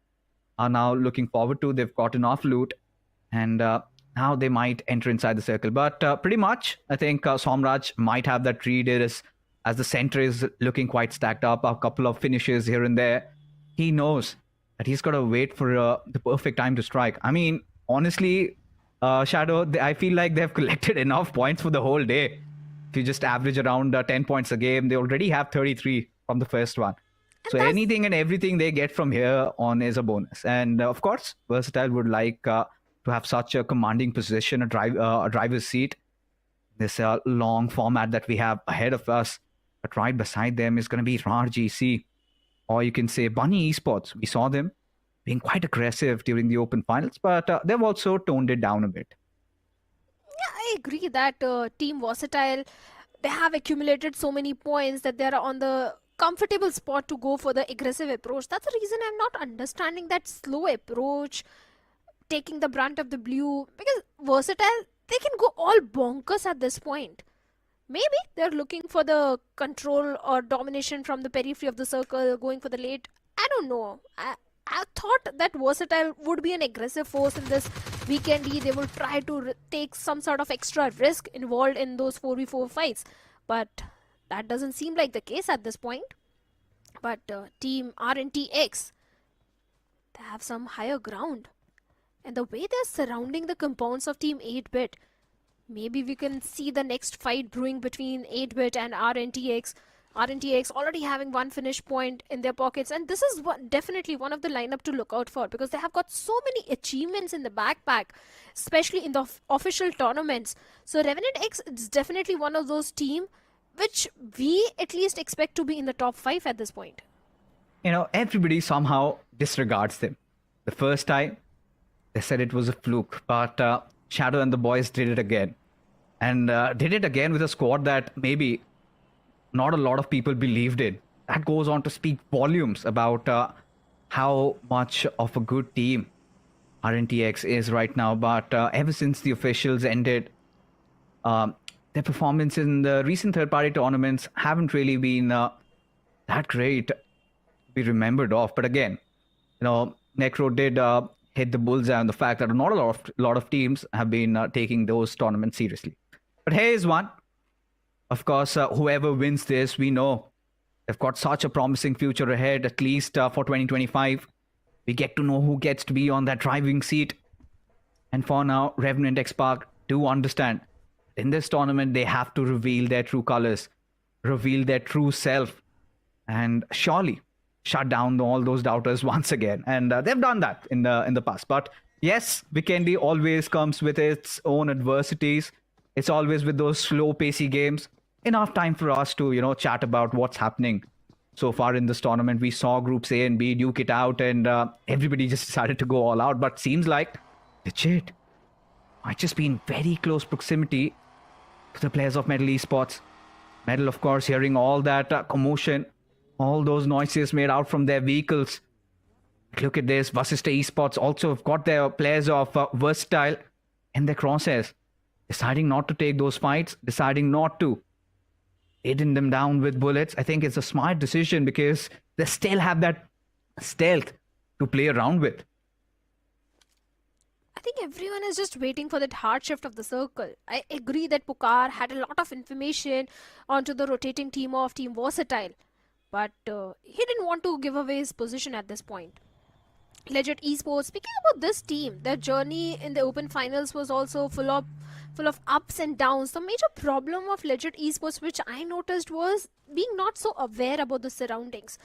are now looking forward to. They've got enough loot, and now they might enter inside the circle. But pretty much, I think Somraj might have that read as the center is looking quite stacked up, a couple of finishes here and there. He knows that he's got to wait for the perfect time to strike. I mean, honestly, Shadow, I feel like they've collected enough points for the whole day. if you just average around 10 points a game, they already have 33 from the first one. So anything and everything they get from here on is a bonus. And of course, Versatile would like to have such a commanding position, a driver's seat. This long format that we have ahead of us. But right beside them is going to be RAR GC, or you can say Bunny Esports. We saw them being quite aggressive during the open finals, but they've also toned it down a bit. Yeah, I agree that Team Versatile, they have accumulated so many points that they're on the comfortable spot to go for the aggressive approach. That's the reason I'm not understanding that slow approach, taking the brunt of the blue, because Versatile, they can go all bonkers at this point. Maybe they're looking for the control or domination from the periphery of the circle, going for the late. I don't know. I thought that Versatile would be an aggressive force in this Vikendi. They will try to take some sort of extra risk involved in those 4v4 fights. But that doesn't seem like the case at this point. But Team RNTX, they have some higher ground. And the way they're surrounding the compounds of Team 8-Bit, maybe we can see the next fight brewing between 8-Bit and RNTX. RNTX already having one finish point in their pockets, and this is definitely one of the lineup to look out for, because they have got so many achievements in the backpack, especially in the official tournaments. So Revenant X is definitely one of those teams which we at least expect to be in the top 5 at this point. Everybody somehow disregards them. The first time, they said it was a fluke, but Shadow and the boys did it again. And did it again with a squad that maybe not a lot of people believed in. That goes on to speak volumes about how much of a good team RNTX is right now. But ever since the officials ended, their performance in the recent third-party tournaments haven't really been that great to be remembered of. But again, Necro did hit the bullseye on the fact that not a lot of teams have been taking those tournaments seriously. But here is one. Of course, whoever wins this, we know they've got such a promising future ahead, at least for 2025. We get to know who gets to be on that driving seat. And for now, Revenant X Park do understand, in this tournament, they have to reveal their true colors, reveal their true self, and surely shut down all those doubters once again. And they've done that in the past. But yes, Vikendi always comes with its own adversities. It's always with those slow, pacey games. Enough time for us to, chat about what's happening so far in this tournament. We saw groups A and B duke it out, and everybody just decided to go all out. But seems like legit might just be in very close proximity to the players of Metal Esports. Metal, of course, hearing all that commotion, all those noises made out from their vehicles. Look at this. Vasista Esports also have got their players of Versatile in their crosshairs, deciding not to take those fights, deciding not to hitting them down with bullets. I think it's a smart decision because they still have that stealth to play around with. I think everyone is just waiting for that hard shift of the circle. I agree that Pukar had a lot of information onto the rotating team of Team Versatile, but he didn't want to give away his position at this point. Legit Esports, speaking about this team, their journey in the open finals was also full of ups and downs. The major problem of Legit Esports, which I noticed, was being not so aware about the surroundings.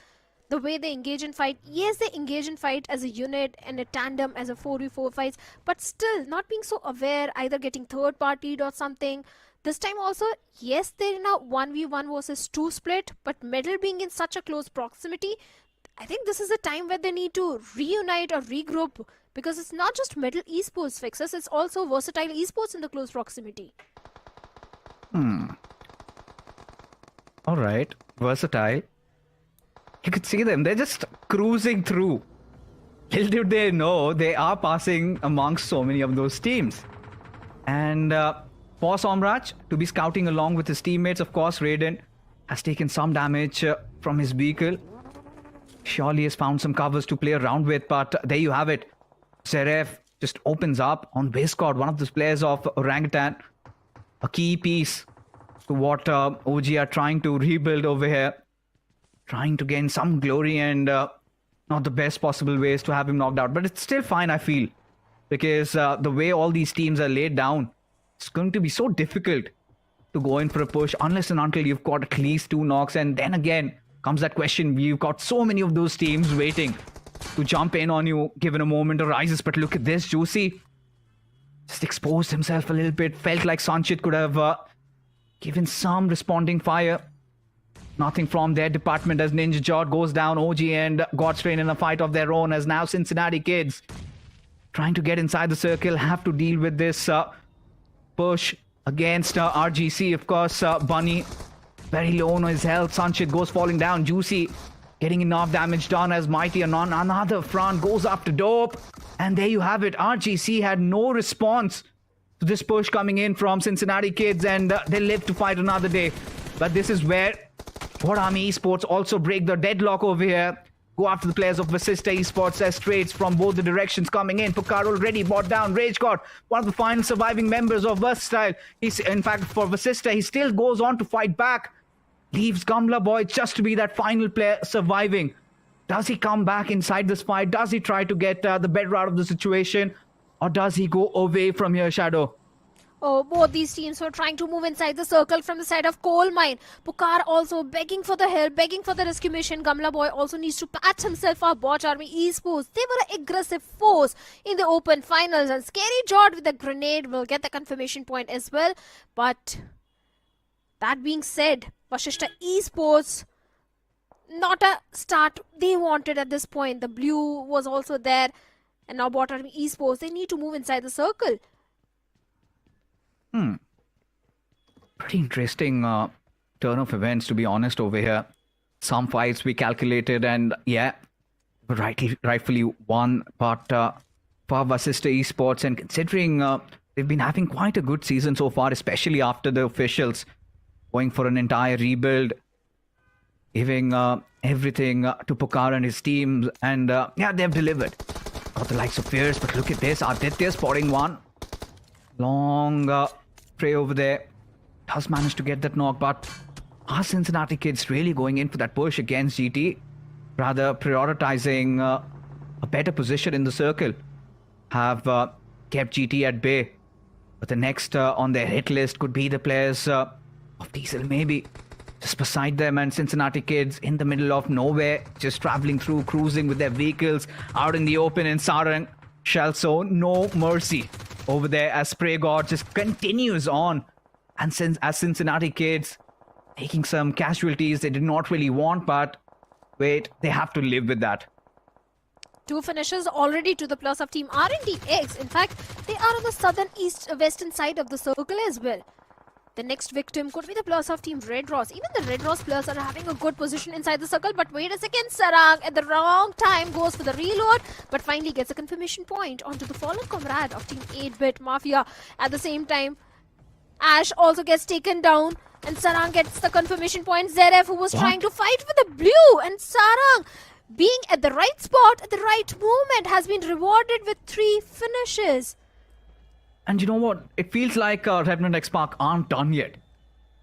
The way they engage in fight, yes, they engage in fight as a unit and a tandem as a 4v4 fights, but still not being so aware, either getting third-partied or something. This time also, yes, they're in a 1v1 versus 2 split, but Metal being in such a close proximity, I think this is a time where they need to reunite or regroup, because it's not just Metal Esports fixes, it's also Versatile Esports in the close proximity. All right, Versatile. You could see them. They're just cruising through. Little did they know they are passing amongst so many of those teams. And for Somraj to be scouting along with his teammates, of course, Raiden has taken some damage from his vehicle. Surely has found some covers to play around with, but there you have it. Seraph just opens up on Biscott, one of the players of Orangutan. A key piece to what OG are trying to rebuild over here. Trying to gain some glory and not the best possible ways to have him knocked out. But it's still fine, I feel. Because the way all these teams are laid down, it's going to be so difficult to go in for a push unless and until you've got at least 2 knocks. And then again comes that question. You've got so many of those teams waiting to jump in on you given a moment arises. But look at this. Juicy just exposed himself a little bit. Felt like Sanchit could have given some responding fire. Nothing from their department as Ninja Jot goes down. OG and Godstrain in a fight of their own as now Cincinnati Kids trying to get inside the circle, have to deal with this push against RGC. Of course, Bunny very low on his health. Sanchit goes falling down. Juicy getting enough damage done as Mighty on another front goes after Dope. And there you have it. RGC had no response to this push coming in from Cincinnati Kids, and they live to fight another day. But this is where What Army Esports also break the deadlock over here. Go after the players of Vasista Esports as trades from both the directions coming in. Pukar already bought down Rage God, one of the final surviving members of Versatile. In fact, for Vasista, he still goes on to fight back. Leaves Gamla Boy just to be that final player surviving. Does he come back inside this fight? Does he try to get the better out of the situation? Or does he go away from here, Shadow? Oh, both these teams were trying to move inside the circle from the side of Coal Mine. Pukar also begging for the help, begging for the rescue mission. Gamla Boy also needs to patch himself up. Watch Army Esports. They were an aggressive force in the open finals. And Scary Jord with a grenade will get the confirmation point as well. But that being said, Vasista Esports, not a start they wanted at this point. The blue was also there. And now Bot Army Esports, they need to move inside the circle. Pretty interesting turn of events, to be honest, over here. Some fights we calculated and, yeah, rightfully won. But for Vasista Esports, and considering they've been having quite a good season so far, especially after the officials going for an entire rebuild, giving everything to Pukar and his team. And, yeah, they've delivered. Got the likes of Fierce, but look at this. Aditya spotting one. Long spray over there. Does manage to get that knock, but are Cincinnati Kids really going in for that push against GT? Rather prioritizing a better position in the circle. Have kept GT at bay. But the next on their hit list could be the players of Diesel, maybe. Just beside them, and Cincinnati Kids in the middle of nowhere. Just traveling through, cruising with their vehicles out in the open, and Sarang shall show no mercy over there as Spray God just continues on. And as Cincinnati Kids taking some casualties they did not really want, but wait, they have to live with that. 2 finishes already to the plus of Team RNDX. In fact, they are on the southern western side of the circle as well. The next victim could be the plus of Team Red Ross. Even the Red Ross players are having a good position inside the circle. But wait a second, Sarang at the wrong time goes for the reload, but finally gets a confirmation point onto the fallen comrade of Team 8-Bit Mafia. At the same time, Ash also gets taken down, and Sarang gets the confirmation point. Zeref, who was trying to fight for the blue, and Sarang, being at the right spot at the right moment, has been rewarded with 3 finishes. And you know what? It feels like Revenant X Park aren't done yet.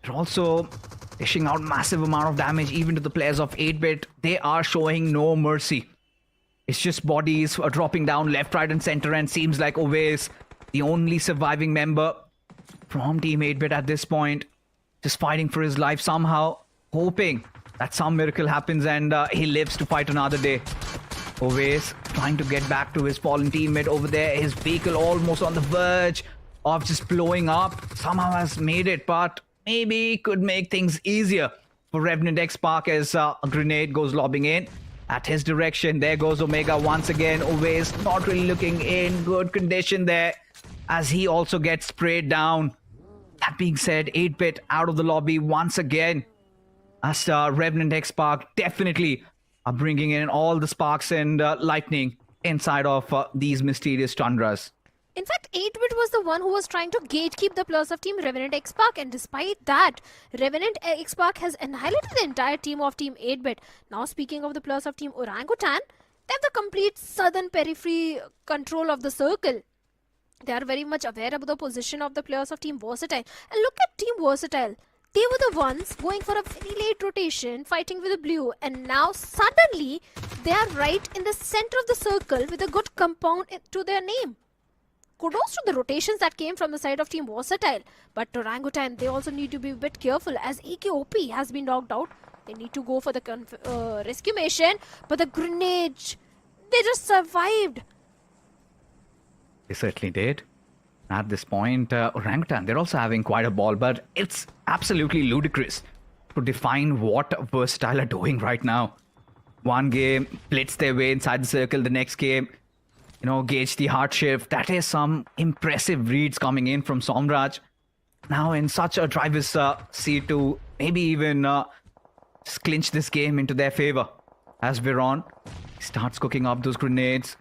They're also dishing out massive amount of damage even to the players of 8-Bit. They are showing no mercy. It's just bodies are dropping down left, right and center, and seems like Oves, the only surviving member from Team 8-Bit at this point, just fighting for his life somehow, hoping that some miracle happens and he lives to fight another day. Oves trying to get back to his fallen teammate over there. His vehicle almost on the verge of just blowing up. Somehow has made it, but maybe could make things easier for Revenant X Park as a grenade goes lobbing in at his direction. There goes Omega once again. Oves not really looking in good condition there as he also gets sprayed down. That being said, 8-Bit out of the lobby once again as Revenant X Park definitely are bringing in all the sparks and lightning inside of these mysterious tundras. In fact, 8-Bit was the one who was trying to gatekeep the plus of Team Revenant X Park, and despite that, Revenant X Park has annihilated the entire team of Team 8-Bit. Now, speaking of the plus of Team Orangutan, they have the complete southern periphery control of the circle. They are very much aware about the position of the players of Team Versatile. And look at Team Versatile. They were the ones going for a very late rotation, fighting with the blue, and now suddenly they are right in the center of the circle with a good compound to their name. kudos to the rotations that came from the side of Team Versatile. But Orangutan, they also need to be a bit careful as AKOP has been knocked out. They need to go for the rescue mission, but the grenade, they just survived. They certainly did. At this point, Orangutan, they're also having quite a ball, but it's absolutely ludicrous to define what Versatile are doing right now. One game, blitz their way inside the circle. The next game, gauge the hard shift. That is some impressive reads coming in from Somraj. Now in such a driver's seat to maybe even clinch this game into their favor. As Viron starts cooking up those grenades,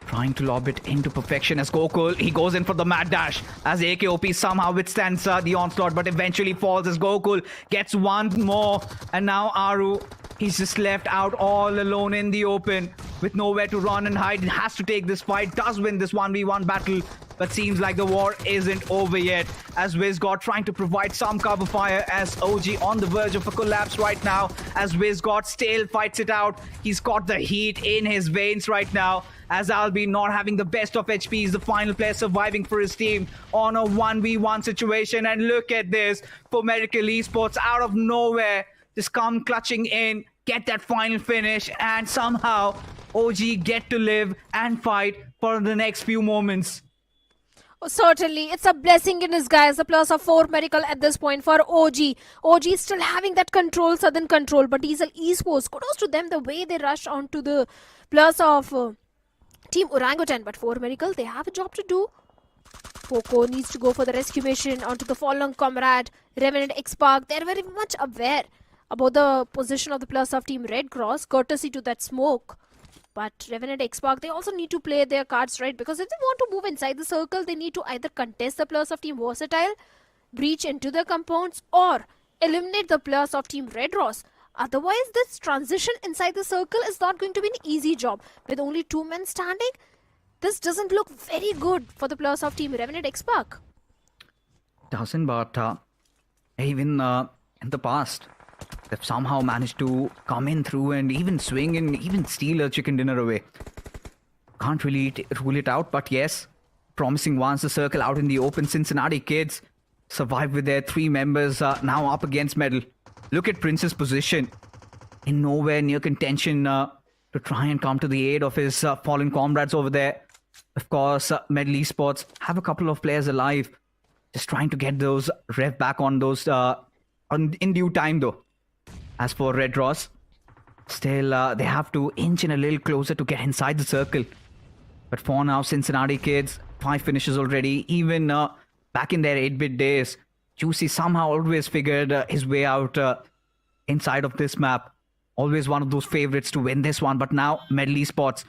trying to lob it into perfection as Gokul. He goes in for the mad dash as AKOP somehow withstands the onslaught, but eventually falls as Gokul gets one more. And now Aru, he's just left out all alone in the open with nowhere to run and hide. He has to take this fight, does win this 1v1 battle, but seems like the war isn't over yet as Wizgod trying to provide some cover fire as OG on the verge of a collapse right now as Wizgod still fights it out. He's got the heat in his veins right now as Albi not having the best of HP. He's the final player surviving for his team on a 1v1 situation. And look at this, for Medical Esports out of nowhere, just come clutching in, get that final finish, and somehow OG get to live and fight for the next few moments. Oh, certainly, it's a blessing in disguise. A plus of 4 medical at this point for OG. OG is still having that control, sudden control, but Diesel Esports, kudos to them the way they rushed onto the plus of Team Orangutan. But 4 medical, they have a job to do. Poco needs to go for the rescue mission onto the fallen comrade. Revenant X-Park, they're very much aware about the position of the plus of Team Red Cross, courtesy to that smoke. But Revenant X-Park, they also need to play their cards right, because if they want to move inside the circle, they need to either contest the plus of Team Versatile, breach into the compounds, or eliminate the plus of Team Red Ross. Otherwise, this transition inside the circle is not going to be an easy job. With only 2 men standing, this doesn't look very good for the plus of Team Revenant X-Park. Doesn't, but even in the past, they've somehow managed to come in through and even swing and even steal a chicken dinner away. Can't really rule it out, but yes, promising once the circle out in the open. Cincinnati Kids survive with their 3 members now up against Medal. Look at Prince's position. In nowhere near contention to try and come to the aid of his fallen comrades over there. Of course, Medal Esports have a couple of players alive. Just trying to get those rev back on those in due time though. As for Red Ross, still they have to inch in a little closer to get inside the circle. But for now, Cincinnati Kids, 5 finishes already. Even back in their 8-bit days, Juicy somehow always figured his way out inside of this map. Always one of those favorites to win this one. But now, Medal Esports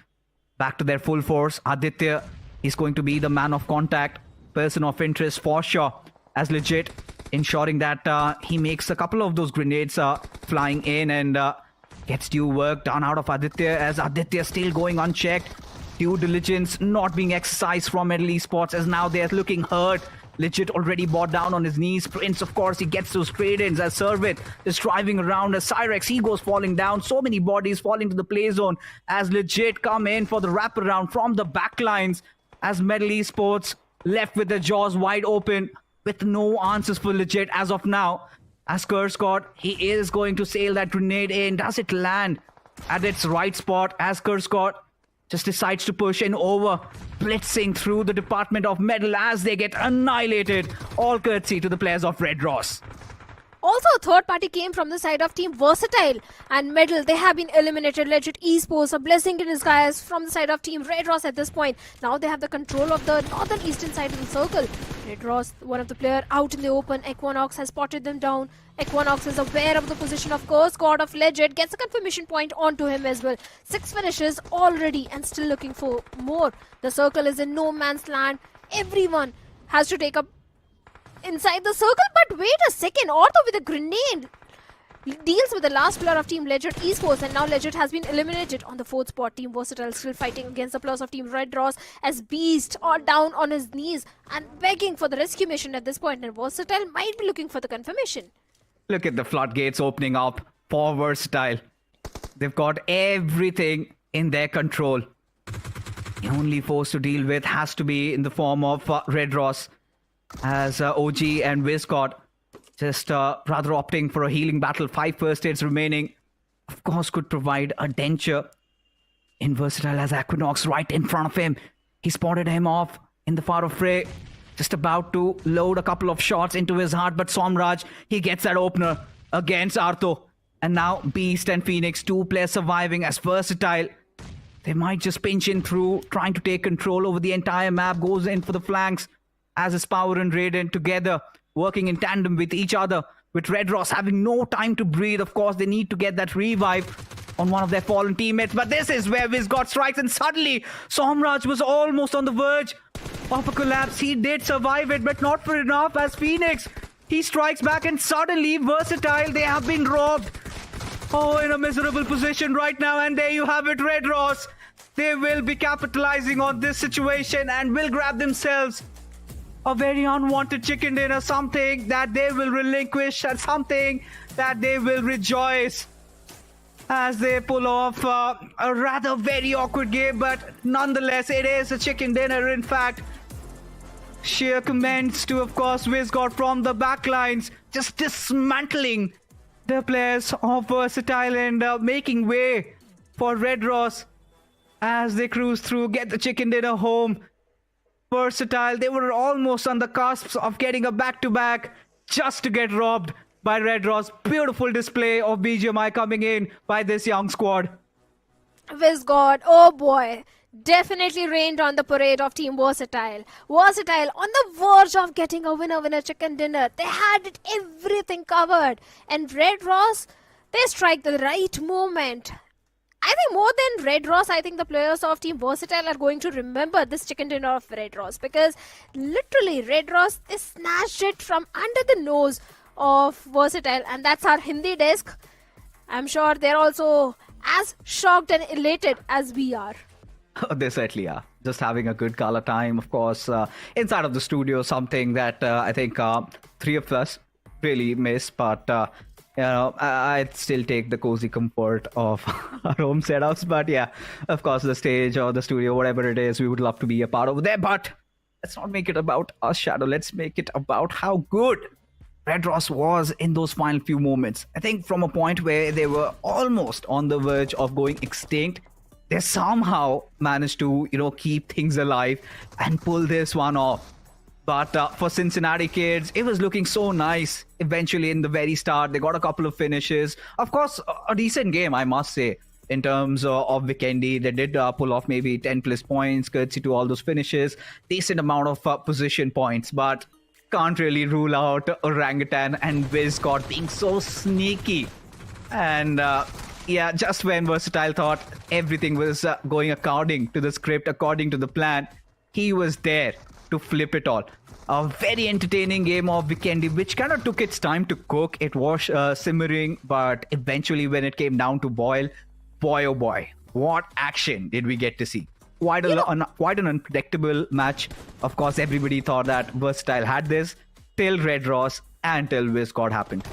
back to their full force. Aditya is going to be the man of contact, person of interest for sure. As legit, ensuring that he makes a couple of those grenades flying in and gets due work done out of Aditya, as Aditya still going unchecked. Due diligence not being exercised from Medal Esports, as now they're looking hurt. Legit already brought down on his knees. Prince, of course, he gets those trade-ins as Servit is driving around. As Cyrex, he goes falling down. So many bodies falling to the play zone as Legit come in for the wraparound from the backlines. As Medal Esports left with their jaws wide open with no answers for Legit as of now. As Kurscott, he is going to sail that grenade in. Does it land at its right spot? As Kurscott just decides to push in over, blitzing through the department of Medal as they get annihilated. All courtesy to the players of Red Ross. Also, a third party came from the side of Team Versatile and Medal. They have been eliminated. Legit Esports, a blessing in disguise from the side of Team Red Ross at this point. Now they have the control of the northern eastern side of the circle. Red Ross, one of the player out in the open. Equinox has spotted them down. Equinox is aware of the position of course. God of Legit gets a confirmation point onto him as well. 6 finishes already and still looking for more. The circle is in no man's land. Everyone has to take up inside the circle, but wait a second, Ortho with a grenade deals with the last player of Team Legit Esports, and now Legit has been eliminated on the 4th spot. Team Versatile still fighting against the plus of Team Red Ross as Beast all down on his knees and begging for the rescue mission at this point, and Versatile might be looking for the confirmation. Look at the floodgates opening up for Versatile. They've got everything in their control. The only force to deal with has to be in the form of Red Ross, as OG and Viscott just rather opting for a healing battle. 5 first aids remaining. Of course, could provide a denture. In Versatile as Equinox right in front of him. He spotted him off in the far fray. Just about to load a couple of shots into his heart, but Somraj, he gets that opener against Artho. And now Beast and Phoenix, 2 players surviving as Versatile. They might just pinch in through, trying to take control over the entire map. Goes in for the flanks as his Power and Raiden together, working in tandem with each other. With Red Ross having no time to breathe. Of course, they need to get that revive on one of their fallen teammates. But this is where Viscott strikes, and suddenly Somraj was almost on the verge of a collapse. He did survive it, but not for enough as Phoenix. He strikes back, and suddenly Versatile, they have been robbed. Oh, in a miserable position right now. And there you have it, Red Ross. They will be capitalizing on this situation and will grab themselves a very unwanted chicken dinner, something that they will relinquish and something that they will rejoice as they pull off a rather very awkward game, but nonetheless, it is a chicken dinner. In fact, sheer commends to, of course, Viscott from the backlines, just dismantling the players of Versatile and making way for Red Ross as they cruise through, get the chicken dinner home. Versatile, they were almost on the cusp of getting a back-to-back just to get robbed by Red Ross. Beautiful display of BGMI coming in by this young squad. Viscott, oh boy, definitely rained on the parade of Team Versatile. Versatile on the verge of getting a winner chicken dinner. They had it everything covered. And Red Ross, they strike the right moment. I think more than Red Ross, I think the players of Team Versatile are going to remember this chicken dinner of Red Ross, because literally Red Ross, they snatched it from under the nose of Versatile, and that's our Hindi desk. I'm sure they're also as shocked and elated as we are. They certainly are. Just having a good gala time, of course, inside of the studio, something that I think 3 of us really miss, but I'd still take the cozy comfort of our home setups. But yeah, of course, the stage or the studio, whatever it is, we would love to be a part of there. But let's not make it about us, Shadow. Let's make it about how good Red Ross was in those final few moments. I think from a point where they were almost on the verge of going extinct, they somehow managed to, keep things alive and pull this one off. But for Cincinnati kids, it was looking so nice. Eventually, in the very start, they got a couple of finishes. Of course, a decent game, I must say, in terms of Vikendi. They did pull off maybe 10 plus points, courtesy to all those finishes. Decent amount of position points, but can't really rule out Orangutan and Viscott being so sneaky. And just when Versatile thought everything was going according to the script, according to the plan, he was there to flip it all. A very entertaining game of Vikendi, which kind of took its time to cook. It was simmering, but eventually when it came down to boil, boy oh boy, what action did we get to see. Quite an unpredictable match. Of course, everybody thought that Versatile had this till Red Ross and till Viscott happened.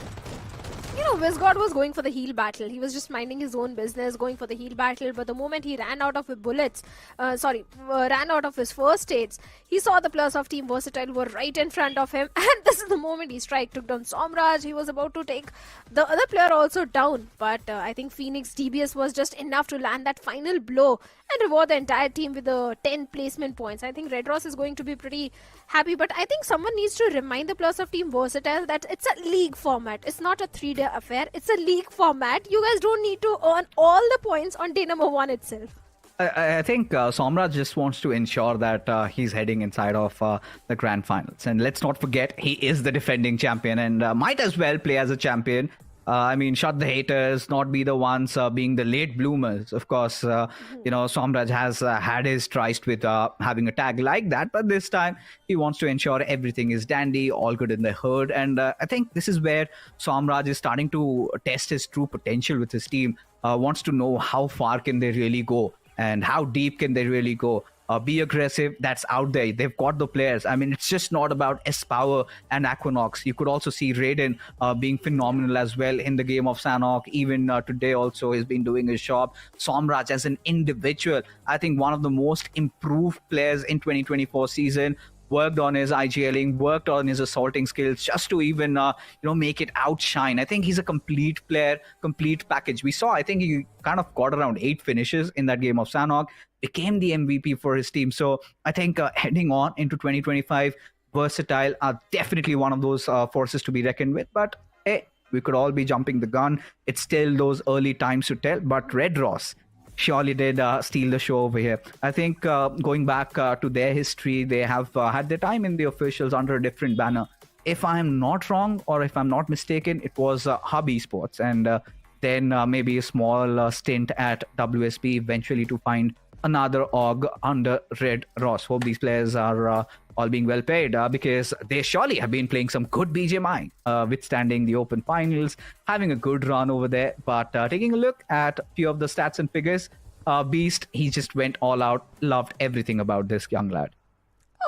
Viscott was going for the heal battle. He was just minding his own business, going for the heal battle. But the moment he ran out of his ran out of his first aids, he saw the players of Team Versatile were right in front of him. And this is the moment he took down Somraj. He was about to take the other player also down. But I think Phoenix DBS was just enough to land that final blow and reward the entire team with the 10 placement points. I think Red Ross is going to be pretty happy. But I think someone needs to remind the players of Team Versatile that it's a league format. It's not a 3-day affair. It's a league format. You guys don't need to earn all the points on day number 1 itself. I think Somraj just wants to ensure that he's heading inside of the grand finals. And let's not forget, he is the defending champion and might as well play as a champion. Shut the haters, not be the ones being the late bloomers. Of course, Somraj has had his tryst with having a tag like that, but this time he wants to ensure everything is dandy, all good in the hood. And I think this is where Somraj is starting to test his true potential with his team, wants to know how far can they really go and how deep can they really go. be aggressive, that's out there. They've got the players. I mean, it's just not about S-Power and Aquanox. You could also see Raiden being phenomenal as well in the game of Sanhok. Even today also, he's been doing his job. Somraj as an individual, I think one of the most improved players in 2024 season. Worked on his IGLing, worked on his assaulting skills just to even, make it outshine. I think he's a complete player, complete package. We saw, I think he kind of got around 8 finishes in that game of Sanhok, became the MVP for his team. So I think heading on into 2025, Versatile are definitely one of those forces to be reckoned with. But hey, we could all be jumping the gun. It's still those early times to tell. But Red Ross surely did steal the show over here. I think going back to their history, they have had their time in the officials under a different banner. If I'm not wrong, or if I'm not mistaken, it was Hub Esports, and then maybe a small stint at WSP, eventually to find another org under Red Ross. Hope these players are all being well paid because they surely have been playing some good BGMI, withstanding the open finals, having a good run over there. But taking a look at a few of the stats and figures, Beast, he just went all out, loved everything about this young lad.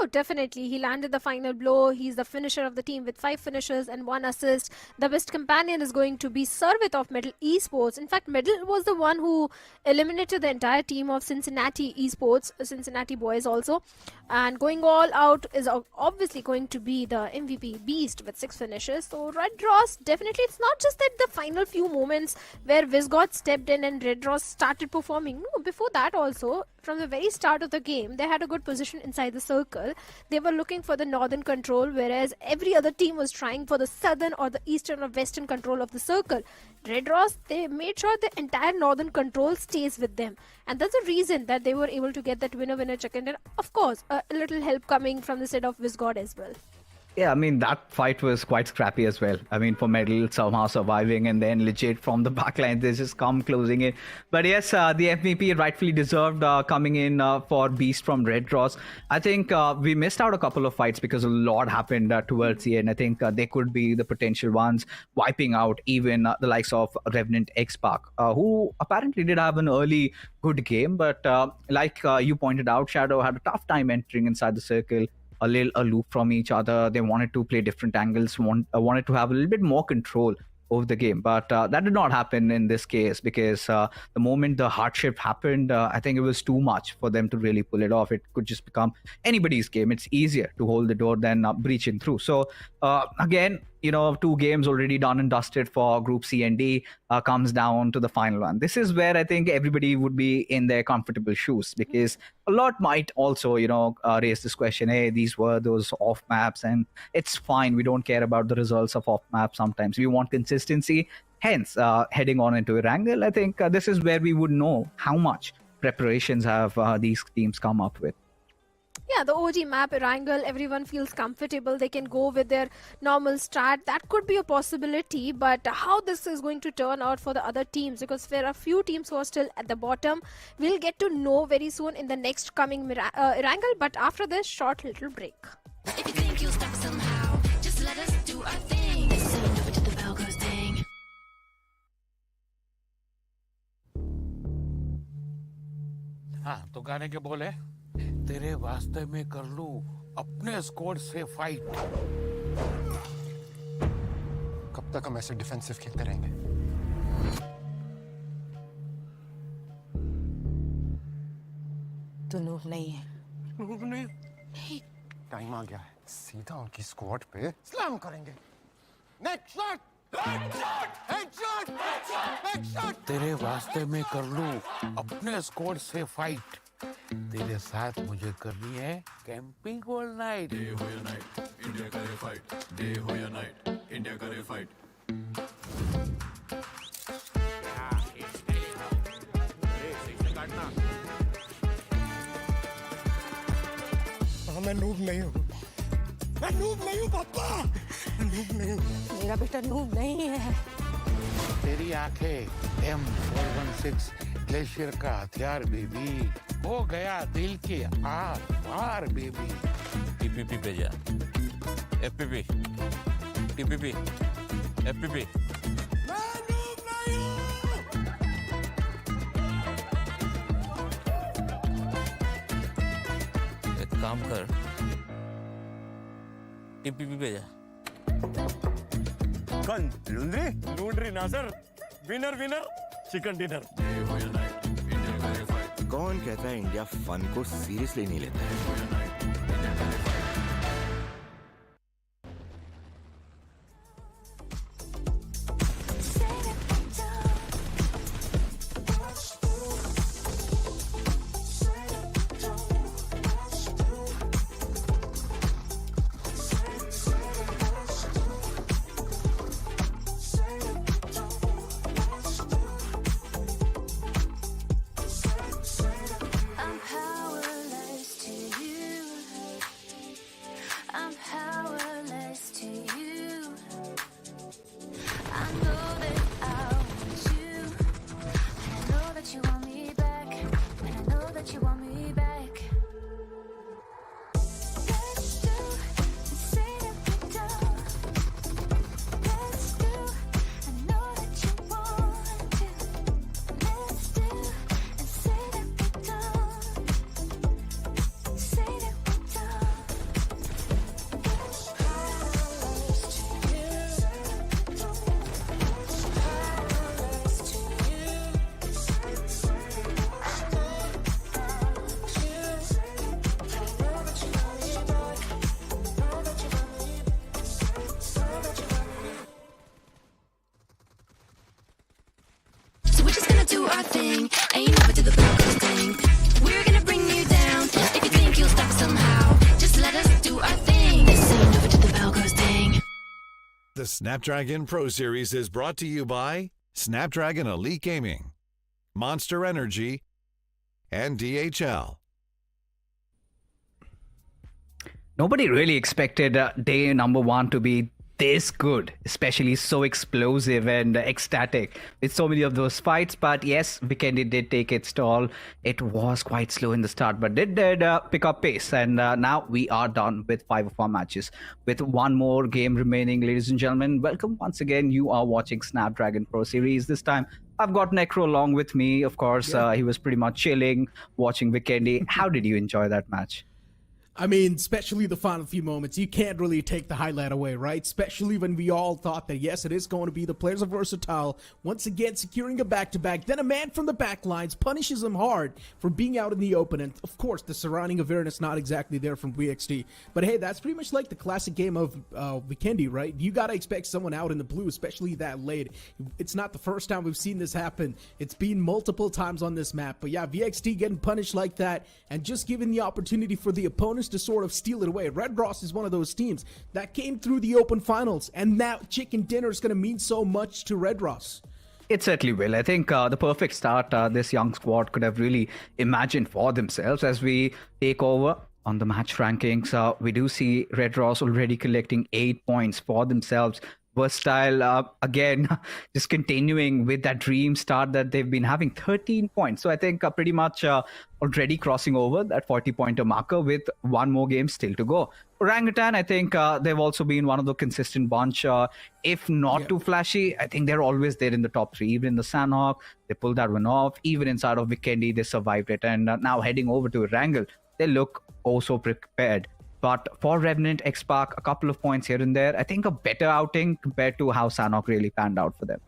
Oh, definitely. He landed the final blow. He's the finisher of the team with 5 finishes and 1 assist. The best companion is going to be Servit of Medal Esports. In fact, Medal was the one who eliminated the entire team of Cincinnati Esports, Cincinnati boys also. And going all out is obviously going to be the MVP Beast with 6 finishes. So Red Ross, definitely, it's not just that the final few moments where Vizgod stepped in and Red Ross started performing. No, before that also, from the very start of the game, they had a good position inside the circle. They were looking for the northern control, whereas every other team was trying for the southern or the eastern or western control of the circle. Red Ross, they made sure the entire northern control stays with them. And that's the reason that they were able to get that winner chicken. And of course, a little help coming from the side of Vizgod as well. Yeah, I mean, that fight was quite scrappy as well. I mean, for Medal somehow surviving and then legit from the backline, they just come closing in. But yes, the MVP rightfully deserved coming in for Beast from Red Ross. I think we missed out a couple of fights because a lot happened towards the end. I think they could be the potential ones wiping out even the likes of Revenant X-Pac, who apparently did have an early good game. But like you pointed out, Shadow had a tough time entering inside the circle. A little aloof from each other. They wanted to play different angles, wanted to have a little bit more control over the game. But that did not happen in this case because the moment the hardship happened, I think it was too much for them to really pull it off. It could just become anybody's game. It's easier to hold the door than breaching through. So again, 2 games already done and dusted for Group C and D, comes down to the final one. This is where I think everybody would be in their comfortable shoes because a lot might also, raise this question, hey, these were those off maps and it's fine. We don't care about the results of off maps sometimes. We want consistency. Hence, heading on into Erangel, I think this is where we would know how much preparations have these teams come up with. Yeah, the OG map, Erangel, everyone feels comfortable. They can go with their normal strat. That could be a possibility, but how this is going to turn out for the other teams, because there are few teams who are still at the bottom. We'll get to know very soon in the next coming Erangel, but after this short little break. If you think you'll stop somehow, just let us do our thing. Send over to the bell goes ding. हाँ, तो गाने के बोले तेरे वास्ते में कर लूं अपने स्क्वाड से फाइट। कब तक हम ऐसे डिफेंसिव खेलते रहेंगे? तू नूब नहीं है। नूब नहीं? टाइम आ गया है, सीधा उनकी स्क्वाड पे स्लैम करेंगे। Next shot! हेडशॉट! हेडशॉट! तेरे वास्ते में कर लूं अपने स्क्वाड से फाइट। तेरे साथ मुझे करनी है कैंपिंग ऑल नाइट। डे हो या नाइट, इंडिया करे फाइट। डे हो या नाइट, इंडिया करे फाइट। मैं नूब नहीं हूँ। मैं नूब नहीं हूँ पापा। नूब नहीं हूँ। मेरा बेटा नूब नहीं है। तेरी आंखें M416 ग्लेशियर का हथियार बेबी। हो गया दिल के आर पार बेबी। टीपीपी पे जा। एफपीपी। टीपीपी। एफपीपी। काम कर, टीपीपी पे जा। कौन? लूंड्री ना सर, विनर चिकन डिनर। कौन कहता है इंडिया फन को सीरियसली नहीं लेता है? Do our thing, and you never do the Broncos thing. We're gonna bring you down. If you think you'll stop somehow, just let us do our thing. So you never do the Broncos thing. The Snapdragon Pro Series is brought to you by Snapdragon Elite Gaming, Monster Energy, and DHL. Nobody really expected day number one to be this good, especially so explosive and ecstatic with so many of those fights. But yes, Vikendi did take its toll. It was quite slow in the start, but it did pick up pace. And now we are done with 5 of our matches, with one more game remaining. Ladies and gentlemen, welcome once again. You are watching Snapdragon Pro Series. This time I've got Necro along with me. Of course, he was pretty much chilling, watching Vikendi. How did you enjoy that match? I mean, especially the final few moments, you can't really take the highlight away, right? Especially when we all thought that, yes, it is going to be the players are versatile, once again securing a back-to-back. Then a man from the back lines punishes him hard for being out in the open. And, of course, the surrounding awareness not exactly there from VXT. But, hey, that's pretty much like the classic game of Vikendi, right? You got to expect someone out in the blue, especially that late. It's not the first time we've seen this happen. It's been multiple times on this map. But, yeah, VXT getting punished like that and just giving the opportunity for the opponents to sort of steal it away. Red Ross is one of those teams that came through the open finals, and that chicken dinner is going to mean so much to Red Ross. It certainly will. I think the perfect start this young squad could have really imagined for themselves. As we take over on the match rankings, we do see Red Ross already collecting 8 points for themselves. Versatile, again, just continuing with that dream start that they've been having, 13 points. So I think pretty much already crossing over that 40-pointer marker with one more game still to go. Orangutan, I think they've also been one of the consistent bunch. If not too flashy, I think they're always there in the top 3. Even in the Sanhok, they pulled that one off. Even inside of Vikendi, they survived it. And now heading over to Erangel, they look also prepared. But for Revenant, X-Spark, a couple of points here and there. I think a better outing compared to how Sanhok really panned out for them.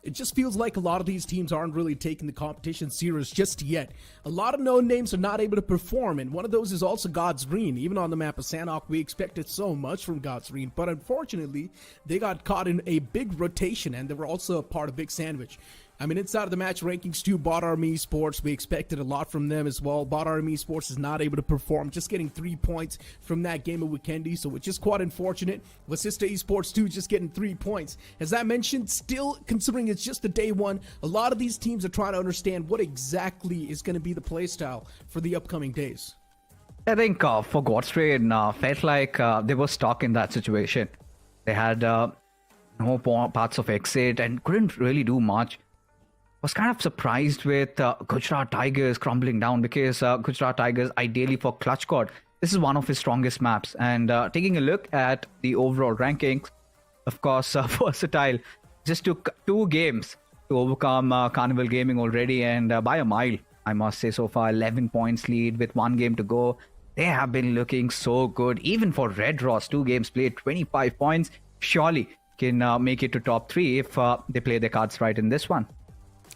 It just feels like a lot of these teams aren't really taking the competition serious just yet. A lot of known names are not able to perform, and one of those is also God's Green. Even on the map of Sanhok, we expected so much from God's Green, but unfortunately, they got caught in a big rotation, and they were also a part of Big Sandwich. I mean, inside of the match rankings too, Bot Army Esports, we expected a lot from them as well. Bot Army Esports is not able to perform, just getting 3 points from that game of Vikendi, so it's just quite unfortunate. Vasista Esports too, just getting 3 points. As I mentioned, still considering it's just the day one, a lot of these teams are trying to understand what exactly is going to be the playstyle for the upcoming days. I think for God's Rain, felt like they were stuck in that situation. They had no parts of exit and couldn't really do much. Was kind of surprised with Gujarat Tigers crumbling down, because Gujarat Tigers, ideally for Clutch God, this is one of his strongest maps. And taking a look at the overall rankings, of course, Versatile just took 2 games to overcome Carnival Gaming already, and by a mile, I must say. So far 11 points lead with 1 game to go. they have been looking so good. Even for Red Ross, 2 games played, 25 points. Surely can make it to top 3 if they play their cards right in this one.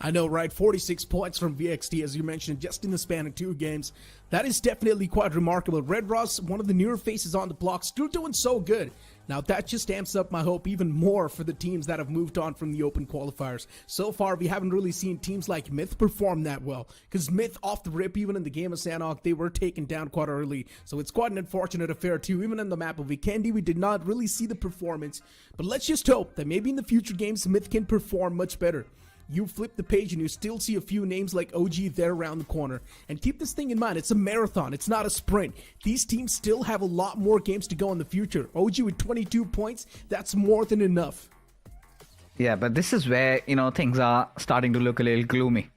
I know, right? 46 points from VXT, as you mentioned, just in the span of 2 games. That is definitely quite remarkable. Red Ross, one of the newer faces on the block, still doing so good. Now, that just amps up my hope even more for the teams that have moved on from the Open qualifiers. So far, we haven't really seen teams like Myth perform that well, because Myth, off the rip, even in the game of Sanhok, they were taken down quite early. So it's quite an unfortunate affair, too. Even on the map of Vikendi, we did not really see the performance. But let's just hope that maybe in the future games, Myth can perform much better. You flip the page and you still see a few names like OG there around the corner. And keep this thing in mind, it's a marathon, it's not a sprint. These teams still have a lot more games to go in the future. OG with 22 points, that's more than enough. Yeah, but this is where, things are starting to look a little gloomy.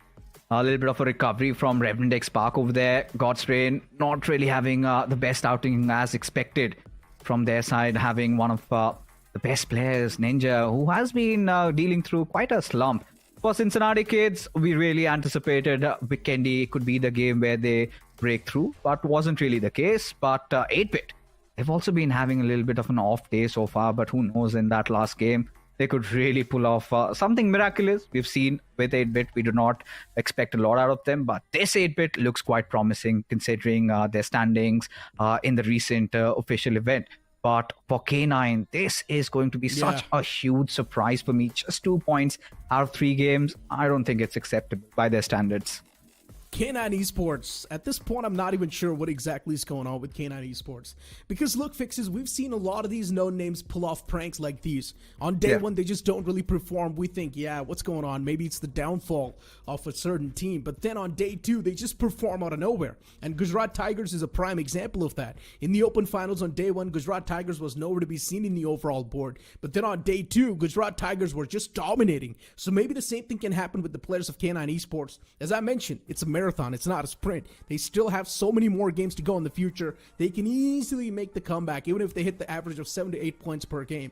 A little bit of a recovery from Reverend X Park over there. God's Rain not really having the best outing as expected from their side, having one of the best players, Ninja, who has been dealing through quite a slump. For Cincinnati kids, we really anticipated Vikendi could be the game where they break through, but wasn't really the case. But 8-Bit, they've also been having a little bit of an off day so far, but who knows, in that last game, they could really pull off something miraculous. We've seen with 8-Bit, we do not expect a lot out of them, but this 8-Bit looks quite promising considering their standings in the recent official event. But for K9, this is going to be such a huge surprise for me. Just 2 points out of 3 games. I don't think it's acceptable by their standards. K9 Esports, at this point, I'm not even sure what exactly is going on with K9 Esports. Because look, Fixes, we've seen a lot of these known names pull off pranks like these. On day one, they just don't really perform. We think, what's going on? Maybe it's the downfall of a certain team. But then on day 2, they just perform out of nowhere. And Gujarat Tigers is a prime example of that. In the Open Finals on day 1, Gujarat Tigers was nowhere to be seen in the overall board. But then on day 2, Gujarat Tigers were just dominating. So maybe the same thing can happen with the players of K9 Esports. As I mentioned, it's a marathon, it's not a sprint. They still have so many more games to go in the future. They can easily make the comeback, even if they hit the average of 7 to 8 points per game.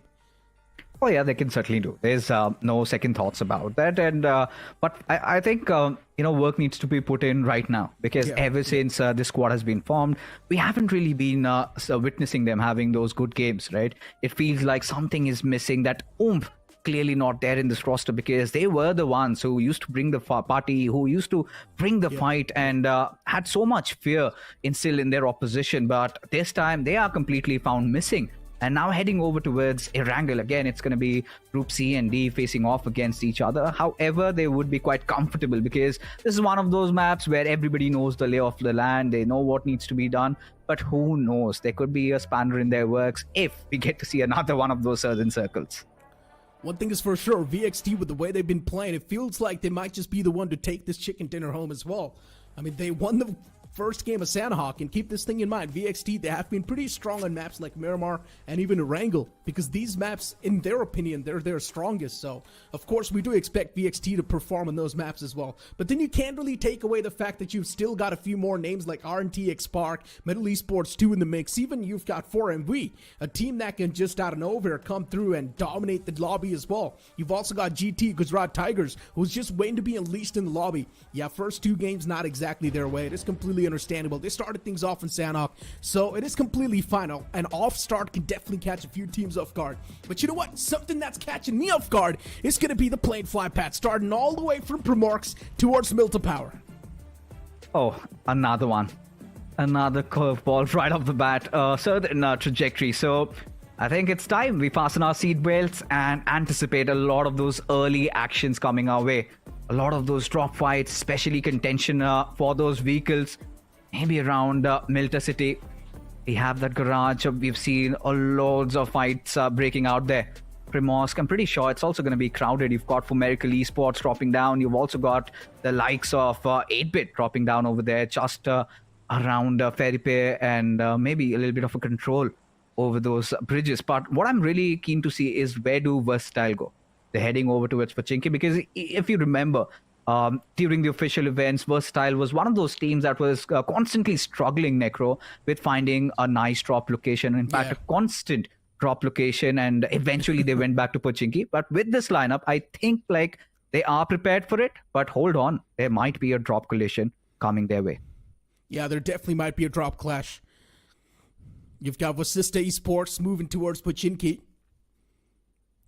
Oh yeah, they can certainly do. There's no second thoughts about that. And but I think work needs to be put in right now, because ever since this squad has been formed, we haven't really been witnessing them having those good games, right? It feels like something is missing. That oomph clearly not there in this roster, because they were the ones who used to bring the party, who used to bring the fight, and had so much fear instilled in their opposition. But this time they are completely found missing. And now heading over towards Erangel, again, it's going to be Group C and D facing off against each other. However, they would be quite comfortable, because this is one of those maps where everybody knows the lay of the land. They know what needs to be done. But who knows? There could be a spanner in their works if we get to see another one of those certain circles. One thing is for sure, VXT, with the way they've been playing, it feels like they might just be the one to take this chicken dinner home as well. I mean, they won the first game of Sanhok, and keep this thing in mind, VXT, they have been pretty strong on maps like Miramar and even Erangel, because these maps, in their opinion, they're their strongest. So of course we do expect VXT to perform on those maps as well, but then you can't really take away the fact that you've still got a few more names like RNT, Spark, Middle Esports 2 in the mix. Even you've got 4MV, a team that can just out of nowhere come through and dominate the lobby as well. You've also got GT, Gujarat Tigers, who's just waiting to be unleashed in the lobby. First 2 games not exactly their way. It is completely understandable. They started things off in Sanhok, so it is completely fine. An off start can definitely catch a few teams off guard. But you know what? Something that's catching me off guard is going to be the plane fly path, starting all the way from Primorx towards Milta Power. Oh, another one. Another curveball right off the bat. Certain trajectory. So I think it's time we fasten our seatbelts and anticipate a lot of those early actions coming our way. A lot of those drop fights, especially contention for those vehicles, maybe around Milta City. We have that garage. We've seen loads of fights breaking out there. Primorsk, I'm pretty sure it's also going to be crowded. You've got Fumerical Esports dropping down. You've also got the likes of 8-Bit dropping down over there, just around Feripe, and maybe a little bit of a control over those bridges. But what I'm really keen to see is, where do Versatile go? They're heading over towards Pachinki, because if you remember, during the official events, Versatile was one of those teams that was constantly struggling, Necro, with finding a nice drop location. In fact, a constant drop location, and eventually they went back to Pachinki. But with this lineup, I think like they are prepared for it. But hold on, there might be a drop collision coming their way. Yeah, there definitely might be a drop clash. You've got Vasista Esports moving towards Pochinki.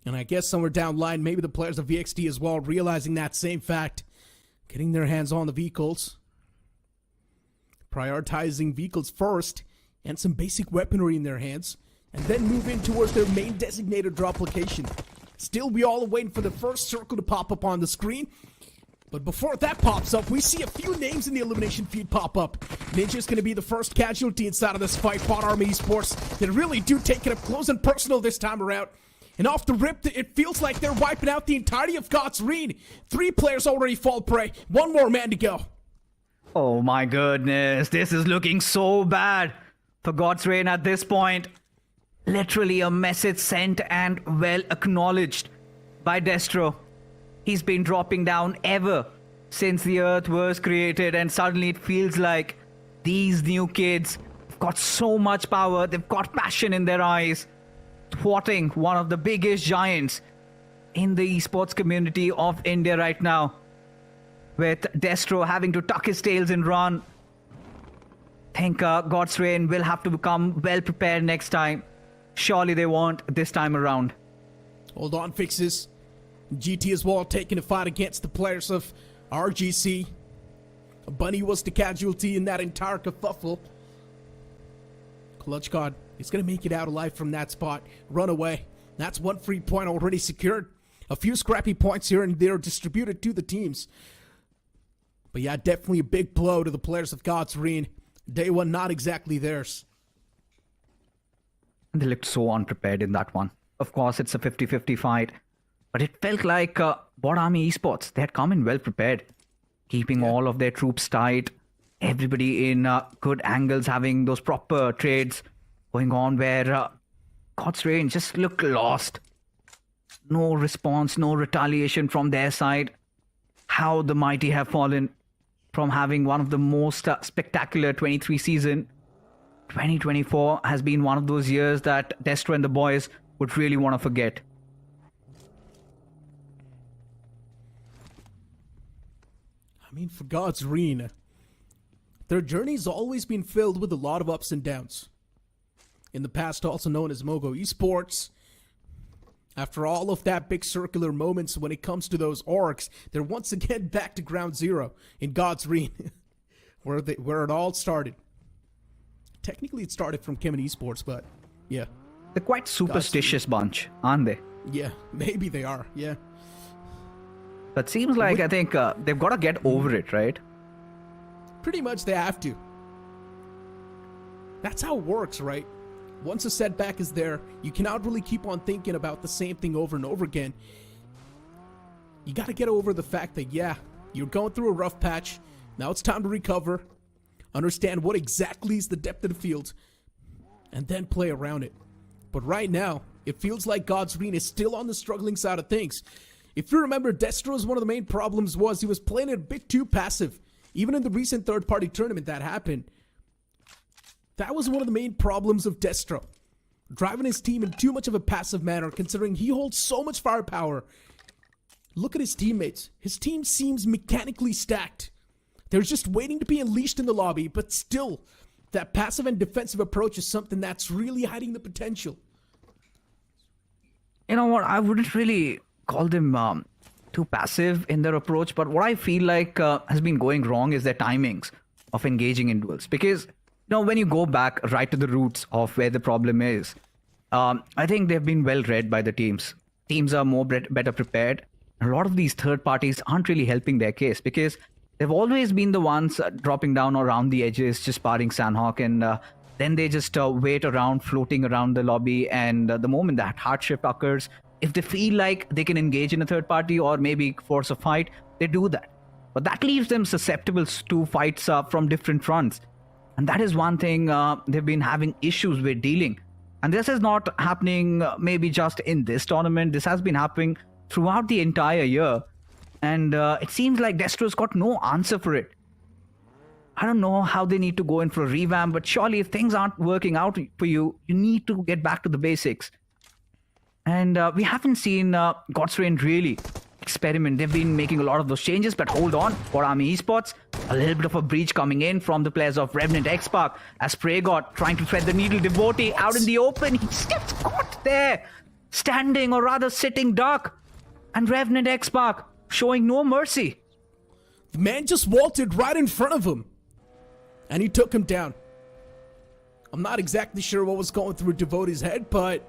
And I guess somewhere down the line, maybe the players of VXT as well, realizing that same fact, getting their hands on the vehicles, prioritizing vehicles first, and some basic weaponry in their hands, and then move in towards their main designated drop location. Still, we all are waiting for the first circle to pop up on the screen. But before that pops up, we see a few names in the elimination feed pop up. Ninja's going to be the first casualty inside of this fight. Bot Army Esports, they really do take it up close and personal this time around. And off the rip, it feels like they're wiping out the entirety of God's Reign. 3 players already fall prey. 1 more man to go. Oh my goodness, this is looking so bad for God's Reign at this point. Literally a message sent and well acknowledged by Destro. He's been dropping down ever since the earth was created, and suddenly it feels like these new kids have got so much power, they've got passion in their eyes, thwarting one of the biggest giants in the esports community of India right now. With Destro having to tuck his tails and run, I think God's Reign will have to become well prepared next time. Surely they won't this time around. Hold on, Fixes. GT as well taking a fight against the players of RGC. Bunny was the casualty in that entire kerfuffle. Clutch God is going to make it out alive from that spot. Run away. That's 1 free point already secured. A few scrappy points here and there distributed to the teams. But yeah, definitely a big blow to the players of God's Reign. Day 1 not exactly theirs. They looked so unprepared in that one. Of course, it's a 50-50 fight. But it felt like Bot Army Esports, they had come in well prepared. Keeping all of their troops tight. Everybody in good angles, having those proper trades going on where God's Reign just looked lost. No response, no retaliation from their side. How the mighty have fallen from having one of the most spectacular 23 season. 2024 has been one of those years that Destro and the boys would really want to forget. I mean, for God's Reign, their journey's always been filled with a lot of ups and downs. In the past, also known as Mogo Esports. After all of that big circular moments when it comes to those orcs, they're once again back to ground zero in God's Reign, where it all started. Technically, it started from Kemen Esports, but yeah. They're quite superstitious bunch, aren't they? Yeah, maybe they are, yeah. But seems like, I think, they've got to get over it, right? Pretty much they have to. That's how it works, right? Once a setback is there, you cannot really keep on thinking about the same thing over and over again. You got to get over the fact that, yeah, you're going through a rough patch. Now it's time to recover. Understand what exactly is the depth of the field. And then play around it. But right now, it feels like God's Reign is still on the struggling side of things. If you remember, Destro's one of the main problems was he was playing it a bit too passive. Even in the recent third-party tournament that happened. That was one of the main problems of Destro. Driving his team in too much of a passive manner, considering he holds so much firepower. Look at his teammates. His team seems mechanically stacked. They're just waiting to be unleashed in the lobby, but still, that passive and defensive approach is something that's really hiding the potential. You know what, I wouldn't really call them too passive in their approach, but what I feel like has been going wrong is their timings of engaging in duels. Because, you know, when you go back right to the roots of where the problem is, I think they've been well read by the teams. Teams are better prepared. A lot of these third parties aren't really helping their case because they've always been the ones dropping down around the edges, just sparring Sanhok, and then they just wait around, floating around the lobby, and the moment that hardship occurs, if they feel like they can engage in a third party or maybe force a fight, they do that. But that leaves them susceptible to fights from different fronts. And that is one thing they've been having issues with dealing. And this is not happening maybe just in this tournament. This has been happening throughout the entire year. And it seems like Destro's got no answer for it. I don't know how they need to go in for a revamp, but surely if things aren't working out for you, you need to get back to the basics. And we haven't seen God's Reign really experiment. They've been making a lot of those changes, but hold on, for Army Esports, A little bit of a breach coming in from the players of Revenant X-Park as Pragot trying to thread the needle. Devotee out in the open. He's just caught there, standing or rather sitting duck. And Revenant X-Park showing no mercy. The man just vaulted right in front of him, and he took him down. I'm not exactly sure what was going through Devotee's head, but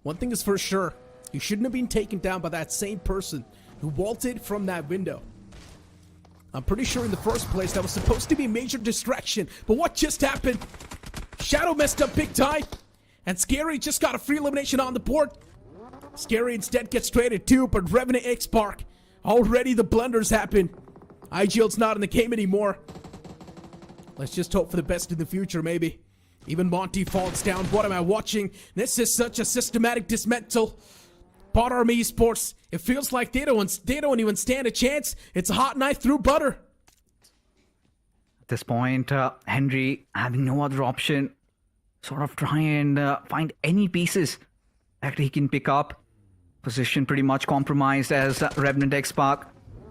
one thing is for sure. He shouldn't have been taken down by that same person who vaulted from that window. I'm pretty sure in the first place that was supposed to be a major distraction, but what just happened? Shadow messed up big time, and Scary just got a free elimination on the board. Scary instead gets traded too, but Revenant X-Park, already the blunders happen. IGL's not in the game anymore. Let's just hope for the best in the future, maybe. Even Monty falls down. What am I watching? This is such a systematic dismantle. Bot Army Esports, it feels like they don't even stand a chance. It's a hot knife through butter. At this point, Henry having no other option, sort of try and find any pieces that he can pick up. Position pretty much compromised as Revenant X-Park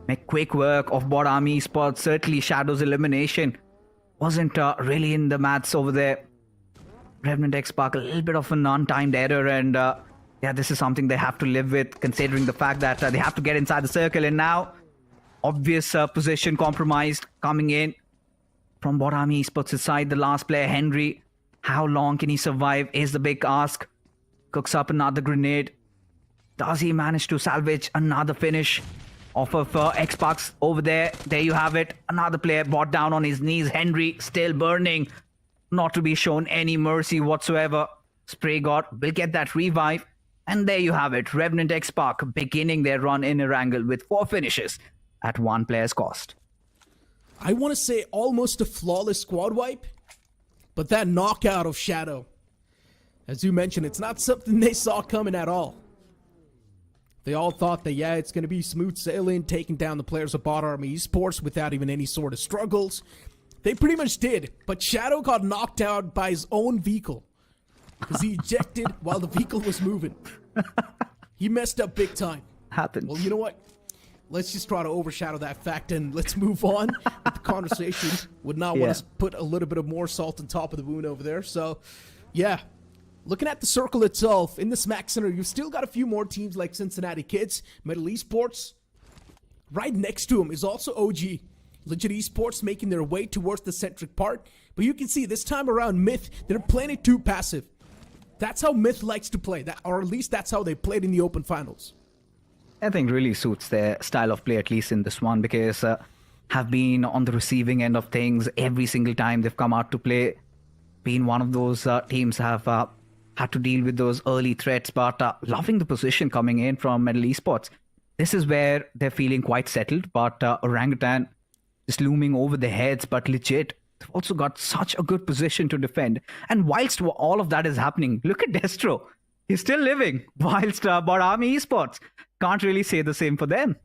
make quick work of Bot Army Esports. Certainly Shadow's elimination wasn't really in the maths over there. Revenant X-Park, a little bit of an untimed error, and yeah, this is something they have to live with, considering the fact that they have to get inside the circle. And now, obvious position compromised coming in from Bot Army Esports' side. The last player, Henry. How long can he survive is the big ask. Cooks up another grenade. Does he manage to salvage another finish off of X-Parks over there? There you have it. Another player brought down on his knees. Henry still burning. Not to be shown any mercy whatsoever. Spray God will get that revive. And there you have it. Revenant X-Park beginning their run in Erangel with 4 finishes at 1 player's cost. I want to say almost a flawless squad wipe, but that knockout of Shadow, as you mentioned, it's not something they saw coming at all. They all thought that, yeah, it's going to be smooth sailing, taking down the players of Bot Army Esports without even any sort of struggles. They pretty much did, but Shadow got knocked out by his own vehicle because he ejected while the vehicle was moving. He messed up big time. Happens. Well, you know what? Let's just try to overshadow that fact and let's move on with the conversation. Would not want to put a little bit of more salt on top of the wound over there. So, yeah. Looking at the circle itself, in the Smack Center, you've still got a few more teams like Cincinnati Kids, Metal Esports. Right next to him is also OG. Legit Esports making their way towards the centric part. But you can see this time around Myth, they're playing it too passive. That's how Myth likes to play, or at least that's how they played in the Open Finals. I think really suits their style of play, at least in this one, because have been on the receiving end of things every single time they've come out to play. Been one of those teams have had to deal with those early threats, but loving the position coming in from Metal Esports. This is where they're feeling quite settled, but Orangutan is looming over their heads, but legit, they've also got such a good position to defend. And whilst all of that is happening, look at Destro. He's still living, whilst Bot Army Esports can't really say the same for them.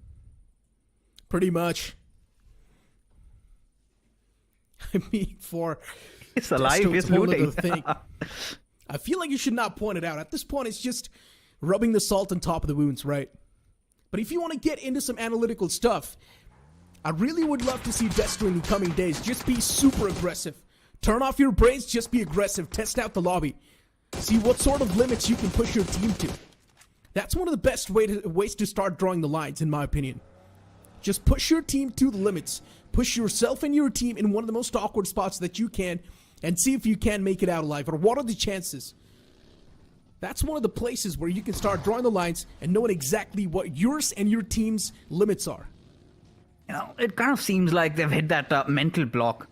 Pretty much. I mean, for it's alive, it's looting. I feel like you should not point it out. At this point, it's just rubbing the salt on top of the wounds, right? But if you want to get into some analytical stuff, I really would love to see Destro in the coming days just be super aggressive. Turn off your brains, just be aggressive. Test out the lobby. See what sort of limits you can push your team to. That's one of the best ways to start drawing the lines, in my opinion. Just push your team to the limits. Push yourself and your team in one of the most awkward spots that you can, and see if you can make it out alive, or what are the chances. That's one of the places where you can start drawing the lines and knowing exactly what yours and your team's limits are. You know, it kind of seems like they've hit that mental block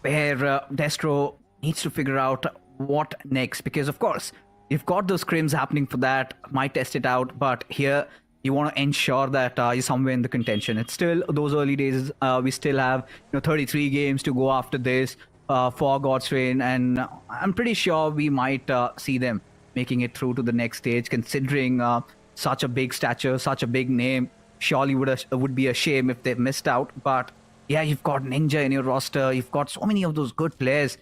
where Destro needs to figure out what next, because of course you've got those scrims happening for that, might test it out, but here you want to ensure that you're somewhere in the contention. It's still those early days. We still have 33 games to go after this for God's Reign, and I'm pretty sure we might see them making it through to the next stage, considering such a big stature, such a big name. Surely would be a shame if they missed out. But yeah, you've got Ninja in your roster. You've got so many of those good players.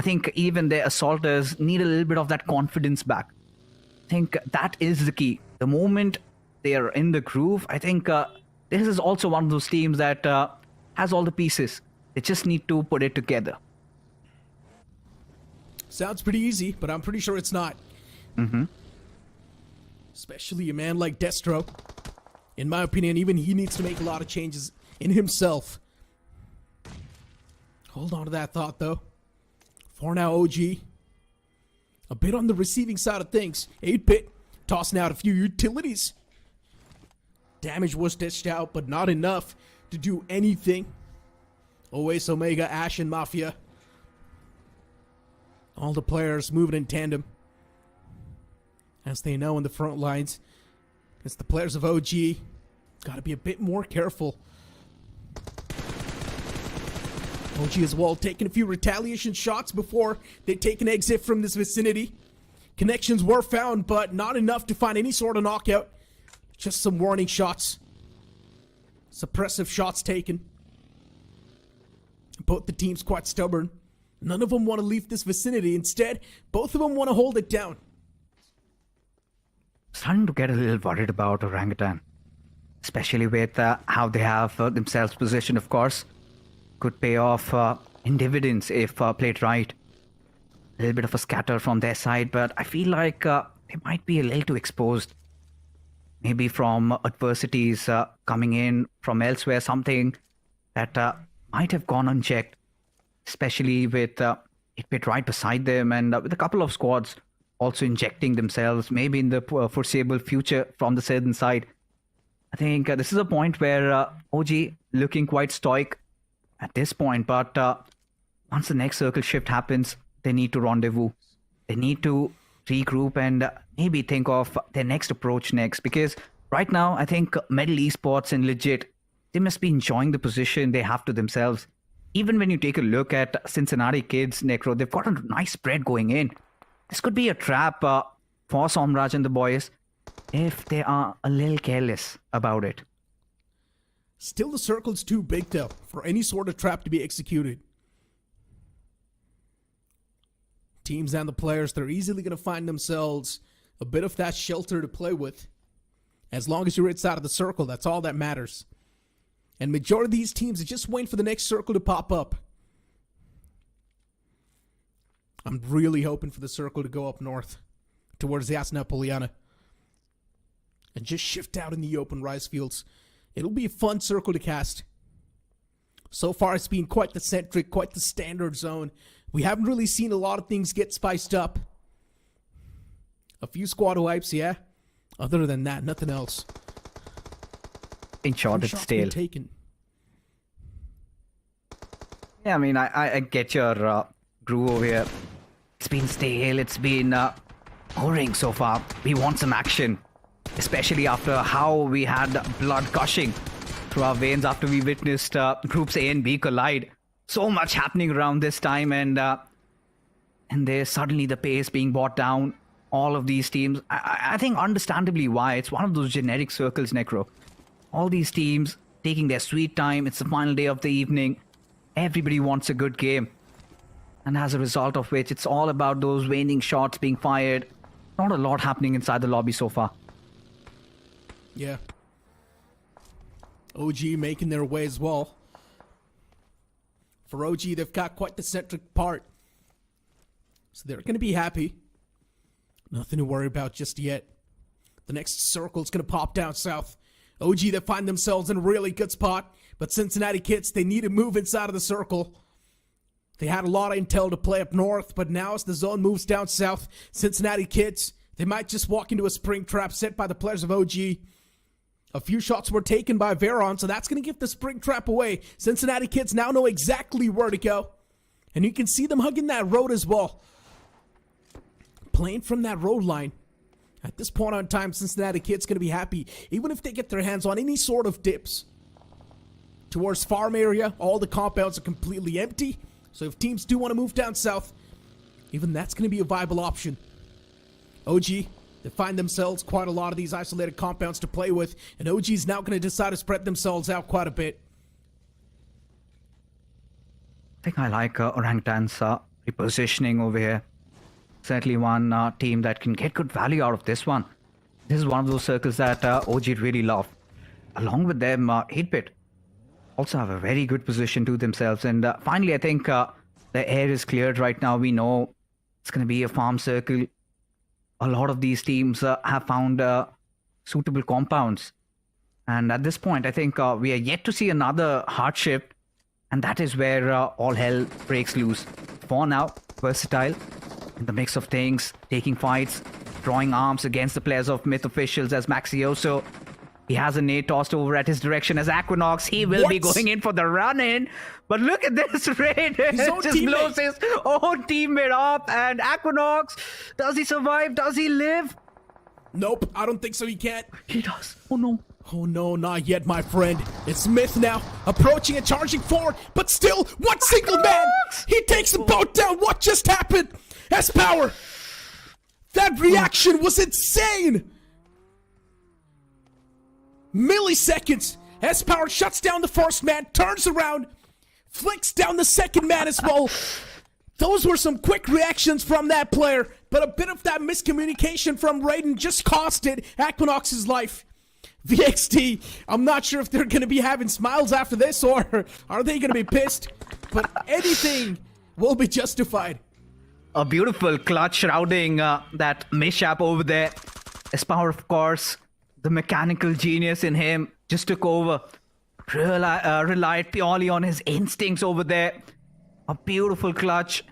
I think even their assaulters need a little bit of that confidence back. I think that is the key. The moment they are in the groove, I think this is also one of those teams that has all the pieces. They just need to put it together. Sounds pretty easy, but I'm pretty sure it's not. Mm-hmm. Especially a man like Destro. In my opinion, even he needs to make a lot of changes in himself. Hold on to that thought, though. For now, OG. A bit on the receiving side of things. 8-bit tossing out a few utilities. Damage was dished out, but not enough to do anything. Always Omega, Ash, and Mafia. All the players moving in tandem. As they know in the front lines, it's the players of OG. Gotta be a bit more careful. OG as well taking a few retaliation shots before they take an exit from this vicinity. Connections were found, but not enough to find any sort of knockout. Just some warning shots. Suppressive shots taken. Both the teams quite stubborn. None of them want to leave this vicinity. Instead, both of them want to hold it down. Starting to get a little worried about Orangutan. Especially with how they have themselves positioned, of course. Could pay off in dividends if played right. A little bit of a scatter from their side, but I feel like they might be a little too exposed. Maybe from adversities coming in from elsewhere, something that might have gone unchecked. Especially with it bit right beside them and with a couple of squads also injecting themselves, maybe in the foreseeable future from the southern side. I think this is a point where OG looking quite stoic at this point, but once the next circle shift happens, they need to rendezvous. They need to regroup and maybe think of their next approach next, because right now I think Medal Esports and Legit, they must be enjoying the position they have to themselves. Even when you take a look at Cincinnati Kids, Necro, they've got a nice spread going in. This could be a trap for Somraj and the boys if they are a little careless about it. Still, the circle's too big, though, for any sort of trap to be executed. Teams and the players, they're easily going to find themselves a bit of that shelter to play with. As long as you're inside of the circle, that's all that matters. And majority of these teams are just waiting for the next circle to pop up. I'm really hoping for the circle to go up north towards the Yasna Poliana and just shift out in the open rice fields. It'll be a fun circle to cast. So far, it's been quite the centric, quite the standard zone. We haven't really seen a lot of things get spiced up. A few squad wipes, yeah. Other than that, nothing else. In short, it's stale. Taken. Yeah, I mean, I get your groove over here. It's been stale. It's been boring so far. We want some action. Especially after how we had blood gushing through our veins after we witnessed groups A and B collide. So much happening around this time, and there's suddenly the pace being brought down. All of these teams, I think understandably why. It's one of those generic circles, Necro. All these teams taking their sweet time. It's the final day of the evening. Everybody wants a good game. And as a result of which, it's all about those waning shots being fired. Not a lot happening inside the lobby so far. Yeah. OG making their way as well. For OG, they've got quite the centric part. So they're going to be happy. Nothing to worry about just yet. The next circle's going to pop down south. OG, they find themselves in a really good spot. But Cincinnati Kids, they need to move inside of the circle. They had a lot of intel to play up north, but now as the zone moves down south, Cincinnati Kids, they might just walk into a spring trap set by the players of OG. A few shots were taken by Veron, so that's going to give the spring trap away. Cincinnati Kids now know exactly where to go. And you can see them hugging that road as well. Playing from that road line. At this point on time, Cincinnati Kids going to be happy, even if they get their hands on any sort of dips. Towards farm area, all the compounds are completely empty. So if teams do want to move down south, even that's going to be a viable option. OG, they find themselves quite a lot of these isolated compounds to play with, and OG is now going to decide to spread themselves out quite a bit. I think I like Orangutan's repositioning over here. Certainly one team that can get good value out of this one. This is one of those circles that OG really love. Along with them, 8-bit. also have a very good position to themselves. And finally, I think the air is cleared right now. We know it's going to be a farm circle. A lot of these teams have found suitable compounds. And at this point, I think we are yet to see another hardship. And that is where all hell breaks loose. For now, Versatile, in the mix of things, taking fights, drawing arms against the players of Myth Officials as Maxioso. He has a nade tossed over at his direction as Aquinox. He will be going in for the run-in. But look at this raid. Just blows his own teammate up. And Aquinox, does he survive? Does he live? Nope, I don't think so. He can't. He does. Oh no. Oh no, not yet, my friend. It's Myth now, approaching and charging forward, but still, one single man! He takes them both down! What just happened? S-Power! That reaction was insane! Milliseconds! S-Power shuts down the first man, turns around, flicks down the second man as well. Those were some quick reactions from that player, but a bit of that miscommunication from Raiden just costed Aquinox's life. VXT, I'm not sure if they're going to be having smiles after this or are they going to be pissed, but anything will be justified. A beautiful clutch shrouding that mishap over there. S-Power, of course, the mechanical genius in him just took over. Relied purely on his instincts over there. A beautiful clutch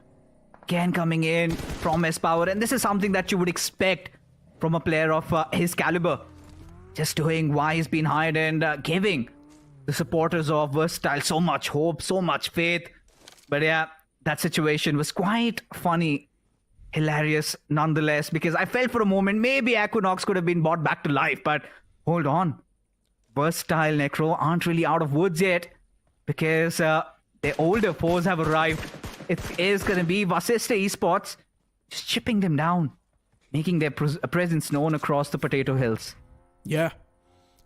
again coming in from S-Power, and this is something that you would expect from a player of his caliber. Just doing why he's been hired and giving the supporters of Versatile so much hope, so much faith. But yeah, that situation was quite funny, hilarious nonetheless, because I felt for a moment maybe Aquinox could have been brought back to life, but hold on. Versatile Necro aren't really out of woods yet because their older foes have arrived. It is going to be Vasista Esports just chipping them down, making their presence known across the Potato Hills. Yeah.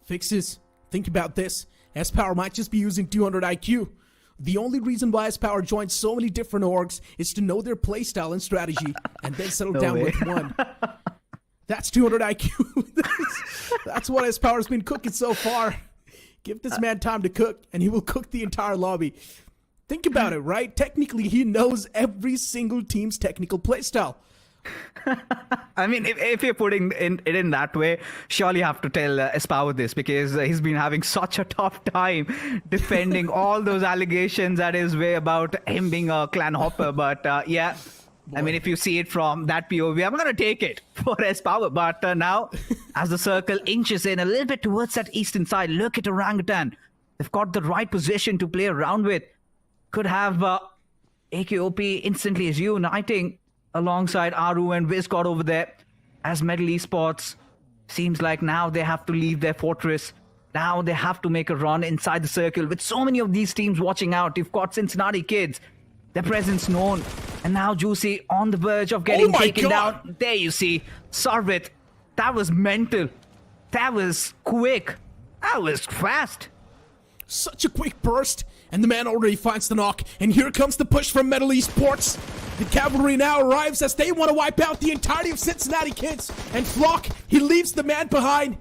Fixes. Think about this. S-Power might just be using 200 IQ. The only reason why S-Power joins so many different orgs is to know their playstyle and strategy and then settle down with one. That's 200 IQ. That's what S-Power's been cooking so far. Give this man time to cook and he will cook the entire lobby. Think about it, right? Technically, he knows every single team's technical playstyle. I mean, if you're putting it in that way, surely you have to tell S-Power this because he's been having such a tough time defending all those allegations at his way about him being a clan hopper. But yeah, I mean, if you see it from that POV, I'm going to take it for S-Power. But now, as the circle inches in a little bit towards that eastern side, look at Orangutan. They've got the right position to play around with. Could have AKOP instantly is uniting alongside Aru and Vizgod over there as Metal Esports. Seems like now they have to leave their fortress. Now they have to make a run inside the circle with so many of these teams watching out. You've got Cincinnati Kids, their presence known. And now Juicy on the verge of getting taken down. There you see, Sarvit. That was mental. That was quick. That was fast. Such a quick burst. And the man already finds the knock. And here comes the push from Metal Esports. The cavalry now arrives as they want to wipe out the entirety of Cincinnati Kids. And Flock, he leaves the man behind.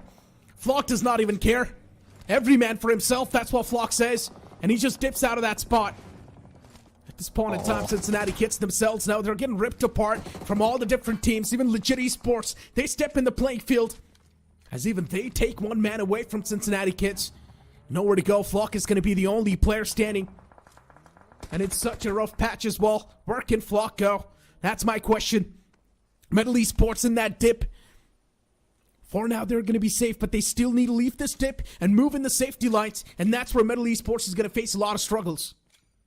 Flock does not even care. Every man for himself, that's what Flock says. And he just dips out of that spot. At this point in time, Cincinnati Kids themselves now, they're getting ripped apart from all the different teams. Even Legit Esports, they step in the playing field. As even they take one man away from Cincinnati Kids. Nowhere to go. Flock is going to be the only player standing. And it's such a rough patch as well. Where can Flock go? That's my question. Metal Esports in that dip. For now, they're going to be safe, but they still need to leave this dip and move in the safety lines. And that's where Metal Esports is going to face a lot of struggles.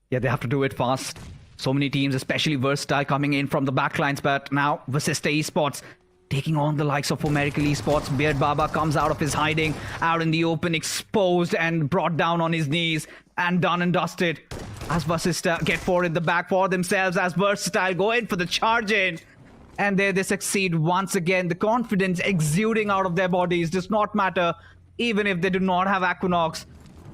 Yeah, they have to do it fast. So many teams, especially Versatile, coming in from the backlines. But now, Vasista Esports taking on the likes of American Esports. Beard Baba comes out of his hiding, out in the open, exposed and brought down on his knees and done and dusted. As Vasista get forward in the back for themselves, as Versatile go in for the charge in. And there they succeed once again. The confidence exuding out of their bodies does not matter, even if they do not have Aquinox.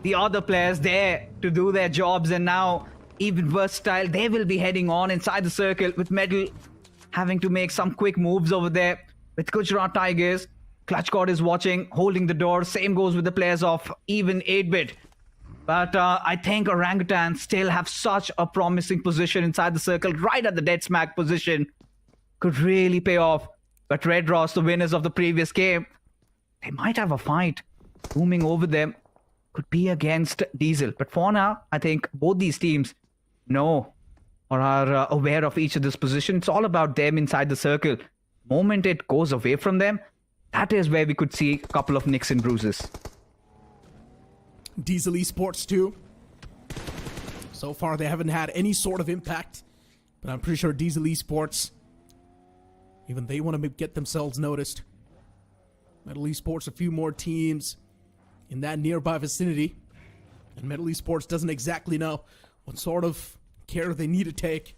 The other players there to do their jobs, and now even Versatile, they will be heading on inside the circle with Metal having to make some quick moves over there. With Gujarat Tigers, Clutch God is watching, holding the door. Same goes with the players of even 8-bit. But I think Orangutans still have such a promising position inside the circle, right at the dead smack position. Could really pay off. But Red Ross, the winners of the previous game, they might have a fight looming over them. Could be against Diesel. But for now, I think both these teams know or are aware of each other's position. It's all about them inside the circle. Moment it goes away from them, that is where we could see a couple of nicks and bruises. Diesel Esports too. So far, they haven't had any sort of impact. But I'm pretty sure Diesel Esports, even they want to get themselves noticed. Metal Esports, a few more teams in that nearby vicinity. And Metal Esports doesn't exactly know what sort of care they need to take.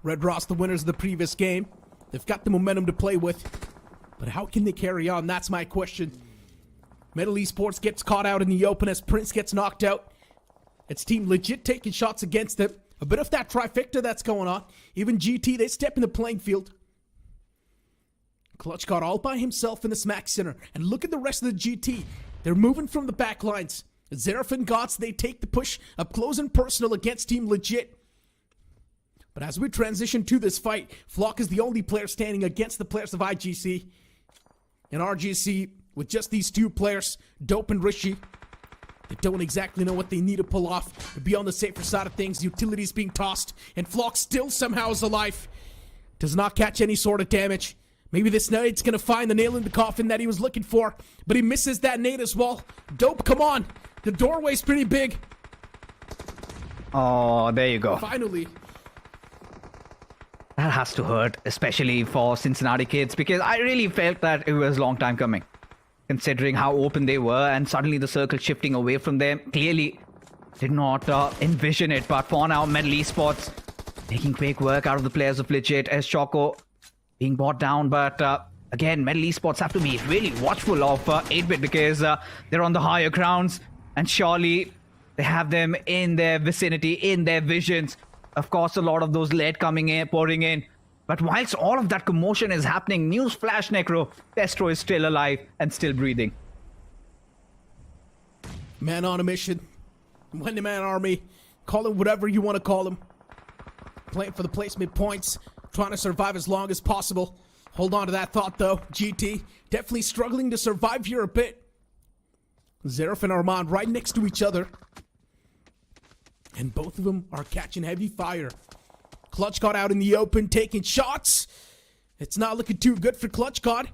Red Ross, the winners of the previous game. They've got the momentum to play with. But how can they carry on? That's my question. Metal Esports gets caught out in the open as Prince gets knocked out. It's Team Legit taking shots against them. A bit of that trifecta that's going on. Even GT, they step in the playing field. Clutch got all by himself in the smack center. And look at the rest of the GT. They're moving from the back lines. Zeref and Gots, they take the push up close and personal against Team Legit. But as we transition to this fight, Flock is the only player standing against the players of IGC. And RGC, with just these two players, Dope and Rishi, they don't exactly know what they need to pull off to be on the safer side of things. Utilities being tossed, and Flock still somehow is alive. Does not catch any sort of damage. Maybe this nade's gonna find the nail in the coffin that he was looking for, but he misses that nade as well. Dope, come on. The doorway's pretty big. Oh, there you go. Finally. That has to hurt, especially for Cincinnati kids, because I really felt that it was a long time coming. Considering how open they were and suddenly the circle shifting away from them. Clearly did not envision it, but for now, Metal Esports making quick work out of the players of Legit as Choco being brought down. But again, Metal Esports have to be really watchful of 8-Bit because they're on the higher grounds and surely they have them in their vicinity, in their visions. Of course, a lot of those lead coming in, pouring in. But whilst all of that commotion is happening, news flash, Necro, Destro is still alive and still breathing. Man on a mission. One-man army. Call him whatever you want to call him. Playing for the placement points. Trying to survive as long as possible. Hold on to that thought, though. GT definitely struggling to survive here a bit. Zeref and Armand right next to each other. And both of them are catching heavy fire. Clutch got out in the open, taking shots. It's not looking too good for Clutch God.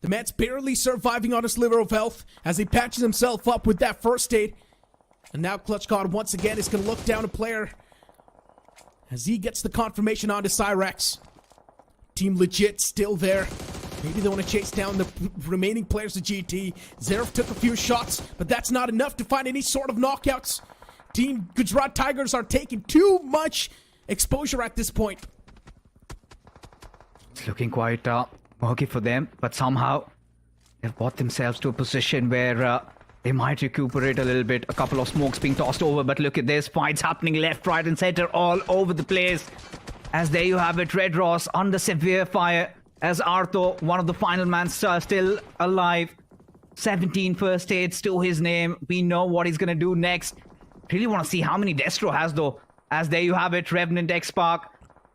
The man's barely surviving on a sliver of health as he patches himself up with that first aid. And now Clutch God once again is going to look down a player as he gets the confirmation onto Cyrex. Team Legit still there. Maybe they want to chase down the remaining players of GT. Zeref took a few shots, but that's not enough to find any sort of knockouts. Team Gujarat Tigers are taking too much exposure at this point. It's looking quite murky for them, but somehow they've brought themselves to a position where they might recuperate a little bit. A couple of smokes being tossed over, but look at this. Fights happening left, right, and center all over the place. As there you have it, Red Ross under severe fire as Artho, one of the final men, still alive. 17 first aids to his name. We know what he's going to do next. Really want to see how many Destro has, though. As there you have it, Revenant, X-Spark.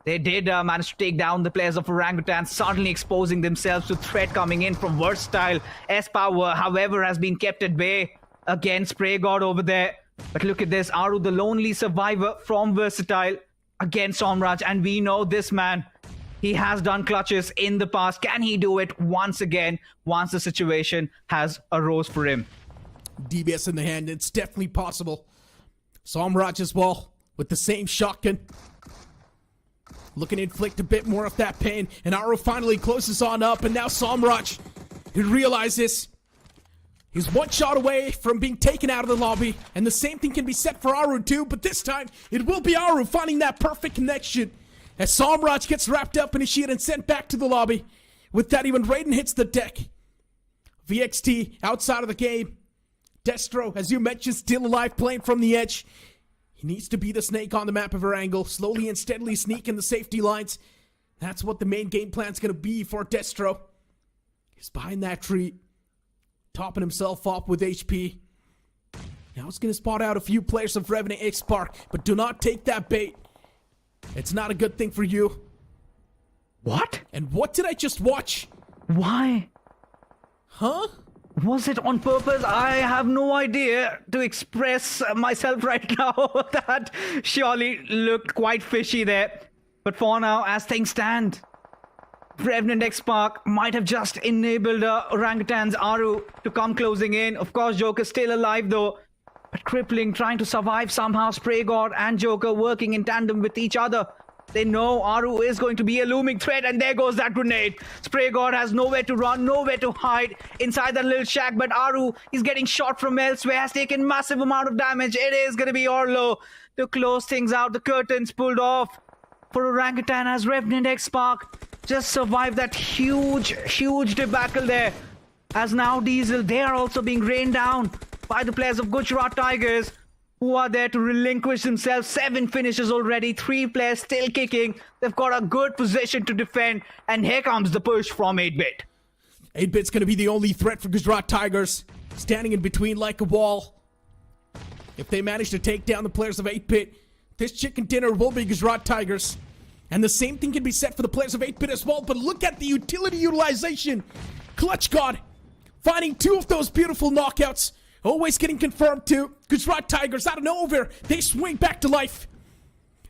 They did manage to take down the players of Orangutan, suddenly exposing themselves to threat coming in from Versatile. S-Power, however, has been kept at bay against Spray God over there. But look at this, Aru, the lonely survivor from Versatile against Somraj. And we know this man, he has done clutches in the past. Can he do it once again, once the situation has arose for him? DBS in the hand, it's definitely possible. Somraj as well, with the same shotgun. Looking to inflict a bit more of that pain. And Aru finally closes on up. And now Somraj, he realizes he's one shot away from being taken out of the lobby. And the same thing can be said for Aru too. But this time, it will be Aru finding that perfect connection. As Somraj gets wrapped up in a sheet and sent back to the lobby. With that, even Raiden hits the deck. VXT outside of the game. Destro, as you mentioned, still alive, playing from the edge. He needs to be the snake on the map of Erangel, slowly and steadily sneak in the safety lines. That's what the main game plan's going to be for Destro. He's behind that tree, topping himself up with HP. Now it's going to spot out a few players of Revenant X Spark, but do not take that bait. It's not a good thing for you. What? And what did I just watch? Why? Huh? Was it on purpose? I have no idea to express myself right now. That surely looked quite fishy there. But for now, as things stand, Revenant X Spark might have just enabled Orangutan's Aru to come closing in. Of course, Joker's still alive though. But crippling, trying to survive somehow. Spray God and Joker working in tandem with each other. They know Aru is going to be a looming threat, and there goes that grenade. Spray God has nowhere to run, nowhere to hide inside that little shack, but Aru is getting shot from elsewhere, has taken massive amount of damage. It is going to be Orlo to close things out. The curtains pulled off for Orangutan as Revenant X Spark just survived that huge debacle there. As now Diesel, they are also being rained down by the players of Gujarat Tigers, who are there to relinquish themselves. 7 finishes already, 3 players still kicking. They've got a good position to defend, and here comes the push from 8-Bit. 8-Bit's going to be the only threat for Gujarat Tigers, standing in between like a wall. If they manage to take down the players of 8-Bit, this chicken dinner will be Gujarat Tigers. And the same thing can be said for the players of 8-Bit as well, but look at the utility utilization. Clutch God finding 2 of those beautiful knockouts. Always getting confirmed to Gujarat Tigers out of nowhere. They swing back to life.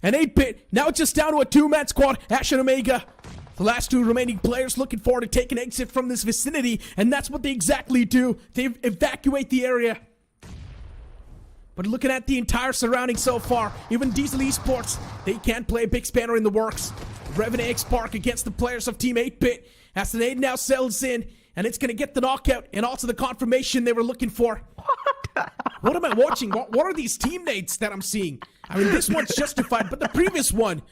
And 8-Bit now just down to a 2-man squad. Ash and Omega, the last 2 remaining players, looking forward to take an exit from this vicinity. And that's what they exactly do. They evacuate the area. But looking at the entire surrounding so far, even Diesel Esports, they can't play a big spanner in the works. Revenant X Spark against the players of Team 8-Bit. As the nade now settles in, and it's going to get the knockout and also the confirmation they were looking for. What am I watching? What are these team nades that I'm seeing? I mean, this one's justified, but the previous one,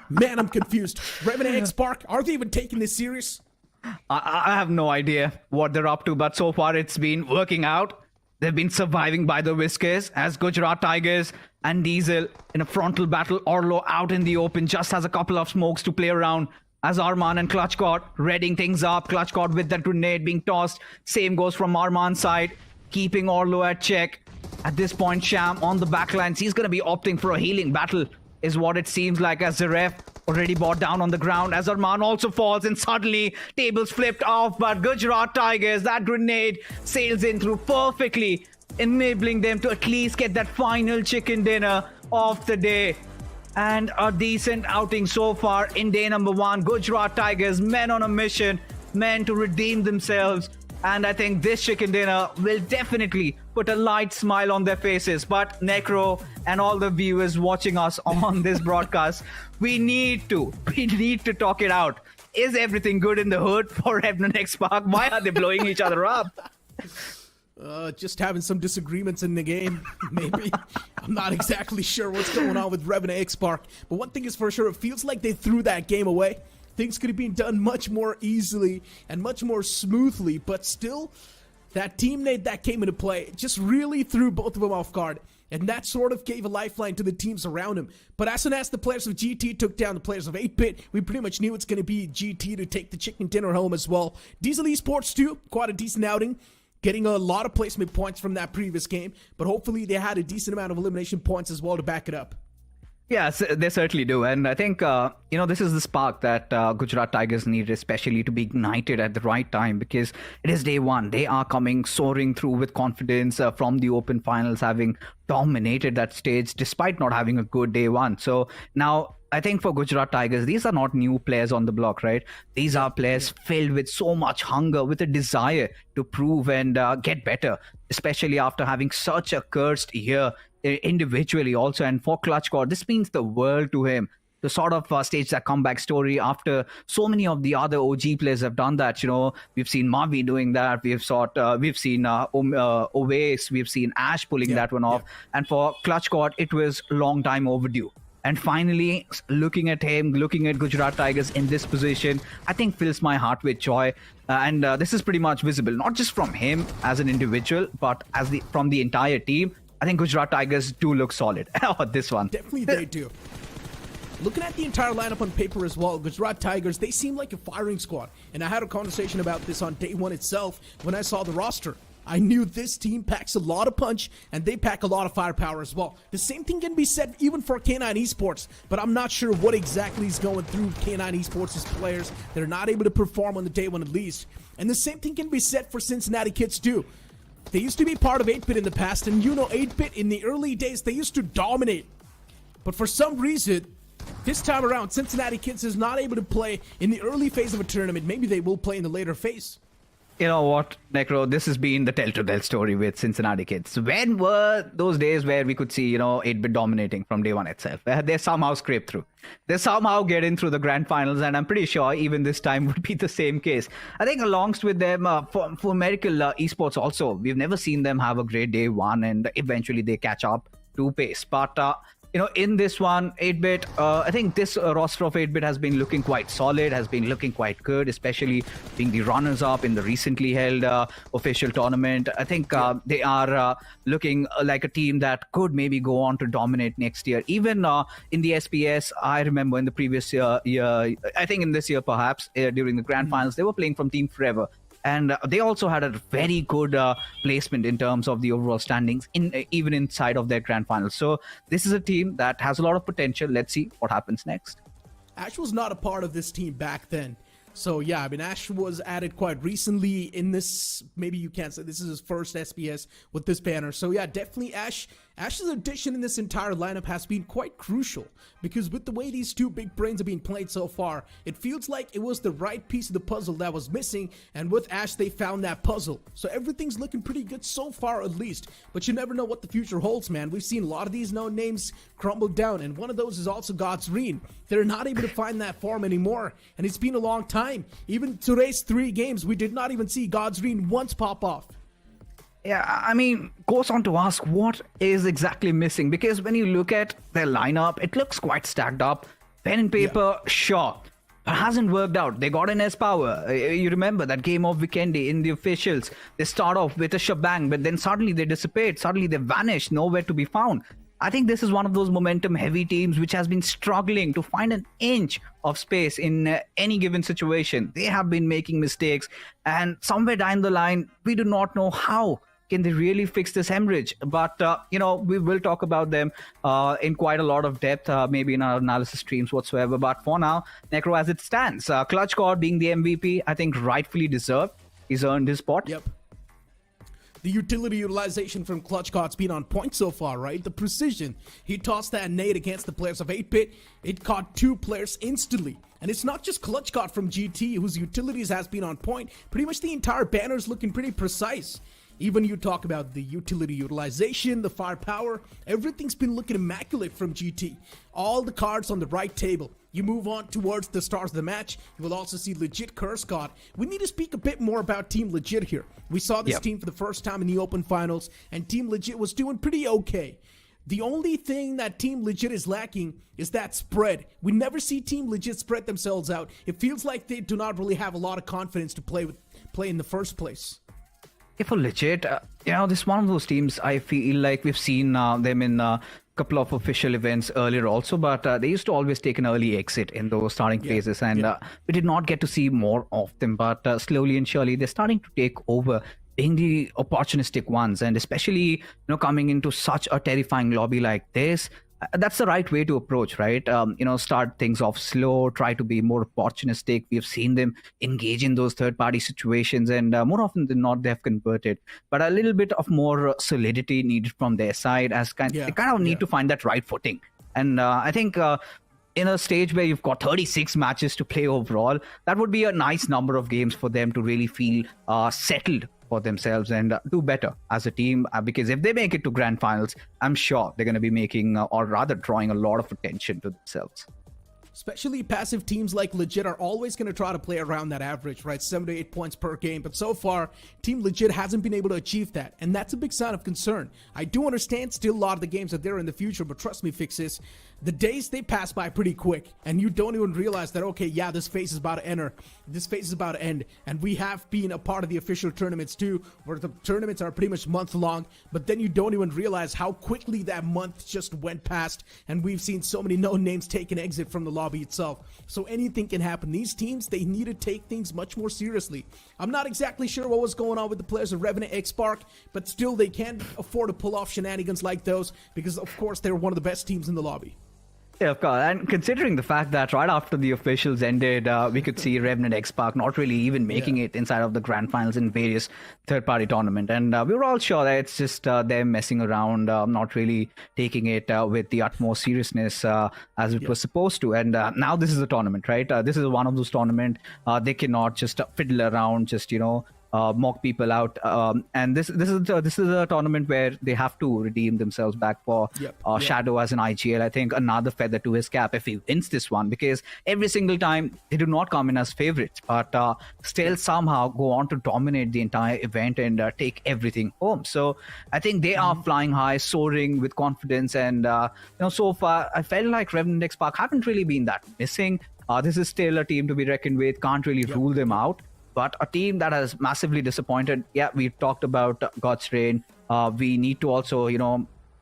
man, I'm confused. Revenant X Spark, are they even taking this serious? I have no idea what they're up to, but so far it's been working out. They've been surviving by the whiskers as Gujarat Tigers and Diesel in a frontal battle. Orlo out in the open, just has a couple of smokes to play around. As Arman and Clutch God readying things up. Clutch God with that grenade being tossed. Same goes from Arman's side, keeping Orlo at check. At this point, Sham on the backlines. He's going to be opting for a healing battle, is what it seems like, as the ref already brought down on the ground. As Arman also falls, and suddenly tables flipped off. But Gujarat Tigers, that grenade sails in through perfectly, enabling them to at least get that final chicken dinner of the day. And a decent outing so far in day number 1. Gujarat Tigers, men on a mission, men to redeem themselves. And I think this chicken dinner will definitely put a light smile on their faces. But Necro and all the viewers watching us on this broadcast, we need to talk it out. Is everything good in the hood for Revenant X Spark? Why are they blowing each other up? Just having some disagreements in the game, maybe. I'm not exactly sure what's going on with Revenant X Spark, but one thing is for sure, it feels like they threw that game away. Things could have been done much more easily and much more smoothly, but still, that team nade that came into play just really threw both of them off guard, and that sort of gave a lifeline to the teams around him. But as soon as the players of GT took down the players of 8-Bit, we pretty much knew it's going to be GT to take the chicken dinner home as well. Diesel Esports too, quite a decent outing. Getting a lot of placement points from that previous game, but hopefully they had a decent amount of elimination points as well to back it up. Yes, they certainly do. And I think, this is the spark that Gujarat Tigers need, especially to be ignited at the right time, because it is day 1. They are coming soaring through with confidence from the open finals, having dominated that stage despite not having a good day 1. So now, I think for Gujarat Tigers, these are not new players on the block, right? These are players filled with so much hunger, with a desire to prove and get better, especially after having such a cursed year individually also. And for Clutch God, this means the world to him to sort of stage that comeback story after so many of the other OG players have done that. We've seen Mavi doing that. We've seen Oves, we've seen Ash pulling that one off. And for Clutch God, it was long time overdue. And finally, looking at him, looking at Gujarat Tigers in this position, I think fills my heart with joy. And this is pretty much visible, not just from him as an individual, but from the entire team. I think Gujarat Tigers do look solid. This one. Definitely they do. Looking at the entire lineup on paper as well, Gujarat Tigers, they seem like a firing squad. And I had a conversation about this on day 1 itself when I saw the roster. I knew this team packs a lot of punch, and they pack a lot of firepower as well. The same thing can be said even for K9 Esports, but I'm not sure what exactly is going through K9 Esports' players. They're not able to perform on the day one at least. And the same thing can be said for Cincinnati Kids too. They used to be part of 8-Bit in the past, and 8-Bit in the early days, they used to dominate. But for some reason, this time around, Cincinnati Kids is not able to play in the early phase of a tournament. Maybe they will play in the later phase. You know what, Necro, this has been the tell-to-tell story with Cincinnati Kids. When were those days where we could see, 8-Bit dominating from day one itself? They somehow scrape through. They somehow get in through the grand finals, and I'm pretty sure even this time would be the same case. I think alongst with them, for Miracle Esports also, we've never seen them have a great day one, and eventually they catch up to pace. But in this one, 8-Bit, I think this roster of 8-Bit has been looking quite solid, has been looking quite good, especially being the runners-up in the recently held official tournament. I think they are looking like a team that could maybe go on to dominate next year. Even in the SPS, I remember in the previous year, I think in this year perhaps, during the grand finals, they were playing from Team Forever. And they also had a very good placement in terms of the overall standings, even inside of their grand finals. So this is a team that has a lot of potential. Let's see what happens next. Ash was not a part of this team back then. So yeah, I mean, Ash was added quite recently in this. Maybe you can't say this is his first SPS with this banner. So yeah, definitely Ash's addition in this entire lineup has been quite crucial, because with the way these two big brains have been played so far, it feels like it was the right piece of the puzzle that was missing, and with Ash they found that puzzle. So everything's looking pretty good so far at least, but you never know what the future holds, man. We've seen a lot of these known names crumble down, and one of those is also God's Reen. They're not able to find that form anymore, and it's been a long time. Even today's 3 games, we did not even see God's Reen once pop off. Yeah, I mean, goes on to ask what is exactly missing, because when you look at their lineup, it looks quite stacked up. Pen and paper, sure, but hasn't worked out. They got an S-Power. You remember that game of Vikendi in the officials. They start off with a shebang, but then suddenly they dissipate. Suddenly they vanish, nowhere to be found. I think this is one of those momentum-heavy teams which has been struggling to find an inch of space in any given situation. They have been making mistakes, and somewhere down the line, we do not know how can they really fix this hemorrhage. But, we will talk about them in quite a lot of depth, maybe in our analysis streams whatsoever. But for now, Necro, as it stands, Clutch God being the MVP, I think rightfully deserved. He's earned his spot. Yep. The utility utilization from Clutch God's been on point so far, right? The precision. He tossed that nade against the players of 8-Bit. It caught 2 players instantly. And it's not just Clutch God from GT, whose utilities has been on point. Pretty much the entire banner is looking pretty precise. Even you talk about the utility utilization, the firepower, everything's been looking immaculate from GT. All the cards on the right table. You move on towards the stars of the match, you will also see Legit Curse God. We need to speak a bit more about Team Legit here. We saw this team for the first time in the Open Finals, and Team Legit was doing pretty okay. The only thing that Team Legit is lacking is that spread. We never see Team Legit spread themselves out. It feels like they do not really have a lot of confidence to play in the first place. Yeah, for Legit, this is one of those teams I feel like we've seen them in a couple of official events earlier also, but they used to always take an early exit in those starting phases, and we did not get to see more of them, but slowly and surely they're starting to take over, being the opportunistic ones, and especially coming into such a terrifying lobby like this. That's the right way to approach, right? Start things off slow, try to be more opportunistic. We've seen them engage in those third-party situations, and more often than not, they've converted. But a little bit of more solidity needed from their side, as they kind of need to find that right footing. And I think in a stage where you've got 36 matches to play overall, that would be a nice number of games for them to really feel settled for themselves and do better as a team, because if they make it to grand finals, I'm sure they're going to be making or rather drawing a lot of attention to themselves. Especially passive teams like Legit are always going to try to play around that average, right? 7 to 8 points per game. But so far, Team Legit hasn't been able to achieve that. And that's a big sign of concern. I do understand still a lot of the games are there in the future, but trust me, Fixes, the days, they pass by pretty quick. And you don't even realize that, okay, yeah, this phase is about to enter. This phase is about to end. And we have been a part of the official tournaments too, where the tournaments are pretty much month long. But then you don't even realize how quickly that month just went past. And we've seen so many known names take an exit from the lobby lobby itself. So anything can happen. These teams, they need to take things much more seriously. I'm not exactly sure what was going on with the players of Revenant X Spark, but still they can't afford to pull off shenanigans like those because, of course, they're one of the best teams in the lobby. Yeah, of course. And considering the fact that right after the officials ended, we could see Revenant X Park not really even making it inside of the grand finals in various third-party tournament. And we were all sure that it's just them messing around, not really taking it with the utmost seriousness as it was supposed to. And now this is a tournament, right? This is one of those tournaments. They cannot just fiddle around, just, mock people out, and this is a tournament where they have to redeem themselves back for Shadow as an IGL. I think another feather to his cap if he wins this one, because every single time they do not come in as favorites, but still somehow go on to dominate the entire event and take everything home. So I think they are flying high, soaring with confidence, and so far I felt like Revenant X Park haven't really been that missing. This is still a team to be reckoned with. Can't really rule them out. But a team that has massively disappointed, we talked about God's Reign. We need to also,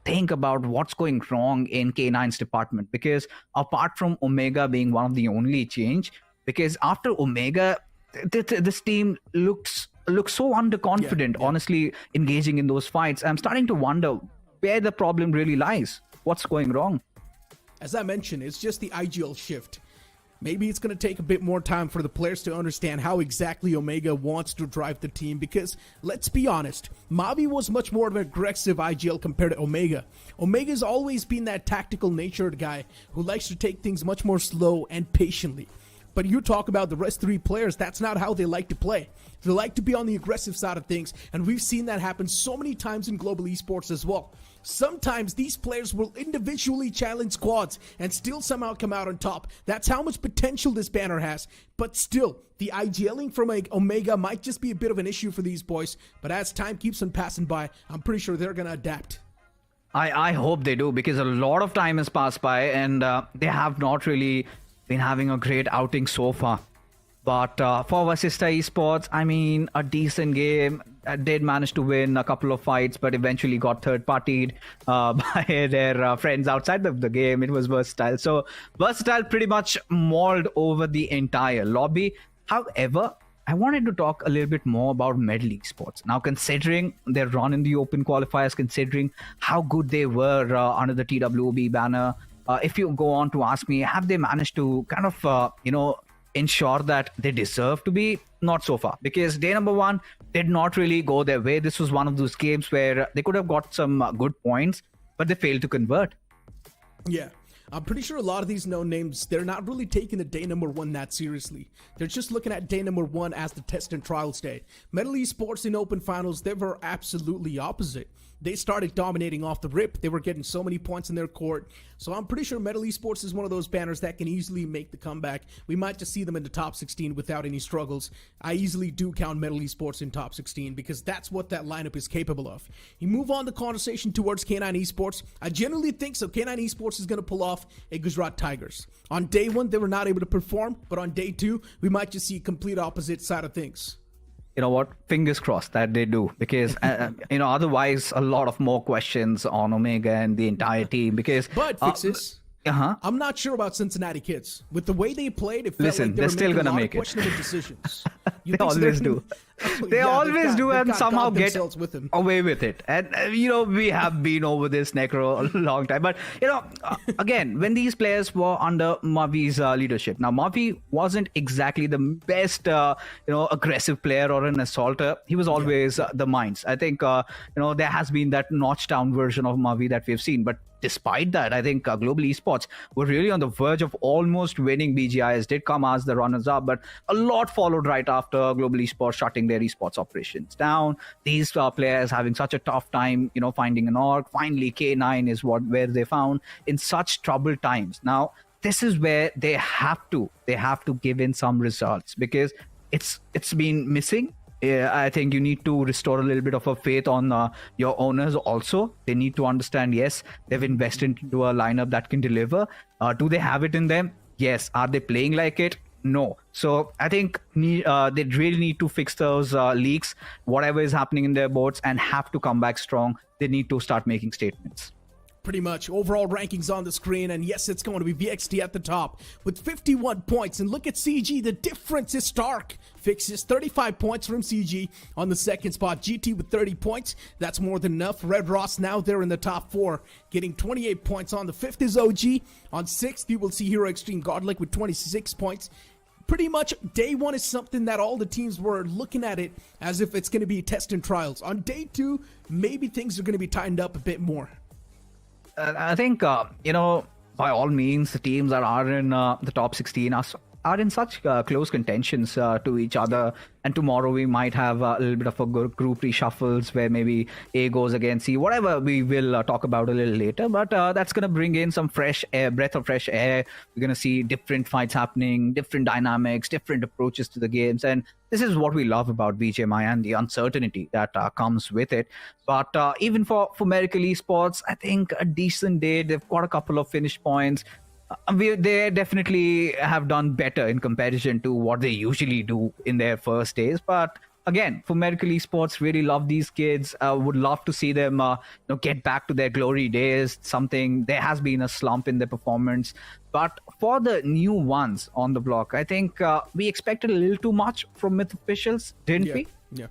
think about what's going wrong in K9's department. Because apart from Omega being one of the only change, because after Omega, this team looks so underconfident, honestly, engaging in those fights. I'm starting to wonder where the problem really lies. What's going wrong? As I mentioned, it's just the IGL shift. Maybe it's going to take a bit more time for the players to understand how exactly Omega wants to drive the team, because let's be honest, Mavi was much more of an aggressive IGL compared to Omega. Omega's always been that tactical natured guy who likes to take things much more slow and patiently. But you talk about the rest three players, that's not how they like to play. They like to be on the aggressive side of things, and we've seen that happen so many times in global esports as well. Sometimes these players will individually challenge squads and still somehow come out on top. That's how much potential this banner has. But still, the IGLing from Omega might just be a bit of an issue for these boys. But as time keeps on passing by, I'm pretty sure they're going to adapt. I hope they do, because a lot of time has passed by and they have not really been having a great outing so far. But for Vasista Esports, I mean, a decent game. Did manage to win a couple of fights, but eventually got third-partied by their friends outside of the game. It was Versatile. So Versatile pretty much mauled over the entire lobby. However, I wanted to talk a little bit more about Medal Esports. Now, considering their run in the open qualifiers, considering how good they were under the TWOB banner, if you go on to ask me, have they managed to kind of, ensure that they deserve to be? Not so far, because day number one did not really go their way. This was one of those games where they could have got some good points, but they failed to convert. Yeah. I'm pretty sure a lot of these known names, they're not really taking the day number one that seriously. They're just looking at day number one as the test and trials day. Medal Esports in open finals, they were absolutely opposite. They started dominating off the rip. They were getting so many points in their court. So I'm pretty sure Medal Esports is one of those banners that can easily make the comeback. We might just see them in the top 16 without any struggles. I easily do count Medal Esports in top 16 because that's what that lineup is capable of. You move on the conversation towards K9 Esports. I generally think so. K9 Esports is going to pull off a Gujarat Tigers. On day one, they were not able to perform, but on day two, we might just see a complete opposite side of things. You know what? Fingers crossed that they do, because otherwise a lot of more questions on Omega and the entire team. Because Fixes. I'm not sure about Cincinnati Kids. With the way they played, it felt listen, like they they're were still making gonna a lot make of it. questionable decisions. They always do. They always do, and somehow get away with it. And we have been over this Necro a long time. But again, when these players were under Mavi's leadership, now Mavi wasn't exactly the best aggressive player or an assaulter. He was always the minds. I think there has been that notched down version of Mavi that we've seen, but despite that, I think Global Esports were really on the verge of almost winning. BGIs did come as the runners-up, but a lot followed right after Global Esports shutting their esports operations down. These players having such a tough time, finding an org. Finally, K9 is where they found in such troubled times. Now, this is where they have to give in some results, because it's been missing. I think you need to restore a little bit of a faith on your owners also. They need to understand, yes, they've invested into a lineup that can deliver. Do they have it in them? Yes. Are they playing like it? No. So I think they really need to fix those leaks, whatever is happening in their boards, and have to come back strong. They need to start making statements. Pretty much. Overall rankings on the screen, and yes, it's going to be VXT at the top with 51 points. And look at CG, the difference is stark. Fixes 35 points from CG on the second spot. GT with 30 points. That's more than enough. Red Ross now there in the top 4, getting 28 points. On the 5th is OG. On 6th, you will see Hero Extreme Godlike with 26 points. Pretty much day 1 is something that all the teams were looking at it as if it's going to be test and trials. On day 2, maybe things are going to be tightened up a bit more. I think, by all means, the teams that are in the top 16 are in such close contentions to each other. And tomorrow we might have a little bit of a group reshuffles where maybe A goes against C, whatever we will talk about a little later. But that's going to bring in some fresh air, breath of fresh air. We're going to see different fights happening, different dynamics, different approaches to the games. And this is what we love about BGMI and the uncertainty that comes with it. But even for Miracle Esports, I think a decent day. They've got a couple of finished points. They definitely have done better in comparison to what they usually do in their first days. But again, for Miracle Esports, really love these kids. Would love to see them get back to their glory days. There has been a slump in their performance. But for the new ones on the block, I think we expected a little too much from Myth Officials, didn't we? Yeah.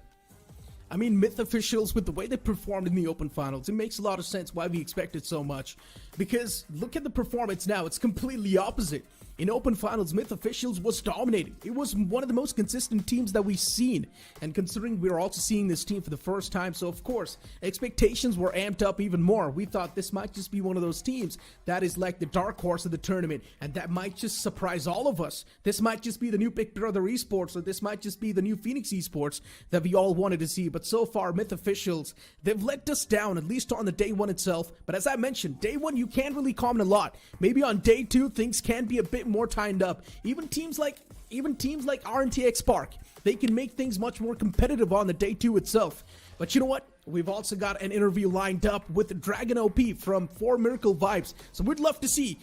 I mean, Myth Officials, with the way they performed in the Open Finals, it makes a lot of sense why we expected so much. Because look at the performance now, it's completely opposite. In Open Finals, Myth Officials was dominating. It was one of the most consistent teams that we've seen. And considering we're also seeing this team for the first time, so of course, expectations were amped up even more. We thought this might just be one of those teams that is like the dark horse of the tournament, and that might just surprise all of us. This might just be the new Big Brother Esports, or this might just be the new Phoenix Esports that we all wanted to see. But so far, Myth Officials, they've let us down, at least on the day 1 itself. But as I mentioned, day 1, you can't really comment a lot. Maybe on day 2, things can be a bit more tightened up. Even teams like RNTX Spark, they can make things much more competitive on the day 2 itself. But you know what? We've also got an interview lined up with Dragon OP from 4 Miracle Vibes. So we'd love to see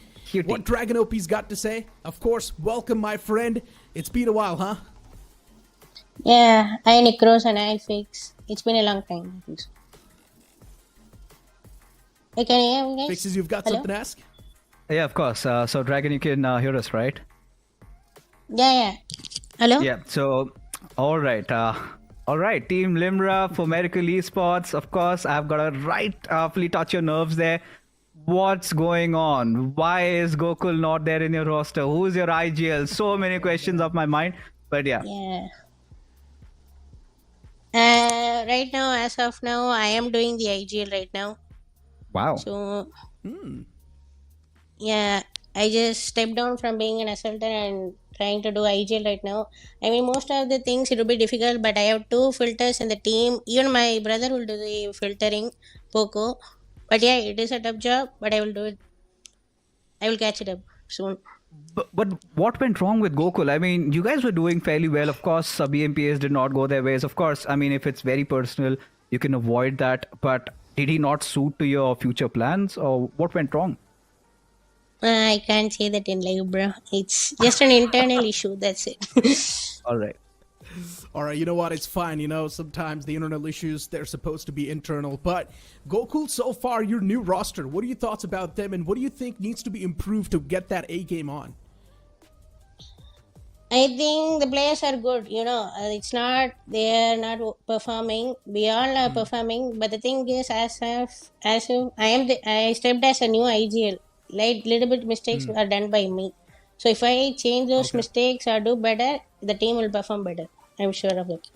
what Dragon OP's got to say. Of course, welcome my friend. It's been a while, huh? Yeah, hi Nikros and hi Fix. It's been a long time. Hey, can you hear me, guys? Fixes, you've got something to ask? Yeah, of course. So Dragon, you can hear us, right? Yeah. Hello? Yeah, so all right. Team Limra for Miracle Esports. Of course, I've got to rightfully touch your nerves there. What's going on? Why is Gokul not there in your roster? Who's your IGL? So many questions up my mind. But yeah. Right now, as of now, I am doing the IGL right now. Wow. So, yeah, I just stepped down from being an assaulter and trying to do IGL right now. I mean, most of the things it will be difficult, but I have 2 filters in the team. Even my brother will do the filtering, Poco. But yeah, it is a tough job, but I will do it. I will catch it up soon. But what went wrong with Gokul? I mean, you guys were doing fairly well. Of course, BMPs did not go their ways. Of course, I mean, if it's very personal, you can avoid that. But did he not suit to your future plans, or what went wrong? I can't say that in live, bro. It's just an internal issue. That's it. All right. All right, you know what? It's fine. You know, sometimes the internal issues, they're supposed to be internal. But Gokul, so far, your new roster, what are your thoughts about them, and what do you think needs to be improved to get that A game on? I think the players are good. You know, it's not they are not performing. We all are performing. But the thing is, as if I stepped as a new IGL. Like little bit mistakes are done by me. So if I change those mistakes or do better, the team will perform better. I'm sure of it.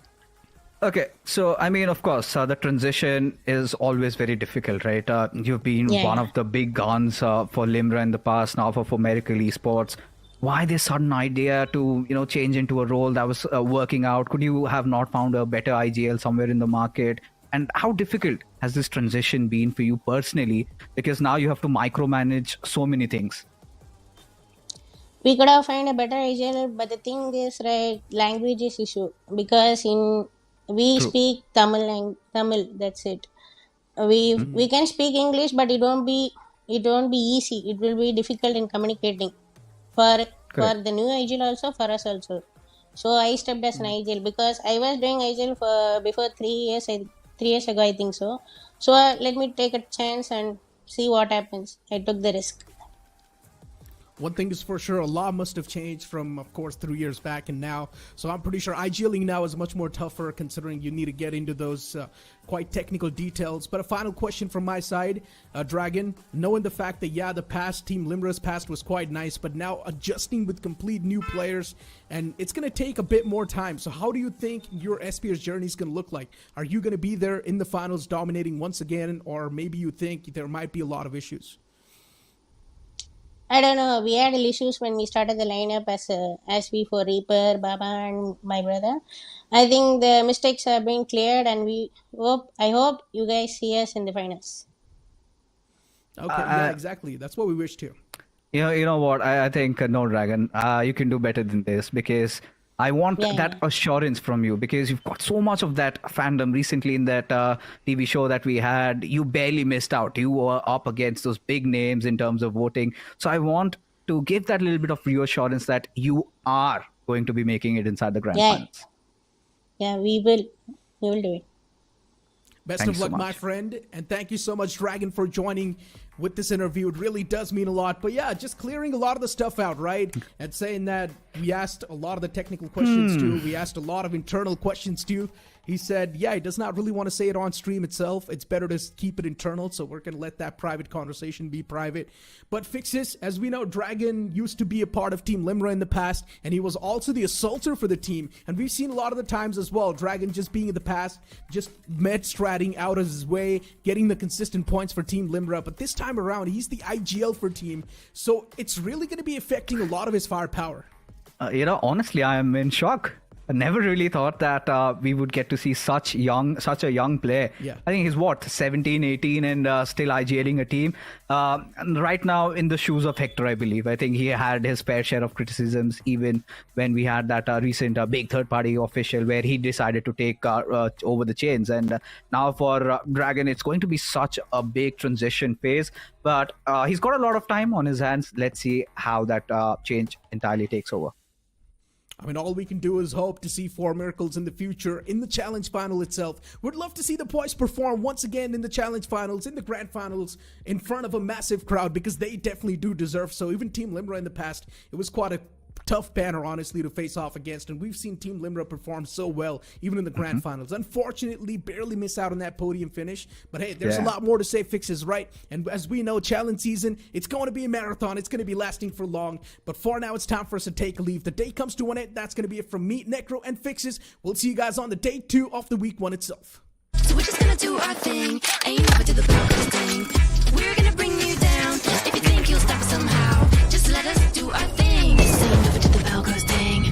Okay, so I mean, of course, the transition is always very difficult, right? You've been one of the big guns for Limra in the past, now for Miracle Esports. Why this sudden idea to change into a role that was working out? Could you have not found a better IGL somewhere in the market? And how difficult has this transition been for you personally? Because now you have to micromanage so many things. We could have found a better IGL, but the thing is, right, language is issue. Because we speak Tamil, that's it. We can speak English, but it won't be easy. It will be difficult in communicating for the new IGL also, for us also. So I stepped as an IGL because I was doing IGL for before 3 years. 3 years ago, I think so. So let me take a chance and see what happens. I took the risk. One thing is for sure, a lot must have changed from, of course, 3 years back and now. So I'm pretty sure IGLing now is much more tougher, considering you need to get into those quite technical details. But a final question from my side, Dragon, knowing the fact that, yeah, the past, Team Limra's past was quite nice, but now adjusting with complete new players, and it's going to take a bit more time. So how do you think your SPS journey is going to look like? Are you going to be there in the finals dominating once again, or maybe you think there might be a lot of issues? I don't know. We had issues when we started the lineup as we for Reaper, Baba, and my brother. I think the mistakes have been cleared, and I hope you guys see us in the finals. Okay, yeah, exactly. That's what we wish to. You know what? I think no, Dragon. You can do better than this, because I want that assurance from you, because you've got so much of that fandom recently in that TV show that we had. You barely missed out. You were up against those big names in terms of voting. So I want to give that little bit of reassurance that you are going to be making it inside the grand finals. Yeah, we will. We will do it. Best of luck, my friend. And thank you so much, Dragon, for joining with this interview. It really does mean a lot. But yeah, just clearing a lot of the stuff out, right? And saying that we asked a lot of the technical questions too. We asked a lot of internal questions too. He said, yeah, he does not really want to say it on stream itself. It's better to keep it internal, so we're going to let that private conversation be private. But Fixes, as we know, Dragon used to be a part of Team Limra in the past, and he was also the assaulter for the team. And we've seen a lot of the times as well, Dragon just being in the past, just med-stratting out of his way, getting the consistent points for Team Limra. But this time around, he's the IGL for team, so it's really going to be affecting a lot of his firepower. Honestly, I am in shock. I never really thought that we would get to see such a young player. Yeah. I think he's 17, 18 and still IGLing a team. And right now in the shoes of Hector, I believe. I think he had his fair share of criticisms even when we had that recent big third-party official where he decided to take over the chains. And now for Dragon, it's going to be such a big transition phase. But he's got a lot of time on his hands. Let's see how that change entirely takes over. I mean, all we can do is hope to see 4 miracles in the future in the challenge final itself. We'd love to see the boys perform once again in the challenge finals, in the grand finals, in front of a massive crowd, because they definitely do deserve so. Even Team Limra in the past, it was quite a tough banner, honestly, to face off against, and we've seen Team Limra perform so well even in the grand finals. Unfortunately, barely miss out on that podium finish, but hey, there's a lot more to say. Fixes, right? And as we know, challenge season, it's going to be a marathon. It's going to be lasting for long, but for now, it's time for us to take a leave. The day comes to an end. That's going to be it from me, Necro, and Fixes. We'll see you guys on the day 2 of the week 1 itself. So we're just gonna do our thing, and you never do the broken thing. We're gonna bring you down. If you think you'll stop us somehow, just let us do our thing. Say never to the Velcro thing.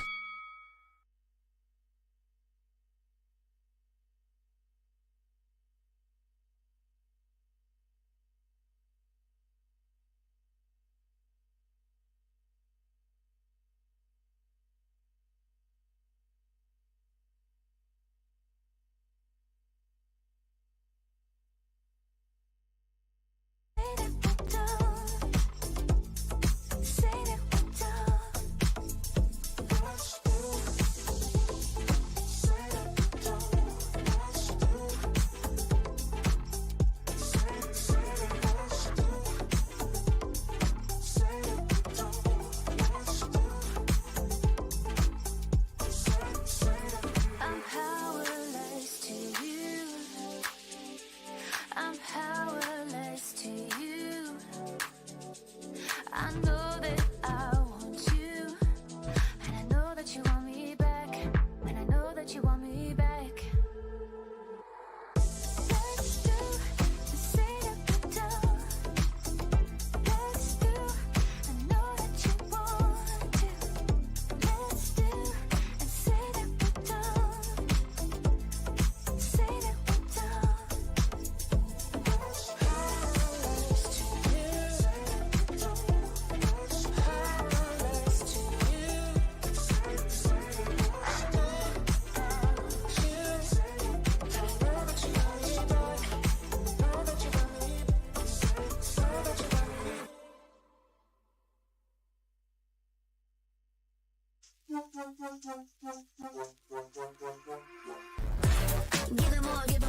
Give them more right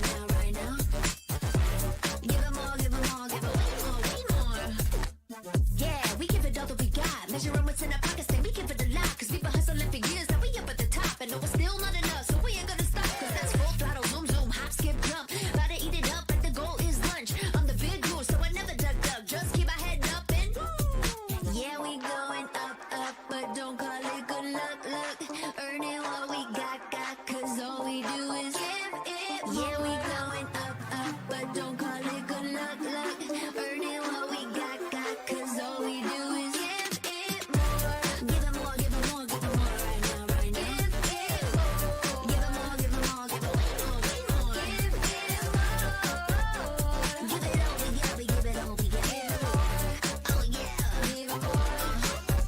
now, right now. Give them more going up, but don't call it good luck. Earning what we got, cause all we do is give it. Yeah, we going up, but don't call it good luck. Earning what we got, cause all we do is give it more. Give it more, give it more, give it more right now, right now. Give it more, give it more, give it way more, way more. Give it more. Give it all, we give it all, we give it more. Oh yeah, give it more.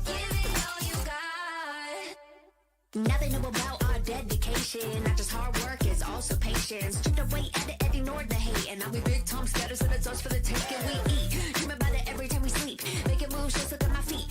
Give it all you got. Now they know about our dedication. Not just hard work, it's also patience. Chipped away at it and ignored the hate. And now we big Tom scatters and it's us for the taking. We eat, dream about it every time we sleep. Making moves, just look at my feet.